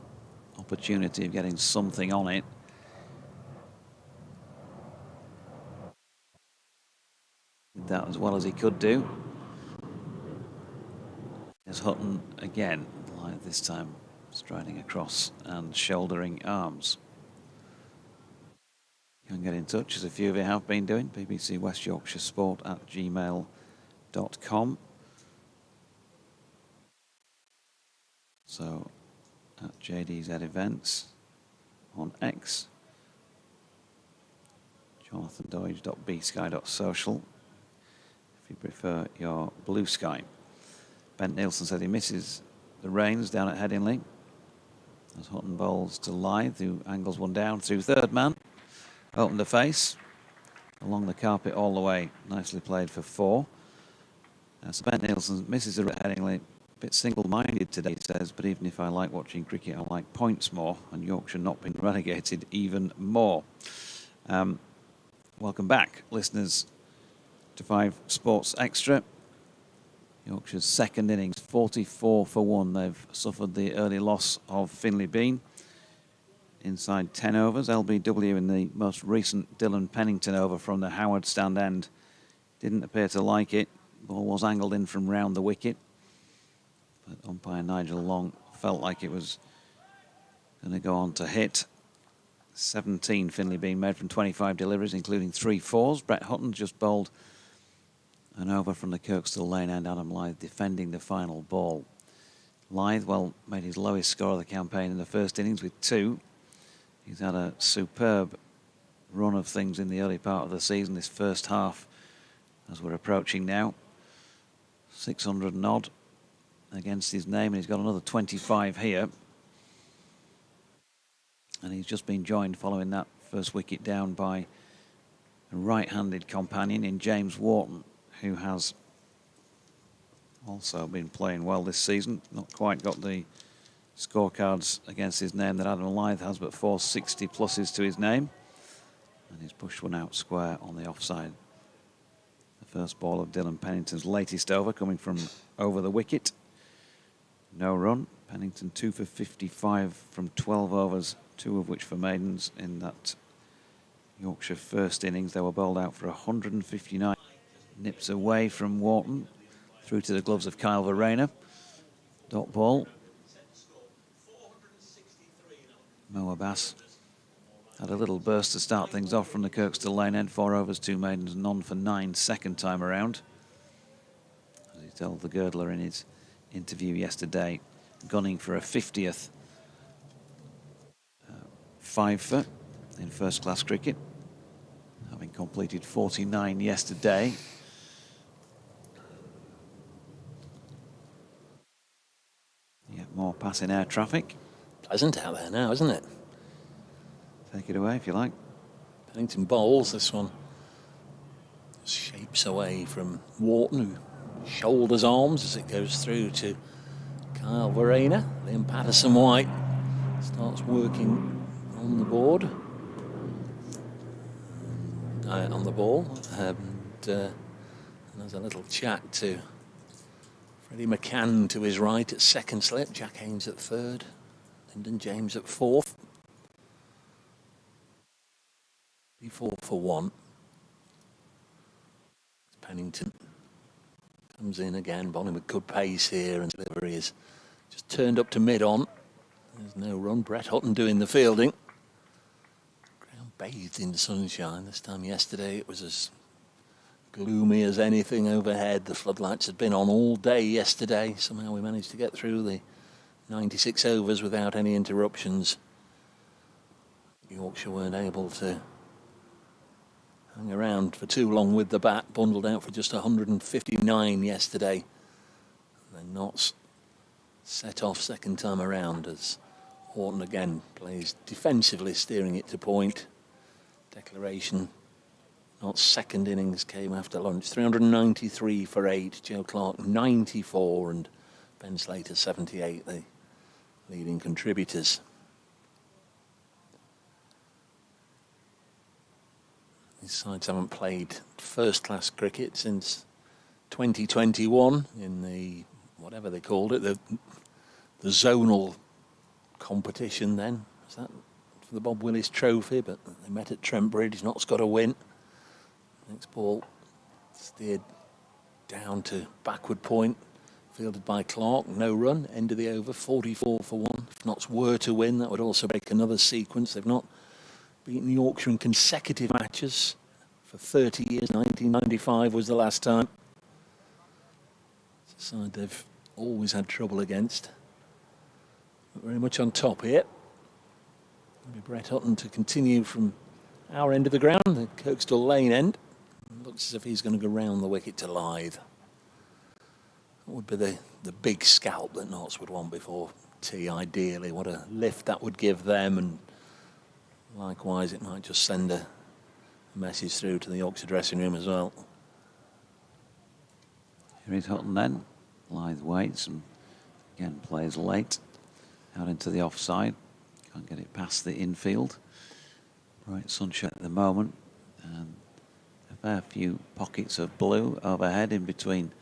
opportunity of getting something on it. Did that as well as he could do. There's Hutton again, Lyth this time striding across and shouldering arms. You can get in touch, as a few of you have been doing, BBC West Yorkshire Sport at gmail.com. So, at JDZ Events on X, jonathandoige.bsky.social if you prefer your blue sky. Bent Nielsen said he misses the rains down at Headingley as Hutton bowls to Lyth, who angles one down through third man. Opened the face along the carpet all the way. Nicely played for 4. So Ben Nielsen misses the Headingley. A bit single-minded today, he says, but even if I like watching cricket, I like points more, and Yorkshire not being relegated even more. Welcome back, listeners, to 5 Sports Extra. Yorkshire's second innings, 44 for 1. They've suffered the early loss of Finlay Bean. Inside 10 overs, LBW in the most recent Dylan Pennington over from the Howard stand end. Didn't appear to like it. Ball was angled in from round the wicket. But umpire Nigel Long felt like it was going to go on to hit. 17 Finlay Bean made from 25 deliveries, including 3 fours. Brett Hutton just bowled an over from the Kirkstall Lane end. Adam Lyth defending the final ball. Lyth, well, made his lowest score of the campaign in the first innings with 2. He's had a superb run of things in the early part of the season, this first half, as we're approaching now. 600 and odd against his name, and he's got another 25 here. And he's just been joined following that first wicket down by a right-handed companion in James Wharton, who has also been playing well this season. Not quite got the scorecards against his name that Adam Lyth has, but 460 pluses to his name. And he's pushed one out square on the offside. The first ball of Dylan Pennington's latest over, coming from over the wicket. No run. Pennington 2 for 55 from 12 overs, 2 of which for maidens in that Yorkshire first innings. They were bowled out for 159. Nips away from Wharton, through to the gloves of Kyle Verena. Dot ball. Mo Abbas had a little burst to start things off from the Kirkstall Lane end. 4 overs, 2 maidens, none for 9 second time around. As he told the Girdler in his interview yesterday, gunning for a 50th 5-for in first class cricket, having completed 49 yesterday. Yet more passing air traffic. Pleasant out there now, isn't it? Take it away if you like. Pennington bowls this one. Shapes away from Wharton, who shoulders arms as it goes through to Kyle Verena. Liam Patterson-White starts working on the board, on the ball, and there's a little chat to Freddie McCann to his right at second slip, Jack Haynes at third, Lyndon James at fourth. 4 for 1. Pennington comes in again, bowling with good pace here, and delivery is just turned up to mid-on. There's no run. Brett Hutton doing the fielding. Ground bathed in sunshine. This time yesterday it was as gloomy as anything overhead. The floodlights had been on all day yesterday. Somehow we managed to get through the 96 overs without any interruptions. Yorkshire weren't able to hung around for too long with the bat, bundled out for just 159 yesterday. Then Notts set off second time around as Wharton again plays defensively, steering it to point. Declaration. Notts' second innings came after lunch. 393 for 8, Joe Clark 94 and Ben Slater 78, the leading contributors. These sides haven't played first-class cricket since 2021 in the, whatever they called it, the zonal competition then. Was that for the Bob Willis Trophy? But they met at Trent Bridge. Notts got a win. Next ball steered down to backward point, fielded by Clark. No run. End of the over. 44 for 1. If Notts were to win, that would also break another sequence. They've not beaten Yorkshire in consecutive matches for 30 years. 1995 was the last time. It's a side they've always had trouble against. But very much on top here. Maybe Brett Hutton to continue from our end of the ground, the Kirkstall Lane end. Looks as if he's going to go round the wicket to Lyth. That would be the big scalp that Notts would want before tea, ideally. What a lift that would give them, and likewise, it might just send a message through to the Yorkshire dressing room as well. Here is Hutton then. Lyth waits and again plays late. Out into the offside. Can't get it past the infield. Bright sunshine at the moment. And a fair few pockets of blue overhead in between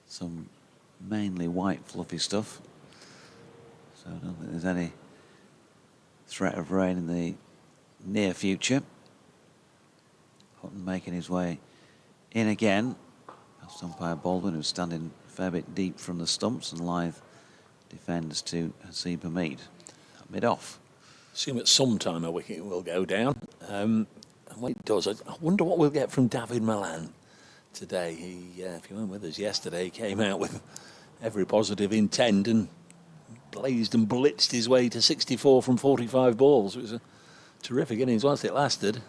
some mainly white fluffy stuff. So I don't think there's any threat of rain in the near future. Hutton making his way in again. Past umpire Baldwin, who's standing a fair bit deep from the stumps, and Lyth defends to Haseeb Hamid. Mid-off. Assume at some time a wicket will go down. And when it does, I wonder what we'll get from David Malan today. He, if you weren't with us yesterday, he came out with every positive intent and blazed and blitzed his way to 64 from 45 balls. It was a terrific innings whilst it lasted.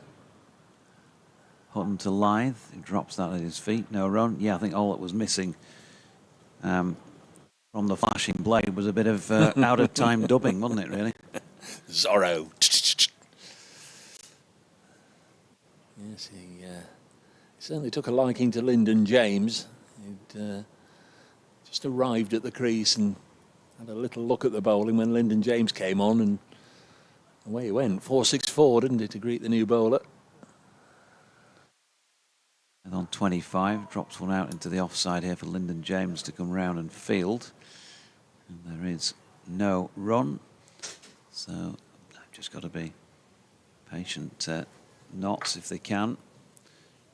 Hutton to Lyth, who drops that at his feet. No run. Yeah, I think all that was missing from the flashing blade was a bit of out-of-time dubbing, wasn't it, really? Zorro. Yes, he certainly took a liking to Lyndon James. He'd just arrived at the crease and had a little look at the bowling when Lyndon James came on, and away he went. 4-6-4, didn't he, to greet the new bowler? And on 25, drops one out into the offside here for Lyndon James to come round and field. And there is no run. So they've just got to be patient. Knots if they can.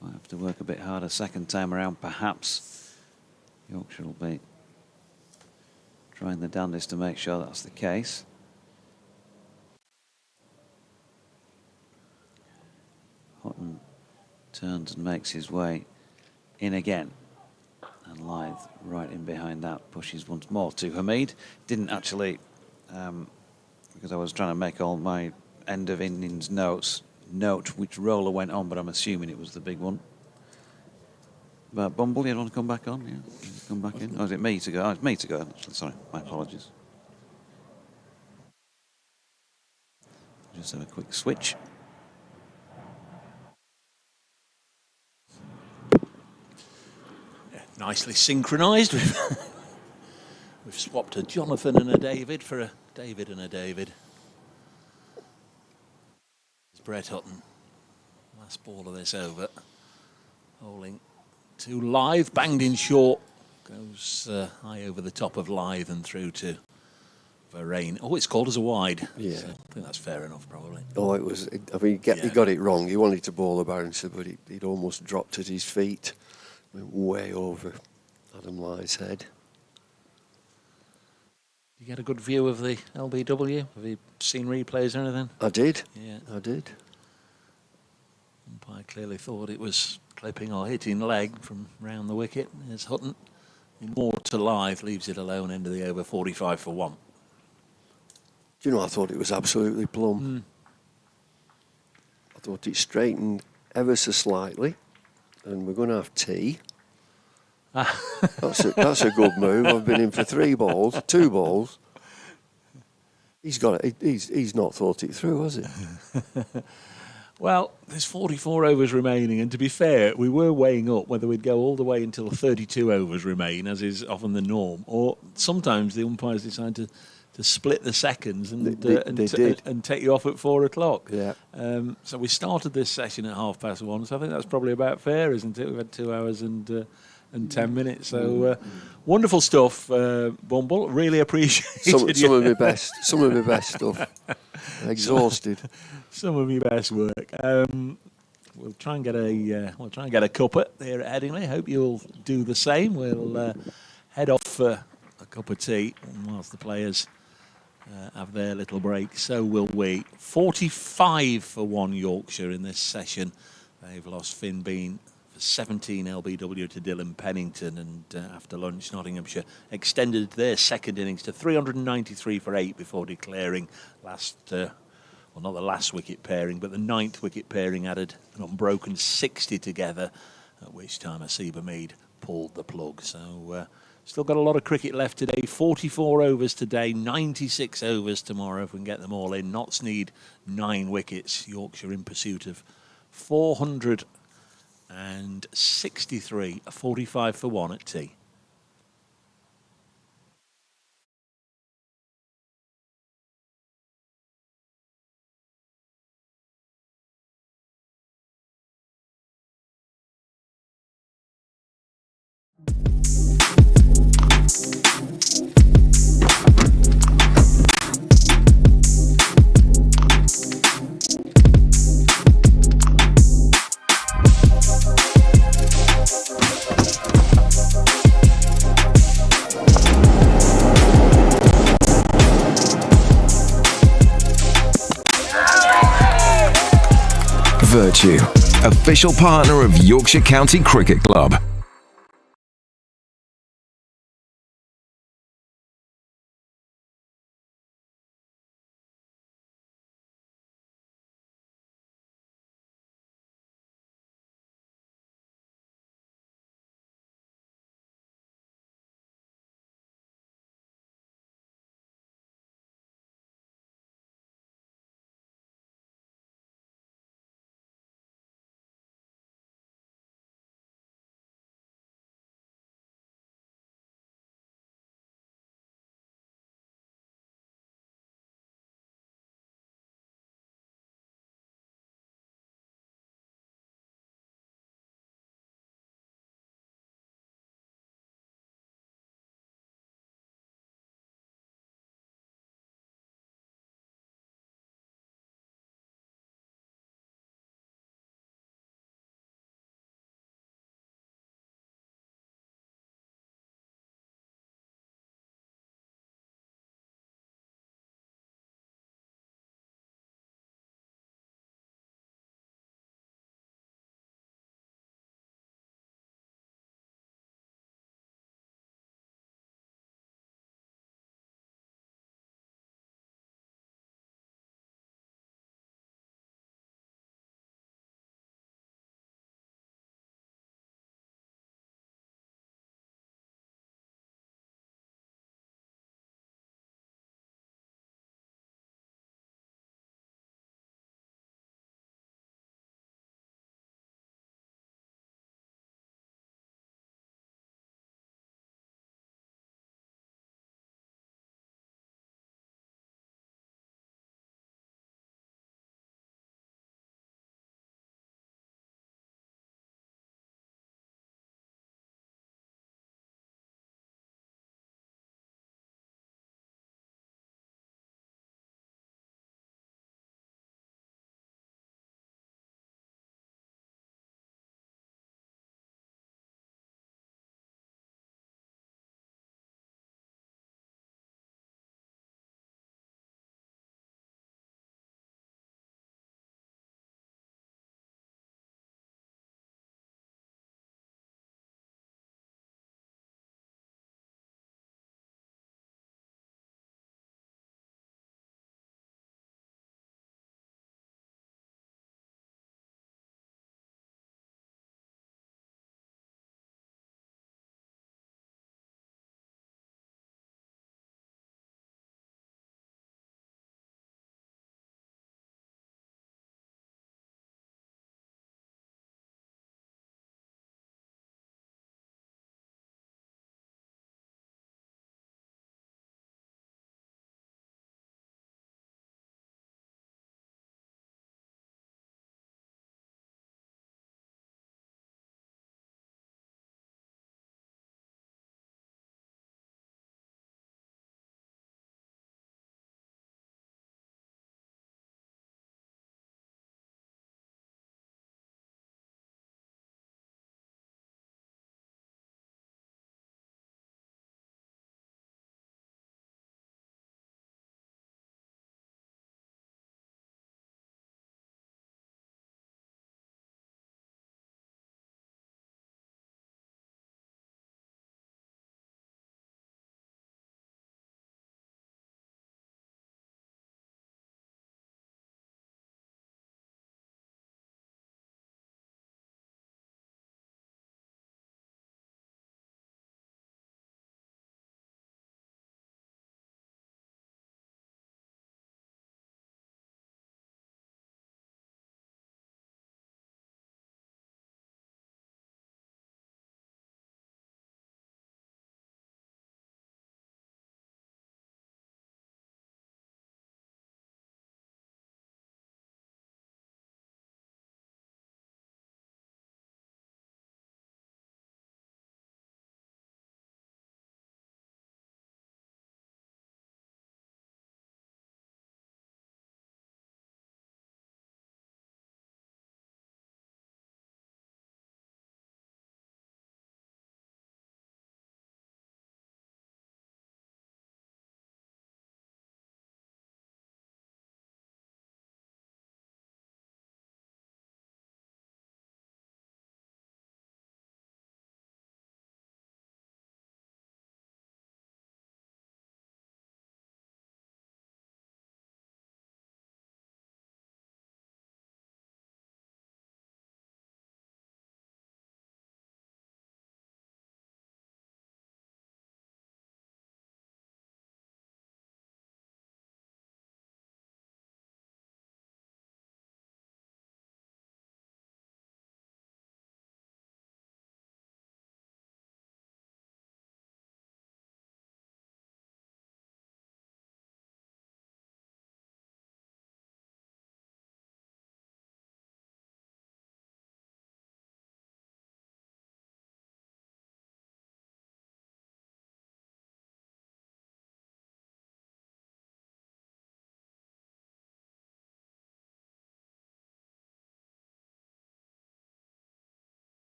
Might have to work a bit harder second time around, perhaps. Yorkshire will be trying the damnedest to make sure that's the case. Hutton turns and makes his way in again. And Lyth right in behind that, pushes once more to Hamid. Didn't actually, because I was trying to make all my end of innings notes, note which roller went on, but I'm assuming it was the big one. But Bumble, you want to come back on? Yeah, come back in. Or is it me to go? Oh, it's me to go. Actually, sorry, my apologies. Just have a quick switch. Yeah, nicely synchronised. We've swapped a Jonathan and a David for a David and a David. It's Brett Hutton. Last ball of this over. Bowling to Lyth, banged in short. Goes high over the top of Lyth and through to Vertu. Oh, it's called as a wide. Yeah. So I think that's fair enough, probably. Oh, it was. I mean, he got it wrong. He wanted to bowl a bouncer, but he'd almost dropped at his feet. Went way over Adam Lyth's head. You get a good view of the LBW? Have you seen replays or anything? I did. Yeah. I did. Umpire clearly thought it was clipping or hitting leg from round the wicket. There's Hutton. More to Lyth, leaves it alone, end of the over, 45 for 1. Do you know, I thought it was absolutely plumb. I thought it straightened ever so slightly, and we're going to have tea. That's a good move. I've been in for 2 balls. He's got it. He's not thought it through, has he? Well, there's 44 overs remaining, and to be fair, we were weighing up whether we'd go all the way until 32 overs remain, as is often the norm, or sometimes the umpires decide to split the seconds and and take you off at 4 o'clock. Yeah. So we started this session at 1:30, so I think that's probably about fair, isn't it? We've had 2 hours and 10 minutes. So wonderful stuff, Bumble. Really appreciate it. Some of my best stuff. Exhausted. Some of your best work. We'll try and get a cuppa here at Headingley. Hope you'll do the same. We'll head off for a cup of tea, and whilst the players have their little break, so will we. 45 for 1 Yorkshire in this session. They've lost Finn Bean for 17 LBW to Dylan Pennington, and after lunch Nottinghamshire extended their second innings to 393 for 8 before declaring well, not the last wicket pairing, but the 9th wicket pairing added an unbroken 60 together, at which time Asiba Mead pulled the plug. So still got a lot of cricket left today. 44 overs today, 96 overs tomorrow if we can get them all in. Notts need 9 wickets. Yorkshire in pursuit of 463, 45 for 1 at tea. Vertu, official partner of Yorkshire County Cricket Club.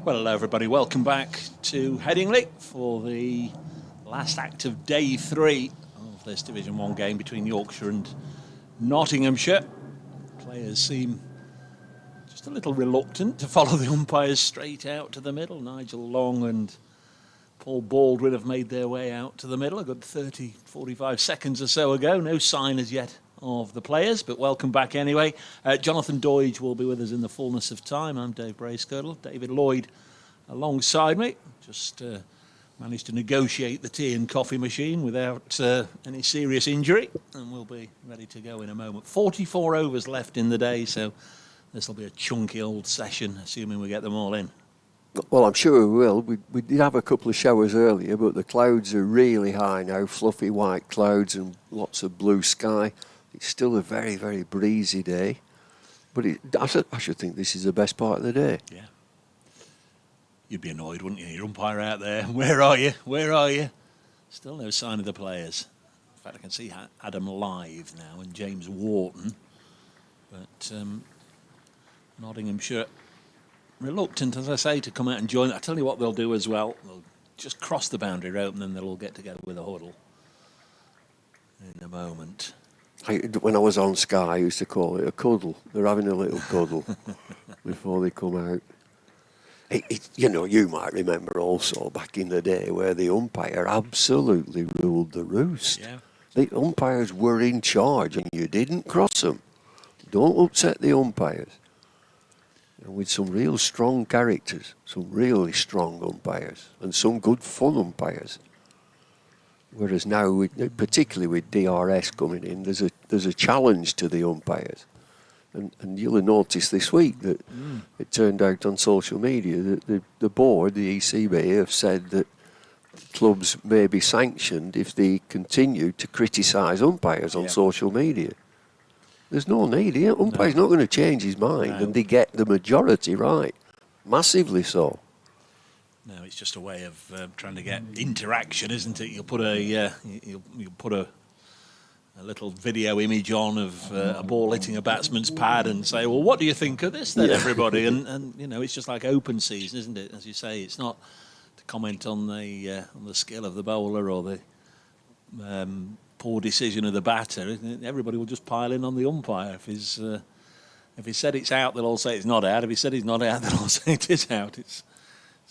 Well, hello everybody, welcome back to Headingley for the last act of day 3 of this Division 1 game between Yorkshire and Nottinghamshire. Players seem just a little reluctant to follow the umpires straight out to the middle. Nigel Long and Paul Baldwin have made their way out to the middle a good 30, 45 seconds or so ago. No sign as yet of the players, but welcome back anyway. Jonathan Doidge will be with us in the fullness of time. I'm Dave Bracegirdle. David Lloyd alongside me. Just managed to negotiate the tea and coffee machine without any serious injury, and we'll be ready to go in a moment. 44 overs left in the day, so this will be a chunky old session, assuming we get them all in. Well, I'm sure we will. We did have a couple of showers earlier, but the clouds are really high now, fluffy white clouds and lots of blue sky. It's still a very, very breezy day, but I should think this is the best part of the day. Yeah. You'd be annoyed, wouldn't you? Your umpire out there. Where are you? Where are you? Still no sign of the players. In fact, I can see Adam Live now and James Wharton. But Nottinghamshire reluctant, as I say, to come out and join. I tell you what they'll do as well. They'll just cross the boundary rope and then they'll all get together with a huddle in a moment. When I was on Sky, I used to call it a cuddle. They're having a little cuddle before they come out. You might remember also back in the day where the umpire absolutely ruled the roost. Yeah. The umpires were in charge and you didn't cross them. Don't upset the umpires. And with some real strong characters, some really strong umpires and some good fun umpires. Whereas now, particularly with DRS coming in, there's a challenge to the umpires. And you'll have noticed this week that it turned out on social media that the board, the ECB, have said that clubs may be sanctioned if they continue to criticise umpires on social media. There's no need here. Umpire's not going to change his mind, and they get the majority right. Massively so. No, it's just a way of trying to get interaction, isn't it? You'll put a little video image on of a ball hitting a batsman's pad and say, well, what do you think of this then, everybody? And it's just like open season, isn't it? As you say, it's not to comment on the skill of the bowler or the poor decision of the batter. Everybody will just pile in on the umpire. If he said it's out, they'll all say it's not out. If he said it's not out, they'll all say it is out. It's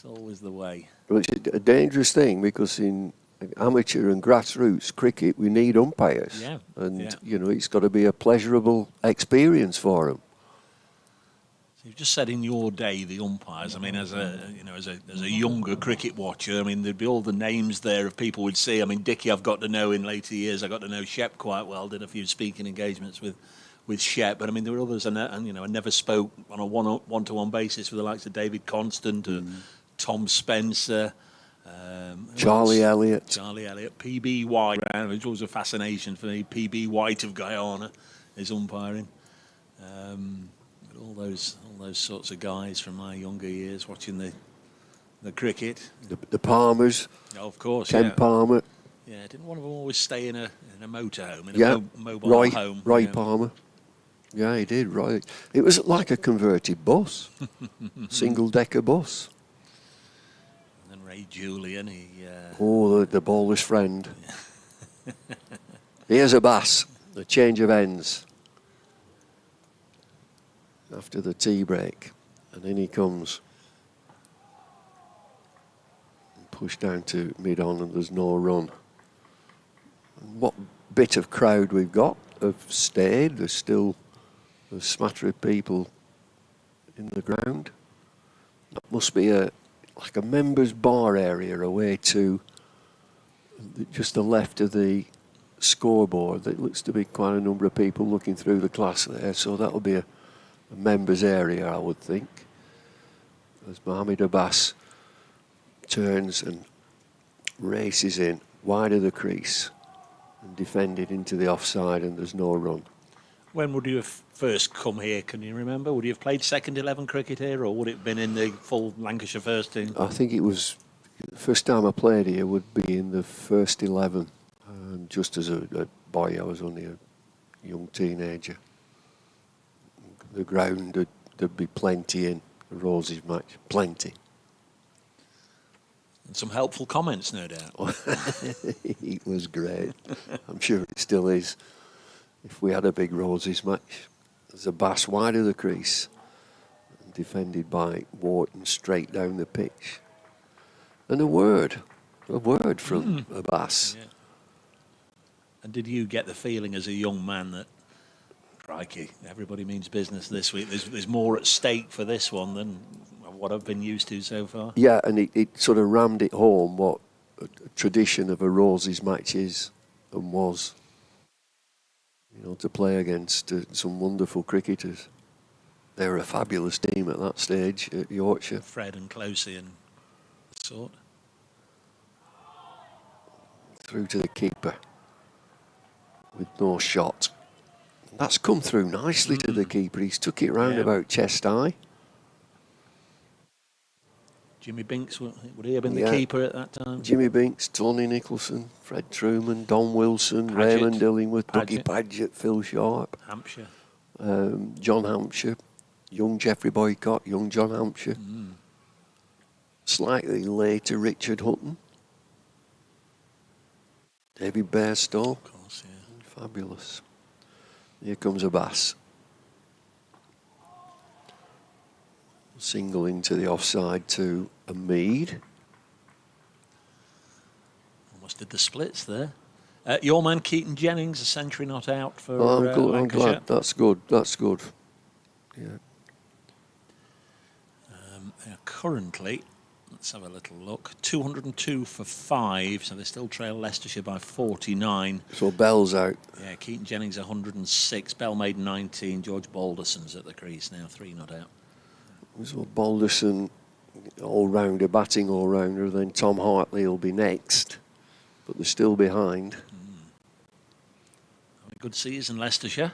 always the way. Well, it's a dangerous thing because in amateur and grassroots cricket, we need umpires. Yeah. And, it's got to be a pleasurable experience for them. So you've just said in your day, the umpires, I mean, as a younger cricket watcher, I mean, there'd be all the names there of people we'd see. I mean, Dickie I've got to know in later years. I got to know Shep quite well, did a few speaking engagements with Shep. But, I mean, there were others, and I never spoke on a one-to-one basis with the likes of David Constant or Tom Spencer. Charlie Elliott, PB White, which was a fascination for me. PB White of Guyana is umpiring. All those sorts of guys from my younger years watching the cricket. The Palmers, of course, Ken Palmer. Yeah, didn't one of them always stay in a motorhome, Roy, home? Roy Palmer. Yeah, he did. Roy. It was like a converted bus, single-decker bus. Ray Julian, the bowler's friend. Here's a bass, a change of ends after the tea break, and in he comes. Pushed down to mid-on, and there's no run. And what bit of crowd we've got have stayed. There's still a smatter of people in the ground. That must be like a members' bar area away to just the left of the scoreboard. There looks to be quite a number of people looking through the glass there, so that'll be a members' area, I would think. As Mohamed Abbas turns and races in wide of the crease and defended into the offside, and there's no run. When would you have first come here, can you remember? Would you have played second 11 cricket here, or would it have been in the full Lancashire first team? I think it was, the first time I played here would be in the first 11. Just as a boy, I was only a young teenager. The ground, there'd be plenty in the Roses match, plenty. Some helpful comments, no doubt. It was great. I'm sure it still is. If we had a big Roses match, there's a Bass wide of the crease, defended by Wharton straight down the pitch. And a word from a Bass. Yeah. And did you get the feeling as a young man that, crikey, everybody means business this week? There's more at stake for this one than what I've been used to so far? Yeah, and it sort of rammed it home what a tradition of a Roses match is and was. You know, to play against some wonderful cricketers. They were a fabulous team at that stage at Yorkshire. Fred and Closey and the sort. Through to the keeper with no shot. That's come through nicely to the keeper. He's took it round about chest high. Jimmy Binks, would he have been the keeper at that time? Jimmy Binks, Tony Nicholson, Fred Truman, Don Wilson, Paget, Raymond Illingworth, Dougie Paget, Phil Sharp. Hampshire. John Hampshire, young Geoffrey Boycott, young John Hampshire. Slightly later, Richard Hutton. David Bairstow. Of course, yeah. Fabulous. Here comes a Bass. Single into the offside to a Mead. Almost did the splits there. Your man Keaton Jennings, a century not out for I'm glad. That's good. That's good. Yeah. Currently, let's have a little look. 202 for 5, so they still trail Leicestershire by 49. So Bell's out. Yeah, Keaton Jennings 106, Bell made 19, George Balderson's at the crease now, 3 not out. So Balderson, all-rounder, batting all-rounder, then Tom Hartley will be next, but they're still behind. A good season, Leicestershire.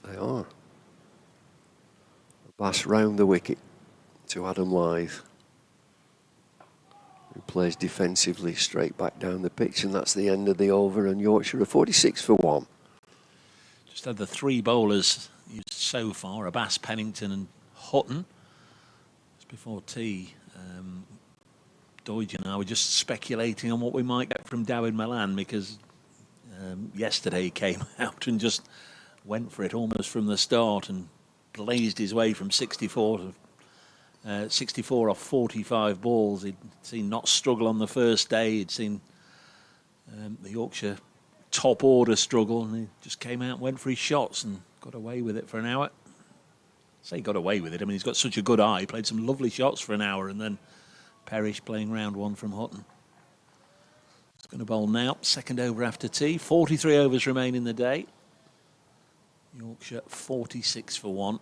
They are. Bass round the wicket to Adam Lythe, who plays defensively straight back down the pitch, and that's the end of the over, and Yorkshire are 46 for 1. Just had the 3 bowlers used so far, a Bass, Pennington and Hutton. Before tea, Doidge and I were just speculating on what we might get from Dawid Malan, because yesterday he came out and just went for it almost from the start and blazed his way from 64 off 45 balls. He'd seen not struggle on the first day. He'd seen the Yorkshire top order struggle, and he just came out and went for his shots and got away with it for an hour. Say he got away with it. I mean, he's got such a good eye. He played some lovely shots for an hour, and then Perish playing round one from Hutton. He's going to bowl now. Second over after tea. 43 overs remain in the day. Yorkshire 46 for 1.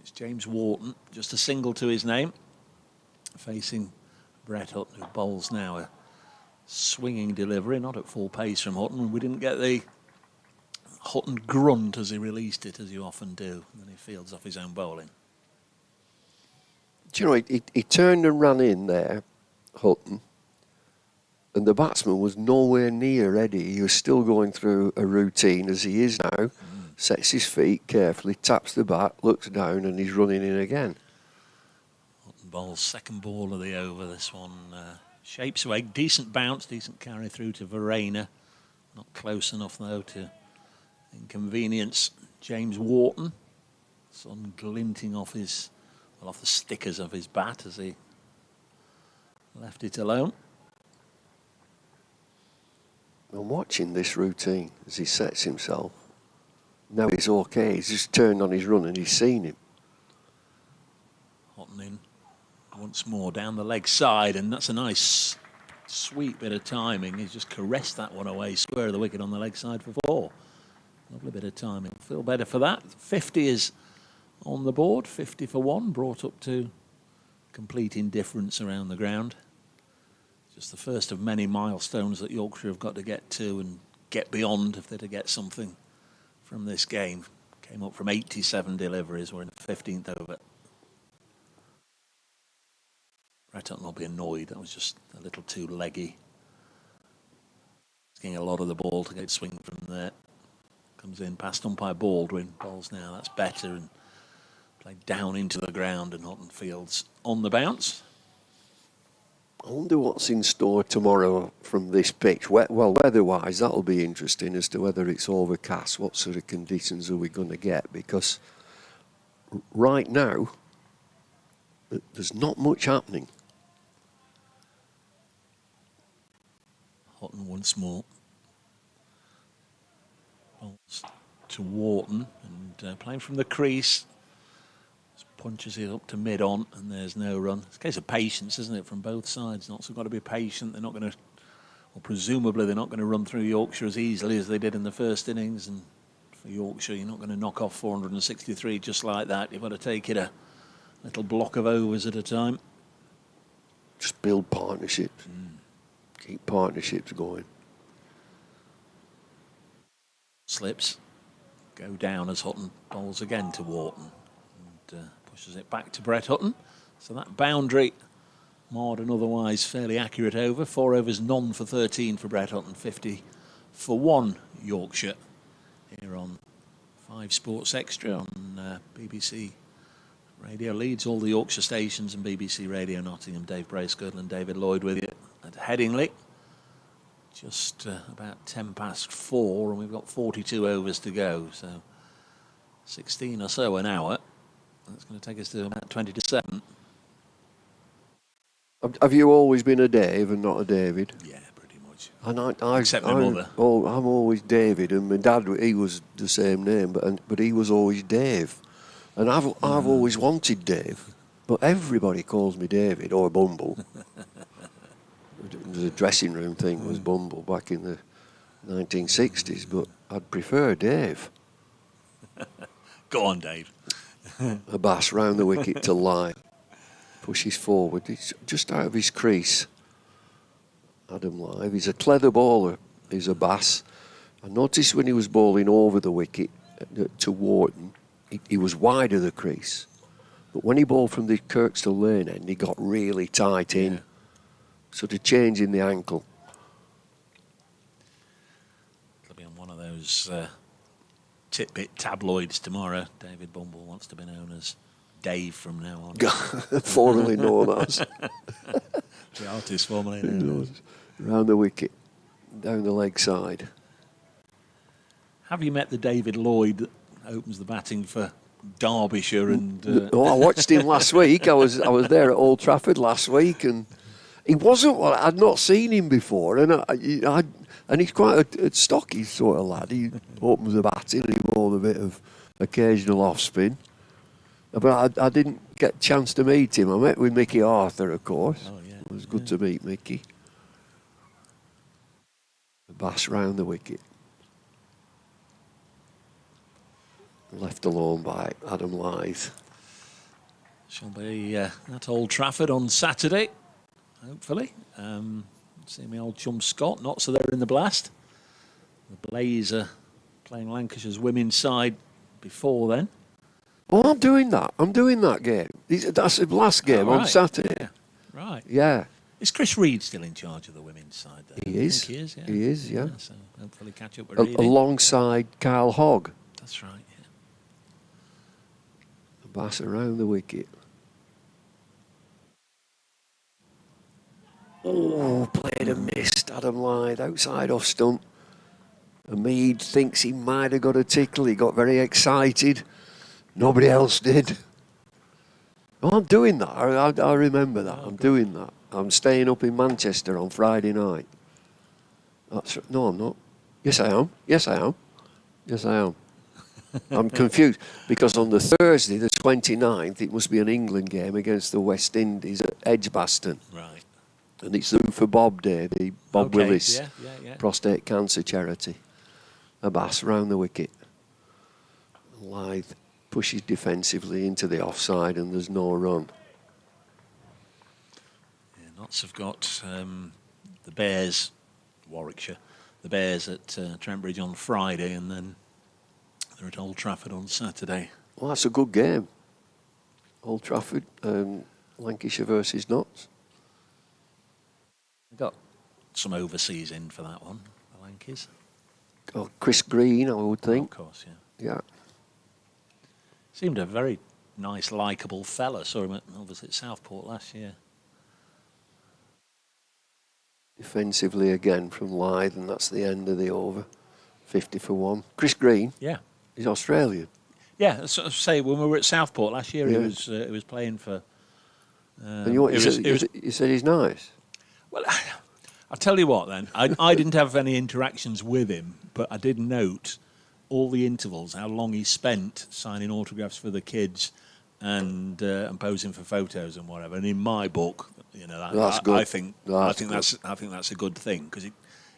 It's James Wharton, just a single to his name, facing Brett Hutton, who bowls now a swinging delivery, not at full pace from Hutton. We didn't get the Hutton grunt as he released it, as you often do, and then he fields off his own bowling. Do you know, he turned and ran in there, Hutton, and the batsman was nowhere near ready. He was still going through a routine, as he is now, sets his feet carefully, taps the bat, looks down, and he's running in again. Hutton bowls second ball of the over, this one. Shapes away, decent bounce, decent carry through to Verena. Not close enough, though, to inconvenience James Wharton. Sun glinting off off the stickers of his bat as he left it alone. I'm watching this routine as he sets himself. Now he's okay. He's just turned on his run and he's seen him. Hutton in once more down the leg side, and that's a nice sweet bit of timing. He's just caressed that one away square of the wicket on the leg side for 4. Lovely bit of timing. Feel better for that. 50 is on the board. 50 for 1, brought up to complete indifference around the ground. Just the first of many milestones that Yorkshire have got to get to and get beyond if they're to get something from this game. Came up from 87 deliveries. We're in the 15th over. Brett Hutton will be annoyed. That was just a little too leggy. He's getting a lot of the ball to get swing from there. Comes in past umpire Baldwin. Bowls now. That's better, and played down into the ground, and Hutton fields on the bounce. I wonder what's in store tomorrow from this pitch. Well, weather-wise, that'll be interesting as to whether it's overcast. What sort of conditions are we going to get? Because right now, there's not much happening. Houghton once more. Bolts to Wharton and playing from the crease. Punches it up to mid-on and there's no run. It's a case of patience, isn't it, from both sides? Knots have got to be patient. They're not going to, or presumably they're not going to run through Yorkshire as easily as they did in the first innings. And for Yorkshire, you're not going to knock off 463 just like that. You've got to take it a little block of overs at a time. Just build partnerships. Keep partnerships going. Slips. Go down as Houghton bowls again to Wharton. And pushes it back to Brett Hutton. So that boundary, marred and otherwise fairly accurate over. 4 overs, none for 13 for Brett Hutton. 50 for 1 Yorkshire. Here on 5 Sports Extra on BBC Radio Leeds, all the Yorkshire stations, and BBC Radio Nottingham. Dave Bracegirdle and David Lloyd with you at Headingley. Just about 10 past 4 and we've got 42 overs to go. So 16 or so an hour. That's going to take us to about 20 to 7. Have you always been a Dave and not a David? Yeah, pretty much. And Except my mother. I'm always David, and my dad, he was the same name, but he was always Dave. And I've always wanted Dave, but everybody calls me David or Bumble. The dressing room thing was Bumble back in the 1960s, but I'd prefer Dave. Go on, Dave. A bass round the wicket to line. Pushes forward. He's just out of his crease. Adam Live. He's a clever bowler. He's a bass. I noticed when he was bowling over the wicket to Wharton, he was wide of the crease. But when he bowled from the Kirkstall Lane end, he got really tight in. Yeah. Sort of changing the ankle. It'll be on one of those Titbit tabloids tomorrow. David Bumble wants to be known as Dave from now on. Formerly known as. The artist formerly known as. Round the wicket, down the leg side. Have you met the David Lloyd that opens the batting for Derbyshire? And No, I watched him last week. I was there at Old Trafford last week, and he wasn't. Well, I'd not seen him before, and he's quite a stocky sort of lad. He opens the batting and he bowled a bit of occasional off spin. But I didn't get a chance to meet him. I met with Mickey Arthur, of course. Oh, yeah. It was good to meet Mickey. The bass round the wicket. Left alone by Adam Lythe. Shall be at Old Trafford on Saturday, hopefully. See my old chum Scott, not so there in the Blast. The Blaze are playing Lancashire's women's side before then. Oh, I'm doing that game. That's the last game on Saturday. Yeah. Right. Yeah. Is Chris Reid still in charge of the women's side then? He is. He is, yeah. He is, yeah. So hopefully catch up with Reid. Alongside Kyle Hogg. That's right, yeah. The bass around the wicket. Oh, played and missed. Adam Lythe outside off stump. Hamid thinks he might have got a tickle. He got very excited. Nobody else did. Oh, I'm doing that. I remember that. I'm doing that. I'm staying up in Manchester on Friday night. No, I'm not. Yes, I am. Yes, I am. Yes, I am. I'm confused because on the Thursday, the 29th, it must be an England game against the West Indies at Edgbaston. Right. And it's the for Bob Day, the Bob Willis prostate cancer charity. A bass round the wicket. Lythe pushes defensively into the offside and there's no run. Yeah, Notts have got the Bears, Warwickshire, the Bears at Trent Bridge on Friday, and then they're at Old Trafford on Saturday. Well, that's a good game. Old Trafford, Lancashire versus Notts. Got some overseas in for that one, the Lankies. Oh, Chris Green, I would think. Oh, of course, yeah. Yeah. Seemed a very nice, likeable fella. Saw him at Southport last year. defensively again from Lythe, and that's the end of the over. 50 for 1. Chris Green. Yeah. He's Australian. Yeah, so say when we were at Southport last year, Yeah. he was playing for. And you said he's nice. Well, I'll tell you what then. I didn't have any interactions with him, but I did note all the intervals, how long he spent signing autographs for the kids and posing for photos and whatever. And in my book, That's good. I think that's a good thing, because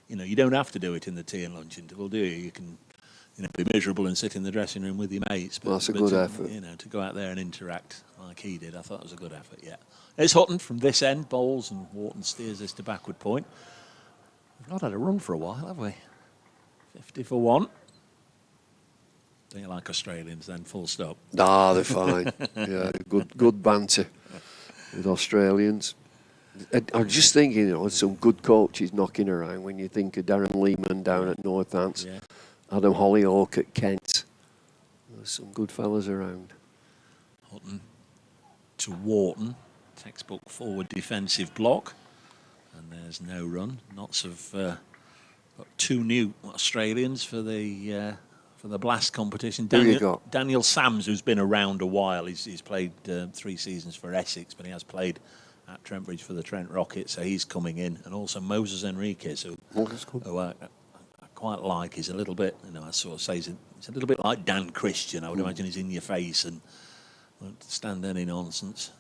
you don't have to do it in the tea and lunch interval, do you? You can be miserable and sit in the dressing room with your mates. But, that's a good effort. To go out there and interact like he did, I thought it was a good effort, yeah. There's Hutton from this end, bowls, and Wharton steers this to backward point. We've not had a run for a while, have we? 50 for 1. Don't you like Australians then, full stop? Nah, they're fine. Yeah, good banter with Australians. I was just thinking, some good coaches knocking around when you think of Darren Lehman down at Northants, Yeah. Adam Hollyoak at Kent. There's some good fellas around. Hutton to Wharton, textbook forward defensive block, and there's no run. Knots have got 2 new Australians for the Blast competition. Who you got? Daniel Sams, who's been around a while. He's played 3 seasons for Essex, but he has played at Trentbridge for the Trent Rockets, so he's coming in. And also Moses Enriquez, who I quite like. He's a little bit, I sort of say he's a little bit like Dan Christian. I would imagine he's in your face and won't stand any nonsense.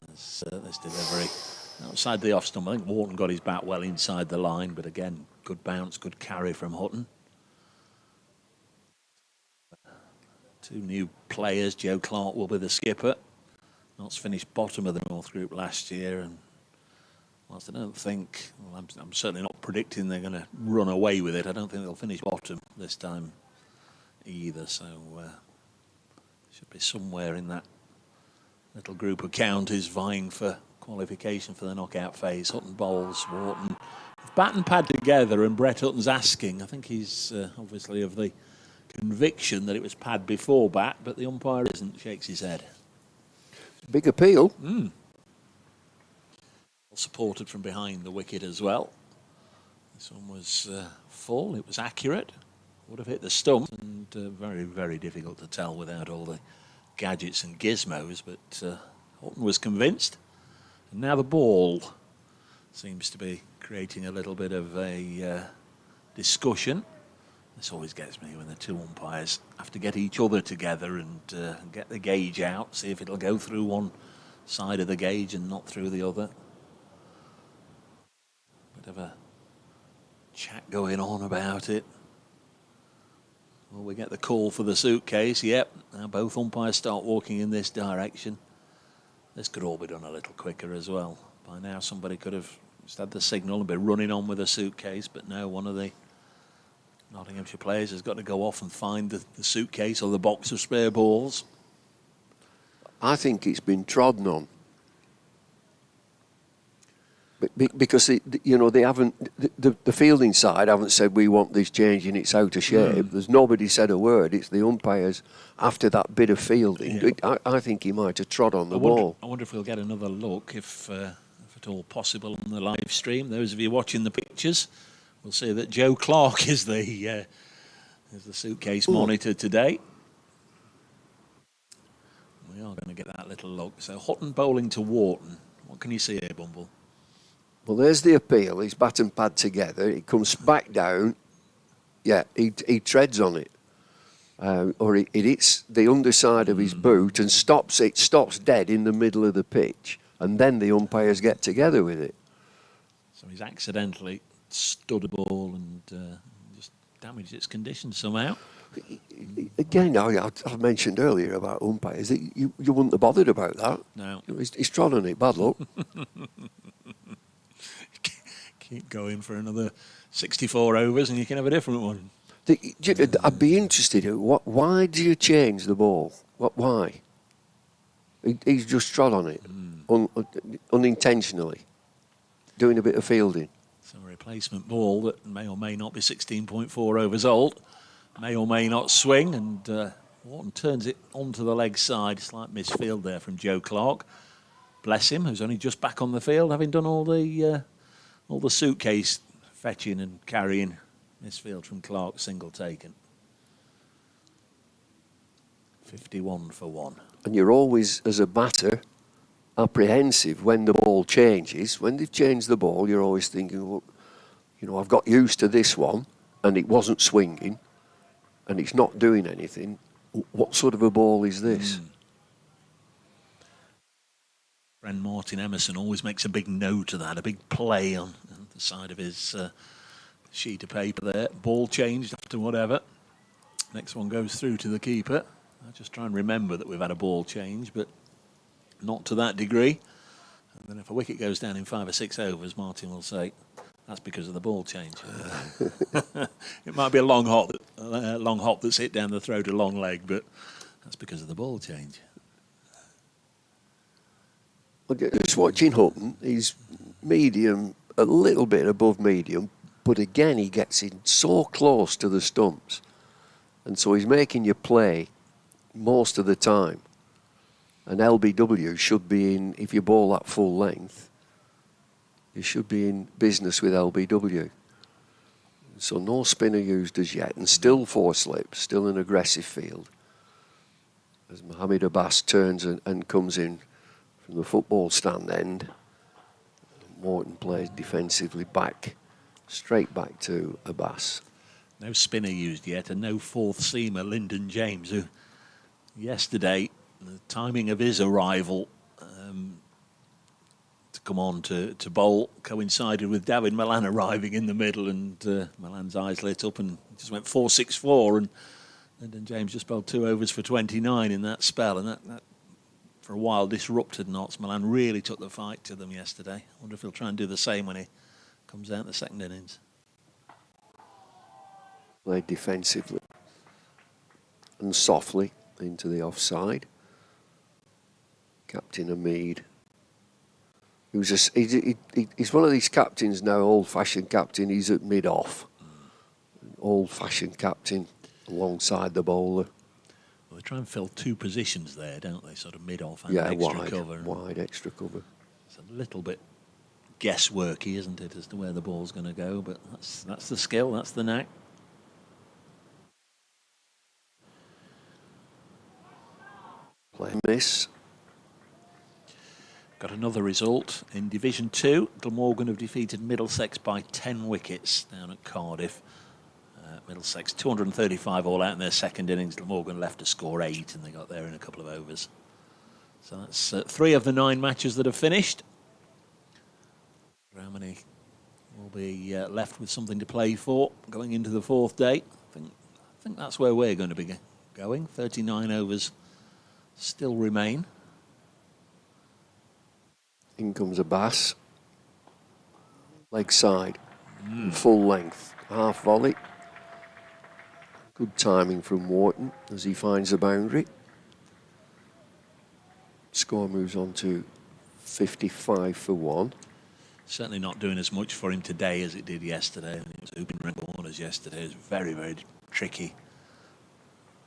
This delivery outside the off stump. I think Wharton got his bat well inside the line, but again, good bounce, good carry from Hutton. 2 new players. Joe Clark will be the skipper. Notts finished bottom of the North Group last year, and whilst I don't think, I'm certainly not predicting they're going to run away with it. I don't think they'll finish bottom this time either. So should be somewhere in that little group of counties vying for qualification for the knockout phase. Hutton bowls, Wharton bat and pad together, and Brett Hutton's asking. I think he's obviously of the conviction that it was pad before bat, but the umpire isn't. Shakes his head. Big appeal. Supported from behind the wicket as well. This one was full. It was accurate. Would have hit the stump, and very, very difficult to tell without all the gadgets and gizmos. But Hutton was convinced. And now the ball seems to be creating a little bit of a discussion. This always gets me when the 2 umpires have to get each other together and get the gauge out, see if it'll go through one side of the gauge and not through the other. Bit of a chat going on about it. Well, we get the call for the suitcase. Yep, now both umpires start walking in this direction. This could all be done a little quicker as well. By now somebody could have just had the signal and be running on with a suitcase, but no, one of the Nottinghamshire players has got to go off and find the suitcase or the box of spare balls. I think it's been trodden on. Because they haven't, the fielding side haven't said we want this changing, it's out of shape. There's nobody said a word. It's the umpires after that bit of fielding. Yeah. I think he might have trod on the ball. I wonder if we'll get another look, if at all possible, on the live stream. Those of you watching the pictures will see that Joe Clark is the suitcase monitor today. We are going to get that little look. So Hutton bowling to Wharton. What can you see here, Bumble? Well, there's the appeal. He's bat and pad together. It comes back down. Yeah, he treads on it. Or it hits the underside of his boot and stops. It stops dead in the middle of the pitch. And then the umpires get together with it. So he's accidentally stood a ball and just damaged its condition somehow. Again, I mentioned earlier about umpires. You wouldn't have bothered about that. No. He's trod on it. Bad luck. Keep going for another 64 overs and you can have a different one. I'd be interested in why do you change the ball? Why? He's just trod on it unintentionally, doing a bit of fielding. So a replacement ball that may or may not be 16.4 overs old, may or may not swing, and Wharton turns it onto the leg side. Slight misfield there from Joe Clark. Bless him, who's only just back on the field, having done all the All the suitcase fetching and carrying. Misfield from Clark, single taken. 51 for 1. And you're always, as a batter, apprehensive when the ball changes. When they've changed the ball, you're always thinking, well, you know, I've got used to this one, and it wasn't swinging, and it's not doing anything. What sort of a ball is this? Friend Martin Emerson always makes a big note of that, a big play on the side of his sheet of paper there. Ball changed after whatever. Next one goes through to the keeper. I just try and remember that we've had a ball change, but not to that degree. And then if a wicket goes down in 5 or 6 overs, Martin will say, that's because of the ball change. It might be a long hop that's hit down the throat, a long leg, but that's because of the ball change. Well, just watching Hutton, he's medium, a little bit above medium, but again he gets in so close to the stumps, and so he's making you play most of the time. And LBW should be in, if you bowl that full length, you should be in business with LBW. So no spinner used as yet, and still 4 slips, still an aggressive field. As Mohammed Abbas turns and comes in from the football stand end, Morton plays defensively back, straight back to Abbas. No spinner used yet, and no fourth seamer, Lyndon James, who yesterday, the timing of his arrival to come on to bowl coincided with David Malan arriving in the middle, and Malan's eyes lit up and just went 4-6-4, and Lyndon James just bowled 2 overs for 29 in that spell, and that for a while disrupted Notts. Malan really took the fight to them yesterday. I wonder if he'll try and do the same when he comes out in the second innings. Played defensively and softly into the offside. Captain Hamid, he's one of these captains now, old-fashioned captain. He's at mid-off, old-fashioned captain alongside the bowler. Well, they try and fill 2 positions there, don't they? Sort of mid-off and extra cover. Wide extra cover. It's a little bit guessworky, isn't it, as to where the ball's going to go? But that's the skill, that's the knack. Play miss. Got another result in Division 2. Glamorgan have defeated Middlesex by 10 wickets down at Cardiff. Middlesex 235 all out in their second innings. Glamorgan left to score 8, and they got there in a couple of overs. So that's 3 of the 9 matches that have finished. How many will be left with something to play for going into the 4th day? I think that's where we're going to be going. 39 overs still remain. In comes Abbas. Leg side. Full length. Half volley. Good timing from Wharton as he finds the boundary. Score moves on to 55 for 1. Certainly not doing as much for him today as it did yesterday. It was hooping red corners yesterday. It was very, very tricky.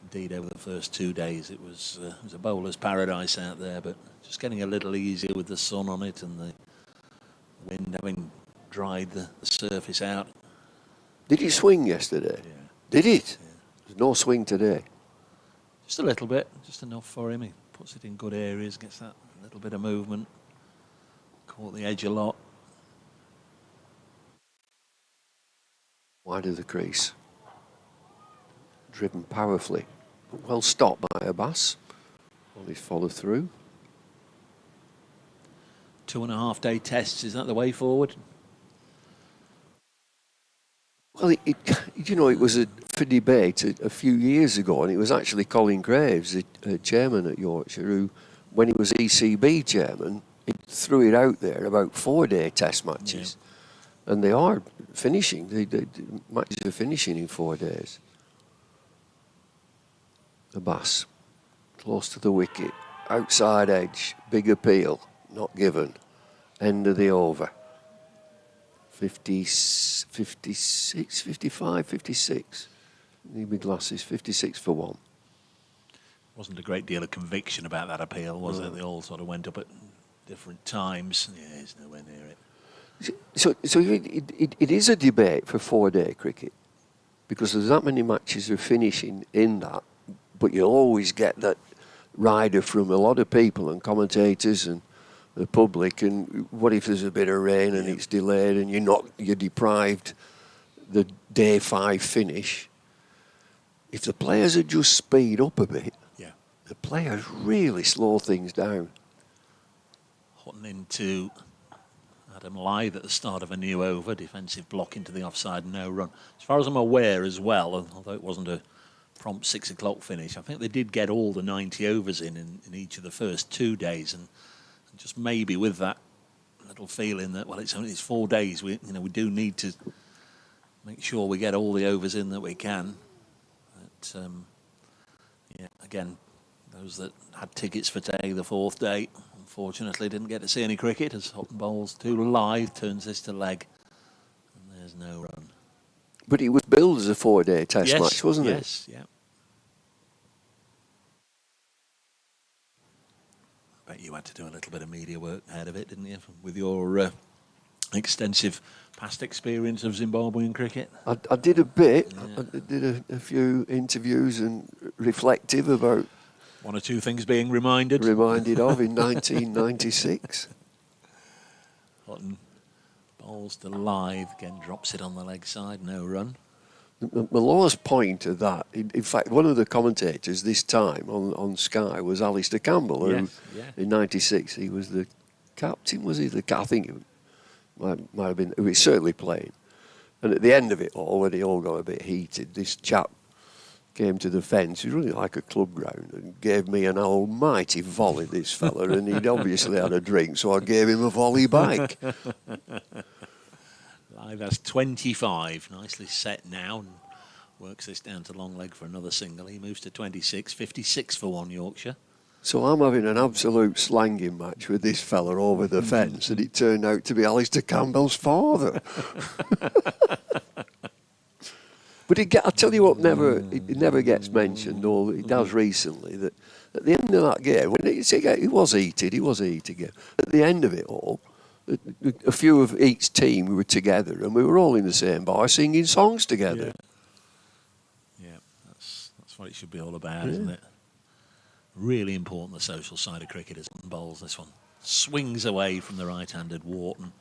Indeed, over the first 2 days, it was a bowler's paradise out there, but just getting a little easier with the sun on it and the wind having dried the surface out. Did he swing yesterday? Yeah. Did it? Yeah. There's no swing today. Just a little bit, just enough for him. He puts it in good areas, gets that little bit of movement. Caught the edge a lot. Wide of the crease. Driven powerfully. Well stopped by Abbas on his follow through. 2.5 day tests, is that the way forward? Well, it was for debate a few years ago, and it was actually Colin Graves, the chairman at Yorkshire, who, when he was ECB chairman, he threw it out there about 4-day test matches. Yeah. And they are finishing. The matches are finishing in 4 days. Abbas, close to the wicket, outside edge, big appeal, not given. End of the over. 56, 55, 56. Need my glasses, 56 for 1. Wasn't a great deal of conviction about that appeal, was it? They all sort of went up at different times. Yeah, he's nowhere near it. So it is a debate for 4-day cricket, because there's that many matches are finishing in that, but you'll always get that rider from a lot of people and commentators and the public, and what if there's a bit of rain and it's delayed and you're deprived the day 5 finish. If the players had just speed up a bit, the players really slow things down. Hutton into Adam Lythe at the start of a new over, defensive block into the offside, no run. As far as I'm aware as well, although it wasn't a prompt 6 o'clock finish, I think they did get all the 90 overs in each of the first 2 days, and just maybe with that little feeling that, well, it's 4 days, we do need to make sure we get all the overs in that we can. But, again, those that had tickets for today, the 4th day, unfortunately didn't get to see any cricket, as Hutton bowls to Lythe, turns this to leg, and there's no run. But it was billed as a 4-day test match, wasn't it? Yes, yeah. I bet you had to do a little bit of media work ahead of it, didn't you, with your extensive past experience of Zimbabwean cricket? I did a bit. Yeah. I did a few interviews and reflective about 1 or 2 things being reminded of in 1996. Hutton bowls to Lythe, again drops it on the leg side, no run. The lowest point of that, in fact, one of the commentators this time on Sky was Alistair Campbell, who in 96 he was the captain, was he? I think he might have been, who was certainly playing. And at the end of it all, when it all got a bit heated, this chap came to the fence, he was really like a club ground, and gave me an almighty volley, this fella, and he'd obviously had a drink, so I gave him a volley back. Lythe has 25, nicely set now, and works this down to long leg for another single. He moves to 26, 56 for 1 Yorkshire. So I'm having an absolute slanging match with this fella over the fence, and it turned out to be Alistair Campbell's father. But I tell you what, it never gets mentioned, or it does recently, that at the end of that game, when it was heated again. At the end of it all, a few of each team, we were together, and we were all in the same bar singing songs together. Yeah, that's what it should be all about, isn't it? Really important, the social side of cricket, as bowls this one. Swings away from the right-handed Wharton,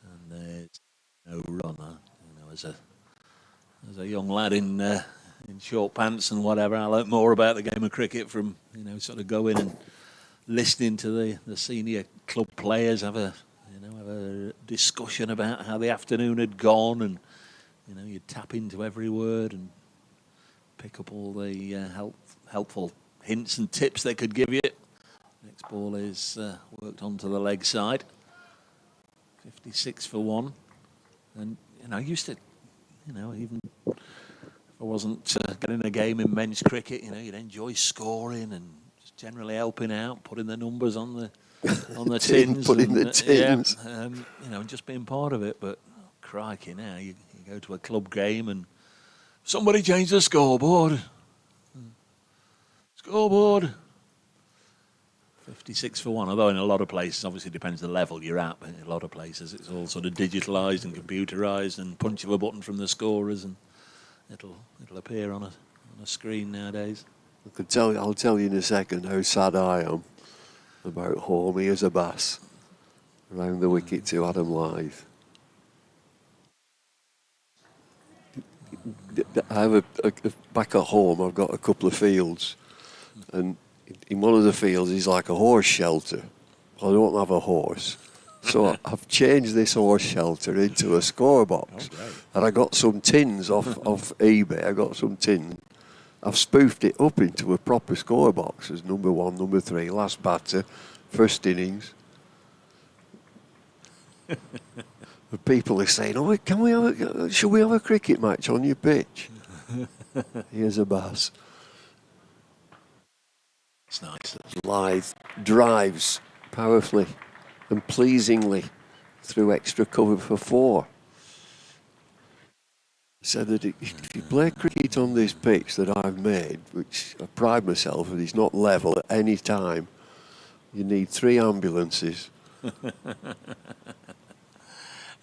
and there's no runner. As a young lad in short pants and whatever, I learnt more about the game of cricket from sort of going and listening to the senior club players have a discussion about how the afternoon had gone, and you tap into every word and pick up all the helpful hints and tips they could give you. Next ball is worked onto the leg side. 56 for 1, and I used to, even if I wasn't getting a game in men's cricket, you'd enjoy scoring and just generally helping out, putting the numbers on the tins, putting the tins, and just being part of it. But crikey, now you go to a club game and somebody changed the scoreboard. 56 for 1, although in a lot of places, obviously depends the level you're at, but in a lot of places it's all sort of digitalised and computerised, and punch of a button from the scorers and it'll appear on a screen nowadays. I'll tell you in a second how sad I am about Homey as a bass around the wicket to Adam Lythe. I have back at home, I've got a couple of fields, and in one of the fields is like a horse shelter. I don't have a horse, so I've changed this horse shelter into a score box. And I got some tins off eBay. I got some tin. I've spoofed it up into a proper score box as number 1, number 3, last batter, first innings. The people are saying, "Oh, should we have a cricket match on your pitch?" Here's a bass. It's nice. Lythe drives powerfully and pleasingly through extra cover for 4. Said that if you play cricket on this pitch that I've made, which I pride myself that it's not level at any time, you need 3 ambulances.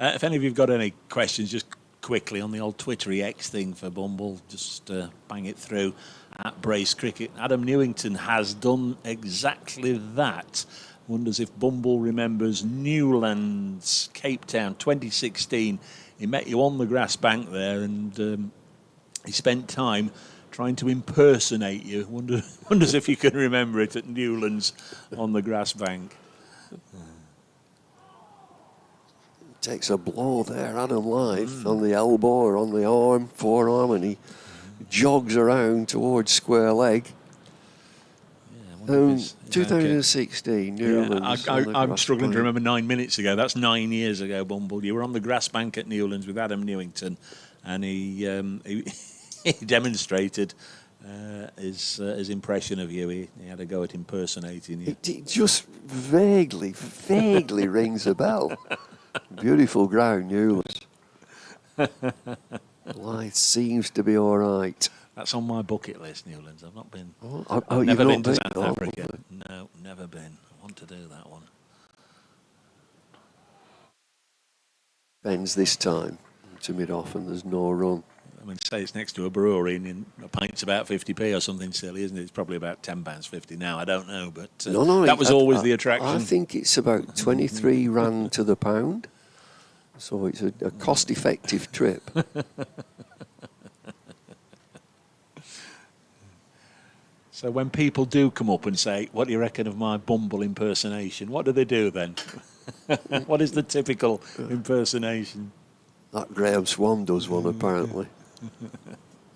If any of you've got any questions, just quickly on the old Twittery X thing for Bumble, just bang it through at Brace Cricket. Adam Newington has done exactly that. Wonders if Bumble remembers Newlands, Cape Town, 2016. He met you on the grass bank there, and he spent time trying to impersonate you. Wonders if you can remember it at Newlands on the grass bank. Takes a blow there, Adam Live, on the elbow or on the arm, forearm, and he jogs around towards square leg. 2016, Newlands. I'm struggling to remember 9 minutes ago. That's 9 years ago, Bumble. You were on the grass bank at Newlands with Adam Newington, and he demonstrated his impression of you. He had a go at impersonating you. It just vaguely rings a bell. Beautiful ground, Newlands. Life seems to be all right. That's on my bucket list, Newlands. I've not been. I've never been to South Africa. No, never been. I want to do that one. Ends this time to mid-off, and there's no run. I mean, say it's next to a brewery, and a pint's about 50p or something silly, isn't it? It's probably about £10.50 now. I don't know, but that was always the attraction. I think it's about 23 rand to the pound, so it's a cost-effective trip. So when people do come up and say, "What do you reckon of my Bumble impersonation?" What do they do then? What is the typical impersonation? That Graham Swan does one, apparently.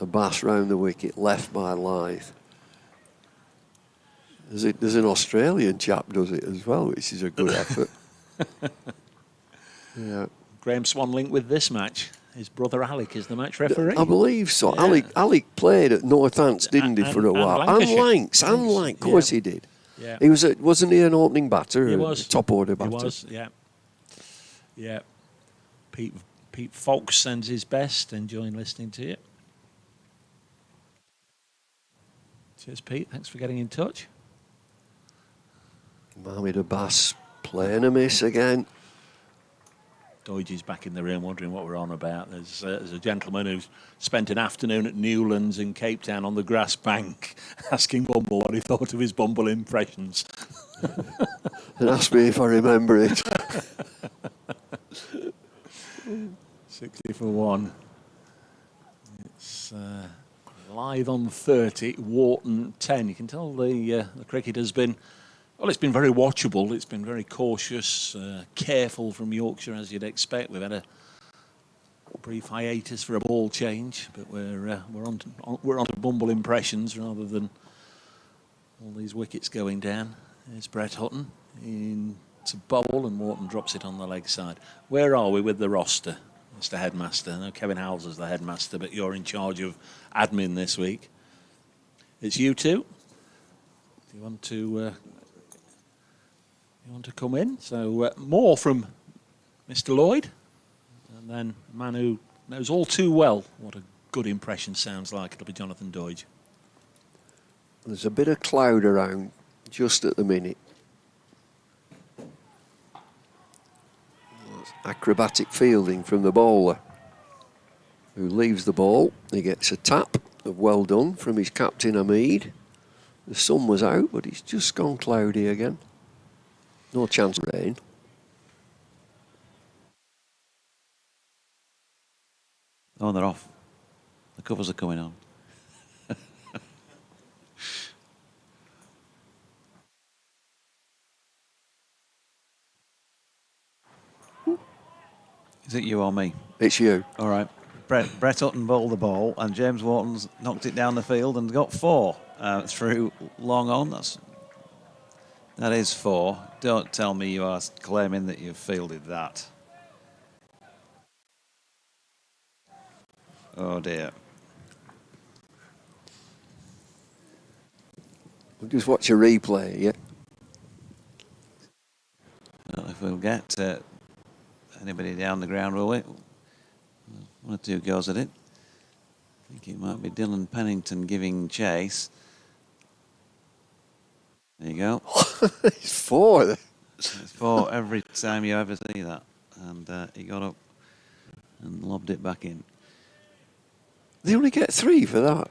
A bass round the wicket, left by Lythe. There's an Australian chap does it as well, which is a good effort. Yeah. Graham Swan linked with this match. His brother Alec is the match referee. I believe so. Yeah. Alec played at Northants, didn't he, for a while? And Lancs, of course he did. Yeah. He wasn't he an opening batter? He was. Top order batter. He was, yeah. Yeah. Pete Fox sends his best. Enjoying listening to you. Cheers, Pete. Thanks for getting in touch. Mohamed Abbas playing a miss again. Doige is back in the room wondering what we're on about. There's a gentleman who's spent an afternoon at Newlands in Cape Town on the grass bank asking Bumble what he thought of his Bumble impressions. And ask me if I remember it. 60 for 1. It's live on 30, Wharton 10. You can tell the cricket has been... Well, it's been very watchable. It's been very cautious, careful from Yorkshire, as you'd expect. We've had a brief hiatus for a ball change, but we're on to Bumble impressions rather than all these wickets going down. Here's Brett Hutton into bowl, and Wharton drops it on the leg side. Where are we with the roster, Mr. Headmaster? I know Kevin Howell's the headmaster, but you're in charge of admin this week. It's you two. Do you want to? You want to come in? So more from Mr. Lloyd, and then a man who knows all too well what a good impression sounds like. It'll be Jonathan Doige. There's a bit of cloud around just at the minute. Acrobatic fielding from the bowler, who leaves the ball. He gets a tap of well done from his captain Hamid. The sun was out, but it's just gone cloudy again. No chance of rain. Oh, they're off. The covers are coming on. Is it you or me? It's you. All right. Brett Hutton bowled the ball, and James Wharton's knocked it down the field and got 4 through long on. That is 4. Don't tell me you are claiming that you've fielded that. Oh dear. We'll just watch a replay, yeah? I don't know if we'll get anybody down the ground, will we? 1 or 2 goes at it. I think it might be Dylan Pennington giving chase. There you go. It's 4. It's 4 every time you ever see that. and he got up and lobbed it back in. They only get 3 for that.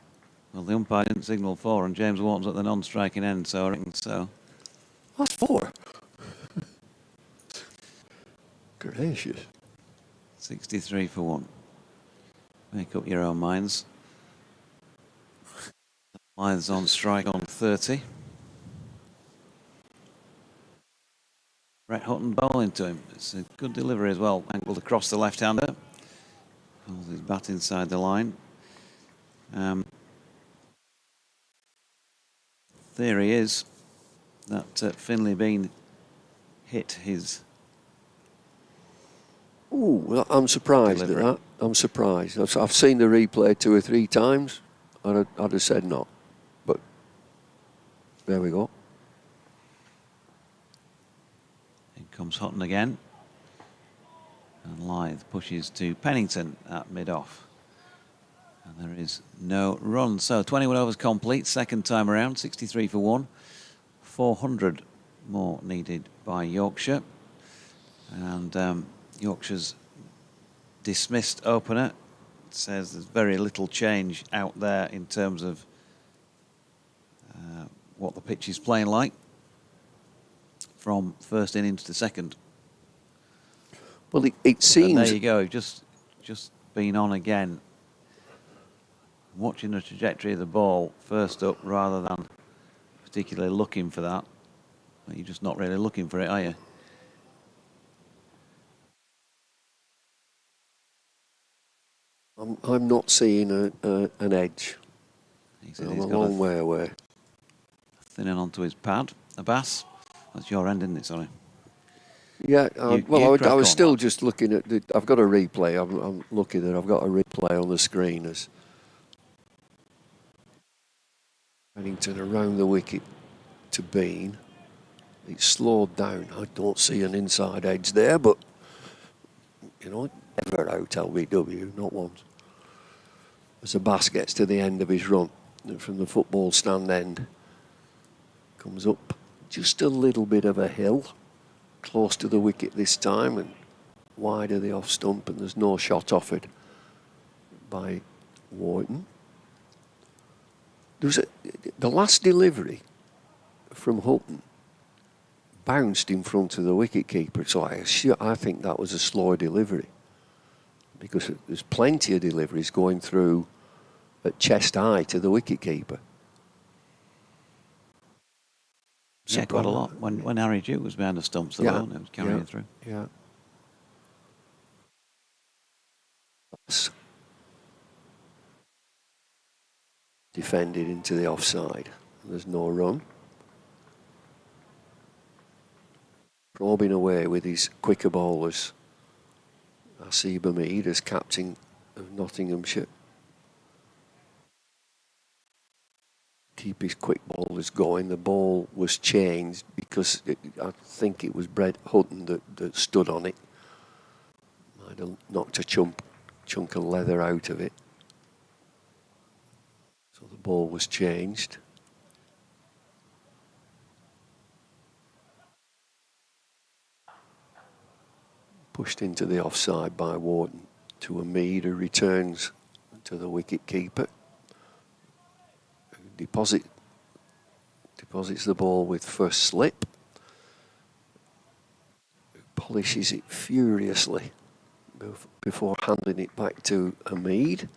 Well, the umpire didn't signal 4, and James Wharton's at the non-striking end, so I reckon so. That's 4. Gracious. 63 for 1. Make up your own minds. Lyth's on strike on 30. Brett Hutton bowling to him. It's a good delivery as well. Angled across the left-hander. Pulls his bat inside the line. Theory is that Finlay Bean hit his... Ooh, well, I'm surprised delivery. at that. I'm surprised. I've seen the replay 2 or 3 times. I'd have said not. But there we go. In comes Hutton again. And Lyth pushes to Pennington at mid-off. And there is no run. So 21 overs complete, second time around, 63 for 1. 400 more needed by Yorkshire. And Yorkshire's dismissed opener says there's very little change out there in terms of what the pitch is playing like from first innings to second. Well, it seems... And there you go, just been on again. Watching the trajectory of the ball first up rather than particularly looking for that. Well, you're just not really looking for it, are you? I'm not seeing an edge. I'm a long way away. Thinning onto his pad. Abbas, that's your end, isn't it? Sorry. Yeah, You I was still on. just looking at I've got a replay. I'm lucky that I've got a replay on the screen as Pennington around the wicket to Bean. It's slowed down. I don't see an inside edge there, but you know, never out LBW, not once. As Abbas gets to the end of his run from the football stand end, comes up just a little bit of a hill, close to the wicket this time and wide of the off stump, and there's no shot offered by Wharton. The last delivery from Hutton bounced in front of the wicket keeper, so I think that was a slow delivery, because there's plenty of deliveries going through at chest high to the wicket keeper. Yeah, quite a lot. When Harry Duke was behind the stumps, though, wasn't it? It was carrying it through. Yeah. Defended into the offside. There's no run. Probing away with his quicker bowlers. Asib Hamid as captain of Nottinghamshire. Keep his quick bowlers going. The ball was changed because I think it was Brett Hutton that stood on it. Might have knocked a chunk of leather out of it. So the ball was changed. Pushed into the offside by Wharton to Hamid, who returns to the wicket keeper. Deposits the ball with first slip. Polishes it furiously before handing it back to Hamid.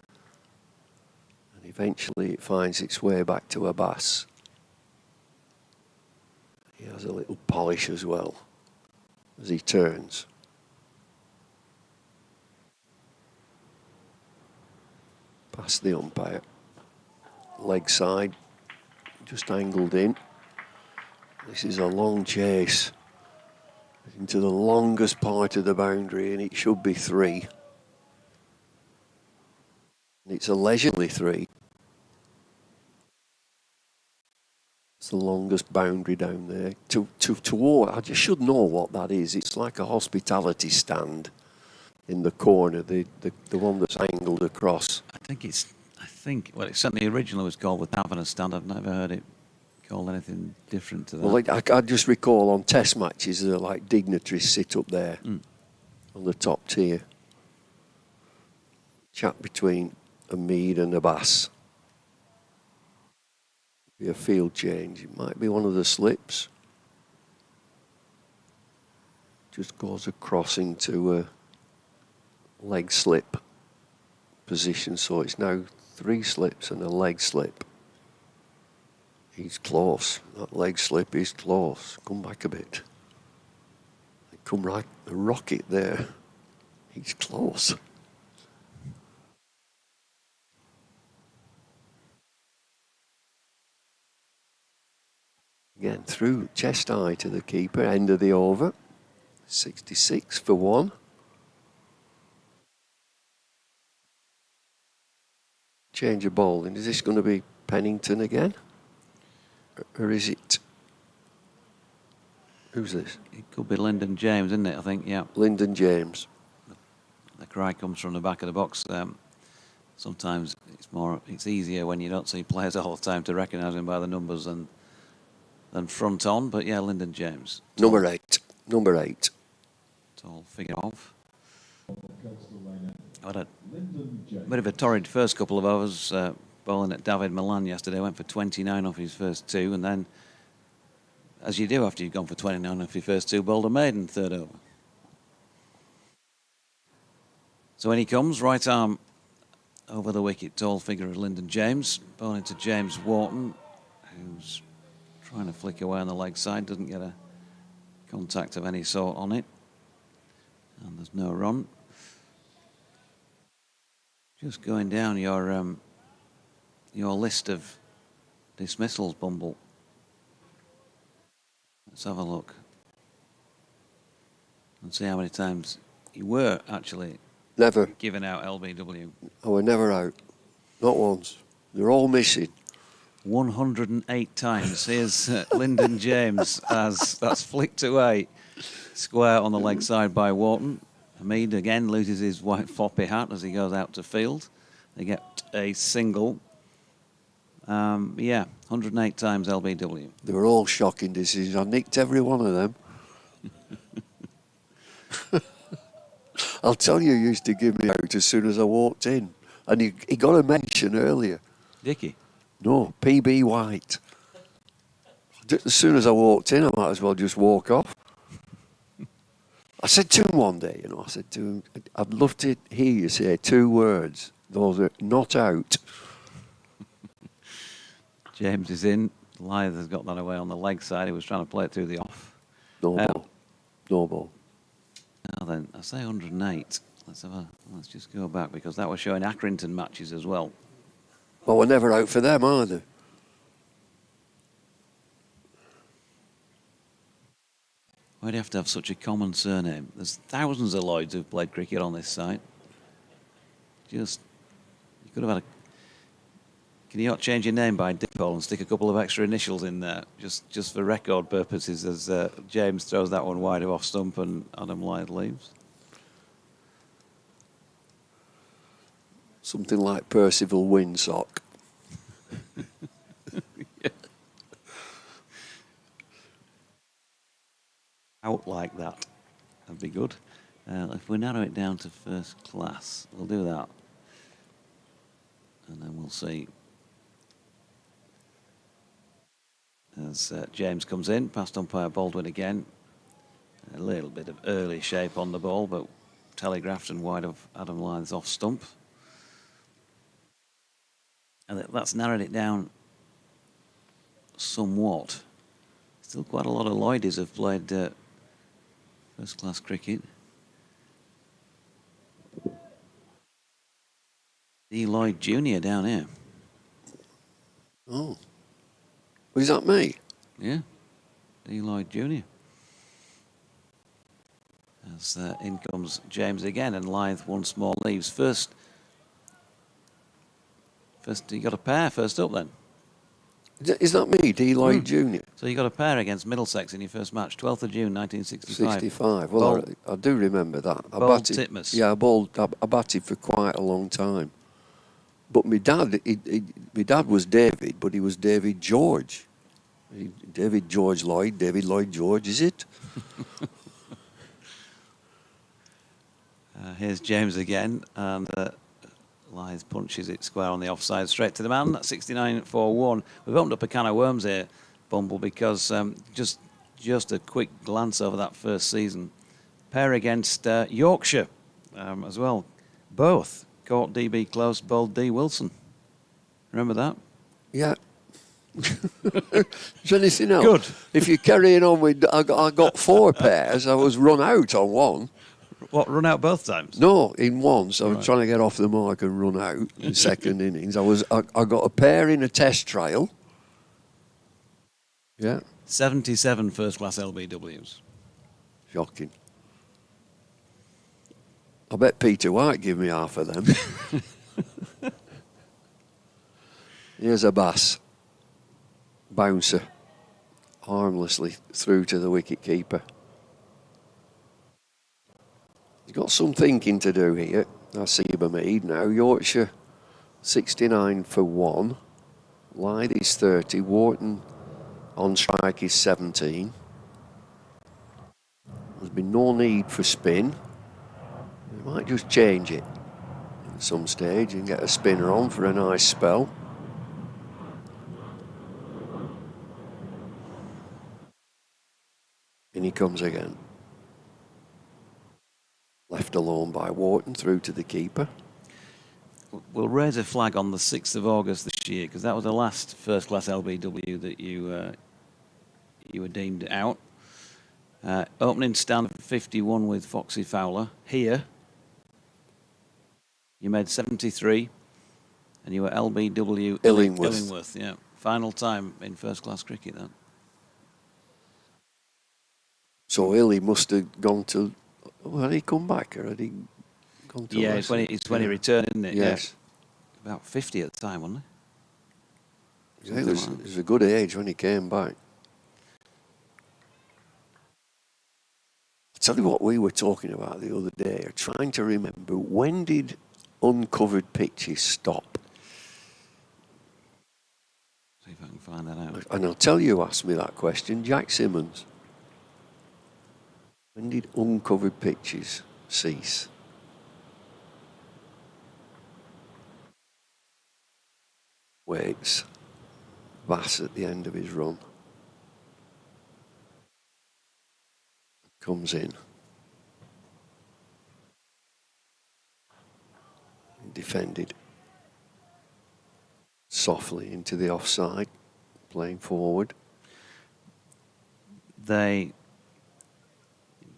And eventually it finds its way back to Abbas. He has a little polish as well as he turns. Past the umpire. Leg side, just angled in. This is a long chase into the longest part of the boundary, and it should be 3. It's a leisurely 3. It's the longest boundary down there. I just should know what that is. It's like a hospitality stand in the corner, the one that's angled across. Well, it certainly originally was called the Taverner Stand. I've never heard it called anything different to that. Well, I just recall on test matches, like dignitaries sit up there. on the top tier. Chat between a Mead and a Bass. Be a field change. It might be one of the slips. Just goes across into a leg slip position, so it's now 3 slips and a leg slip. He's close. That leg slip is close. Come back a bit. Come right, a rocket there. He's close. Again, through chest high to the keeper, end of the over. 66 for 1. Change of bowling. Is this going to be Pennington again? Or is it... Who's this? It could be Lyndon James, isn't it? I think, yeah. Lyndon James. The cry comes from the back of the box. Sometimes it's easier when you don't see players all the time to recognise him by the numbers than front on. But yeah, Lyndon James. Number 8. Number 8. Tall figure off. Coastal lane. Had a Lyndon James. bit of a torrid first couple of overs. Bowling at David Milan yesterday. Went for 29 off his first 2, and then, as you do after you've gone for 29 off your first 2, bowled a maiden third over. So in he comes, right arm over the wicket, tall figure of Lyndon James, bowling to James Wharton, who's trying to flick away on the leg side, doesn't get a contact of any sort on it, and there's no run. Just going down your list of dismissals, Bumble. Let's have a look and see how many times you were actually Never. giving out LBW. I were never out. Not once. They're all missing. 108 times. Here's Lyndon James as that's flicked away. Square on the leg side by Wharton. Hamid again loses his white floppy hat as he goes out to field. They get a single. 108 times LBW. They were all shocking decisions. I nicked every one of them. I'll tell you, he used to give me out as soon as I walked in. And he got a mention earlier. Dickie? No, PB White. As soon as I walked in, I might as well just walk off. I said to him one day, I said to him, I'd love to hear you say 2 words. Those are not out. James is in. Lyth has got that away on the leg side. He was trying to play it through the off. No ball. No ball. Now then, I say 108. Let's just go back because that was showing Accrington matches as well. Well, we're never out for them either. Why do you have to have such a common surname? There's thousands of Lloyds who've played cricket on this site. You could have had Can you not change your name by default and stick a couple of extra initials in there, just for record purposes, as James throws that one wide of off stump and Adam Lyth leaves? Something like Percival Windsock. Yeah. Out like that. That'd be good. If we narrow it down to first class, we'll do that. And then we'll see. As James comes in, past umpire Baldwin again. A little bit of early shape on the ball, but telegraphed and wide of Adam Lyth's off stump. And that's narrowed it down somewhat. Still quite a lot of Lloydies have played first-class cricket. D. Lloyd Jr. down here. Oh. Was that me? Yeah. D. Lloyd Jr. As in comes James again, and Lyth once more leaves. First, you got a pair first up then. Is that me, D. Lloyd Jr.? So you got a pair against Middlesex in your first match, 12th of June, 1965. 65. Well, I do remember that. I Bold batted, Titmus. Yeah, I batted for quite a long time. But my dad was David, but he was David George. David George Lloyd, David Lloyd George, is it? Here's James again, and Lyth punches it square on the offside, straight to the man. 69 for 1. We've opened up a can of worms here, Bumble, because just a quick glance over that first season. Pair against Yorkshire as well. Both caught DB close, bowled D Wilson. Remember that? Yeah. Is there anything else? Good. If you're carrying on with, I got 4 pairs. I was run out on one. What, run out both times? No, in one. So I was trying to get off the mark and run out in second innings. I got a pair in a test trial. Yeah. 77 first-class LBWs. Shocking. I bet Peter White gave me half of them. Here's a Bass. Bouncer. Harmlessly through to the wicket keeper. He's got some thinking to do here. I see Mead now. Yorkshire 69 for 1. Lyth is 30. Wharton on strike is 17. There's been no need for spin. We might just change it at some stage and get a spinner on for a nice spell. And he comes again. Left alone by Wharton through to the keeper. We'll raise a flag on the 6th of August this year, because that was the last first-class LBW that you were deemed out. Opening stand 51 with Foxy Fowler. Here, you made 73, and you were LBW Illingworth. Yeah, final time in first-class cricket then. So Illy must have gone to. Oh, had he come back or had he gone to? Yeah, it's when he returned, isn't it? Yes. Yeah. About 50 at the time, wasn't he? Yeah, it was a good age when he came back. I'll tell you what we were talking about the other day, trying to remember, when did uncovered pitches stop? See if I can find that out. And I'll tell you who asked me that question, Jack Simmons. When did uncovered pitches cease? Waits. Bass at the end of his run. Comes in. Defended. Softly into the offside. Playing forward. They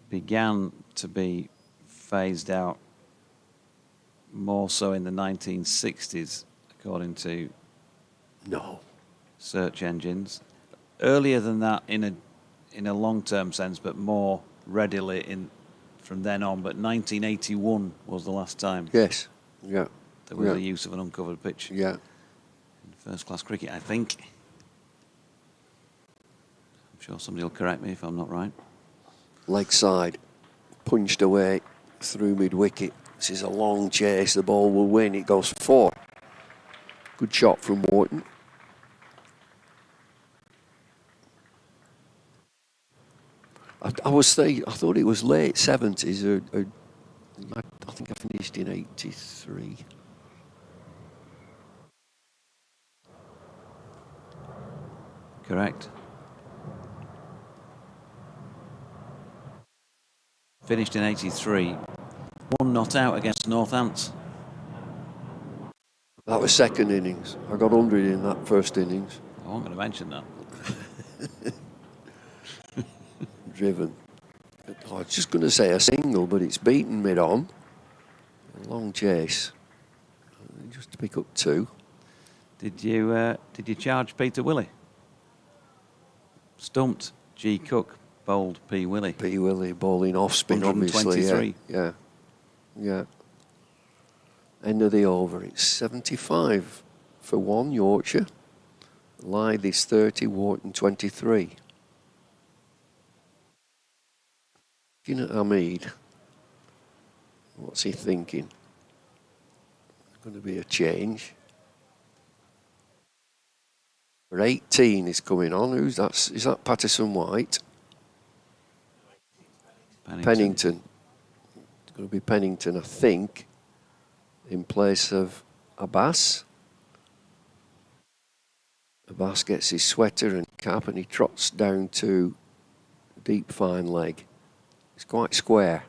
began to be phased out more so in the 1960s, according to search engines. Earlier than that in a long-term sense, but more readily from then on. But 1981 was the last time. Yes. Yeah. There was the use of an uncovered pitch. Yeah. In first-class cricket, I think. I'm sure somebody will correct me if I'm not right. Leg side, punched away through mid-wicket. This is a long chase, the ball will win, it goes 4. Good shot from Wharton. I thought it was late 70s, I think I finished in 83. Correct. Finished in 83. 1 not out against Northants. That was second innings. I got 100 in that first innings. I wasn't going to mention that. Driven. I was just going to say a single, but it's beaten mid-on. A long chase. Just to pick up 2. Did you charge Peter Willey? Stumped G. Cook, bowled P. Willey. P. Willey bowling off spin, obviously. Yeah. End of the over. It's 75 for 1, Yorkshire. Lyth is 30, Wharton 23. Looking at Hamid. What's he thinking? There's going to be a change. For 18 is coming on. Who's that? Is that Patterson White? Pennington. going to be Pennington, I think, in place of Abbas. Abbas gets his sweater and cap and he trots down to deep fine leg. It's quite square.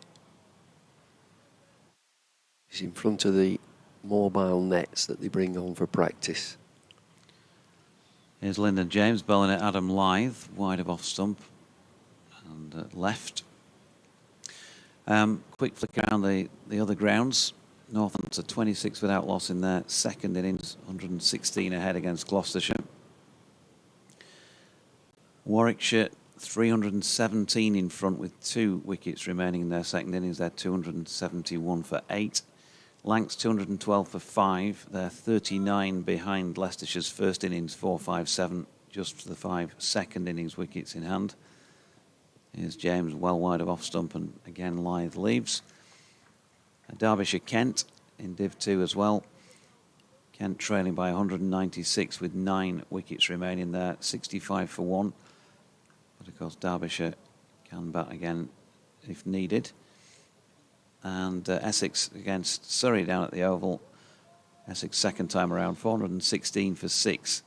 He's in front of the mobile nets that they bring on for practice. Here's Lyndon James bowling at Adam Lythe, wide of off stump and left. Quick flick around the other grounds. Northants are 26 without loss in their second innings, 116 ahead against Gloucestershire. Warwickshire 317 in front with 2 wickets remaining in their second innings. They're 271 for 8. Lancs 212 for 5. They're 39 behind Leicestershire's first innings, 4-5-7, just for the 5 second innings wickets in hand. Here's James well wide of off stump, and again Lythe leaves. Derbyshire Kent in Div 2 as well. Kent trailing by 196 with 9 wickets remaining there, 65 for 1. But of course Derbyshire can bat again if needed. And Essex against Surrey down at the Oval. Essex second time around, 416 for 6.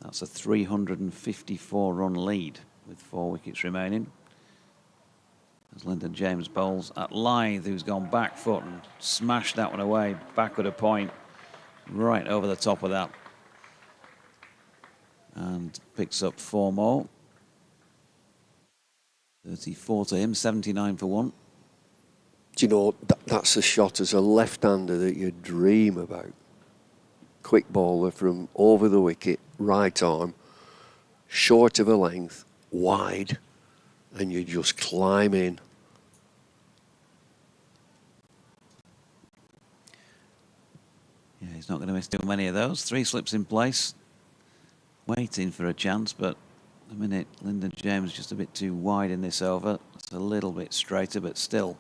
That's a 354 run lead with 4 wickets remaining. As Lyndon James bowls at Lythe, who's gone back foot and smashed that one away, backward a point, right over the top of that. And picks up 4 more. 34 to him, 79 for 1. Do you know, that's a shot as a left-hander that you dream about. Quick bowler from over the wicket, right arm, short of a length, wide, and you just climb in. Yeah, he's not going to miss too many of those. 3 slips in place, waiting for a chance, but the minute Lyndon James just a bit too wide in this over. It's a little bit straighter, but still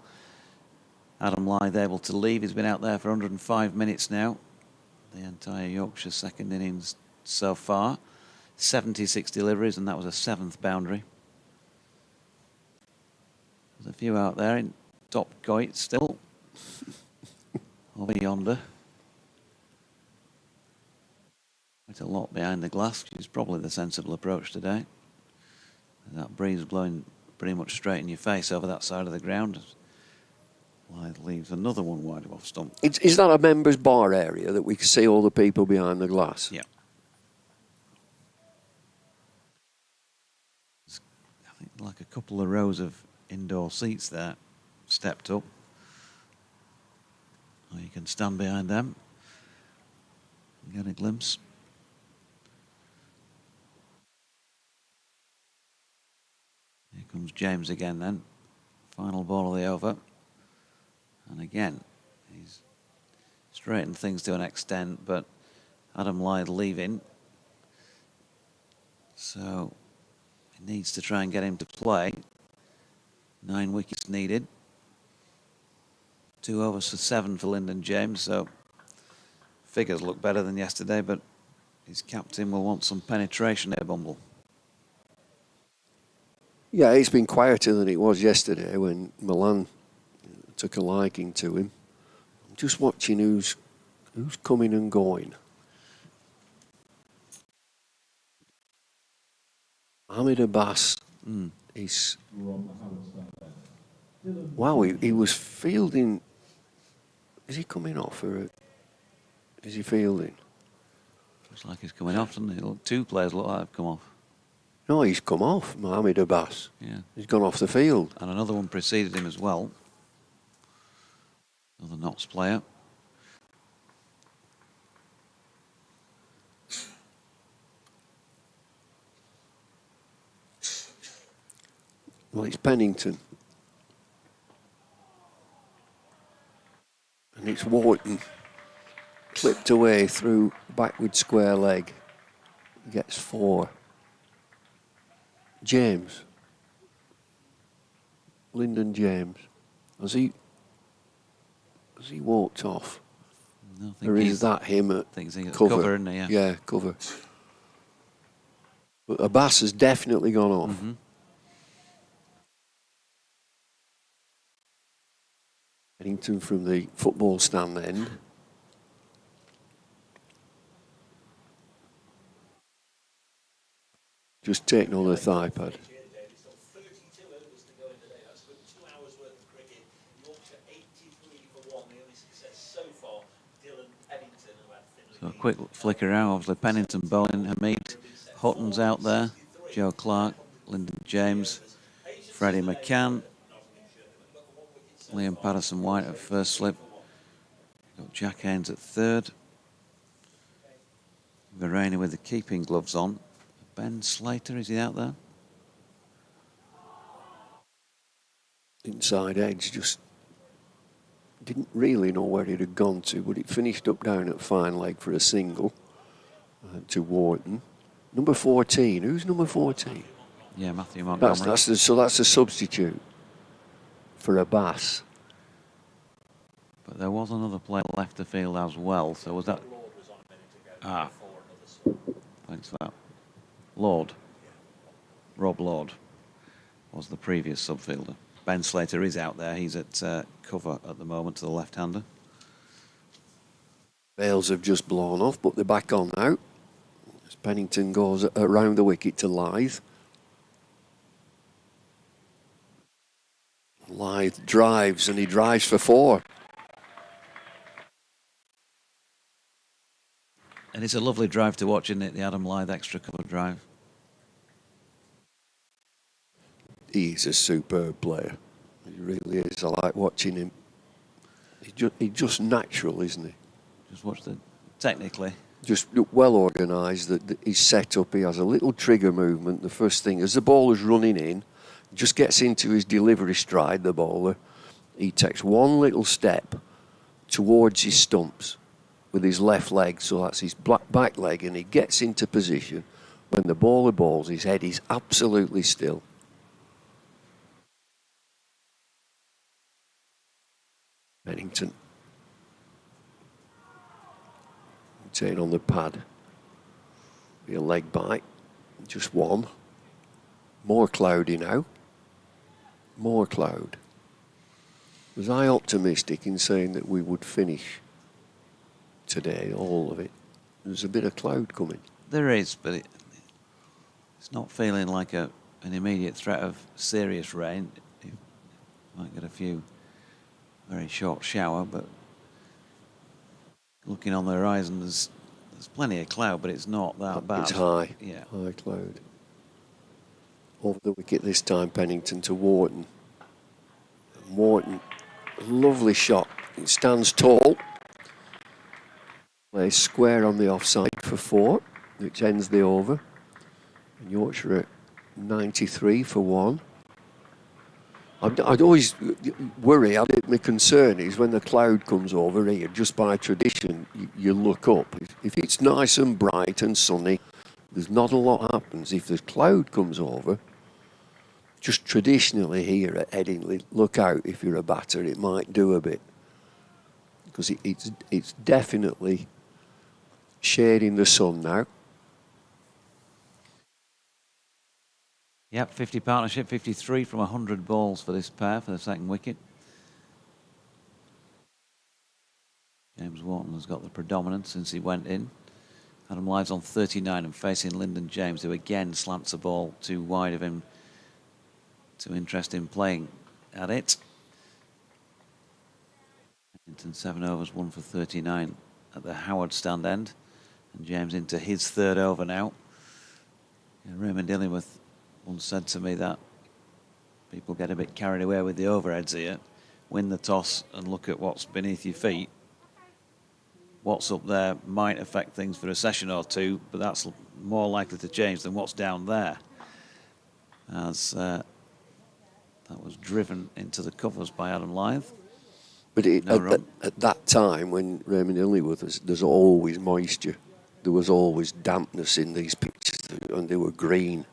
Adam Lythe able to leave. He's been out there for 105 minutes now. The entire Yorkshire second innings so far. 76 deliveries, and that was a 7th boundary. There's a few out there in top goit still. Over yonder. Quite a lot behind the glass, which is probably the sensible approach today. And that breeze blowing pretty much straight in your face over that side of the ground. Lythe leaves another one wide of off stump. Is that a members' bar area that we can see all the people behind the glass? Yeah. It's, I think, like a couple of rows of indoor seats there, stepped up. Or you can stand behind them and get a glimpse. Here comes James again then. Final ball of the over. And again, he's straightened things to an extent, but Adam Lythe leaving. So he needs to try and get him to play. 9 wickets needed. 2 overs for 7 for Lyndon James, so figures look better than yesterday, but his captain will want some penetration here, Bumble. Yeah, it's been quieter than it was yesterday when Milan took a liking to him. I'm just watching who's coming and going. Ahmed Abbas is... Wow, he was fielding... Is he coming off or is he fielding? Looks like he's coming off, doesn't he? 2 players look like they've come off. No, he's come off, Mohamed Abbas. Yeah. He's gone off the field. And another one preceded him as well. Another Notts player. Well, it's Pennington. And it's Wharton. Clipped away through backward square leg. He gets 4. James. Lyndon James. Has he walked off? No, I think Or is that him at cover, isn't he? Yeah. Yeah, cover. But Abbas has definitely gone off. Pennington from the football stand end. Just taking on the thigh pad. So a quick flicker out. Obviously, Pennington bowling. Hamid Hutton's out there. Joe Clark, Lyndon James, Freddie McCann, Liam Patterson-White at first slip. Got Jack Haynes at third. Verena with the keeping gloves on. Ben Slater, is he out there? Inside edge, just didn't really know where it had gone to, but it finished up down at fine leg for a single to Wharton. Number 14, who's number 14? Yeah, Matthew Montgomery. So that's a substitute for Abbas. But there was another player left the field as well, so was that... Ah, thanks for that. Lord. Rob Lord was the previous subfielder. Ben Slater is out there. He's at cover at the moment to the left-hander. Bales have just blown off, but they're back on now. As Pennington goes around the wicket to Lythe. Lythe drives, and he drives for 4. And it's a lovely drive to watch, isn't it? The Adam Lythe extra cover drive. He's a superb player. He really is. I like watching him. He's just natural, isn't he? Just watch the... Technically. Just well organised. That he's set up. He has a little trigger movement. The first thing, as the bowler's running in, just gets into his delivery stride, the bowler. He takes one little step towards his stumps with his left leg, so that's his back leg, and he gets into position. When the bowler bowls, his head is absolutely still. Pennington taking on the pad. Be a leg bite. Just one. More cloudy now. More cloud. Was I optimistic in saying that we would finish today, all of it? There's a bit of cloud coming. There is, but it's not feeling like an immediate threat of serious rain. You might get a few very short shower, but looking on the horizon, there's plenty of cloud, but it's not that bad. It's high. Yeah. High cloud. Over the wicket this time, Pennington to Wharton. And Wharton, lovely shot. It stands tall. Plays square on the offside for 4, which ends the over. And Yorkshire at 93 for 1. I'd always worry, my concern is when the cloud comes over here, just by tradition, you look up. If it's nice and bright and sunny, there's not a lot happens. If the cloud comes over, just traditionally here at Headingley, look out if you're a batter, it might do a bit. Because it's definitely shading the sun now. Yep, 50 partnership, 53 from 100 balls for this pair for the second wicket. James Wharton has got the predominance since he went in. Adam Lythe's on 39 and facing Lyndon James, who again slants the ball too wide of him to interest in playing at it. Pennington 7 overs, 1 for 39 at the Howard stand end. And James into his 3rd over now. And Raymond Illingworth once said to me that people get a bit carried away with the overheads here. Win the toss and look at what's beneath your feet. What's up there might affect things for a session or two, but that's more likely to change than what's down there. As that was driven into the covers by Adam Lythe. But at that time, when Raymond Illingworth was, there's always moisture. There was always dampness in these pitches, and they were green.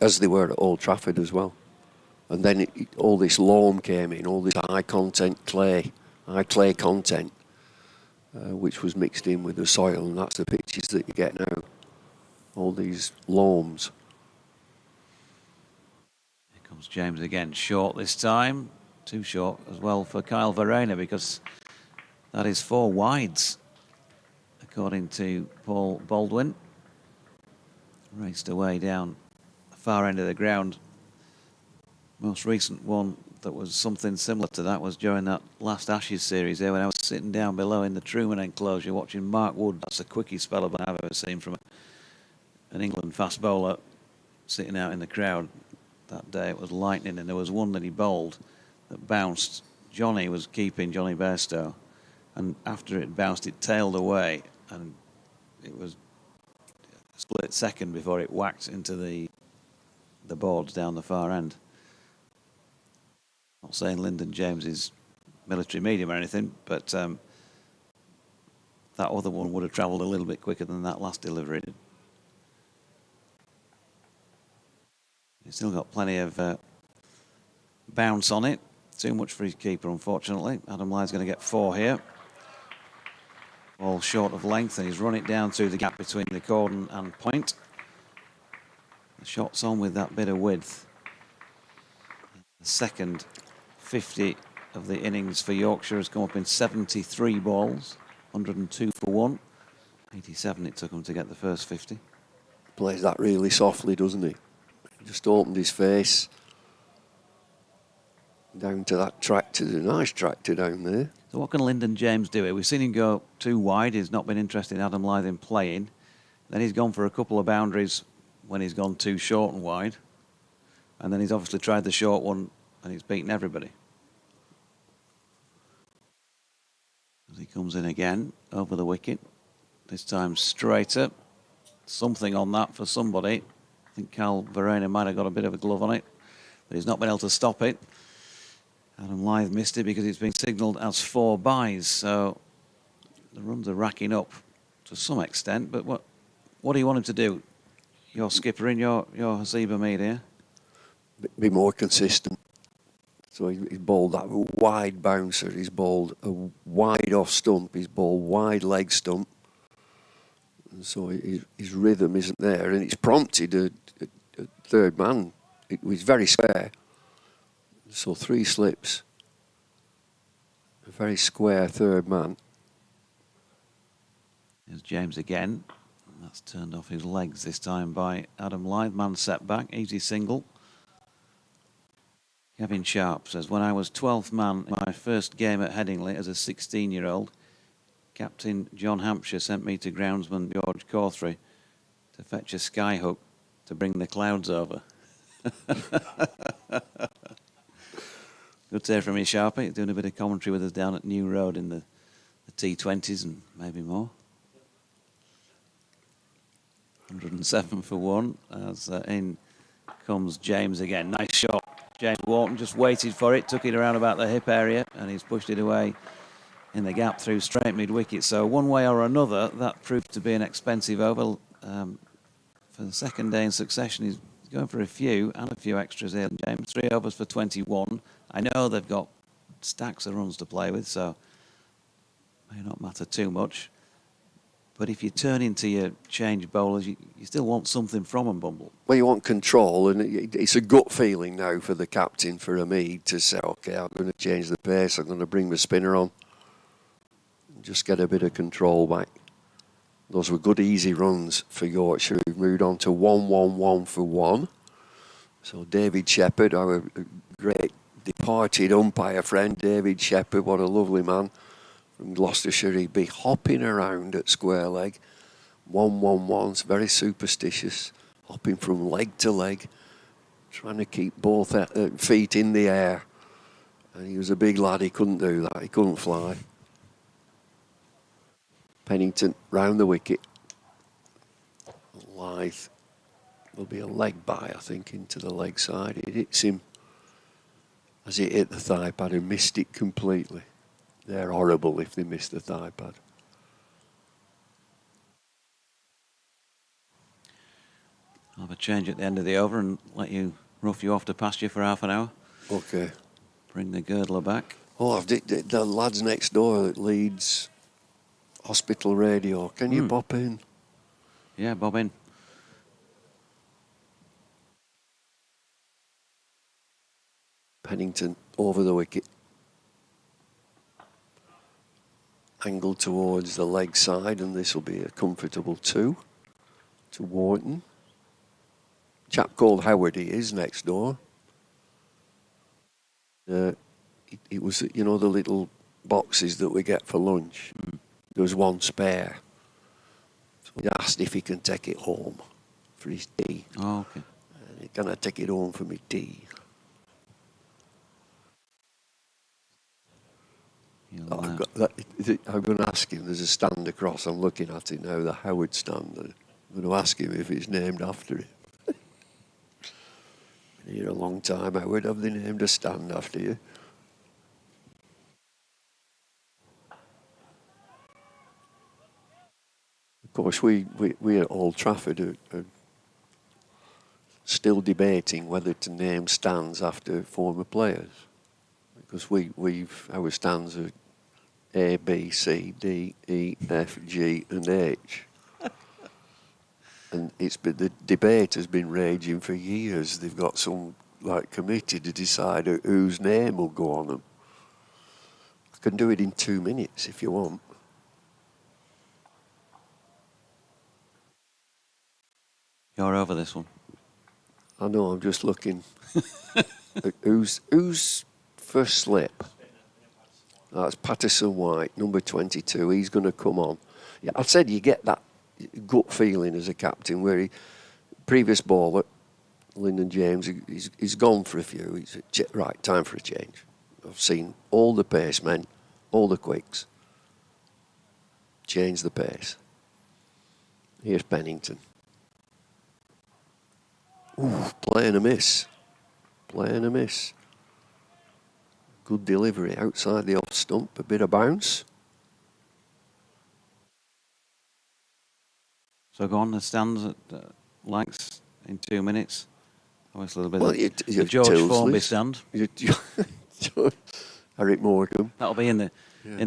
As they were at Old Trafford as well. And then all this loam came in, all this high clay content, which was mixed in with the soil, and that's the pitches that you get now. All these loams. Here comes James again, short this time. too short as well for Kyle Verena, because that is 4 wides, according to Paul Baldwin. Raced away down the far end of the ground. Most recent one that was something similar to that was during that last Ashes series there, when I was sitting down below in the Truman enclosure watching Mark Wood. That's the quickest spell I've ever seen from an England fast bowler sitting out in the crowd. That day it was lightning, and there was one that he bowled that bounced. Johnny was keeping, Johnny Bairstow, and after it bounced it tailed away, and it was a split second before it whacked into the boards down the far end. Not saying Lyndon James is military medium or anything, but that other one would have travelled a little bit quicker than that last delivery did. He's still got plenty of bounce on it. Too much for his keeper, unfortunately. Adam Lyth's going to get 4 here. All short of length, and he's run it down through the gap between the cordon and point. The shot's on with that bit of width. The second 50 of the innings for Yorkshire has come up in 73 balls, 102 for 1. 87 it took him to get the first 50. Plays that really softly, doesn't he? Just opened his face down to that tractor. A nice tractor down there. So what can Lyndon James do here? We've seen him go too wide. He's not been interested in Adam Lyth in playing. Then he's gone for a couple of boundaries when he's gone too short and wide. And then he's obviously tried the short one and he's beaten everybody. As he comes in again over the wicket, this time straighter. Something on that for somebody. I think Cal Verena might have got a bit of a glove on it, but he's not been able to stop it. Adam Lyth missed it because it's been signalled as 4 byes, so the runs are racking up to some extent. But what do you want him to do? Your skipper in your Hasiba Mead here? Be more consistent. So he's bowled that wide bouncer, he's bowled a wide off stump, he's bowled wide leg stump. And so his rhythm isn't there, and it's prompted a third man. It was very square. So 3 slips. A very square third man. There's James again. That's turned off his legs this time by Adam Lyth. Man set back, easy single. Kevin Sharp says, when I was 12th man in my first game at Headingley as a 16-year-old, Captain John Hampshire sent me to groundsman George Cawthry to fetch a skyhook to bring the clouds over. Good to hear from you, Sharpie. He's doing a bit of commentary with us down at New Road in the T20s and maybe more. 107 for 1 as in comes James again. Nice shot. James Wharton just waited for it, took it around about the hip area, and he's pushed it away in the gap through straight mid-wicket. So one way or another, that proved to be an expensive over. For the second day in succession, he's going for a few and a few extras here. James, 3 overs for 21. I know they've got stacks of runs to play with, so may not matter too much. But if you turn into your change bowlers, you still want something from them, Bumble. Well, you want control, and it's a gut feeling now for the captain, for Hamid, to say, OK, I'm going to change the pace, I'm going to bring the spinner on. Just get a bit of control back. Those were good, easy runs for Yorkshire. We've moved on to 1-1-1 for 1. So David Shepherd, our great departed umpire friend, David Shepherd, what a lovely man. From Gloucestershire, he'd be hopping around at square leg. 1-1-1, it's very superstitious. Hopping from leg to leg, trying to keep both feet in the air. And he was a big lad, he couldn't do that, he couldn't fly. Pennington round the wicket. Lyth. There'll be a leg by, I think, into the leg side. It hits him as it hit the thigh pad and missed it completely. They're horrible if they miss the thigh pad. I'll have a change at the end of the over and let you rough you off to pasture for half an hour. OK. Bring the girdler back. Oh, the lads next door at Leeds Hospital Radio. Can you pop in? Yeah, bob in. Pennington over the wicket. Angled towards the leg side, and this will be a comfortable 2 to Wharton. Chap called Howard he is next door. It was, you know, the little boxes that we get for lunch. There was one spare. So he asked if he can take it home for his tea. Oh, okay. And can I take it home for me tea? I'm going to ask him. There's a stand across. I'm looking at it now, the Howard stand. I'm going to ask him if it's named after him. Been here a long time, Howard. Have they named a stand after you? Of course, we at Old Trafford are still debating whether to name stands after former players, because our stands are A, B, C, D, E, F, G, and H. And the debate has been raging for years. They've got some committee to decide whose name will go on them. I can do it in 2 minutes if you want. You're over this one. I know, I'm just looking. Who's first slip? That's Patterson White, number 22. He's going to come on. Yeah, I said you get that gut feeling as a captain where previous bowler, Lyndon James, he's gone for a few. Right, time for a change. I've seen all the pace men, all the quicks. Change the pace. Here's Pennington. Ooh, play and a miss. Play and a miss. Good delivery outside the off stump. A bit of bounce. So go on, the stands at likes in 2 minutes. Obviously a little bit of the George Formby stand. Eric Morecambe. That'll be in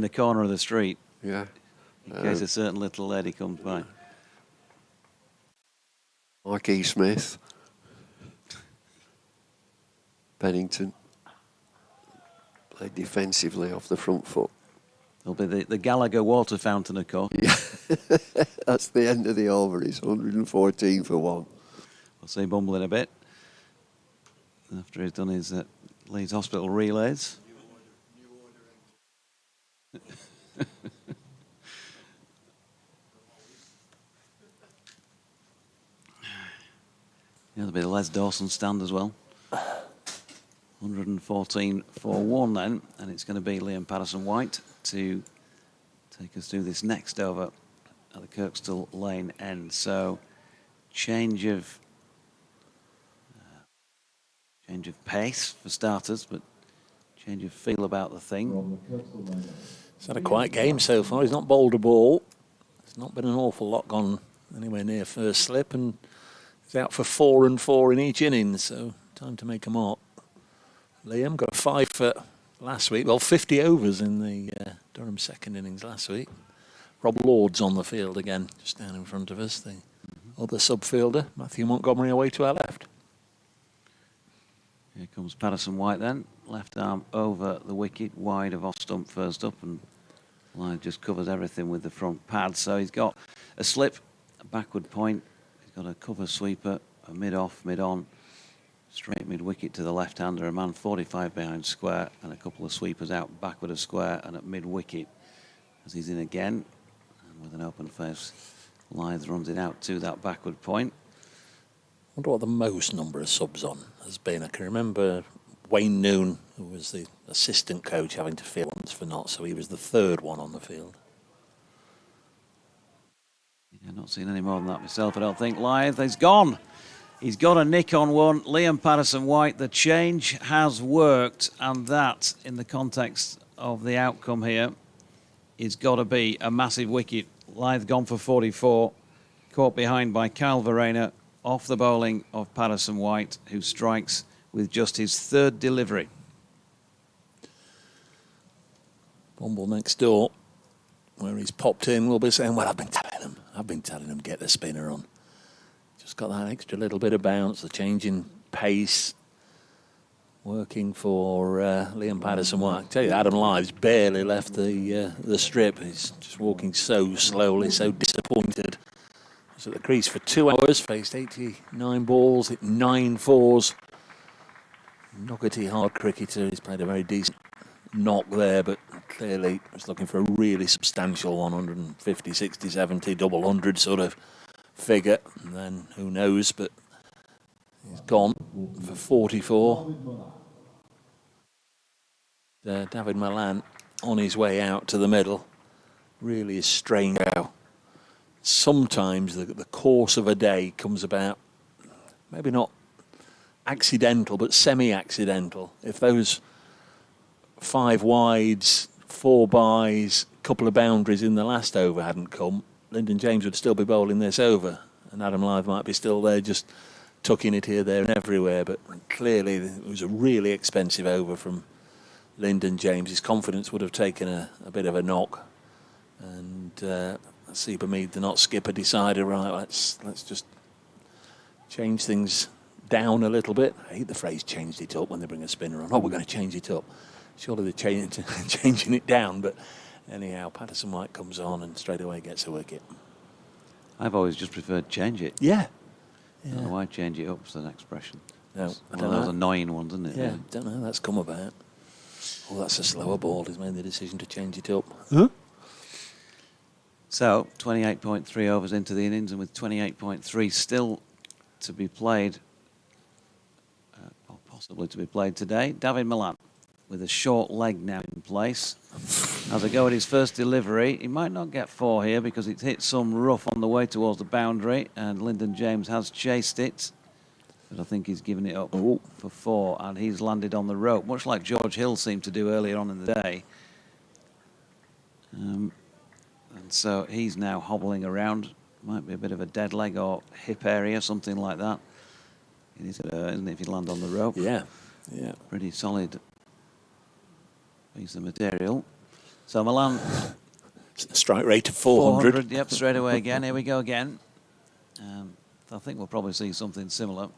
the corner of the street. Yeah. In case a certain little lady comes by. Mark E. Smith. Pennington. Played defensively off the front foot. There'll be the Gallagher water fountain, of course. Yeah. That's the end of the over. It's 114 for 1. We'll see Bumble in a bit. After he's done his Leeds Hospital relays. There'll be the Les Dawson stand as well. 114 for 1 then, and it's going to be Liam Patterson-White to take us through this next over at the Kirkstall Lane end. So change of pace for starters, but change of feel about the thing. He's had a quiet game so far. He's not bowled a ball. There's not been an awful lot gone anywhere near first slip, and he's out for 4 and 4 in each innings, so time to make a mark. Liam got a 5 for last week. Well, 50 overs in the Durham second innings last week. Rob Lord's on the field again, just down in front of us. The other subfielder, Matthew Montgomery, away to our left. Here comes Patterson-White then. Left arm over the wicket, wide of off stump first up, and Lyth just covers everything with the front pad. So he's got a slip, a backward point. He's got a cover sweeper, a mid-off, mid-on. Straight mid-wicket to the left-hander, a man 45 behind square, and a couple of sweepers out backward of square and at mid-wicket as he's in again. And with an open face, Lyth runs it out to that backward point. I wonder what the most number of subs on has been. I can remember Wayne Noon, who was the assistant coach, having to field once for not, so he was the third one on the field. Yeah, not seen any more than that myself, I don't think. Lyth, he's gone. He's got a nick on one. Liam Patterson-White, the change has worked, and that, in the context of the outcome here, is got to be a massive wicket. Lyth gone for 44, caught behind by Kyle Verena, off the bowling of Patterson-White, who strikes with just his third delivery. Bumble next door, where he's popped in, will be saying, well, I've been telling him get the spinner on. Just got that extra little bit of bounce, the change in pace. working for Liam Patterson-White. I tell you, Adam Lythe's barely left the strip. He's just walking so slowly, so disappointed. He was at the crease for 2 hours, faced 89 balls, hit 9 fours. Nuggety hard cricketer. He's played a very decent knock there, but clearly was looking for a really substantial 150, 60, 70, double 100 sort of figure. And then who knows, but he's gone for 44. David Malan on his way out to the middle. Really is strange how sometimes the course of a day comes about, maybe not accidental, but semi-accidental. If those 5 wides, 4 byes, couple of boundaries in the last over hadn't come, Lyndon James would still be bowling this over, and Adam Lythe might be still there just tucking it here, there and everywhere. But clearly it was a really expensive over from Lyndon James. His confidence would have taken a bit of a knock, and Seeba Mead, the not skipper, decided, right, let's just change things down a little bit. I hate the phrase changed it up when they bring a spinner on. Oh, we're going to change it up. Surely they're changing it down, but anyhow, Patterson-White comes on and straight away gets a wicket. I've always just preferred change it. Yeah. I don't know why change it up's an expression. No, It's I one don't of those know. annoying ones, isn't it? Yeah, don't know how that's come about. Oh, that's a slower ball. He's made the decision to change it up. So, 28.3 overs into the innings, and with 28.3 still to be played, or possibly to be played today, David Malan, with a short leg now in place. As a go at his first delivery, he might not get 4 here because it's hit some rough on the way towards the boundary, and Lyndon James has chased it. But I think he's given it up for 4, and he's landed on the rope, much like George Hill seemed to do earlier on in the day. And so he's now hobbling around. Might be a bit of a dead leg or hip area, something like that. It is, isn't it, if you land on the rope? Yeah. Pretty solid piece of material. So Malan, Strike rate of 400. Yep, straight away again. Here we go again. I think we'll probably see something similar.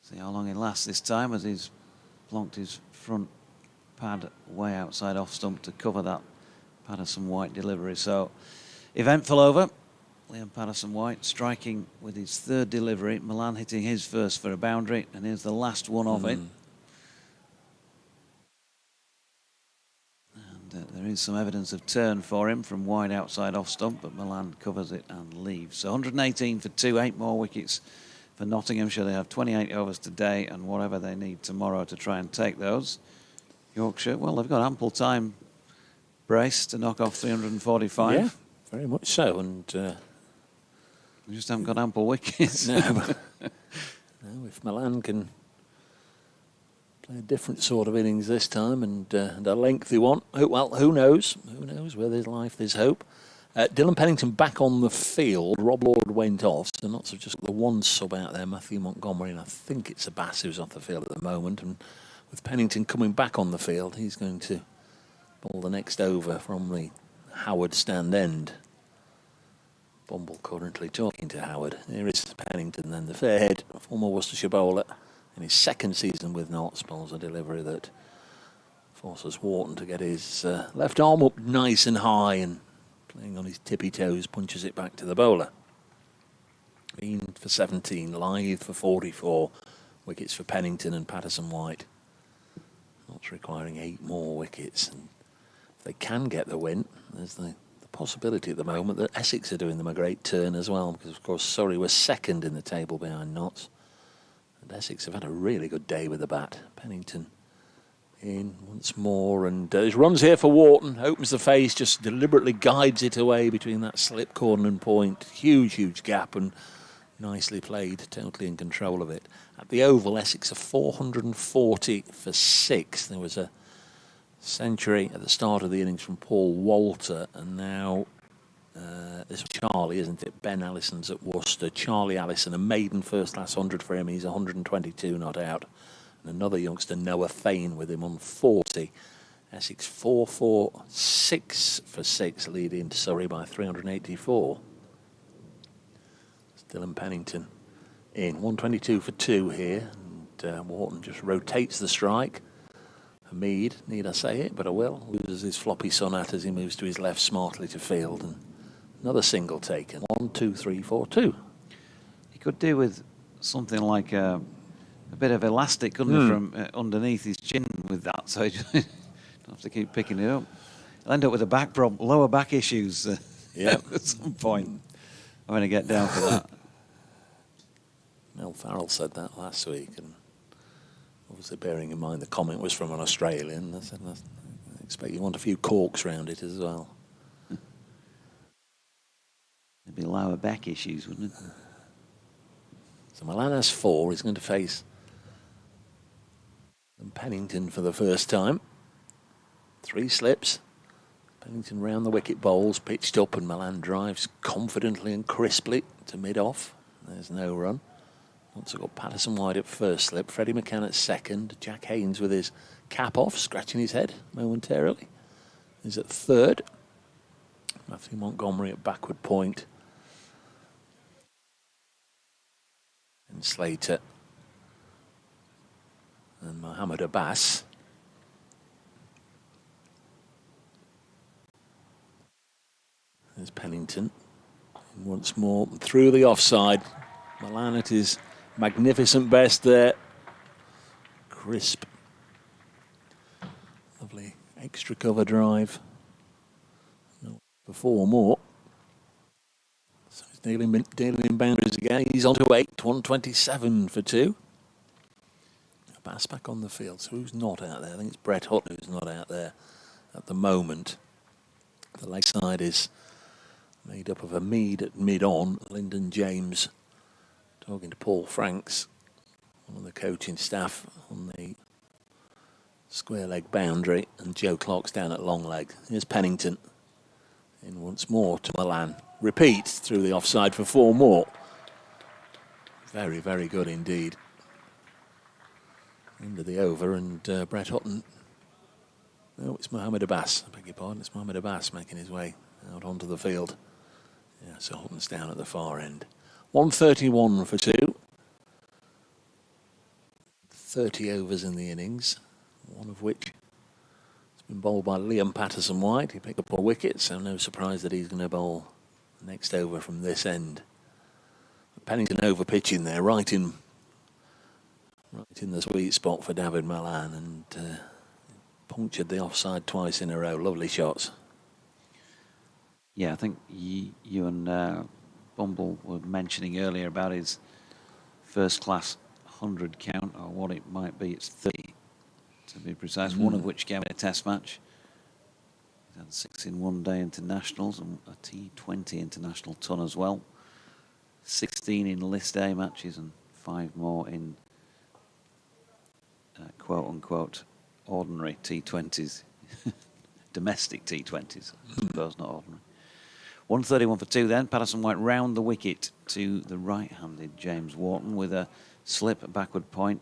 See how long he lasts this time as he's plonked his front pad way outside off stump to cover that Patterson-White delivery. So, eventful over. Liam Patterson-White striking with his 3rd delivery. Malan hitting his first for a boundary, and here's the last one of it. And there is some evidence of turn for him from wide outside off stump, but Malan covers it and leaves. So 118 for 2, 8 more wickets for Nottinghamshire. They have 28 overs today and whatever they need tomorrow to try and take those. Yorkshire, well, they've got ample time, brace, to knock off 345. Yeah, very much so. And they just haven't got ample wickets. no, if Malan can play a different sort of innings this time and a lengthy one, well, who knows? Who knows? Where there's life, there's hope. Dylan Pennington back on the field. Rob Lord went off, so not so just the one sub out there, Matthew Montgomery, and I think it's Abbas who's off the field at the moment. And with Pennington coming back on the field, he's going to bowl the next over from the Howard stand end. Bumble currently talking to Howard. Here is Pennington, then the fairhead, former Worcestershire bowler, in his 2nd season with Notts, bowls a delivery that forces Wharton to get his left arm up nice and high and playing on his tippy toes, punches it back to the bowler. Bean for 17, Lythe for 44, wickets for Pennington and Patterson-White. Not requiring 8 more wickets, and if they can get the win, there's the possibility at the moment that Essex are doing them a great turn as well, because of course Surrey were 2nd in the table behind Notts, and Essex have had a really good day with the bat. Pennington in once more, and his runs here for Wharton, opens the face, just deliberately guides it away between that slip corner and point. Huge gap, and nicely played, totally in control of it. At the Oval, Essex are 440 for 6. There was a century at the start of the innings from Paul Walter, and now this was Charlie, isn't it? Ben Allison's at Worcester. Charlie Allison, a maiden first-class 100 for him. He's 122 not out. And another youngster, Noah Fain, with him on 40. Essex 446 for 6, leading Surrey by 384. Dylan Pennington in 122 for 2 here. Wharton just rotates the strike. Hamid, need I say it, but I will, loses his floppy sonat as he moves to his left smartly to field. And another single taken. 1, 2, 3, 4, 2. He could do with something like a bit of elastic, couldn't he, from underneath his chin with that, so he just don't have to keep picking it up. He'll end up with a back problem, lower back issues at some point. I'm going to get down for that. Mel Farrell said that last week, and obviously bearing in mind the comment was from an Australian, I said, I expect you want a few corks round it as well. There'd be lower back issues, wouldn't it? So Milan has 4. He's going to face Pennington for the first time. 3 slips. Pennington round the wicket bowls, pitched up, and Milan drives confidently and crisply to mid-off. There's no run. Also got Patterson wide at first slip, Freddie McCann at second, Jack Haynes with his cap off, scratching his head momentarily. He's at third. Matthew Montgomery at backward point. And Slater and Mohammed Abbas. There's Pennington. And once more through the offside. Milan at his magnificent best there. Crisp. Lovely extra cover drive. For 4 more. So he's dealing in boundaries again. He's on to 8, 127 for 2. Bass back on the field. So who's not out there? I think it's Brett Hutton who's not out there at the moment. The leg side is made up of a Mead at mid-on. Lyndon James talking to Paul Franks, one of the coaching staff on the square leg boundary, and Joe Clark's down at long leg. Here's Pennington. In once more to Milan. Repeat through the offside for 4 more. Very, very good indeed. Into the over, and Brett Hutton. Oh, it's Mohammed Abbas. I beg your pardon. It's Mohammed Abbas making his way out onto the field. Yeah, so Hutton's down at the far end. 131 for 2. 30 overs in the innings, one of which has been bowled by Liam Patterson-White. He picked up a wicket, so no surprise that he's going to bowl the next over from this end. Pennington over pitching there, right in the sweet spot for David Malan, and punctured the offside twice in a row. Lovely shots. Yeah, I think you and Bumble were mentioning earlier about his first class 100 count, or what it might be. It's 30 to be precise, one of which came in a test match. He's had 6 in one-day internationals and a T20 international ton as well. 16 in list A matches and 5 more in quote-unquote ordinary T20s. Domestic T20s, I suppose, not ordinary. 131 for 2 then. Patterson-White round the wicket to the right-handed James Wharton with a slip, backward point,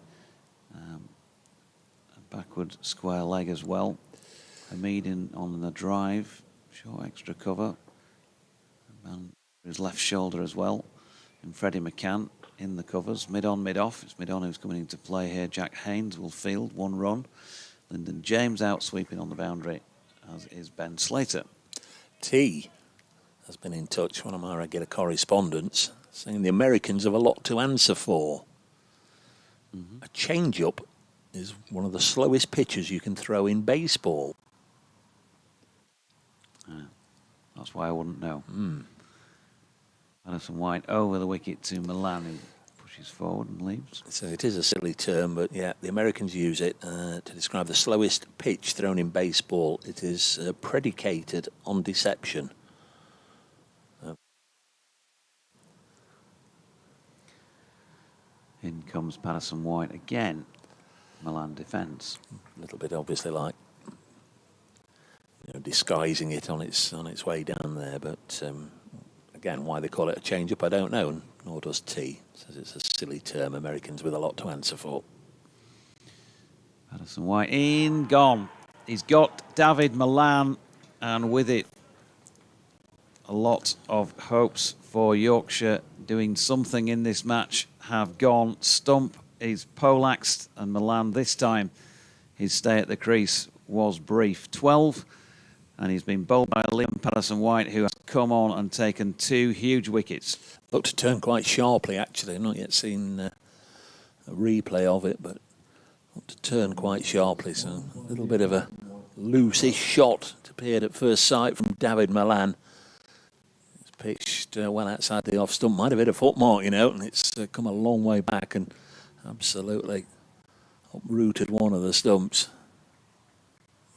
a backward square leg as well. Hamid in on the drive, short extra cover. And his left shoulder as well. And Freddie McCann in the covers, mid-on, mid-off. It's mid-on who's coming into play here. Jack Haynes will field, 1 run. Lyndon James out sweeping on the boundary, as is Ben Slater. T has been in touch, one of my regular correspondents, saying the Americans have a lot to answer for. A change-up is one of the slowest pitches you can throw in baseball. That's why I wouldn't know. Patterson-White over the wicket to Milan, who pushes forward and leaves. So it is a silly term, but yeah, the Americans use it to describe the slowest pitch thrown in baseball. It is predicated on deception. In comes Patterson-White again. Milan defence. A little bit obviously like disguising it on its way down there, but again, why they call it a change-up, I don't know, nor does T. Says it's a silly term, Americans with a lot to answer for. Patterson-White in, gone. He's got David Malan, and with it, a lot of hopes for Yorkshire doing something in this match have gone. Stump He's poleaxed, and Milan this time, his stay at the crease was brief. 12, and he's been bowled by Liam Patterson-White, who has come on and taken 2 huge wickets. Looked to turn quite sharply, actually. I've not yet seen a replay of it, but looked to turn quite sharply. So a little bit of a loose-ish shot. It appeared at first sight from David Milan. It's pitched well outside the off stump. Might have hit a foot mark, you know, and it's come a long way back and absolutely uprooted one of the stumps.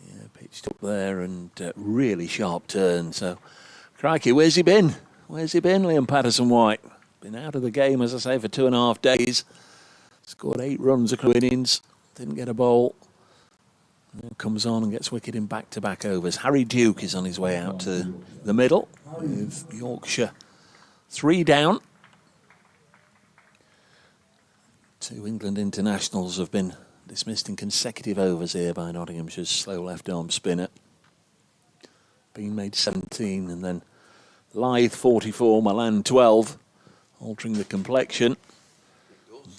Yeah, pitched up there and really sharp turn. So, crikey, where's he been? Where's he been, Liam Patterson-White? Been out of the game, as I say, for 2.5 days. Scored 8 runs across innings. Didn't get a bowl. Now comes on and gets wicket in back-to-back overs. Harry Duke is on his way out to the middle with Yorkshire 3 down. 2 England internationals have been dismissed in consecutive overs here by Nottinghamshire's slow left-arm spinner. Being made 17 and then Lyth 44, Milan 12, altering the complexion.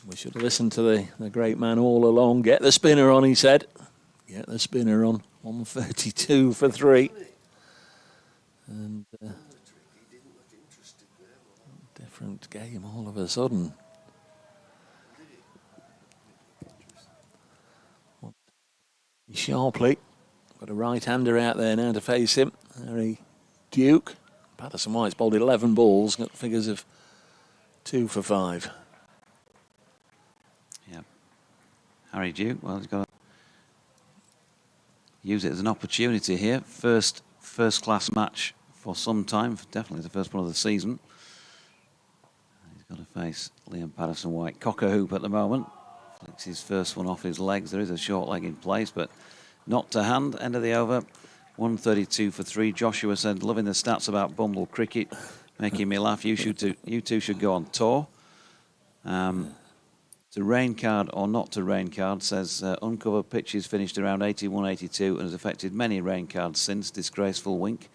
We should have listened to the great man all along. Get the spinner on, he said. Get the spinner on. 132 for 3. And different game all of a sudden. Sharply. Got a right-hander out there now to face him. Harry Duke. Patterson-White's bowled 11 balls, got figures of 2 for 5. Yeah. Harry Duke, well, he's got to use it as an opportunity here. First-class match for some time, definitely the first one of the season. He's got to face Liam Patterson-White. Cock-a-hoop at the moment. Flicks his first one off his legs. There is a short leg in place, but not to hand. End of the over. 132 for 3. Joshua said, loving the stats about Bumble cricket, making me laugh. You two should go on tour. To rain card or not to rain card, says uncovered pitches finished around 81, 82 and has affected many rain cards since. Disgraceful wink.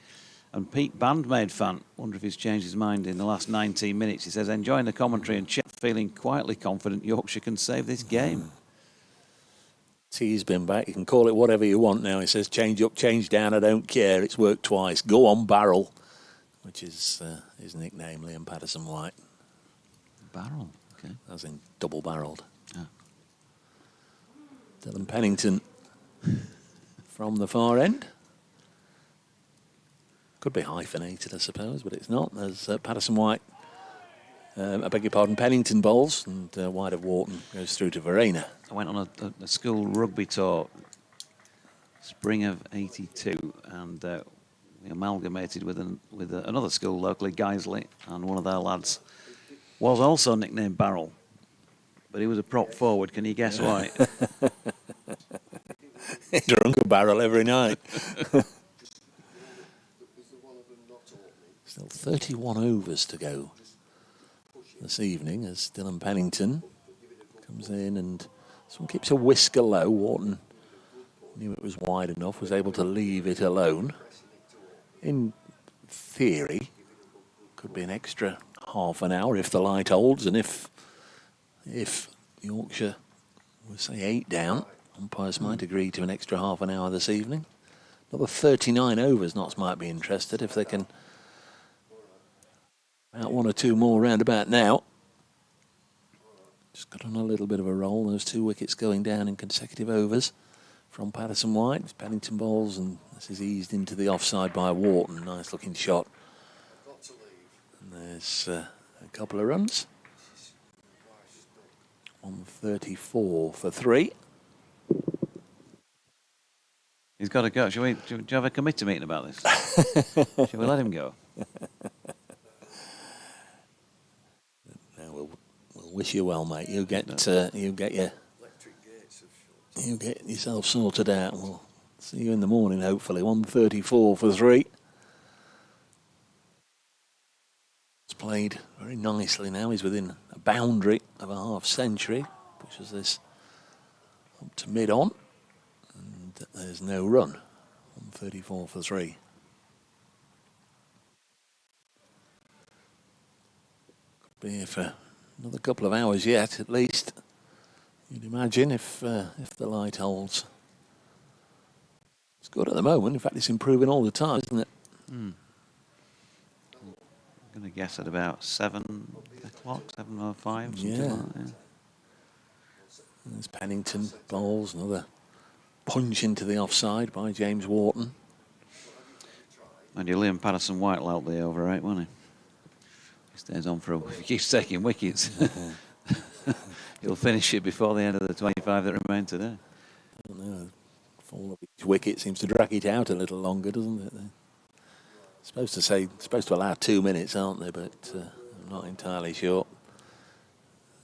And Pete Bandmaid fan, wonder if he's changed his mind in the last 19 minutes. He says, enjoying the commentary and feeling quietly confident Yorkshire can save this game. T's been back. You can call it whatever you want now. He says, change up, change down, I don't care. It's worked twice. Go on, Barrel, which is his nickname, Liam Patterson-White. Barrel, okay. As in double-barreled. Yeah. Dylan Pennington from the far end. Could be hyphenated, I suppose, but it's not. There's Patterson-White, I beg your pardon, Pennington bowls, and White of Wharton goes through to Verena. I went on a school rugby tour, spring of '82, and we amalgamated with another school locally, Guiseley, and one of their lads was also nicknamed Barrel, but he was a prop forward. Can you guess why? He drunk a barrel every night. Still 31 overs to go this evening as Dylan Pennington comes in and someone keeps a whisker low. Wharton knew it was wide enough, was able to leave it alone. In theory, could be an extra half an hour if the light holds, and if Yorkshire was, say, 8 down, umpires might agree to an extra half an hour this evening. Another 39 overs, Notts might be interested if they can about 1 or 2 more round about now. Just got on a little bit of a roll. Those 2 wickets going down in consecutive overs from Patterson-White. It's Pennington bowls, and this is eased into the offside by Wharton. Nice looking shot. And there's a couple of runs. 134 for 3. He's got to go. Do you have a committee meeting about this? Shall we let him go? We'll wish you well, mate. You get yourself sorted out. We'll see you in the morning, hopefully. 134 for 3. It's played very nicely now. He's within a boundary of a half century. Pushes this up to mid-on. And there's no run. 134 for 3. Could be here for another couple of hours yet, at least. You'd imagine if the light holds. It's good at the moment. In fact, it's improving all the time, isn't it? I'm going to guess at about 7 o'clock, 7:05, something Yeah. like that. Yeah. There's Pennington bowls, another punch into the offside by James Wharton. And Liam Patterson-White will help the over 8, won't he? He stays on for he keeps taking wickets. He'll finish it before the end of the 25 that remain today. I don't know. Fall of each wicket seems to drag it out a little longer, doesn't it? They're supposed to allow 2 minutes, aren't they? But I'm not entirely sure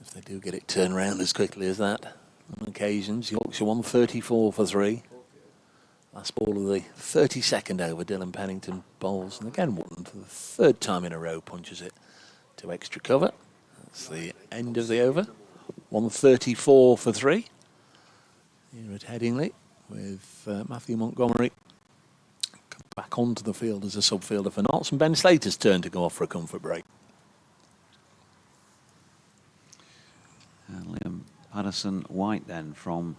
if they do get it turned around as quickly as that. On occasions, Yorkshire won 34 for 3. Last ball of the 32nd over, Dylan Pennington bowls, and again Wharton for the 3rd time in a row punches it to extra cover. That's the end of the over. 134 for 3 here at Headingley, with Matthew Montgomery back onto the field as a sub-fielder for Notts, and Ben Slater's turn to go off for a comfort break. And Liam Patterson-White then from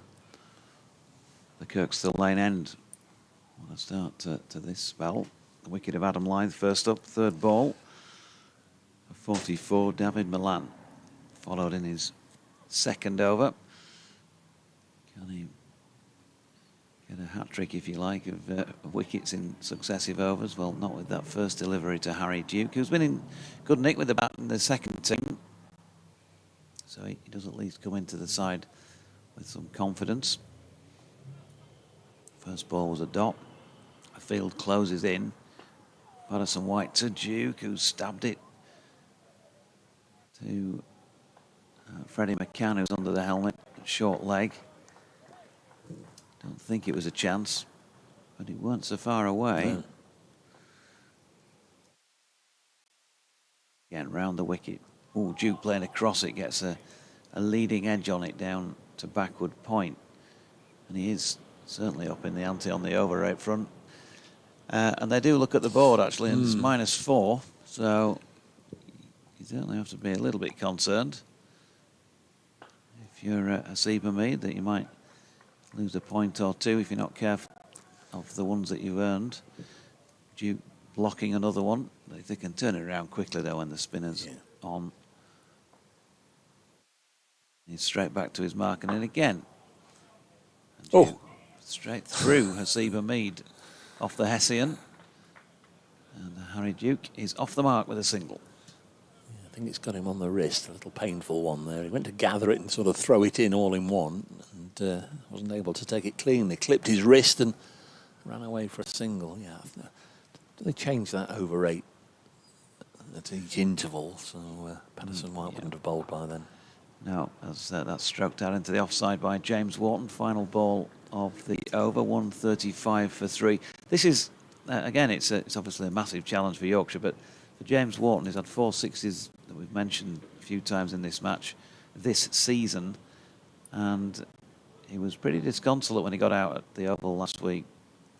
the Kirkstall Lane end. What a start to this spell. The wicket of Adam Lyth first up, 3rd ball. 44, David Milan followed in his 2nd over. Can he get a hat-trick, if you like, of wickets in successive overs? Well, not with that first delivery to Harry Duke, who's been in good nick with the bat in the 2nd team. So he does at least come into the side with some confidence. First ball was a dot. A field closes in. Patterson-White to Duke, who stabbed it to Freddie McCann, who's under the helmet, short leg. Don't think it was a chance, but it weren't so far away. No. Again, round the wicket. Oh, Duke playing across it, gets a leading edge on it down to backward point. And he is certainly up in the ante on the over 8 front. And they do look at the board, actually, and it's -4. So you certainly have to be a little bit concerned if you're Hasib Hamid, that you might lose a point or two if you're not careful of the ones that you've earned. Duke blocking another one. If they can turn it around quickly, though, when the spinner's on. He's straight back to his mark, and then again. And Duke straight through Hasib Hamid off the Hessian. And Harry Duke is off the mark with a single. I think it's got him on the wrist, a little painful one there. He went to gather it and sort of throw it in all in one, and wasn't able to take it cleanly. Clipped his wrist and ran away for a single. Yeah, they changed that over 8 at each interval, so Patterson-White wouldn't have bowled by then. No, as that's stroked out into the offside by James Wharton. Final ball of the over, 135 for 3. This is, again, it's obviously a massive challenge for Yorkshire, but for James Wharton, he's had 4 sixes that we've mentioned a few times in this match this season, and he was pretty disconsolate when he got out at the Oval last week,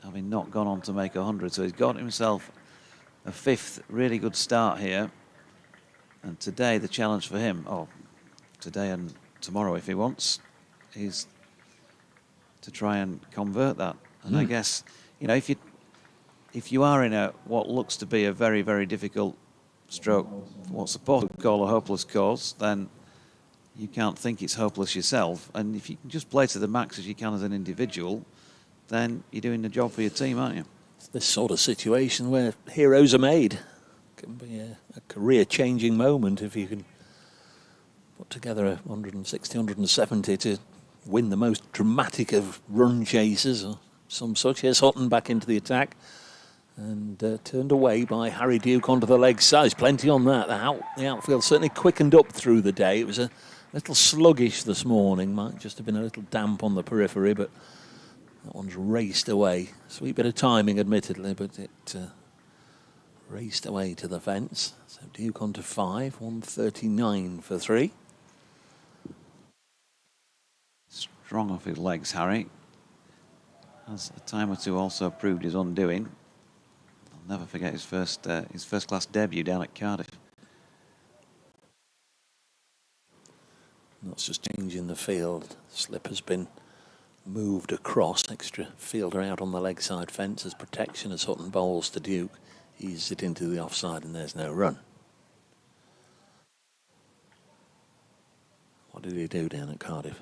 having not gone on to make 100. So he's got himself a 5th really good start here, and today the challenge for him, today and tomorrow if he wants, is to try and convert that. And I guess, you know, if you are in what looks to be a very, very difficult stroke, what supporters would call a hopeless cause, then you can't think it's hopeless yourself. And if you can just play to the max as you can as an individual, then you're doing the job for your team, aren't you? It's this sort of situation where heroes are made. It can be a career-changing moment if you can put together 160, 170 to win the most dramatic of run chases or some such. Here's Hutton back into the attack and turned away by Harry Duke onto the leg side. There's plenty on that. The outfield certainly quickened up through the day. It was a little sluggish this morning. Might just have been a little damp on the periphery, but that one's raced away. Sweet bit of timing, admittedly, but it raced away to the fence. So Duke on to 5, 139 for 3. Strong off his legs, Harry. Has a time or two also proved his undoing. I'll never forget his first class debut down at Cardiff. Not There's just change in the field. Slip has been moved across. Extra fielder out on the leg side fence as protection as Hutton bowls to Duke. He's it into the offside and there's no run. What did he do down at Cardiff?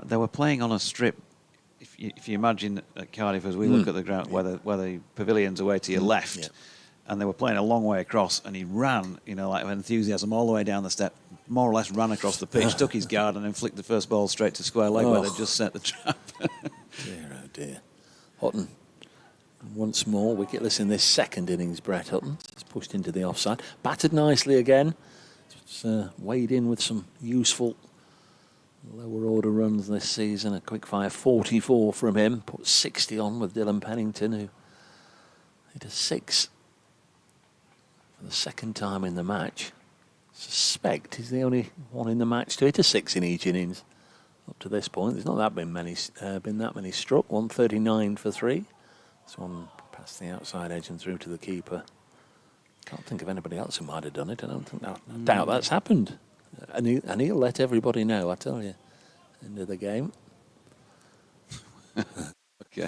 They were playing on a strip. If you imagine at Cardiff, as we look at the ground, where the pavilion's away to your left, and they were playing a long way across, and he ran, like with enthusiasm, all the way down the step, more or less ran across the pitch, took his guard, and then flicked the first ball straight to square leg where they just set the trap. Dear, oh dear. Hutton, once more, wicketless in this second innings, Brett Hutton. He's pushed into the offside. Battered nicely again. It's weighed in with some useful lower order runs this season. A quick fire 44 from him. Put 60 on with Dylan Pennington, who hit a 6 for the second time in the match. Suspect he's the only one in the match to hit a 6 in each innings up to this point. There's not been that many struck. 139 for 3. This one past the outside edge and through to the keeper. Can't think of anybody else who might have done it. I doubt that's happened. And he'll let everybody know, I tell you. End of the game. Okay.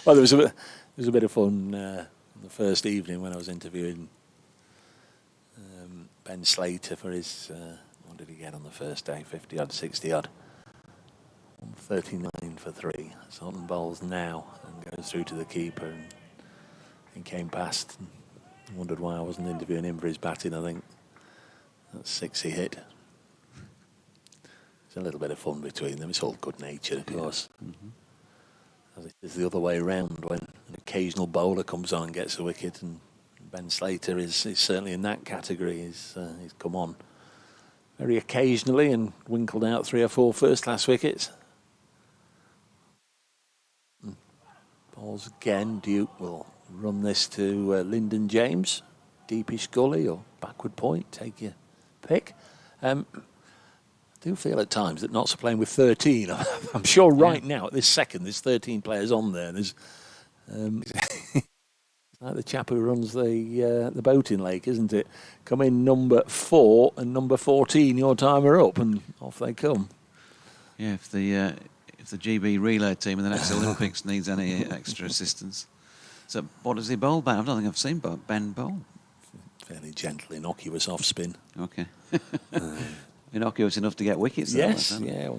Well, there was a bit of fun the first evening when I was interviewing Ben Slater for his, what did he get on the first day? 50 odd, 60 odd. 139 for 3. Hutton bowls now and goes through to the keeper, and he came past and wondered why I wasn't interviewing him for his batting. I think that's 6 he hit. It's a little bit of fun between them. It's all good nature, of course. As it is the other way round when an occasional bowler comes on and gets a wicket, and Ben Slater is certainly in that category. He's come on very occasionally and winkled out 3 or 4 first-class wickets. Balls again. Duke will run this to Lyndon James. Deepish gully or backward point. Take your pick. I do feel at times that Notts are playing with 13. I'm sure right now, at this second, there's 13 players on there. There's it's like the chap who runs the boating lake, isn't it? Come in number 4 and number 14, your time are up, and off they come. Yeah, if the GB relay team in the next Olympics needs any extra assistance. So what does he bowl back? I don't think I've seen Ben bowl. Fairly gentle, innocuous off spin. Okay. Innocuous enough to get wickets. Yes, though, yeah.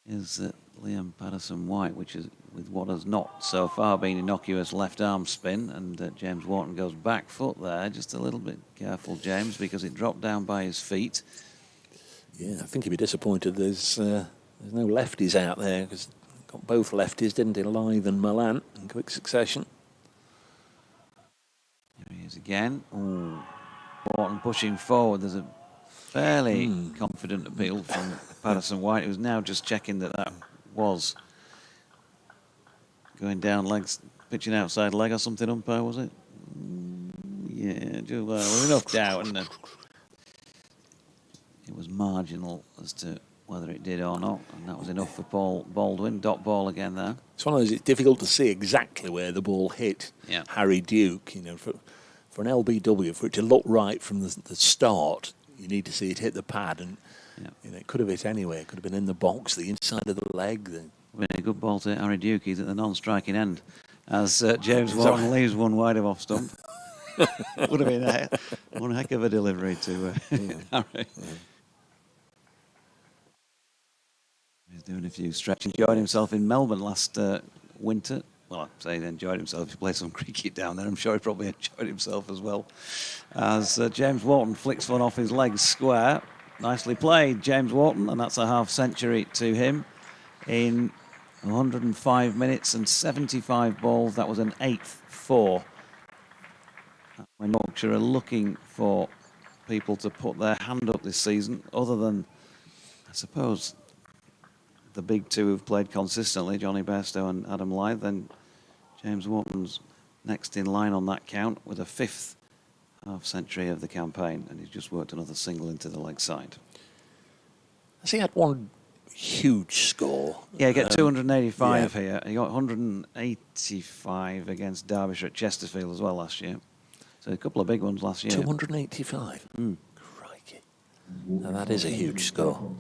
Is Liam Patterson-White, which is with what has not so far been innocuous left arm spin, and James Wharton goes back foot there. Just a little bit careful, James, because it dropped down by his feet. Yeah, I think he'd be disappointed there's no lefties out there, because got both lefties, didn't he? Lyth and Millan in quick succession. Here he is again. Ooh. Wharton pushing forward. There's a fairly confident appeal from Patterson-White, who's now just checking that was going down legs, pitching outside leg or something, umpire, was it? Yeah, with enough doubt, and it was marginal as to whether it did or not, and that was enough for Paul Baldwin. Dot ball again there. It's one of those, it's difficult to see exactly where the ball hit Harry Duke. For an LBW, for it to look right from the start, you need to see it hit the pad, and it could have hit anywhere. It could have been in the box, the inside of the leg. Really good ball to Harry Duke. He's at the non-striking end as James Wharton leaves one wide of off stump. Would have been one heck of a delivery to Harry. He's doing a few stretches. Enjoyed himself in Melbourne last winter. Well, I say he enjoyed himself. He played some cricket down there. I'm sure he probably enjoyed himself as well. As James Wharton flicks one off his legs square. Nicely played, James Wharton, and that's a half century to him in 105 minutes and 75 balls. That was an 8th 4. When Yorkshire are looking for people to put their hand up this season, other than, I suppose, the big two who've played consistently, Johnny Bairstow and Adam Lyth, then James Wharton's next in line on that count with a 5th half century of the campaign, and he's just worked another single into the leg side. Has he had one huge score? Yeah, he got 285 here. He got 185 against Derbyshire at Chesterfield as well last year. So a couple of big ones last year. 285? Crikey. Now that is a huge score.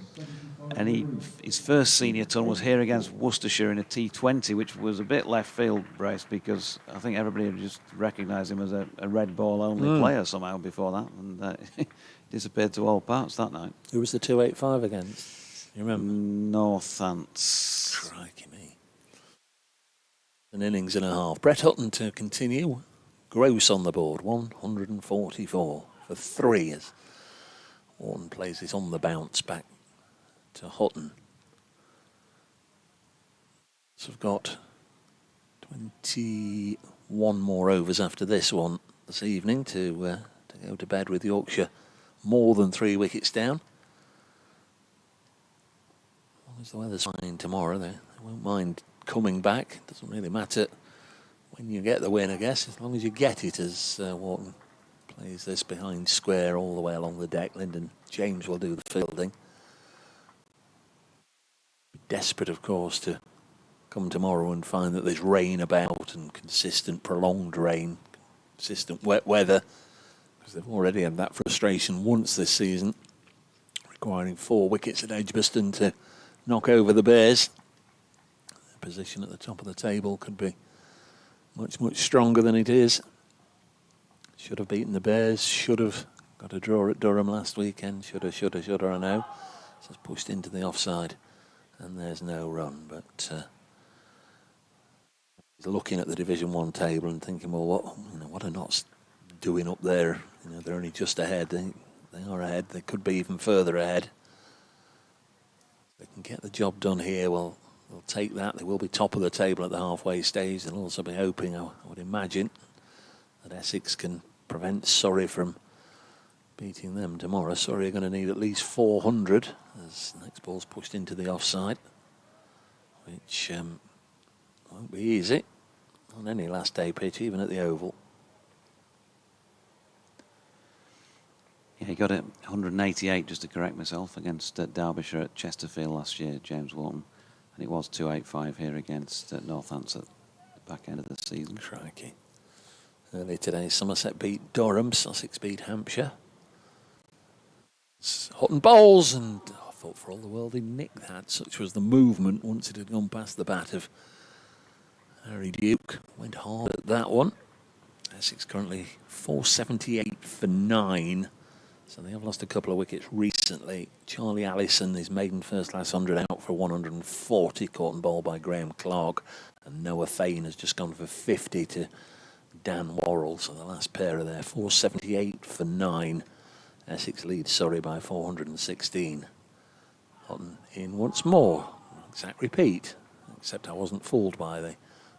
And his first senior ton was here against Worcestershire in a T20, which was a bit left field, Brace, because I think everybody had just recognised him as a red ball only player somehow before that, and he disappeared to all parts that night. Who was the 285 against? You remember? Northants. Crikey me. An innings and a half. Brett Hutton to continue. Gross on the board, 144 for 3 as Wharton plays this on the bounce back to Hutton. So we've got 21 more overs after this one this evening to go to bed with Yorkshire more than 3 wickets down. As long as the weather's fine tomorrow, they won't mind coming back. Doesn't really matter when you get the win, I guess, as long as you get it, as Wharton plays this behind square all the way along the deck. Lyndon James will do the fielding. Desperate, of course, to come tomorrow and find that there's rain about and consistent prolonged rain, consistent wet weather, because they've already had that frustration once this season, requiring 4 wickets at Edgbaston to knock over the Bears. Their position at the top of the table could be much, much stronger than it is. Should have beaten the Bears, should have got a draw at Durham last weekend, should have, I know. So it's pushed into the offside. And there's no run, but he's looking at the Division 1 table and thinking, well, what are Notts doing up there? They're only just ahead. They are ahead. They could be even further ahead. If they can get the job done here, well, they'll take that. They will be top of the table at the halfway stage. They'll also be hoping, I would imagine, that Essex can prevent Surrey from beating them tomorrow. Surrey are going to need at least 400 as the next ball's pushed into the offside, which won't be easy on any last day pitch, even at the Oval. Yeah, he got it 188, just to correct myself, against Derbyshire at Chesterfield last year, James Wharton, and it was 285 here against Northants at the back end of the season. Crikey. Earlier today, Somerset beat Durham, Sussex beat Hampshire. Hutton bowls, and I thought for all the world he nicked that. Such was the movement once it had gone past the bat of Harry Duke. Went hard at that one. Essex currently 478 for 9. So they have lost a couple of wickets recently. Charlie Allison, his maiden first-class 100 out for 140, caught and bowled by Graham Clark. And Noah Fain has just gone for 50 to Dan Worrell. So the last pair are there, 478 for 9. Essex leads Surrey by 416. Hutton in once more. Exact repeat, except I wasn't fooled by the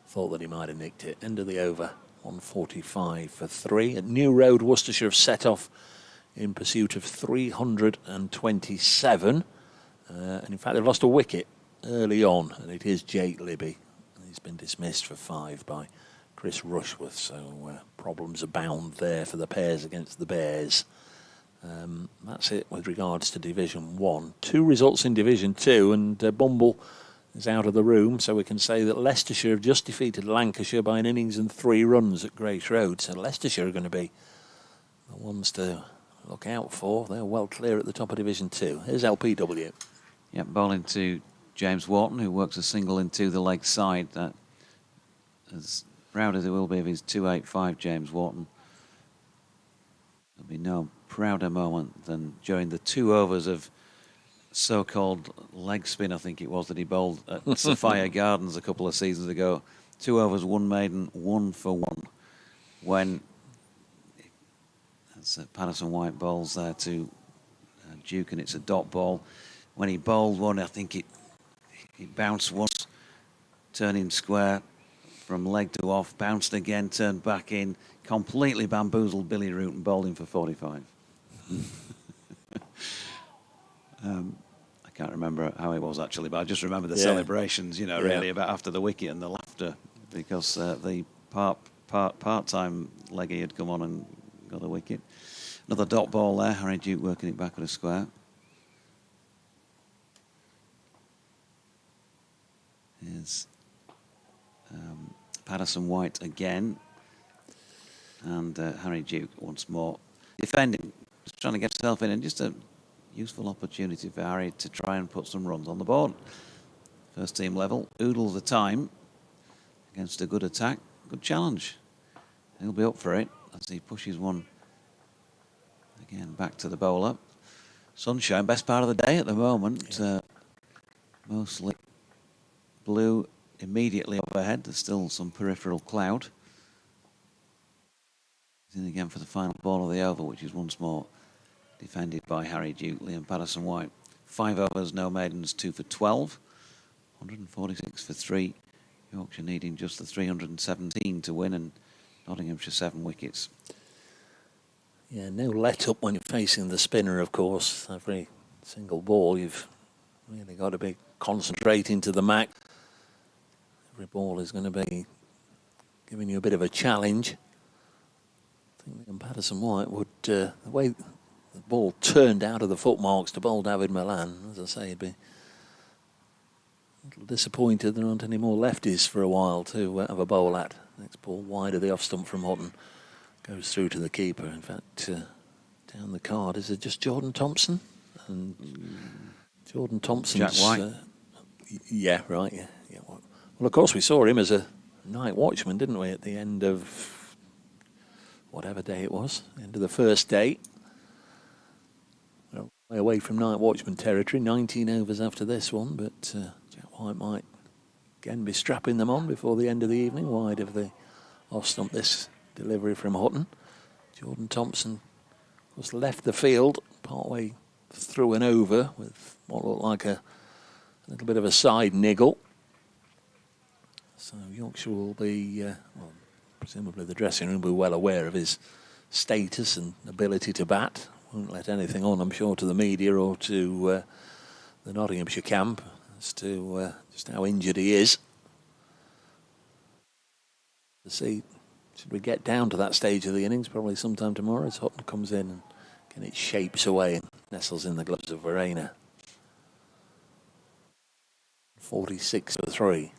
thought that he might have nicked it. End of the over, 145 for 3. At New Road, Worcestershire have set off in pursuit of 327. And in fact, they've lost a wicket early on, and it is Jake Libby. He's been dismissed for 5 by Chris Rushworth, so problems abound there for the pairs against the Bears. That's it with regards to Division 1. 2 results in Division 2, and Bumble is out of the room, so we can say that Leicestershire have just defeated Lancashire by an innings and 3 runs at Grace Road. So Leicestershire are going to be the ones to look out for. They're well clear at the top of Division 2. Here's LPW. Yep, bowling to James Wharton, who works a single into the leg side. As proud as he will be of his 285, James Wharton, there'll be no prouder moment than during the 2 overs of so-called leg spin, I think it was, that he bowled at Sophia Gardens a couple of seasons ago. 2 overs, 1 maiden, 1 for 1. When that's Patterson White bowls there to Duke, and it's a dot ball. When he bowled one, I think it bounced once, turning square from leg to off, bounced again, turned back in, completely bamboozled Billy Root and bowled him for 45. I can't remember how it was actually, but I just remember the celebrations, really about after the wicket and the laughter, because the part-time leggy had come on and got a wicket. Another dot ball there, Harry Duke working it back at a square. Here's Patterson White again, and Harry Duke once more defending, just trying to get himself in, and just a useful opportunity for Harry to try and put some runs on the board. First team level, oodles the time against a good attack, good challenge. He'll be up for it as he pushes one again back to the bowler. Sunshine, best part of the day at the moment. Mostly blue immediately overhead. There's still some peripheral cloud. He's in again for the final ball of the over, which is once more defended by Harry Duke, Liam Patterson-White. 5 overs, no maidens, 2 for 12. 146 for 3. Yorkshire needing just the 317 to win, and Nottinghamshire 7 wickets. Yeah, no let up when you're facing the spinner, of course. Every single ball, you've really got to be concentrating to the max. Every ball is going to be giving you a bit of a challenge. I think Liam Patterson-White would, the way the ball turned out of the footmarks to bowl David Milan, as I say, he'd be a little disappointed there aren't any more lefties for a while to have a bowl at. Next ball wide of the off stump from Hutton. Goes through to the keeper. In fact, down the card, is it just Jordan Thompson? And Jordan Thompson. Jack White. Yeah, right. Yeah. Well, of course, we saw him as a night watchman, didn't we, at the end of whatever day it was, end of the first day. Well, way away from night watchman territory, 19 overs after this one, but Jack White might again be strapping them on before the end of the evening, wide of the off stump. This delivery from Hutton. Jordan Thompson was left the field partway through and over with what looked like a little bit of a side niggle. So Yorkshire will be, well, presumably the dressing room will be well aware of his status and ability to bat. Won't let anything on, I'm sure, to the media or to the Nottinghamshire camp as to just how injured he is. To see, should we get down to that stage of the innings, probably sometime tomorrow, as Hutton comes in and again it shapes away and nestles in the gloves of Verena. 46 for 3.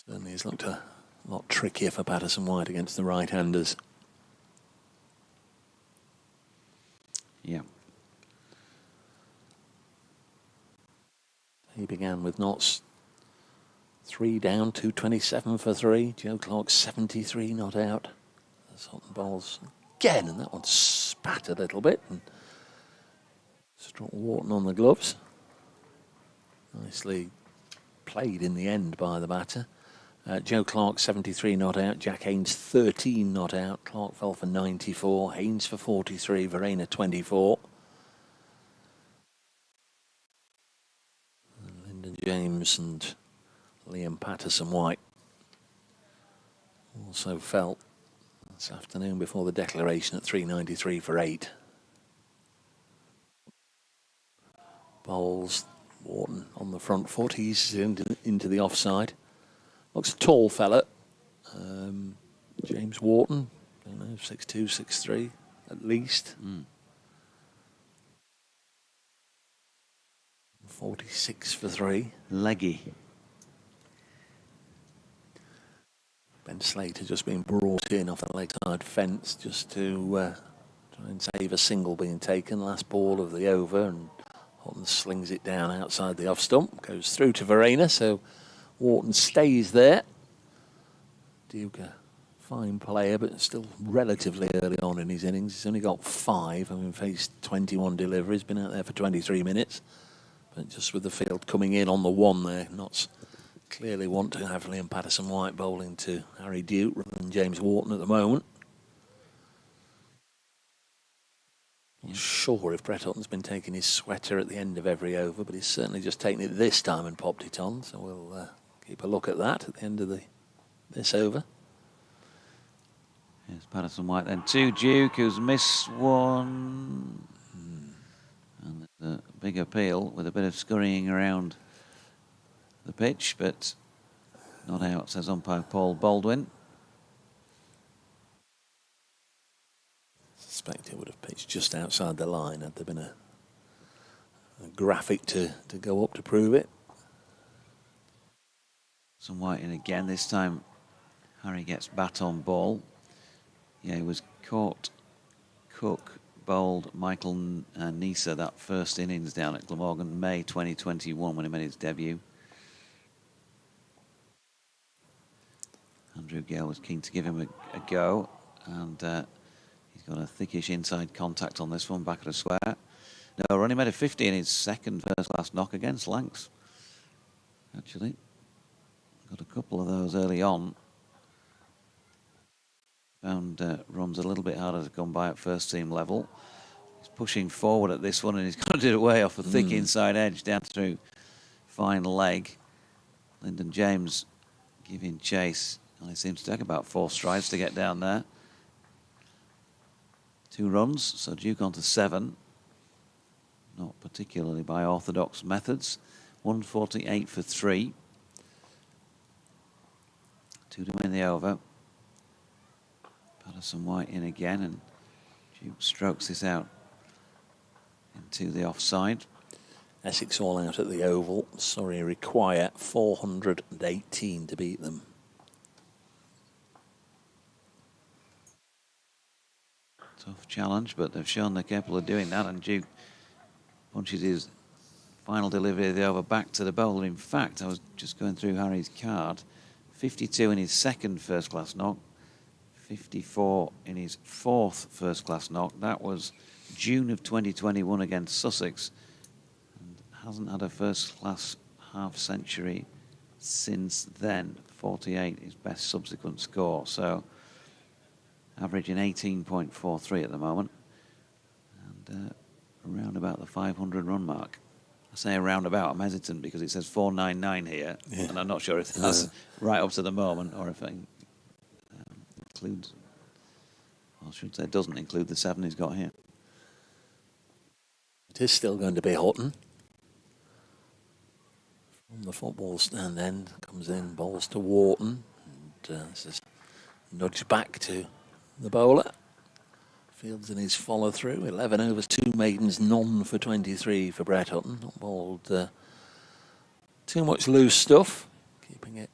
Certainly has looked a lot trickier for Patterson-White against the right-handers. Yeah. He began with knots 3 down, 227 for 3. Joe Clark 73 not out. As Hutton bowls again, and that one spat a little bit and struck Wharton on the gloves. Nicely played in the end by the batter. Joe Clark 73 not out. Jack Haynes 13 not out. Clark fell for 94. Haynes for 43. Verena 24. And Lyndon James and Liam Patterson-White also fell this afternoon before the declaration at 393 for 8. Bowls Wharton on the front foot. He's into the offside. Looks a tall fella. James Wharton, I don't know, 6'2", 6'3", at least. 46 for 3. Leggy. Ben Slater just being brought in off the leg side fence just to try and save a single being taken. Last ball of the over, and Hutton slings it down outside the off stump. Goes through to Verena, so Wharton stays there. Duke, a fine player, but still relatively early on in his innings. He's only got 5, having faced 21 deliveries, been out there for 23 minutes. But just with the field coming in on the one there, Notts clearly want to have Liam Patterson-White bowling to Harry Duke rather than James Wharton at the moment. Not sure if Brett Hutton's been taking his sweater at the end of every over, but he's certainly just taken it this time and popped it on. So we'll keep a look at that at the end of this over. Here's Patterson-White then to Duke, who's missed one. And there's a big appeal with a bit of scurrying around the pitch, but not out, says umpire Paul Baldwin. I suspect it would have pitched just outside the line had there been a graphic to go up to prove it. Some White in again. This time Harry gets bat on ball. Yeah, he was caught Cook bowled Michael Nisa that first innings down at Glamorgan, May 2021, when he made his debut. Andrew Gale was keen to give him a go, and he's got a thickish inside contact on this one, back at a square. No, Ronnie made a 50 in his second first-class knock against Lancs, actually. Got a couple of those early on. Found runs a little bit harder to come by at first team level. He's pushing forward at this one, and he's got to do it way off a thick inside edge down through fine leg. Lyndon James giving chase. Well, he seems to take about 4 strides to get down there. 2 runs, so Duke on to 7. Not particularly by orthodox methods. 148 for 3. 2 to win the over. Patterson White in again, and Duke strokes this out into the offside. Essex all out at the Oval. Surrey require 418 to beat them. Tough challenge, but they've shown they're capable of doing that, and Duke punches his final delivery of the over back to the bowler. In fact, I was just going through Harry's card. 52 in his second first-class knock, 54 in his 4th first-class knock. That was June of 2021 against Sussex, and hasn't had a first-class half-century since then. 48, his best subsequent score. So averaging 18.43 at the moment, and around about the 500 run mark. I say around about, I'm hesitant because it says 499 here, and I'm not sure if that's right up to the moment or if it includes, well, I should say it doesn't include the 7 he's got here. It is still going to be Hutton. From the football stand end, comes in, bowls to Wharton, and this is nudged back to the bowler. Fields in his follow-through. 11 overs, 2 maidens, none for 23 for Brett Hutton. Not bowled too much loose stuff, keeping it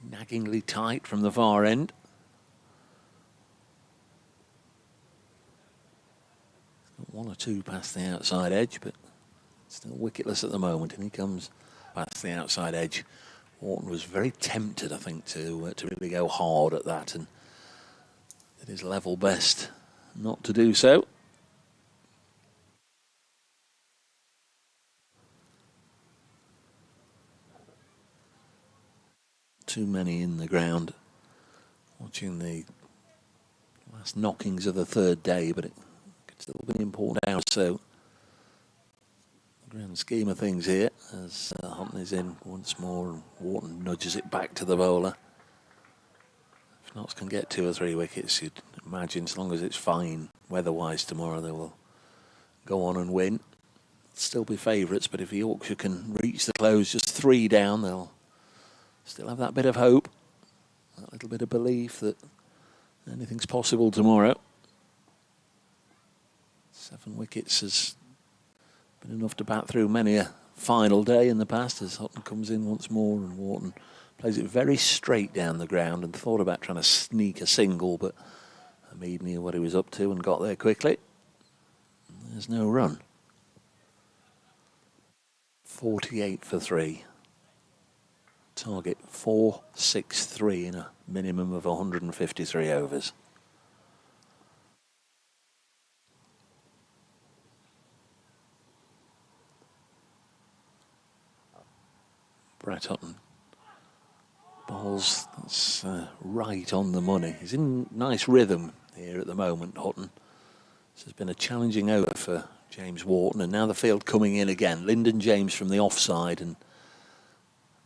naggingly tight from the far end. Got 1 or 2 past the outside edge, but still wicketless at the moment, and he comes past the outside edge. Wharton was very tempted, I think, to really go hard at that, and did his level best not to do so. Too many in the ground watching the last knockings of the 3rd day, but it could still be important out. So the grand scheme of things here, as Hutton is in once more and Wharton nudges it back to the bowler. If Notts can get 2 or 3 wickets, you'd imagine, as long as it's fine weather-wise tomorrow, they will go on and win. Still be favourites, but if Yorkshire can reach the close just 3 down, they'll still have that bit of hope, that little bit of belief that anything's possible tomorrow. 7 wickets has been enough to bat through many a final day in the past, as Hutton comes in once more and Wharton plays it very straight down the ground and thought about trying to sneak a single, but Hamid knew what he was up to and got there quickly. There's no run. 48 for 3. Target 463 in a minimum of 153 overs. Brett Hutton bowls, that's right on the money. He's in nice rhythm here at the moment, Hutton. This has been a challenging over for James Wharton, and now the field coming in again. Lyndon James from the offside and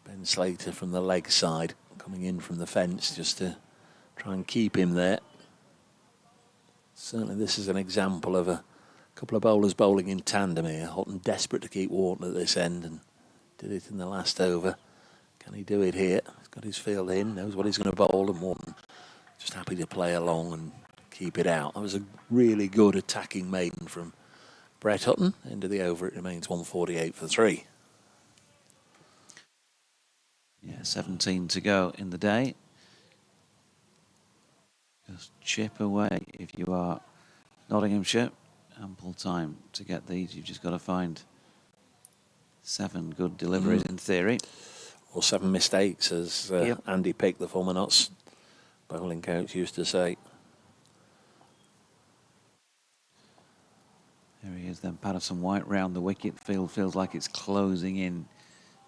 Ben Slater from the leg side, coming in from the fence just to try and keep him there. Certainly this is an example of a couple of bowlers bowling in tandem here. Hutton desperate to keep Wharton at this end and did it in the last over. Can he do it here? He's got his field in, knows what he's going to bowl, and Wharton just happy to play along and keep it out. That was a really good attacking maiden from Brett Hutton. End of the over, it remains 148 for 3. Yeah, 17 to go in the day. Just chip away if you are Nottinghamshire. Ample time to get these. You've just got to find 7 good deliveries in theory. Or 7 mistakes, as Yep. Andy Pick, the former Notts bowling coach, used to say. There he is then, Patterson White round the wicket. Field feels like it's closing in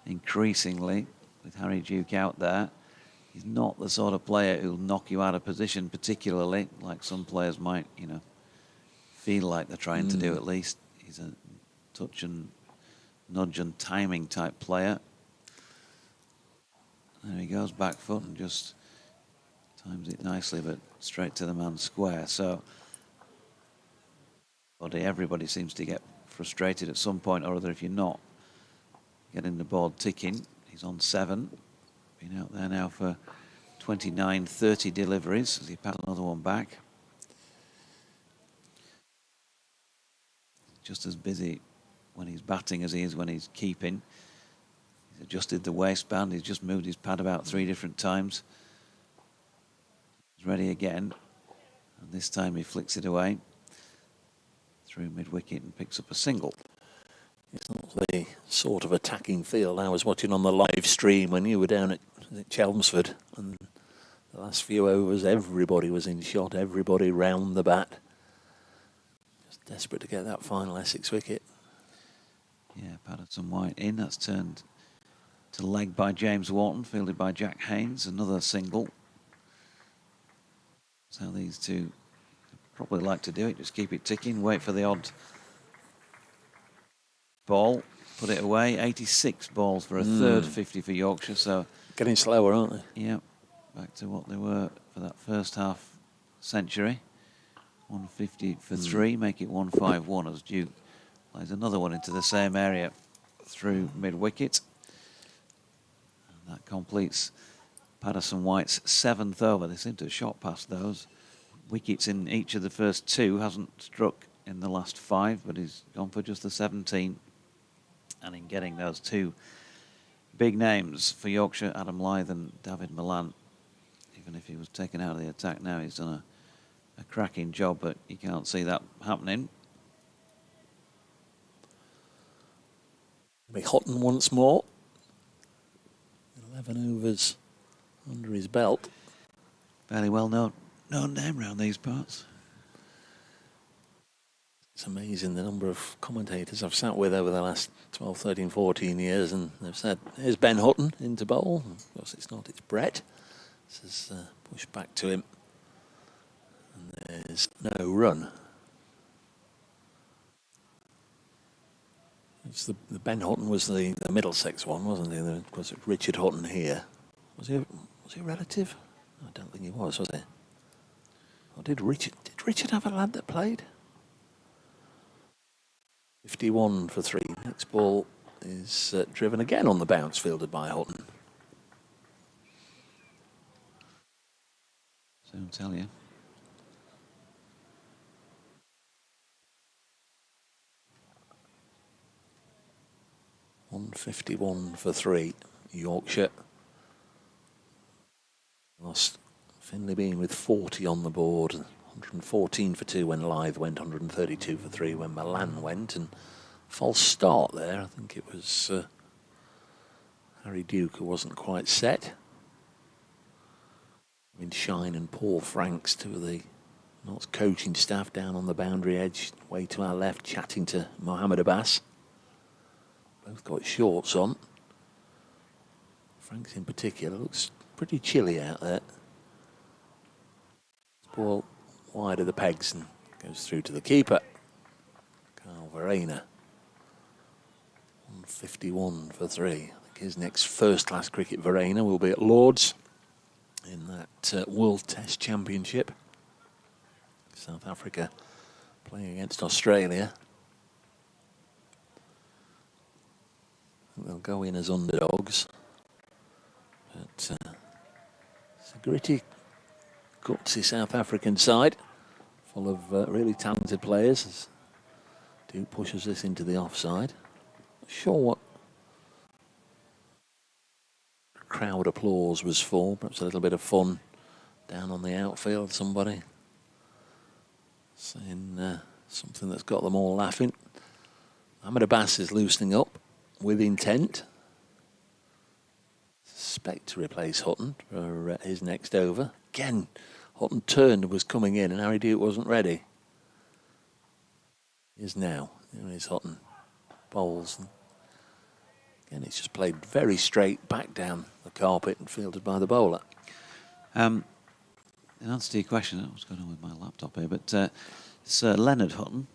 increasingly with Harry Duke out there. He's not the sort of player who'll knock you out of position particularly, like some players might, you know, feel like they're trying to do at least. He's a touch and nudge and timing type player. There he goes, back foot, and just times it nicely, but straight to the man square. So everybody seems to get frustrated at some point or other if you're not getting the board ticking. He's on 7. Been out there now for 29, 30 deliveries as he pats another one back. Just as busy when he's batting as he is when he's keeping. He's adjusted the waistband. He's just moved his pad about 3 different times. He's ready again. And this time he flicks it away through mid-wicket and picks up a single. It's not the sort of attacking field I was watching on the live stream when you were down at Chelmsford. And the last few overs, everybody was in shot, everybody round the bat. Just desperate to get that final Essex wicket. Yeah, Patterson White in. That's turned to leg by James Wharton, fielded by Jack Haynes. Another single. That's how these two probably like to do it. Just keep it ticking, wait for the odd ball, put it away. 86 balls for a third 50 for Yorkshire. So getting slower, aren't they? Yeah, back to what they were for that first half century. 150 for 3, make it 151 as Duke plays another one into the same area through mid-wicket. And that completes Patterson White's 7th over. They seem to have shot past those. Wickets in each of the first 2, hasn't struck in the last 5, but he's gone for just the 17. And in getting those 2 big names for Yorkshire, Adam Lyth and David Milan, even if he was taken out of the attack now, he's done a cracking job, but you can't see that happening. Be Houghton once more. 11 overs under his belt. Fairly well known name round these parts. It's amazing the number of commentators I've sat with over the last 12, 13, 14 years, and they've said, here's Ben Houghton into bowl. Of course it's not, it's Brett. This is pushed back to him. And there's no run. It's the Ben Houghton was the Middlesex one, wasn't he? Of course, Richard Houghton here. Was he a relative? I don't think he was he? Or did Richard have a lad that played? 51 for 3. Next ball is driven again on the bounce, fielded by Houghton. Soon tell you. .151 for 3, Yorkshire. Lost Finley Bean with 40 on the board, 114 for 2 when Lyth went, 132 for 3 when Milan went, and false start there. I think it was Harry Duke who wasn't quite set. I mean, Shine and Paul Franks, 2 of the Notts coaching staff down on the boundary edge, way to our left, chatting to Mohammed Abbas. Both got shorts on. Franks in particular looks pretty chilly out there. Ball wide of the pegs and goes through to the keeper, Carl Verena. 151 for 3. I think his next first-class cricket Verena will be at Lord's in that World Test Championship. South Africa playing against Australia. They'll go in as underdogs. But it's a gritty, gutsy South African side, full of really talented players. As Duke pushes this into the offside. Not sure what crowd applause was for. Perhaps a little bit of fun down on the outfield. Somebody saying something that's got them all laughing. Mohamed Abbas is loosening up with intent. Suspect to replace Hutton for his next over. Again, Hutton turned and was coming in, and Harry Duke wasn't ready. He is now. There is Hutton. Bowls. Again, it's just played very straight back down the carpet and fielded by the bowler. In answer to your question, what's going on with my laptop here, but Sir Leonard Hutton,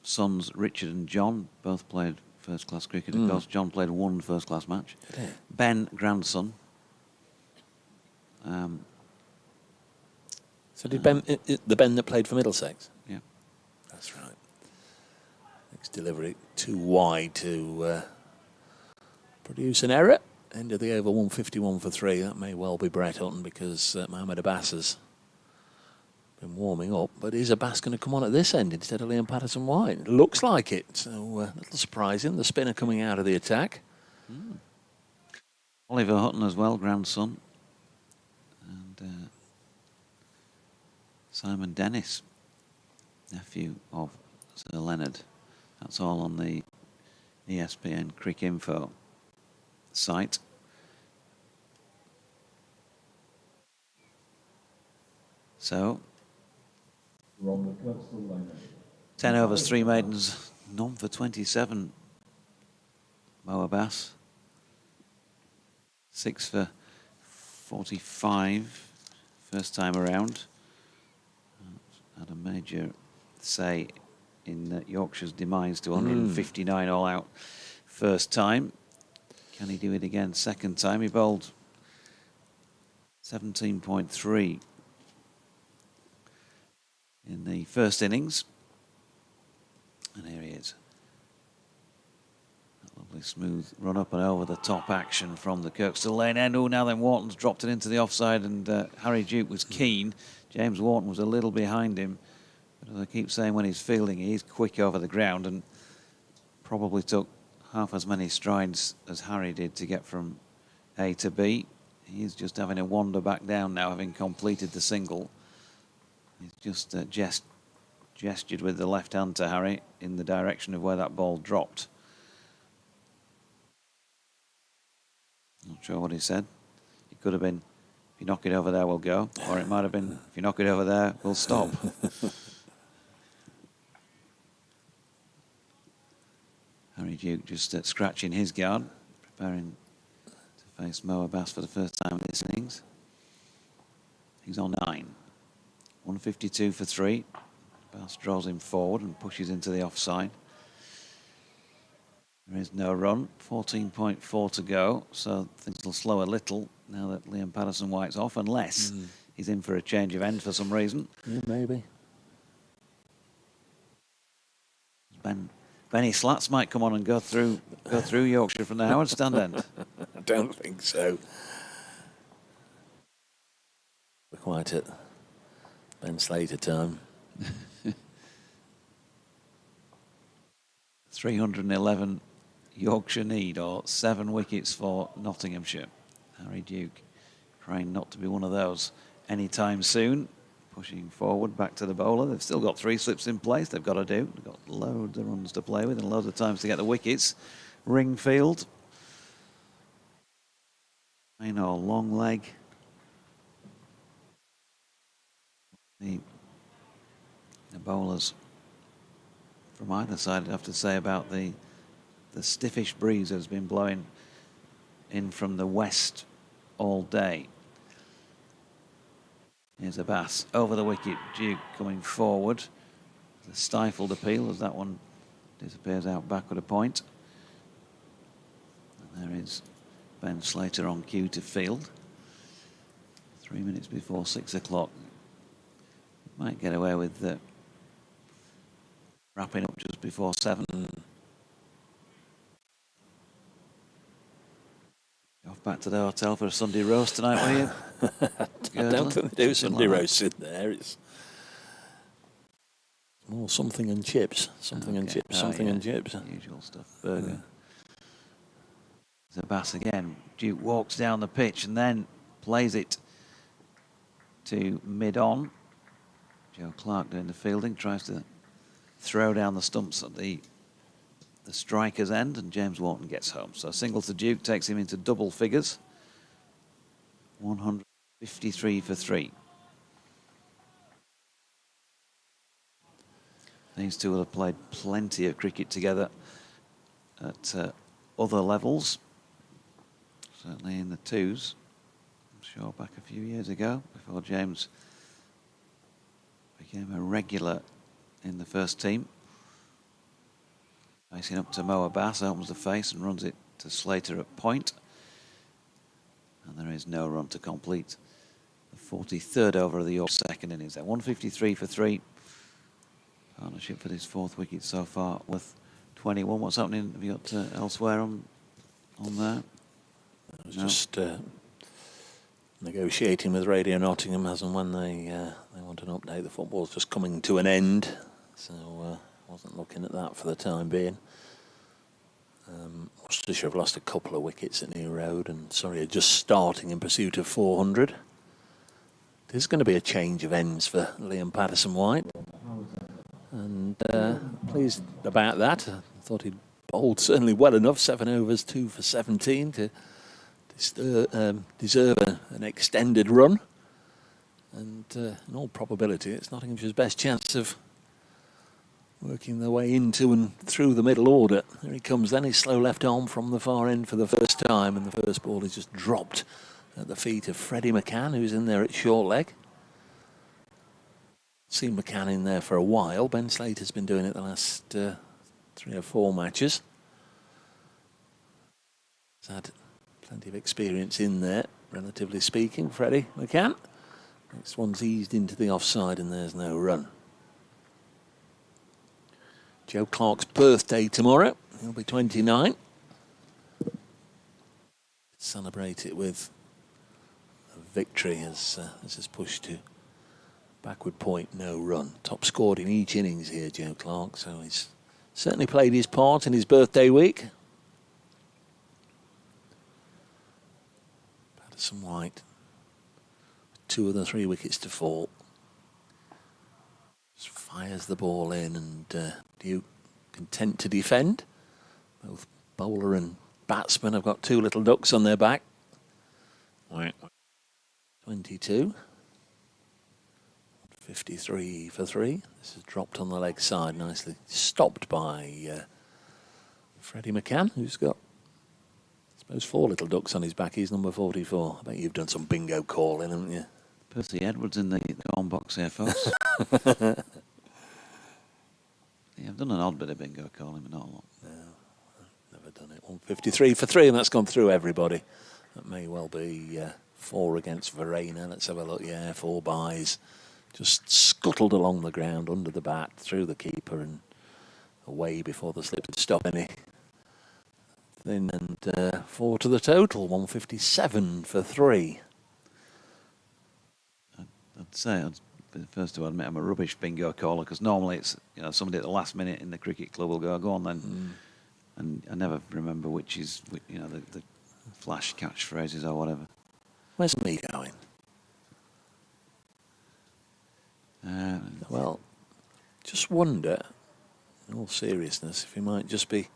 sons Richard and John, both played first-class cricket. Of course, John played one first-class match. Yeah. Ben, grandson. So did Ben, the Ben that played for Middlesex? Yeah. That's right. Next delivery too wide to produce an error. End of the over, 151 for 3. That may well be Brett Hutton because Mohamed Abbas has been warming up. But is Abbas going to come on at this end instead of Liam Patterson-White? Looks like it. So a little surprising. The spinner coming out of the attack. Oliver Hutton as well, grandson. And Simon Dennis, nephew of Sir Leonard. That's all on the ESPN Cricinfo site. So, From the Kirkstall Lane. 10 overs, 3 maidens, none for 27. Mo Abbas. 6 for 45, first time around. Had a major say in Yorkshire's demise to 159 all out first time. Can he do it again second time? He bowled 17.3 in the first innings. And here he is. A lovely smooth run up and over the top action from the Kirkstall Lane end. Oh, now then Wharton's dropped it into the offside and Harry Duke was keen. James Wharton was a little behind him. But as I keep saying, when he's fielding, he's quick over the ground and probably took half as many strides as Harry did to get from A to B. He's just having a wander back down now, having completed the single. He's just gestured with the left hand to Harry in the direction of where that ball dropped. Not sure what he said. It could have been, if you knock it over there, we'll go. Or it might have been, if you knock it over there, we'll stop. Harry Duke just scratching his guard, preparing to face Mo Abbas for the first time in this innings. He's on 9. 152 for 3. Abbas draws him forward and pushes into the offside. There is no run. 14.4 to go, so things will slow a little now that Liam Patterson-White's off, unless he's in for a change of end for some reason. Yeah, maybe. Benny Slats might come on and go through Yorkshire from the Howard stand end. I don't think so. We're quite at Ben Slater time. 311 Yorkshire need, or 7 wickets for Nottinghamshire. Harry Duke trying not to be one of those anytime soon. Pushing forward back to the bowler. They've still got 3 slips in place they've got to do. They've got loads of runs to play with and loads of times to get the wickets. Ringfield. I know, long leg. The bowlers from either side, I'd have to say, about the stiffish breeze that's been blowing in from the west all day. Here's Abbas over the wicket. Duke coming forward. The stifled appeal as that one disappears out backward a point. And there is Ben Slater on cue to field. 3 minutes before 6 o'clock. Might get away with wrapping up just before 7. Off back to the hotel for a Sunday roast tonight, will you? I don't think they do Sunday roast in there. It's more something and chips. Something and chips. Something and chips. Usual stuff. Burger. There's Abbas again. Duke walks down the pitch and then plays it to mid-on. Joe Clark doing the fielding, tries to throw down the stumps at the striker's end, and James Wharton gets home. So a single to Duke takes him into double figures. 153 for 3. These two will have played plenty of cricket together at other levels. Certainly in the twos. I'm sure back a few years ago, before James became a regular in the first team. Facing up to Mo Abbas, opens the face and runs it to Slater at point. And there is no run to complete the 43rd over of the Yorkshire second innings there. 153 for 3. Partnership for this 4th wicket so far with 21. What's happening? Have you got elsewhere on there? I was just negotiating with Radio Nottingham as and when they want an update. The football's just coming to an end, so wasn't looking at that for the time being. Worcestershire have lost a couple of wickets at New Road, and Surrey are just starting in pursuit of 400. There's going to be a change of ends for Liam Patterson-White, and pleased about that. I thought he'd bowled certainly well enough, 7 overs, 2 for 17 to deserve an extended run, and in all probability it's Nottinghamshire's best chance of working their way into and through the middle order. There he comes then, his slow left arm from the far end for the first time, and the first ball is just dropped at the feet of Freddie McCann, who's in there at short leg. Seen McCann in there for a while. Ben Slater's been doing it the last 3 or 4 matches. He's had plenty of experience in there, relatively speaking, Freddie McCann. Next one's eased into the offside, and there's no run. Joe Clark's birthday tomorrow. He'll be 29. Celebrate it with a victory as this is pushed to backward point, no run. Top scored in each innings here, Joe Clark, so he's certainly played his part in his birthday week. Patterson-White, 2 of the 3 wickets to fall. Just fires the ball in, and Duke content to defend. Both bowler and batsman have got 2 little ducks on their back. 22. 53 for 3. This is dropped on the leg side, nicely stopped by Freddie McCann, who's got, I suppose, 4 little ducks on his back. He's number 44. I bet you've done some bingo calling, haven't you? Percy Edwards in the corn box here, folks. Yeah, I've done an odd bit of bingo calling, but not a lot. No, I've never done it. 153 for 3, and that's gone through everybody. That may well be 4 against Verena. Let's have a look. Yeah, 4 byes. Just scuttled along the ground under the bat, through the keeper and away before the slip could stop any. Then and 4 to the total, 157 for 3. I'd say, first of all, admit I'm a rubbish bingo caller, because normally it's somebody at the last minute in the cricket club will go on then, and I never remember which is the flash catchphrases or whatever. Where's me going? Well, just wonder, in all seriousness, if he might just be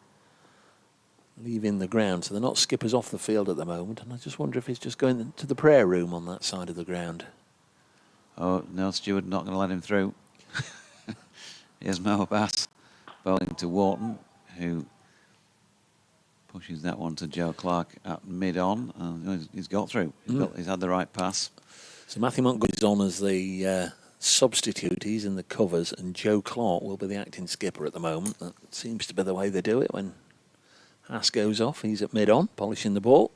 leaving the ground. So they're not skippers off the field at the moment, and I just wonder if he's just going to the prayer room on that side of the ground. Oh, no, Stewart not going to let him through. Here's Mo Abbas bowling to Wharton, who pushes that one to Joe Clark at mid-on, and he's got through. He's had the right pass. So Matthew Montgomery's on as the substitute. He's in the covers, and Joe Clark will be the acting skipper at the moment. That seems to be the way they do it when Haas goes off. He's at mid-on, polishing the ball.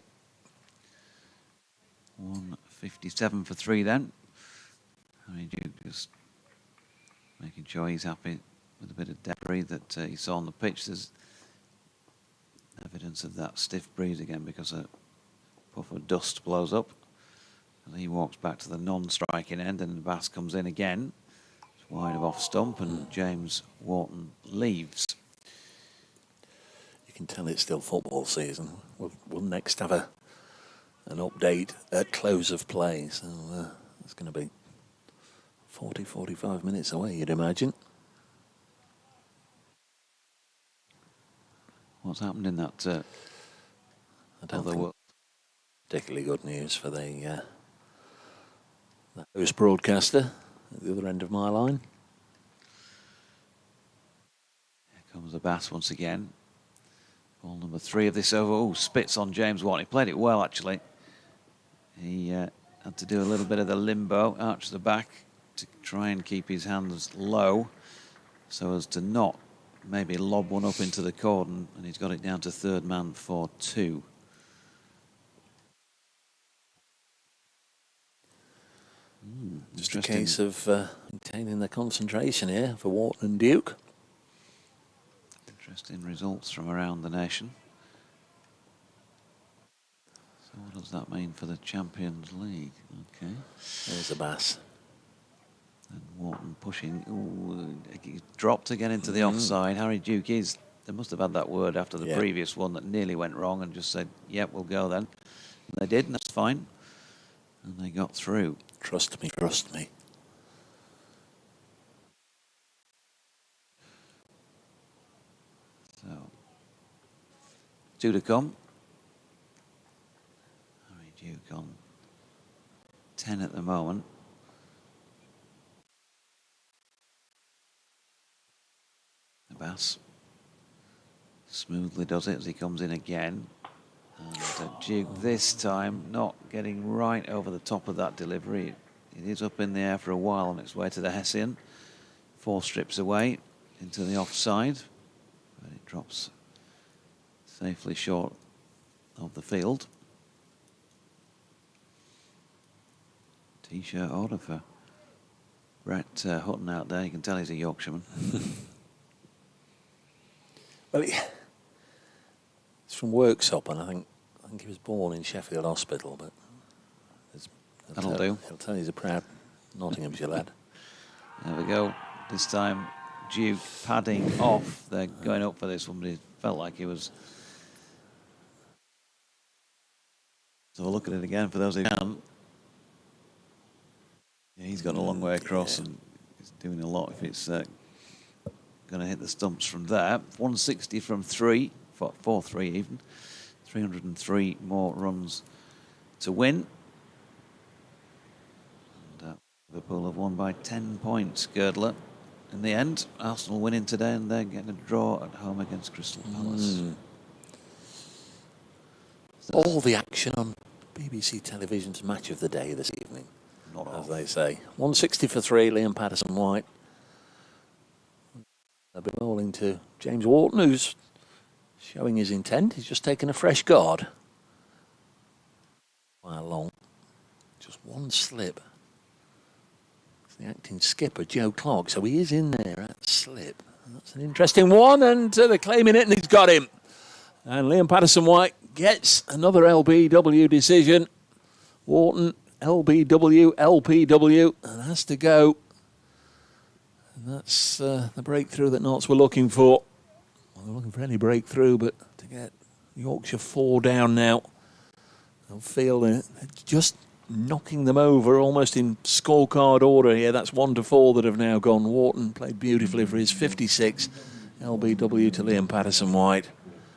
157 for 3 then. I mean, Duke just making sure he's happy with a bit of debris that he saw on the pitch. There's evidence of that stiff breeze again because a puff of dust blows up. And he walks back to the non-striking end, and Bass comes in again. It's wide of off stump, and James Wharton leaves. You can tell it's still football season. We'll next have an update at close of play, so it's going to be 40, 45 minutes away, you'd imagine. What's happened in that I don't other think world? particularly good news for the host broadcaster at the other end of my line. Here comes the Bass once again. Ball number 3 of this over. Oh, spits on James Watt. He played it well, actually. He had to do a little bit of the limbo, arch the back to try and keep his hands low so as to not maybe lob one up into the cordon, and he's got it down to third man for 2. Just a case of maintaining the concentration here for Wharton and Duke. Interesting results from around the nation. So what does that mean for the Champions League? Okay. There's a Bass. And Wharton pushing. Ooh, he dropped again into the offside. Harry Duke is. They must have had that word after the previous one that nearly went wrong and just said, yep, we'll go then. And they did, and that's fine. And they got through. Trust me, trust me. So, 2 to come. Harry Duke on 10 at the moment. The Bass smoothly does it as he comes in again. And Duke this time not getting right over the top of that delivery. It is up in the air for a while on its way to the Hessian. 4 strips away into the offside. But it drops safely short of the field. T-shirt order for Brett Hutton out there. You can tell he's a Yorkshireman. Well, it's from Worksop, and I think he was born in Sheffield Hospital, but That'll do. He'll tell you he's a proud Nottinghamshire lad. There we go. This time Duke padding off. They're going up for this one, but it felt like he was. So we'll look at it again for those who can. Yeah, he's got a long way across and he's doing a lot if it's going to hit the stumps from there. 160 from 3, 4-3 even. 303 more runs to win. And Liverpool have won by 10 points, Girdler. In the end, Arsenal winning today and they're getting a draw at home against Crystal Palace. All the action on BBC Television's Match of the Day this evening, Not as off. they say. 160 for 3, Liam Patterson-White. They'll be bowling to James Wharton, who's showing his intent. He's just taken a fresh guard. Quite long. Just one slip. It's the acting skipper, Joe Clark. So he is in there at slip. That's an interesting one, and they're claiming it, and he's got him. And Liam Patterson-White gets another LBW decision. Wharton, LBW, LPW, and has to go. And that's the breakthrough that Notts were looking for. Well, they're looking for any breakthrough, but to get Yorkshire 4 down now, they'll feel they're just knocking them over almost in scorecard order here. That's 1 to 4 that have now gone. Wharton played beautifully for his 56. LBW to Liam Patterson-White,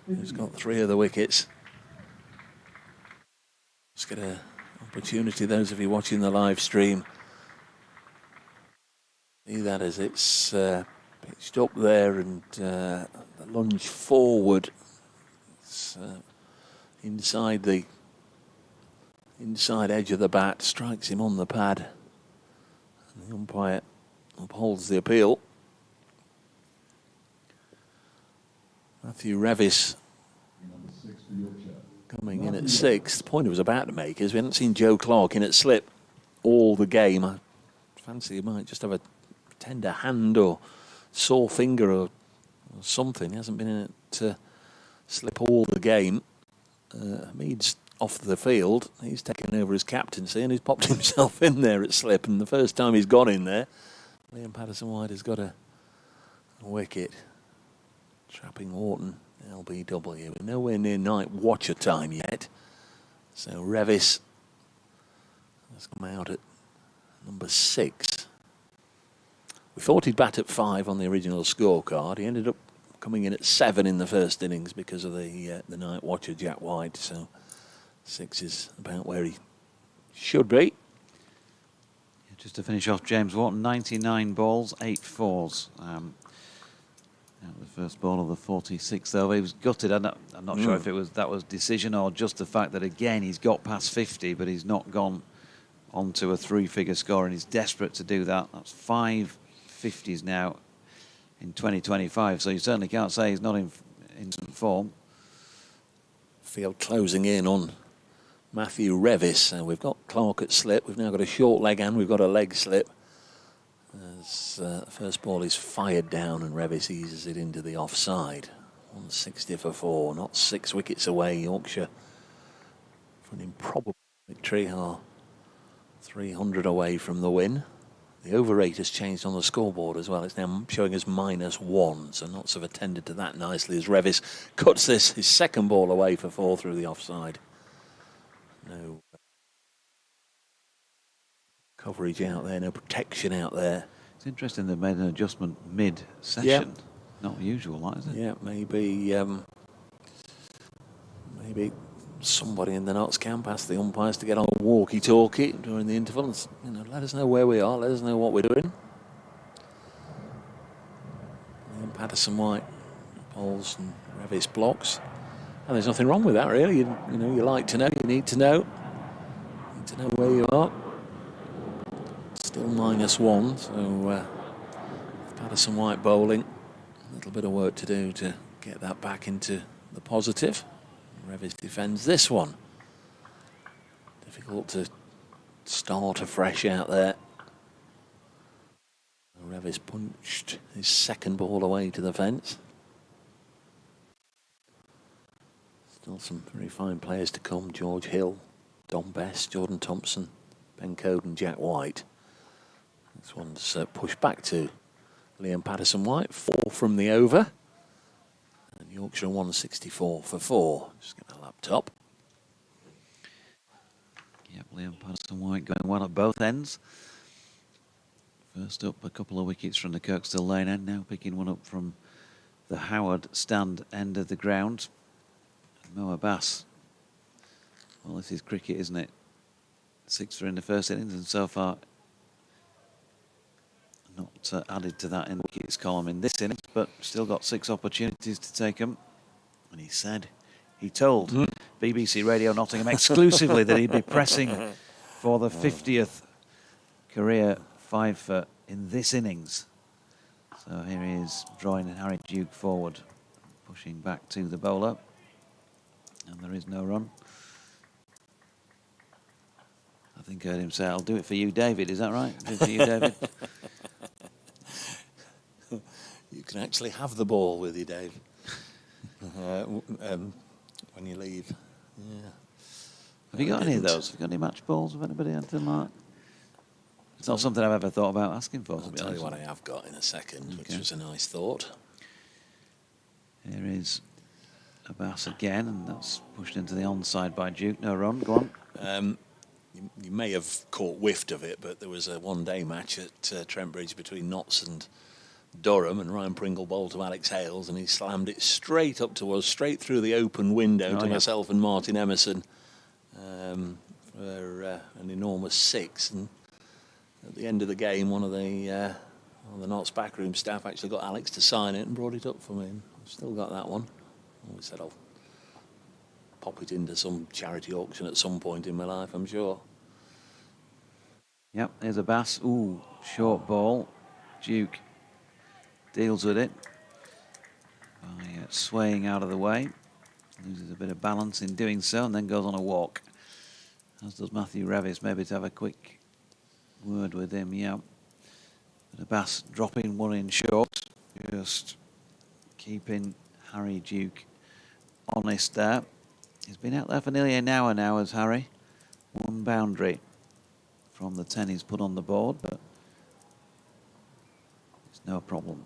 who's got 3 of the wickets. Let's get an opportunity, those of you watching the live stream. See that as it's pitched up there, and the lunge forward. It's inside the inside edge of the bat, strikes him on the pad. And the umpire upholds the appeal. Matthew Revis Number 6 for Yorkshire. coming in at 6th. The point I was about to make is we haven't seen Joe Clark in at slip all the game. I fancy he might just have a tender hand or sore finger or something. He hasn't been in at slip all the game. Mead's off the field. He's taken over his captaincy and he's popped himself in there at slip. And the first time he's gone in there, Liam Patterson-White has got a wicket. Trapping Wharton, LBW. We're nowhere near night watcher time yet. So Revis has come out at number 6. We thought he'd bat at 5 on the original scorecard. He ended up coming in at 7 in the first innings because of the night watcher, Jack White. So 6 is about where he should be. Just to finish off, James Watt, 99 balls, 8 fours. The first ball of the 46th over. He was gutted. I'm not sure if that was decision or just the fact that, again, he's got past 50, but he's not gone onto a 3-figure score, and he's desperate to do that. That's 5 50s now in 2025, so you certainly can't say he's not in form. Field closing in on Matthew Revis. We've got Clark at slip. We've now got a short leg and we've got a leg slip. As the first ball is fired down and Revis eases it into the offside. 160 for 4, not 6 wickets away. Yorkshire for an improbable victory are 300 away from the win. The over rate has changed on the scoreboard as well. It's now showing us -1, so Notts have attended to that nicely as Revis cuts his second ball away for 4 through the offside. No coverage out there, no protection out there. It's interesting they've made an adjustment mid-session. Yeah. Not usual, that, is it? Yeah, maybe somebody in the Notts camp asked the umpires to get on a walkie-talkie during the interval and let us know where we are, let us know what we're doing. And Patterson White bowls and Revis blocks. And there's nothing wrong with that, really. You like to know, you need to know. You need to know where you are. Still -1, so Patterson White bowling. A little bit of work to do to get that back into the positive. Revis defends this one. Difficult to start afresh out there. Revis punched his second ball away to the fence. Still some very fine players to come. George Hill, Don Best, Jordan Thompson, Ben Code and Jack White. This one's pushed back to Liam Patterson White. 4 from the over. And Yorkshire 164 for 4. Just get the laptop. Yep, Liam Patterson White going well at both ends. First up, a couple of wickets from the Kirkstall Lane end. Now picking one up from the Howard stand end of the ground. Mo Abbas. Well, this is cricket, isn't it? 6 for in the first innings, and so far not added to that in the wickets column in this innings, but still got 6 opportunities to take them. And he told BBC Radio Nottingham exclusively that he'd be pressing for the 50th career 5 in this innings. So here he is drawing Harry Duke forward, pushing back to the bowler. And there is no run. I think I heard him say, "I'll do it for you, David." Is that right? Do it for you, David? You can actually have the ball with you, Dave, when you leave. Yeah. Have you got any of those? Have you got any match balls of anybody? Anything like that? It's not something I've ever thought about asking for. I'll tell you what I have got in a second, which was a nice thought. Here is Abbas again, and that's pushed into the onside by Duke. No run. Go on. You may have caught whiffed of it, but there was a one-day match at Trent Bridge between Notts and Durham, and Ryan Pringle bowled to Alex Hales, and he slammed it straight up to us, straight through the open window to myself and Martin Emerson for an enormous 6. And at the end of the game, one of the Notts backroom staff actually got Alex to sign it and brought it up for me. I've still got that one. I always said I'll pop it into some charity auction at some point in my life, I'm sure. Yep, there's Abbas. Ooh, short ball. Duke deals with it by swaying out of the way. Loses a bit of balance in doing so and then goes on a walk. As does Matthew Revis, maybe to have a quick word with him, yeah. But Abbas dropping one in short, just keeping Harry Duke honest there. He's been out there for nearly an hour now as Harry. 1 boundary from the 10 he's put on the board, but it's no problem.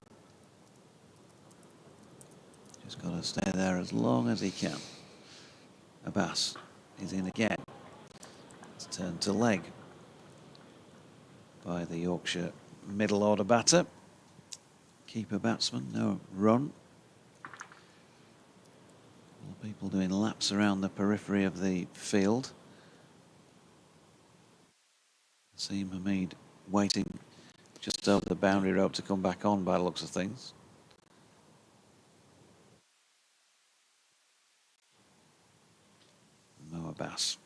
Just got to stay there as long as he can. Abbas is in again. It's turned to leg by the Yorkshire middle order batter. keeper batsman, no run. People doing laps around the periphery of the field. See Hamid waiting just over the boundary rope to come back on by the looks of things. Mo Abbas,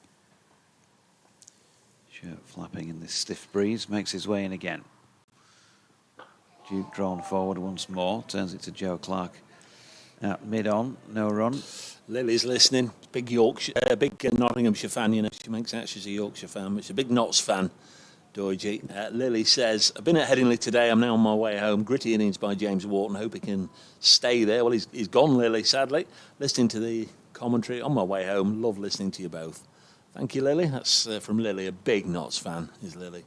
shirt flapping in this stiff breeze, makes his way in again. Duke drawn forward once more, turns it to Joe Clark at mid-on, no run. Lily's listening. Big Nottinghamshire fan, you know. She makes out she's a Yorkshire fan, but she's a big Notts fan, Doige. Lily says, I've been at Headingley today. I'm now on my way home. Gritty innings by James Wharton. Hope he can stay there. Well, he's gone, Lily, sadly. Listening to the commentary on my way home. Love listening to you both. Thank you, Lily. That's from Lily, a big Notts fan, is Lily.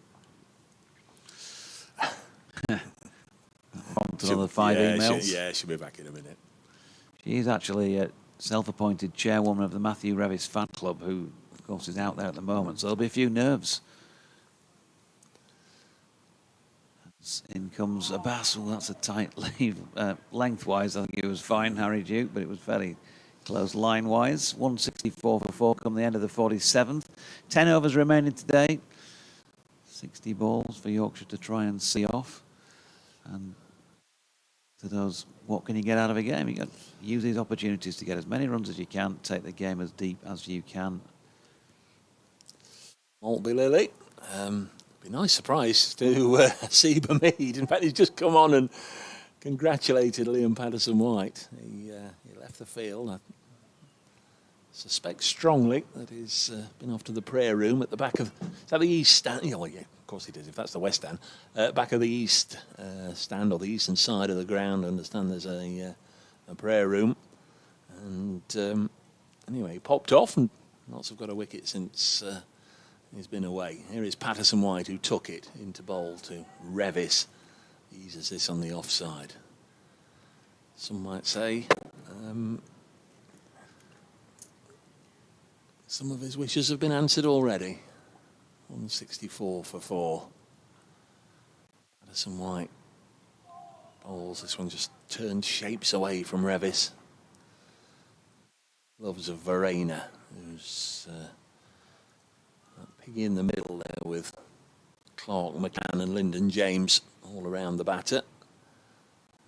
On to the 5 emails. She'll be back in a minute. She's actually self-appointed chairwoman of the Matthew Revis fan club, who, of course, is out there at the moment. So there'll be a few nerves. In comes Abbas. Well, that's a tight leave. Lengthwise, I think it was fine, Harry Duke, but it was fairly close line-wise. 164 for 4 come the end of the 47th. 10 overs remaining today. 60 balls for Yorkshire to try and see off. And to those, what can you get out of a game? You got to use these opportunities to get as many runs as you can, take the game as deep as you can. Won't be Lily. Be a nice surprise to see Hamid. In fact, he's just come on and congratulated Liam Patterson-White. He left the field. I suspect strongly that he's been off to the prayer room at the back of... Is that the east stand? Oh, yeah, of course it is, if that's the west stand. Back of the east stand, or the eastern side of the ground. I understand there's a prayer room. And anyway, he popped off, and lots have got a wicket since he's been away. Here is Patterson-White, who took it into bowl to Revis. Eases this on the offside. Some might say... some of his wishes have been answered already. 164 for 4. Patterson-White bowls. This one just turned shapes away from Revis. Loves of Verena, who's piggy in the middle there with Clark, McCann and Lyndon James all around the batter.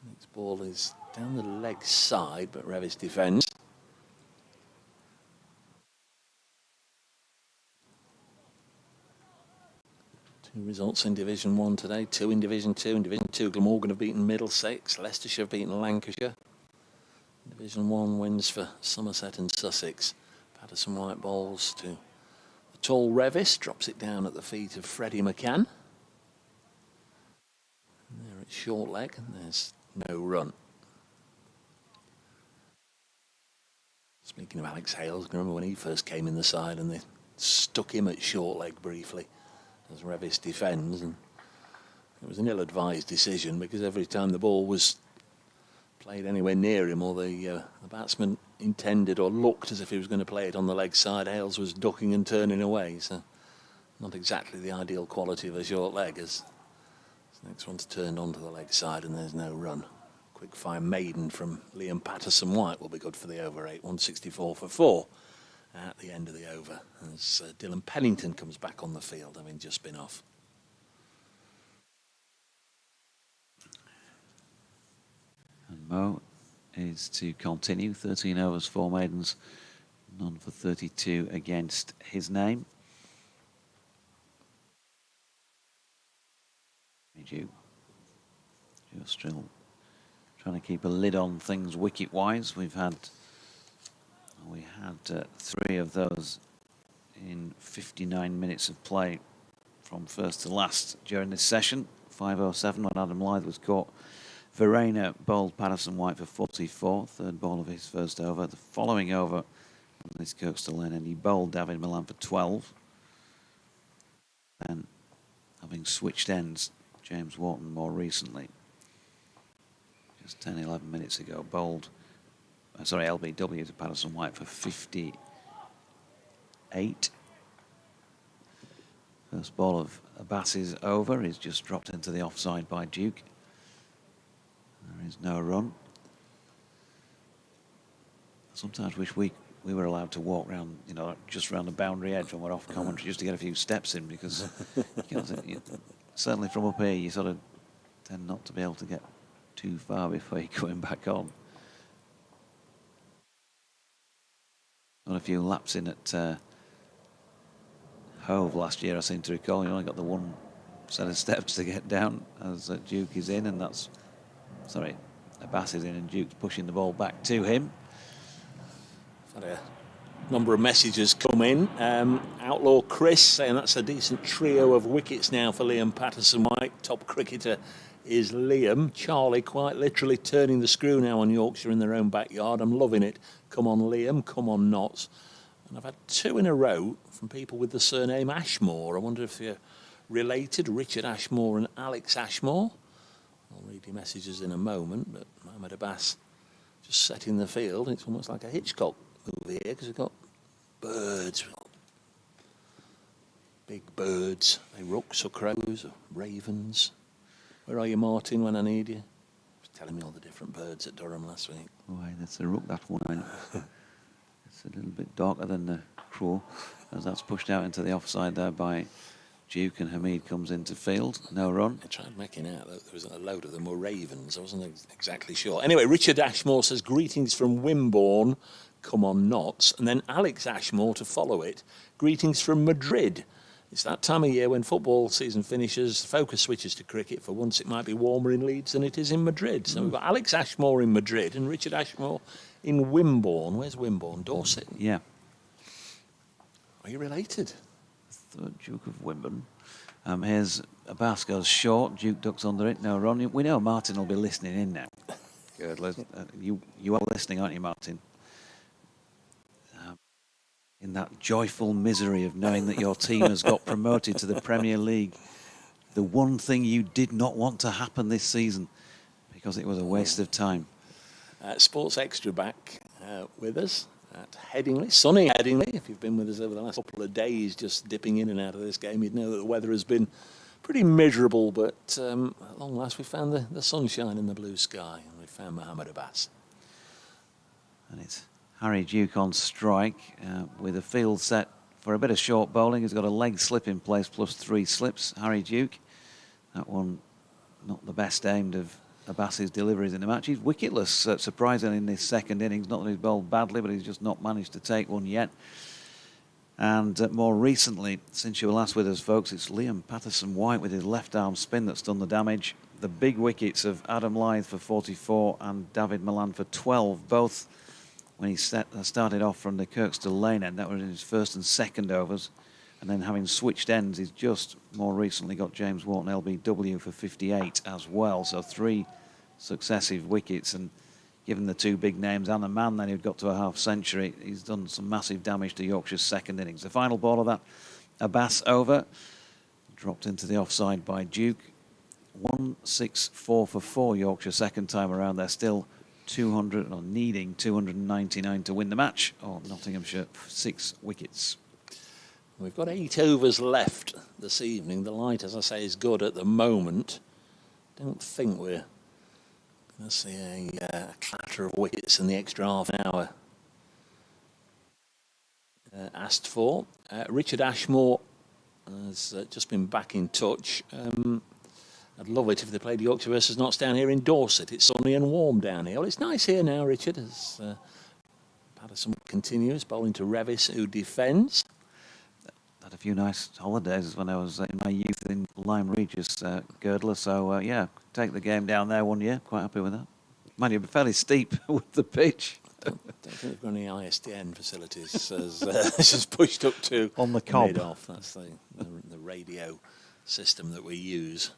Next ball is down the leg side, but Revis defends. Two results in Division 1 today, 2 in Division 2. In Division 2, Glamorgan have beaten Middlesex, Leicestershire have beaten Lancashire. Division 1 wins for Somerset and Sussex. Patterson-White bowls to the tall Revis, drops it down at the feet of Freddie McCann. And there it's short leg, and there's no run. Speaking of Alex Hales, I remember when he first came in the side and they stuck him at short leg briefly as Revis defends, and it was an ill-advised decision because every time the ball was played anywhere near him, or the batsman intended or looked as if he was going to play it on the leg side, Hales was ducking and turning away, so not exactly the ideal quality of a short leg, as this next one's turned onto the leg side and there's no run. Quick fire maiden from Liam Patterson-White will be good for the over 8, 164 for 4 at the end of the over, as Dylan Pennington comes back on the field, having just been off. And Mo is to continue. 13 overs, 4 maidens, none for 32 against his name. You're still trying to keep a lid on things wicket-wise. We had 3 of those in 59 minutes of play from first to last during this session. 5:07 when Adam Lyth was caught. Verena bowled Patterson-White for 44, third ball of his first over. The following over, this Kirkstall end, and he bowled David Milan for 12. And having switched ends, James Wharton more recently, just 10, 11 minutes ago, bowled, LBW to Patterson-White for 58. First ball of Abbas's over is just dropped into the offside by Duke. There's no run. Sometimes wish we were allowed to walk around, just around the boundary edge when we're off commentary, just to get a few steps in, because certainly from up here you sort of tend not to be able to get too far before you're going back on. Got a few laps in at Hove last year, I seem to recall. You only got the one set of steps to get down as Duke is in, and Abbas is in, and Duke's pushing the ball back to him. I've had a number of messages come in. Outlaw Chris saying that's a decent trio of wickets now for Liam Patterson-White. Top cricketer is Liam. Charlie quite literally turning the screw now on Yorkshire in their own backyard. I'm loving it. Come on, Liam. Come on, Notts. And I've had 2 in a row from people with the surname Ashmore. I wonder if you're related, Richard Ashmore and Alex Ashmore. I'll read your messages in a moment, but Mohamed Abbas just setting the field. It's almost like a Hitchcock movie here, because we've got birds, big birds. Are they rooks or crows or ravens? Where are you, Martin, when I need you? He was telling me all the different birds at Durham last week. Oh, aye, that's a rook, that one. It's a little bit darker than the crow, as that's pushed out into the offside there by Duke, and Hamid comes into field. No run. I tried making out that there was a load of them were ravens. I wasn't exactly sure. Anyway, Richard Ashmore says, greetings from Wimborne. Come on, Notts. And then Alex Ashmore to follow it. Greetings from Madrid. It's that time of year when football season finishes, focus switches to cricket. For once, it might be warmer in Leeds than it is in Madrid. So we've got Alex Ashmore in Madrid and Richard Ashmore in Wimborne. Where's Wimborne? Dorset? Yeah. Are you related? Third Duke of Wimborne. Here's Abbas goes short. Duke ducks under it. No run. We know Martin will be listening in now. Good. You are listening, aren't you, Martin? In that joyful misery of knowing that your team has got promoted to the Premier League. The one thing you did not want to happen this season, because it was a waste of time. Sports Extra back with us at Headingley, sunny Headingley. If you've been with us over the last couple of days, just dipping in and out of this game, you'd know that the weather has been pretty miserable, but at long last we found the sunshine and the blue sky, and we found Mohamed Abbas. And it's Harry Duke on strike with a field set for a bit of short bowling. He's got a leg slip in place plus 3 slips. Harry Duke, that one not the best aimed of Abbas's deliveries in the match. He's wicketless, surprisingly, in this second innings. Not that he's bowled badly, but he's just not managed to take one yet. And more recently, since you were last with us, folks, it's Liam Patterson-White with his left-arm spin that's done the damage. The big wickets of Adam Lyth for 44 and David Milan for 12, both when he started off from the Kirkstall lane end. That was in his first and second overs. And then having switched ends, he's just more recently got James Wharton LBW for 58 as well. So 3 successive wickets, and given the 2 big names and the man then who'd got to a half century, he's done some massive damage to Yorkshire's second innings. The final ball of that Abbas over, dropped into the offside by Duke. 164 for 4 Yorkshire second time around. They're still 200 or needing 299 to win the match, or Nottinghamshire 6 wickets. We've got 8 overs left this evening. The light, as I say, is good at the moment. Don't think we're going to see a clatter of wickets in the extra half an hour asked for. Richard Ashmore has just been back in touch. I'd love it if they played Yorkshire versus Notts down here in Dorset. It's sunny and warm down here. Well, it's nice here now, Richard, as Patterson continues, bowling to Revis, who defends. Had a few nice holidays when I was in my youth in Lyme Regis, Girdler. So, yeah, take the game down there one year. Quite happy with that. Mind you, fairly steep with the pitch. Don't think we've got any ISDN facilities as this is pushed up to on the cob. Mid-off. That's the radio system that we use.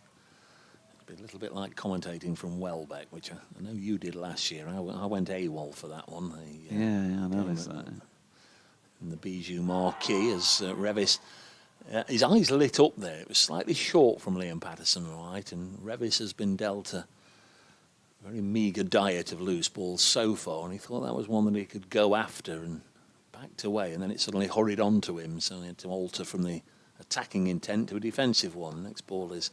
It'd be a little bit like commentating from Welbeck, which I know you did last year. I went AWOL for that one. I noticed that. And the Bijou Marquis as Revis. His eyes lit up there. It was slightly short from Liam Patterson-White, and Revis has been dealt a very meagre diet of loose balls so far, and he thought that was one that he could go after and backed away, and then it suddenly hurried on to him, so he had to alter from the attacking intent to a defensive one. The next ball is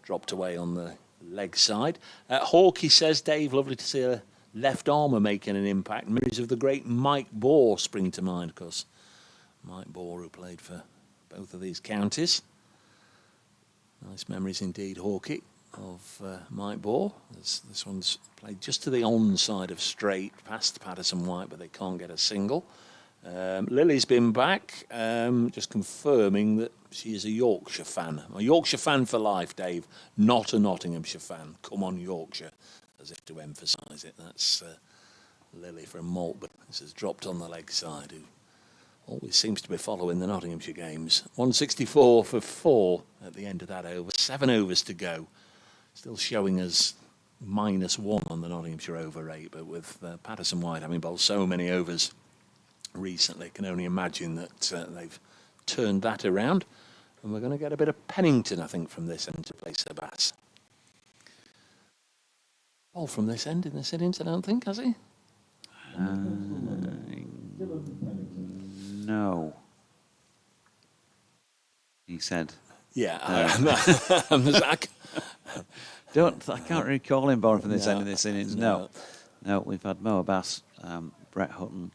dropped away on the leg side. Hawkey says, Dave, lovely to see a left armour making an impact. Memories of the great Mike Bohr spring to mind, of course. Mike Bohr, who played for both of these counties. Nice memories indeed, Hawkey, of Mike Bohr. This one's played just to the onside of straight, past Patterson White, but they can't get a single. Lily's been back, just confirming that she is a Yorkshire fan. A Yorkshire fan for life, Dave, not a Nottinghamshire fan. Come on, Yorkshire, as if to emphasise it. That's Lily from Maltby. This has dropped on the leg side, who always seems to be following the Nottinghamshire games. 164 for 4 at the end of that over. 7 overs to go. Still showing us -1 on the Nottinghamshire over rate, but with Patterson White having bowled so many overs recently, can only imagine that they've turned that around. And we're going to get a bit of Pennington, I think, from this end to play Sebas. Ball from this end in this innings, I don't think, has he? No. He said. Yeah. I can't recall him bowling from this end in this innings. No, we've had Mo Abbas, Brett Hutton,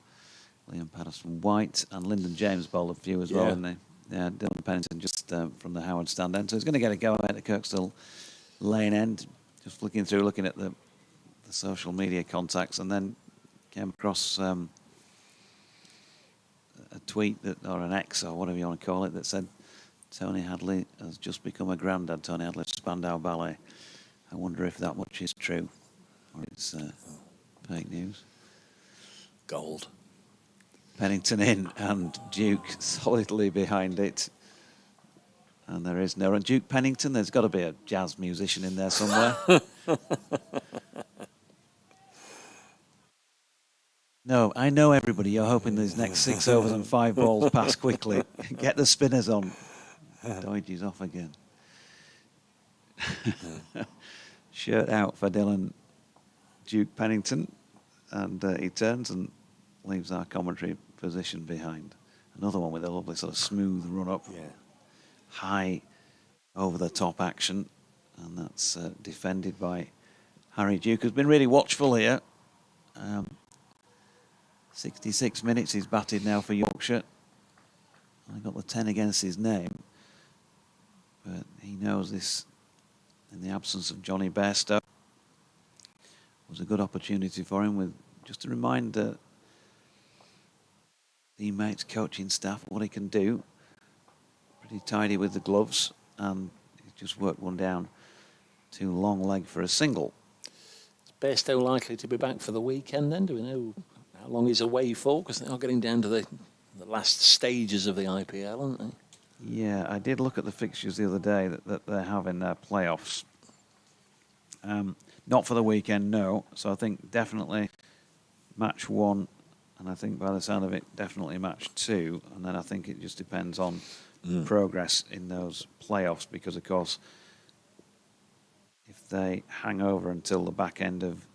Liam Patterson White, and Lyndon James bowled a few as well, haven't they? Yeah, Dylan Pennington just from the Howard stand end. So he's going to get a go at the Kirkstall Lane end. Just flicking through, looking at the social media contacts, and then came across a tweet or an X or whatever you want to call it that said Tony Hadley has just become a granddad. Tony Hadley Spandau Ballet. I wonder if that much is true or it's fake news. Gold. Pennington in and Duke solidly behind it. And there is no run. Duke Pennington, there's got to be a jazz musician in there somewhere. No, I know everybody. You're hoping these next 6 overs and 5 balls pass quickly. Get the spinners on. Doidge's off again. Shirt out for Dylan Duke Pennington. And he turns and leaves our commentary position behind. Another one with a lovely sort of smooth run-up. Yeah. High over-the-top action. And that's defended by Harry Duke, who's been really watchful here. 66 minutes he's batted now for Yorkshire. I got the 10 against his name. But he knows this, in the absence of Johnny Bairstow, was a good opportunity for him with just to remind teammates, coaching staff what he can do. Pretty tidy with the gloves, and he's just worked one down to long leg for a single. Is Bairstow likely to be back for the weekend then? Do we know how long he's away for? Because they are getting down to the last stages of the IPL, aren't they? Yeah, I did look at the fixtures the other day that they have in their playoffs. Not for the weekend, no. So I think definitely match 1, and I think by the sound of it, definitely match 2. And then I think it just depends on progress in those playoffs, because, of course, if they hang over until the back end of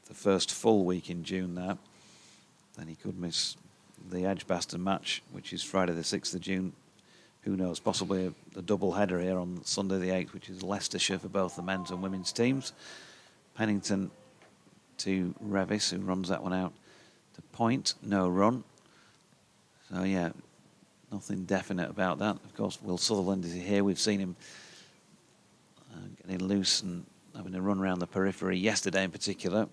the first full week in June there, then he could miss the Edgbaston match, which is Friday the 6th of June. Who knows, possibly a double header here on Sunday the 8th, which is Leicestershire for both the men's and women's teams. Pennington to Revis, who runs that one out to point, no run. So, yeah, nothing definite about that. Of course, Will Sutherland is here. We've seen him getting loose and having a run around the periphery yesterday in particular.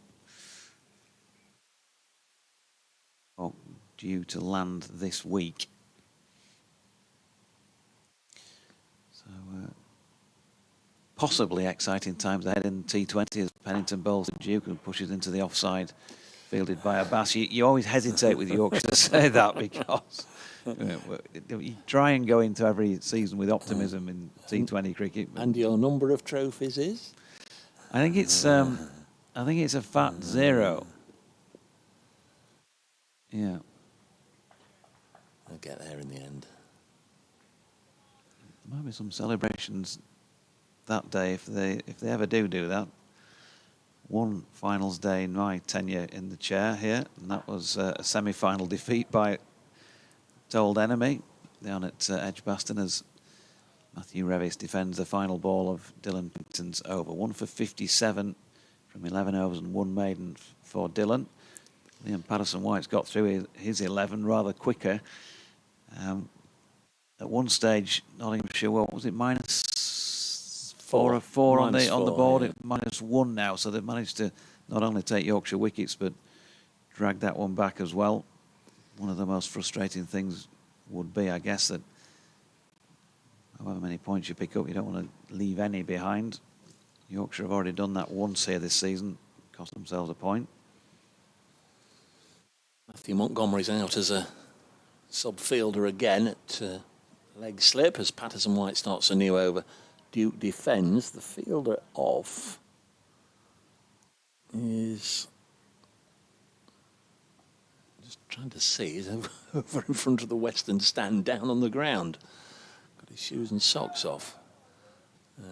Due to land this week. So possibly exciting times ahead in T20 as Pennington bowls at Duke and pushes into the offside, fielded by Abbas. You always hesitate with Yorkshire to say that, because you try and go into every season with optimism in T20 cricket. And your number of trophies is? I think it's a fat 0. Yeah. They'll get there in the end. There might be some celebrations that day if they ever do that. One finals day in my tenure in the chair here, and that was a semi-final defeat by Old Enemy down at Edgbaston as Matthew Revis defends the final ball of Dylan Pennington's over. 1 for 57 from 11 overs and 1 maiden for Dylan. Liam Patterson-White's got through his 11 rather quicker. At one stage, Nottinghamshire, what was it, minus 4 or 4 on the board, yeah. -1 now, so they've managed to not only take Yorkshire wickets, but drag that one back as well. One of the most frustrating things would be, I guess, that however many points you pick up, you don't want to leave any behind. Yorkshire have already done that once here this season, cost themselves a point. Matthew Montgomery's out as a sub-fielder again at leg slip as Patterson-White starts a new over. Duke defends. The fielder off is... just trying to see. He's over in front of the western stand, down on the ground. Got his shoes and socks off.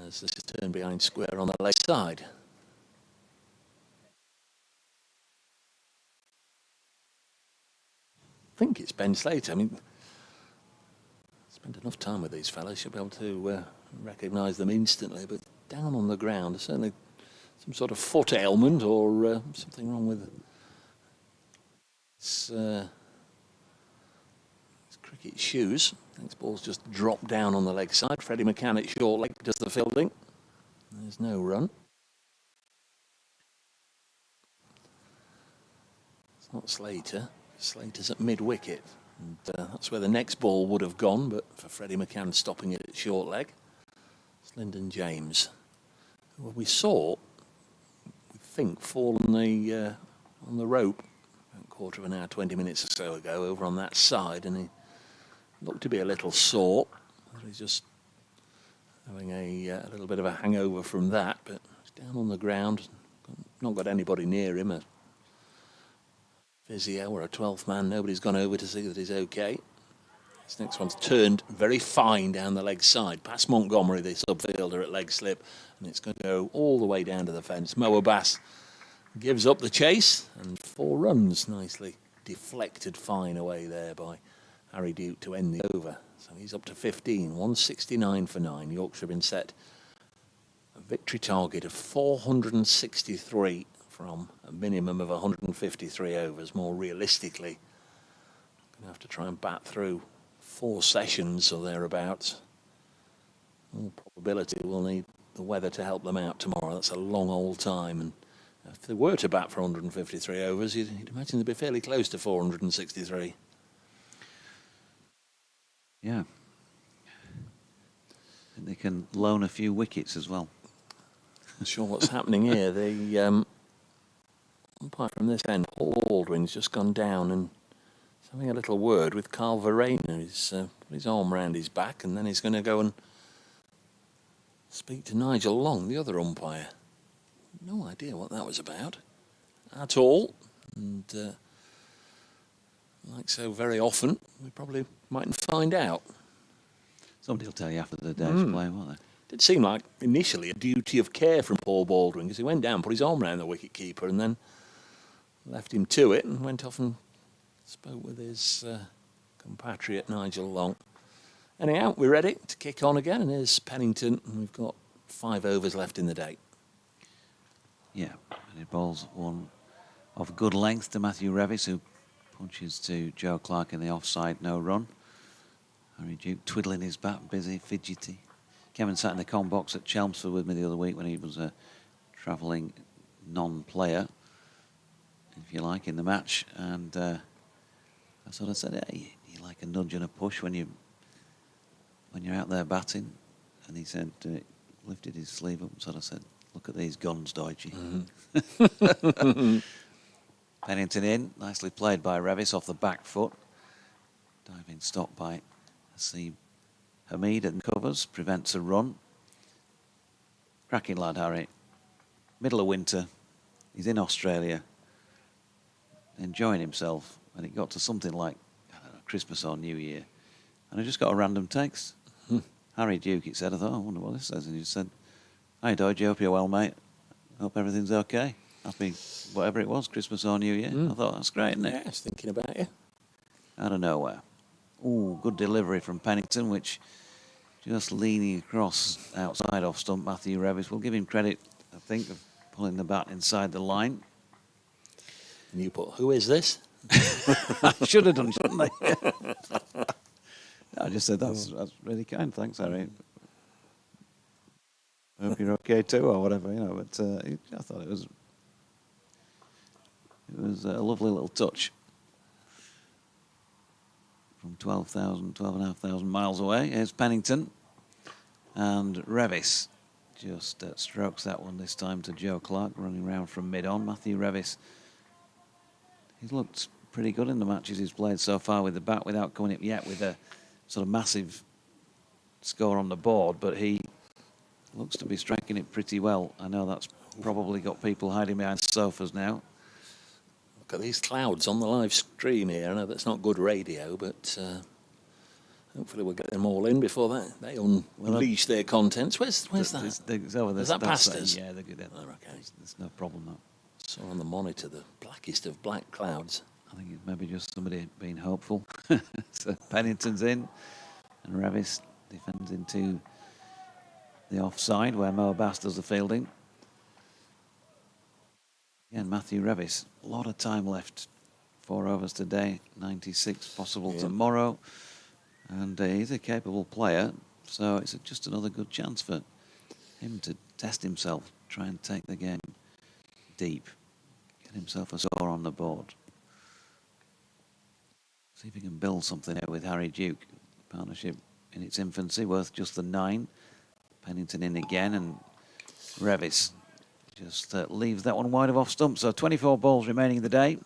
As this is turned behind square on the leg side. I think it's Ben Slater. I mean, spent enough time with these fellas, you'll be able to recognise them instantly. But down on the ground, there's certainly some sort of foot ailment or something wrong with his cricket shoes. I think this ball's just dropped down on the leg side. Freddie McCann at short leg does the fielding. There's no run. It's not Slater. Slater's at mid-wicket. And that's where the next ball would have gone, but for Freddie McCann stopping it at short leg. It's Lyndon James, who we saw, we think, fall on the rope about a quarter of an hour, 20 minutes or so ago, over on that side, and he looked to be a little sore. He's just having a little bit of a hangover from that, but he's down on the ground, not got anybody near him, a physio or a 12th man. Nobody's gone over to see that he's okay. This next one's turned very fine down the leg side, past Montgomery, the sub-fielder at leg slip, and it's going to go all the way down to the fence. Mo Abbas gives up the chase, and 4 runs, nicely deflected fine away there by Harry Duke to end the over. So he's up to 15, 169 for 9. Yorkshire have been set a victory target of 463 from a minimum of 153 overs. More realistically, going to have to try and bat through 4 sessions or thereabouts. All probability we'll need the weather to help them out tomorrow. That's a long old time, and if they were to bat for 153 overs, you'd imagine they'd be fairly close to 463. Yeah. And they can loan a few wickets as well. Not sure what's happening here. The umpire from this end, Paul Baldwin's just gone down and he's having a little word with Carl Verena. He's put his arm round his back, and then he's going to go and speak to Nigel Long, the other umpire. No idea what that was about at all. And like so very often, we probably mightn't find out. Somebody will tell you after the day's play, won't they? Did seem like initially a duty of care from Paul Baldwin, because he went down, put his arm around the wicket keeper, and then left him to it and went off and spoke with his compatriot Nigel Long. Anyhow, we're ready to kick on again, and here's Pennington, and we've got 5 overs left in the day. Yeah, and he bowls one of good length to Matthew Revis, who punches to Joe Clark in the offside, no run. Harry Duke twiddling his bat, busy, fidgety. Kevin sat in the comm box at Chelmsford with me the other week when he was a travelling non-player, if you like, in the match, and I sort of said, hey, you like a nudge and a push when you're out there batting? And he said, lifted his sleeve up and sort of said, look at these guns, Deutsche. Pennington in, nicely played by Revis off the back foot. Diving stop by Haseeb Hamid and covers, prevents a run. Cracking lad, Harry. Middle of winter, he's in Australia, enjoying himself, and it got to something like, I don't know, Christmas or New Year, and I just got a random text. Harry Duke, it said. I thought, I wonder what this says, and he just said, hi Dodge, hope you're well, mate. Hope everything's okay. Happy whatever it was, Christmas or New Year. I thought, that's great, isn't it? Yeah, I was thinking about you. Out of nowhere. Ooh, good delivery from Pennington, which just leaning across outside off stump. Matthew Revis, we'll give him credit, I think, of pulling the bat inside the line. And you put, who is this? I should have done, shouldn't I? I just said that's really kind. Thanks, Harry. I hope you're okay too, or whatever, you know. But I thought it was a lovely little touch from 12,500 miles away. Here's Pennington, and Revis just strokes that one this time to Joe Clark, running round from mid-on. Matthew Revis, he's looked pretty good in the matches he's played so far with the bat, without coming up yet with a sort of massive score on the board, but he looks to be striking it pretty well. I know that's probably got people hiding behind sofas now. Look at these clouds on the live stream here. I know that's not good radio, but hopefully we'll get them all in before they unleash their contents. Where's that? It's over there. Is that past us? Yeah, they're good. Oh, okay. There's no problem now. Saw on the monitor the blackest of black clouds. I think it's maybe just somebody being hopeful. So Pennington's in, and Revis defends into the offside where Mo Bass does the fielding. Again, Matthew Revis, a lot of time left. 4 overs today, 96 possible tomorrow. And he's a capable player, so it's just another good chance for him to test himself, try and take the game deep, get himself a score on the board. See if he can build something here with Harry Duke. Partnership in its infancy, worth just the 9. Pennington in again, and Revis just leaves that one wide of off stump. So 24 balls remaining in the day.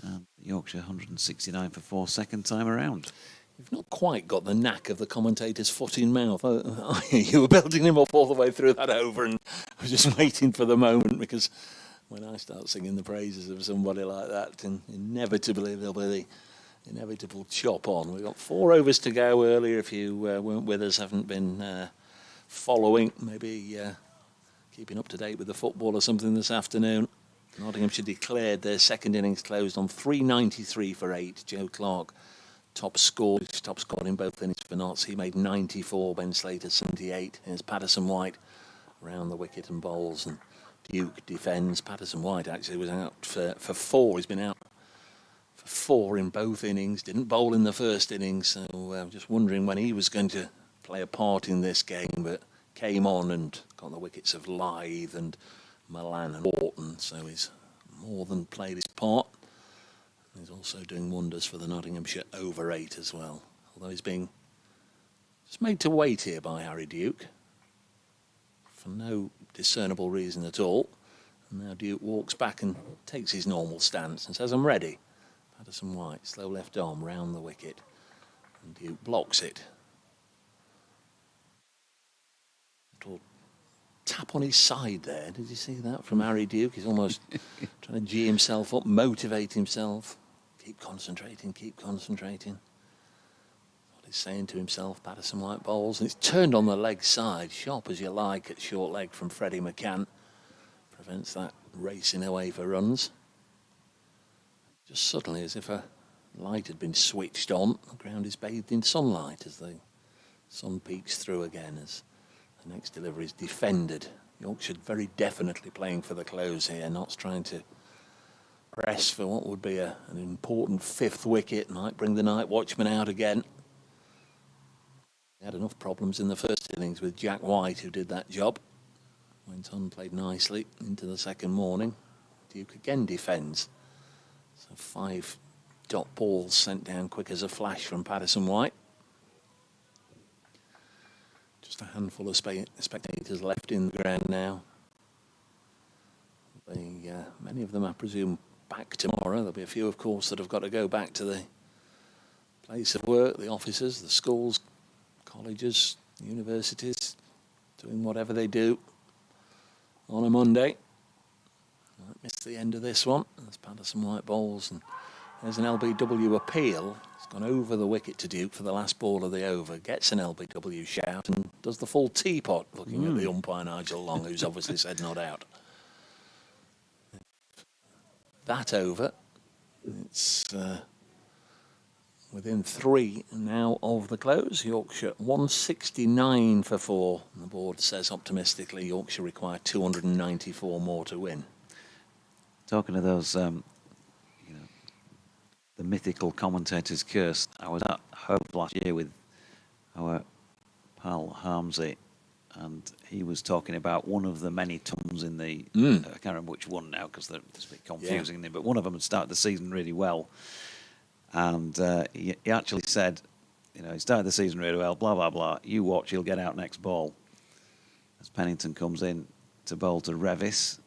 And Yorkshire 169 for 4, second time around. You've not quite got the knack of the commentator's foot in mouth. You were building him up all the way through that over, and I was just waiting for the moment, because when I start singing the praises of somebody like that, and inevitably there'll be the inevitable chop on. We've got 4 overs to go earlier. If you weren't with us, haven't been following, maybe keeping up to date with the football or something this afternoon. Nottinghamshire declared their second innings closed on 393 for 8. Joe Clark top scored in both innings for Notts. He made 94, Ben Slater 78. Here's Patterson White round the wicket and bowls, and Duke defends. Patterson White actually was out for 4. He's been out for 4 in both innings. Didn't bowl in the first innings, so I'm just wondering when he was going to play a part in this game, but came on and got the wickets of Lythe and Milan and Orton, so he's more than played his part. He's also doing wonders for the Nottinghamshire over 8 as well, although he's being just made to wait here by Harry Duke for no discernible reason at all. And now Duke walks back and takes his normal stance and says, I'm ready. Patterson White, slow left arm round the wicket, and Duke blocks it. Little tap on his side there. Did you see that from Harry Duke? He's almost trying to gee himself up, motivate himself. Keep concentrating, keep concentrating. What he's saying to himself. Patterson White bowls, and it's turned on the leg side, sharp as you like at short leg from Freddie McCann. Prevents that racing away for runs. Just suddenly, as if a light had been switched on, the ground is bathed in sunlight as the sun peeks through again as the next delivery is defended. Yorkshire very definitely playing for the close here, not trying to press for what would be an important 5th wicket. Might bring the night watchman out again. He had enough problems in the first innings with Jack White, who did that job. Went on, played nicely into the second morning. Duke again defends. So 5 dot balls sent down quick as a flash from Patterson White. Just a handful of spectators left in the ground now. Many of them, I presume, back tomorrow. There'll be a few, of course, that have got to go back to the place of work, the offices, the schools, colleges, universities, doing whatever they do on a Monday. I missed the end of this one. There's Patterson White bowls, and there's an LBW appeal. It's gone over the wicket to Duke for the last ball of the over. Gets an LBW shout and does the full teapot, looking at the umpire Nigel Long, who's obviously said not out. That over, it's Within 3 now of the close. Yorkshire 169 for 4. And the board says optimistically Yorkshire require 294 more to win. Talking of those, the mythical commentator's curse, I was at Hove last year with our pal Harmsy, and he was talking about one of the many tums in the... I can't remember which one now because it's a bit confusing, but one of them had started the season really well. And he actually said, he started the season really well, blah, blah, blah. You watch, he'll get out next ball. As Pennington comes in to bowl to Revis.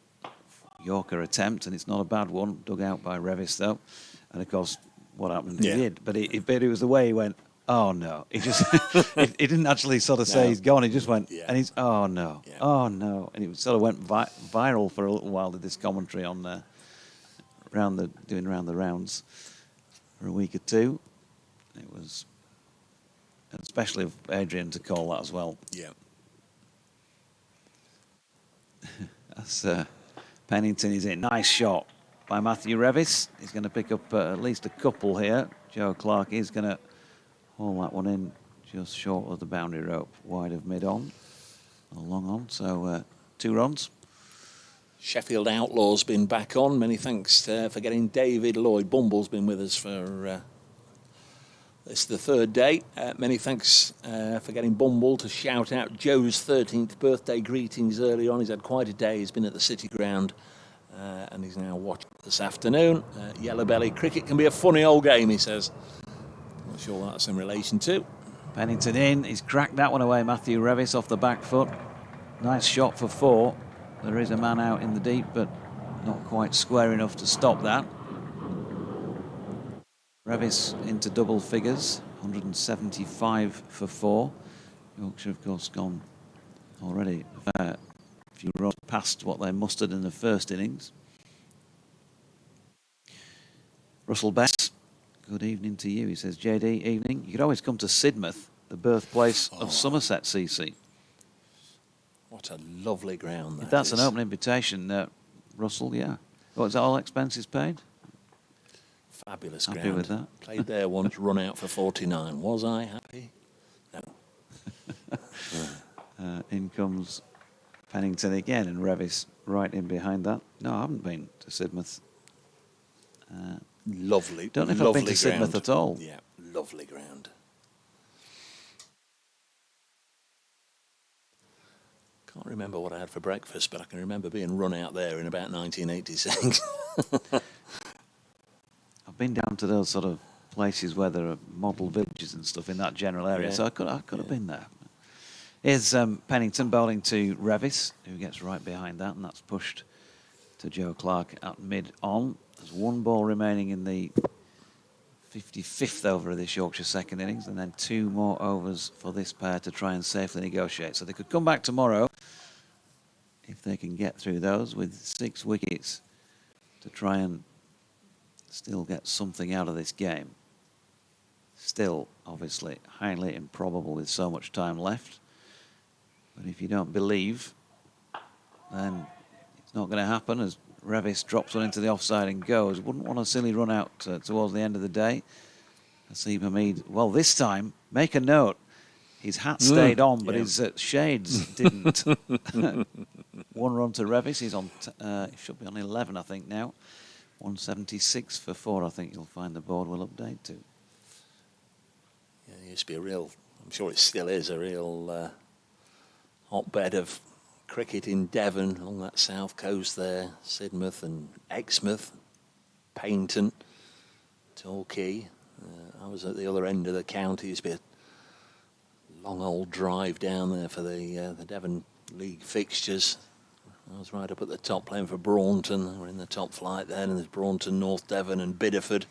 Yorker attempt, and it's not a bad one. Dug out by Revis, though. And, of course, what happened? Yeah. He did. But it was the way he went, oh, no. He just he didn't actually sort of say he's gone. He just went, and he's, oh, no. Yeah. Oh, no. And it sort of went viral for a little while, did this commentary on doing round the rounds. For a week or two. It was, especially of Adrian to call that as well. Yeah. That's Pennington is in. Nice shot by Matthew Revis. He's going to pick up at least a couple here. Joe Clark is going to haul that one in just short of the boundary rope, wide of mid-on, long on. So 2 runs. Sheffield Outlaws been back on. Many thanks for getting David Lloyd. Bumble's been with us for this is the 3rd day. Many thanks for getting Bumble to shout out Joe's 13th birthday greetings early on. He's had quite a day. He's been at the City Ground and he's now watching this afternoon. Yellow Belly, cricket can be a funny old game, he says. Not sure what that's in relation to. Pennington in. He's cracked that one away. Matthew Revis off the back foot. Nice shot for 4. There is a man out in the deep, but not quite square enough to stop that. Revis into double figures, 175 for 4. Yorkshire, of course, gone already a few runs past what they mustered in the first innings. Russell Bess, good evening to you. He says, JD, evening. You could always come to Sidmouth, the birthplace of Somerset CC. What a lovely ground that That's is. an open invitation, Russell, yeah. What, is that all expenses paid? Fabulous Happy ground. with that. Played there once, run out for 49. Was I happy? No. In comes Pennington again, and Revis right in behind that. No, I haven't been to Sidmouth. Lovely. Don't know if I've been to ground. Sidmouth at all. Yeah, lovely ground. Can't remember what I had for breakfast, but I can remember being run out there in about 1986. I've been down to those sort of places where there are model villages and stuff in that general area, so I could have been there. Here's Pennington bowling to Revis, who gets right behind that, and that's pushed to Joe Clark at mid-on. There's 1 ball remaining in the 55th over of this Yorkshire second innings, and then 2 more overs for this pair to try and safely negotiate. So they could come back tomorrow if they can get through those with 6 wickets to try and still get something out of this game. Still, obviously, highly improbable with so much time left. But if you don't believe, then it's not going to happen as Revis drops one into the offside and goes. Wouldn't want a silly run out towards the end of the day. Haseeb Hameed, well, this time, make a note. His hat stayed on, but his shades didn't. 1 run to Revis. He's on. He should be on 11, I think, now. 176 for 4, I think you'll find the board will update to. Yeah, it used to be a real, I'm sure it still is, a real hotbed of cricket in Devon, along that south coast there, Sidmouth and Exmouth, Paignton, Torquay. I was at the other end of the county. It used to be a long old drive down there for the Devon League fixtures. I was right up at the top playing for Braunton. We're in the top flight then, and there's Braunton, North Devon and Bideford.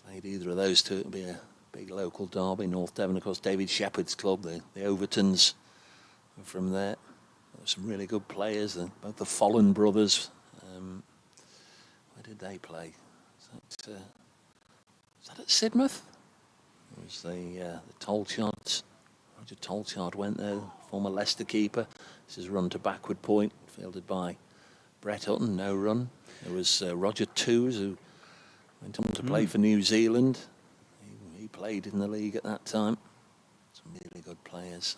Played either of those two, it would be a big local derby. North Devon, of course, David Shepherd's club, the Overtons were from there. There were some really good players, both the Follen brothers. Where did they play? Was that at Sidmouth? It was the Tolchards. Roger Tolchard went there, former Leicester keeper. This is run to backward point, fielded by Brett Hutton, no run. There was Roger Toos, who Went on to play for New Zealand. He played in the league at that time. Some really good players.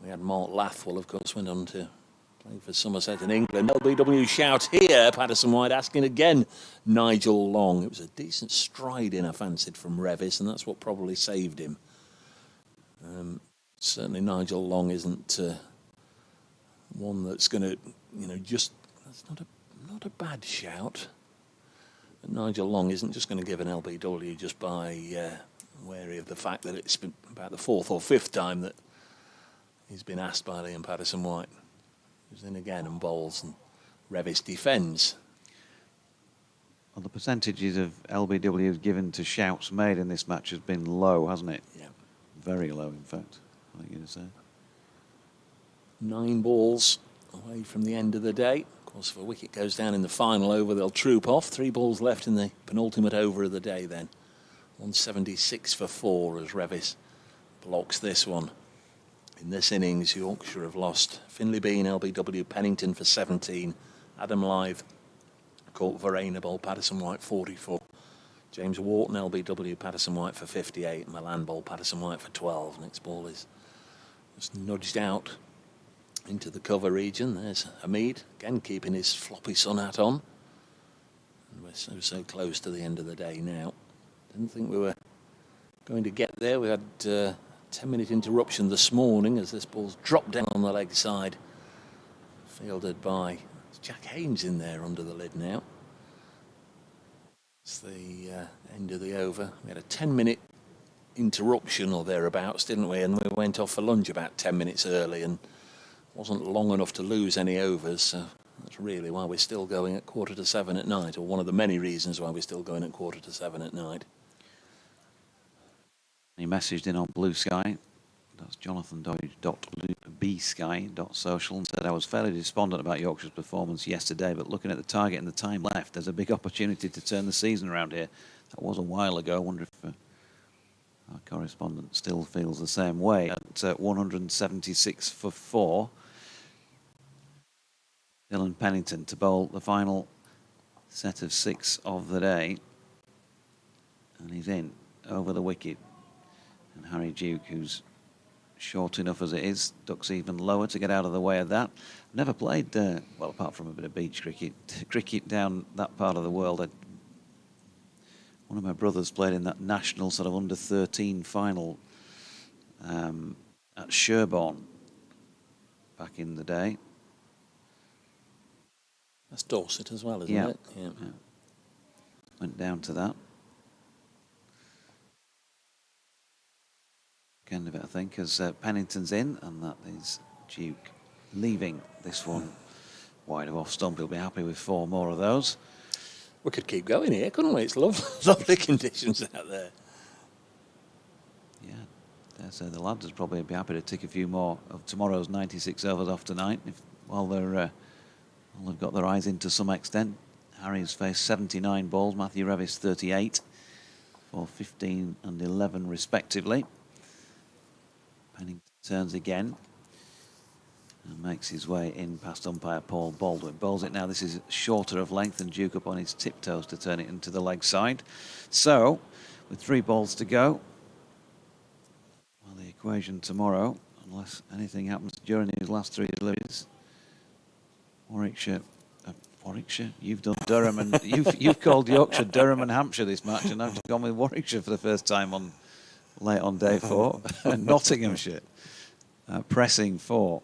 We had Mark Lathwell, of course, went on to play for Somerset in England. LBW shout here. Patterson White asking again Nigel Long. It was a decent stride in, I fancied, from Revis, and that's what probably saved him. Certainly Nigel Long isn't one that's going to, that's not a bad shout. But Nigel Long isn't just going to give an LBW just by wary of the fact that it's been about the fourth or fifth time that he's been asked by Liam Patterson White. He's in again and bowls, and Revis defends. Well, the percentages of LBWs given to shouts made in this match has been low, hasn't it? Yeah. Very low, in fact, I think you'd say. 9 balls away from the end of the day. Of course, if a wicket goes down in the final over, they'll troop off. 3 balls left in the penultimate over of the day then. 176 for 4 as Revis blocks this one. In this innings, Yorkshire have lost Finley Bean, LBW, Pennington for 17. Adam Lythe caught Varanable, Patterson White 44. James Wharton, LBW, Patterson White for 58. Milan Bowl, Patterson White for 12. Next ball is just nudged out into the cover region. There's Hamid, again keeping his floppy sun hat on. And we're so close to the end of the day now. Didn't think we were going to get there. We had a 10-minute interruption this morning as this ball's dropped down on the leg side. Fielded by Jack Haynes in there under the lid now. It's the end of the over. We had a 10-minute interruption or thereabouts, didn't we? And we went off for lunch about 10 minutes early and wasn't long enough to lose any overs. So that's really why we're still going at 7:15 at night, or one of the many reasons why we're still going at 7:15 at night. He messaged in on Blue Sky. That's jonathan.bsky.social and said, I was fairly despondent about Yorkshire's performance yesterday, but looking at the target and the time left, there's a big opportunity to turn the season around here. That was a while ago. I wonder if our correspondent still feels the same way. At 176 for 4, Dylan Pennington to bowl the final set of 6 of the day. And he's in over the wicket. And Harry Duke, who's short enough as it is, ducks even lower to get out of the way of that. Never played, well, apart from a bit of beach cricket down that part of the world. One of my brothers played in that national sort of under-13 final at Sherborne back in the day. That's Dorset as well, isn't it? Yeah. Went down to that. End of it, I think, as Pennington's in, and that is Duke leaving this one wide of off stump. He'll be happy with 4 more of those. We could keep going here, couldn't we? It's lovely conditions out there. Yeah, dare say the lads would probably be happy to tick a few more of tomorrow's 96 overs off tonight, while they've got their eyes in to some extent. Harry's faced 79 balls, Matthew Revis 38 for 15 and 11 respectively. Pennington turns again and makes his way in past umpire Paul Baldwin. Bowls it now. This is shorter of length, and Duke up on his tiptoes to turn it into the leg side. So, with 3 balls to go, well, the equation tomorrow, unless anything happens during his last 3 deliveries, Warwickshire, you've done Durham, and you've called Yorkshire, Durham and Hampshire this match, and I've gone with Warwickshire for the first time on late on day 4. Nottinghamshire pressing for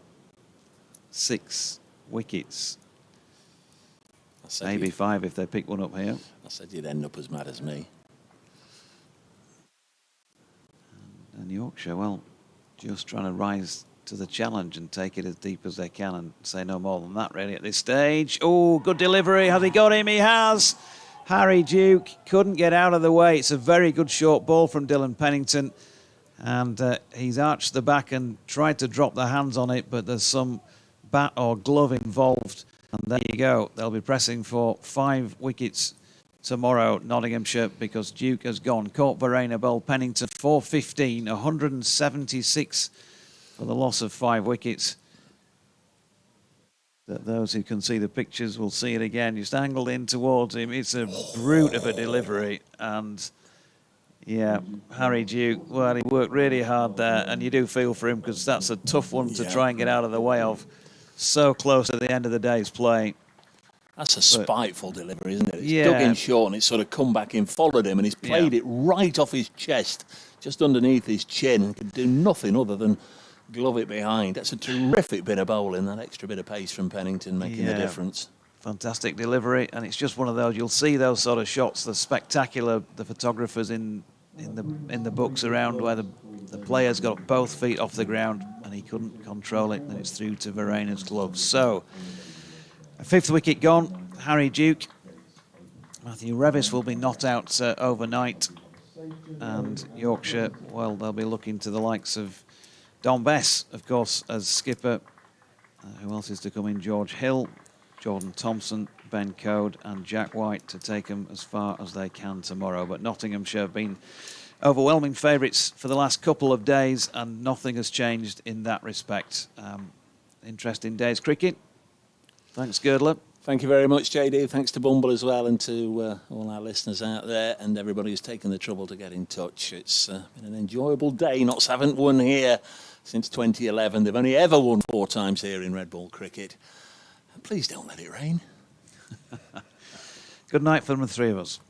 6 wickets. Maybe 5 if they pick one up here. I said you'd end up as mad as me. And Yorkshire, well, just trying to rise to the challenge and take it as deep as they can, and say no more than that really at this stage. Oh, good delivery. Has he got him? He has. Harry Duke couldn't get out of the way. It's a very good short ball from Dylan Pennington. And he's arched the back and tried to drop the hands on it, but there's some bat or glove involved. And there you go. They'll be pressing for 5 wickets tomorrow, Nottinghamshire, because Duke has gone. Caught Varanable, Pennington 415, 176 for the loss of 5 wickets. that those who can see the pictures will see it again. Just angled in towards him. It's a brute of a delivery. And, yeah, Harry Duke, well, he worked really hard there. And you do feel for him because that's a tough one to try and get out of the way of. So close at the end of the day's play. That's a spiteful delivery, isn't it? It's dug in short and it's sort of come back in, followed him, and he's played it right off his chest, just underneath his chin, and could do nothing other than glove it behind. That's a terrific bit of bowling, that extra bit of pace from Pennington making the difference. Fantastic delivery, and it's just one of those, you'll see those sort of shots, the spectacular, the photographers in the books around where the player's got both feet off the ground and he couldn't control it, and it's through to Verena's gloves. So, a fifth wicket gone, Harry Duke. Matthew Revis will be not out overnight, and Yorkshire, well, they'll be looking to the likes of Don Bess, of course, as skipper. Who else is to come in? George Hill, Jordan Thompson, Ben Code and Jack White to take them as far as they can tomorrow. But Nottinghamshire have been overwhelming favourites for the last couple of days, and nothing has changed in that respect. Interesting day's cricket. Thanks, Girdler. Thank you very much, JD. Thanks to Bumble as well, and to all our listeners out there and everybody who's taken the trouble to get in touch. It's been an enjoyable day. Notts haven't won here since 2011. They've only ever won 4 times here in red ball cricket. Please don't let it rain. Good night from the three of us.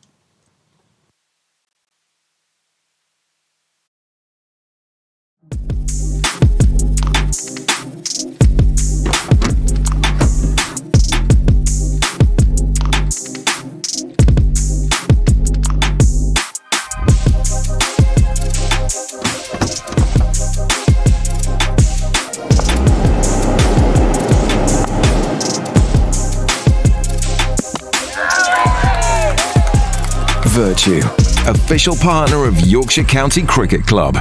Vertu, official partner of Yorkshire County Cricket Club.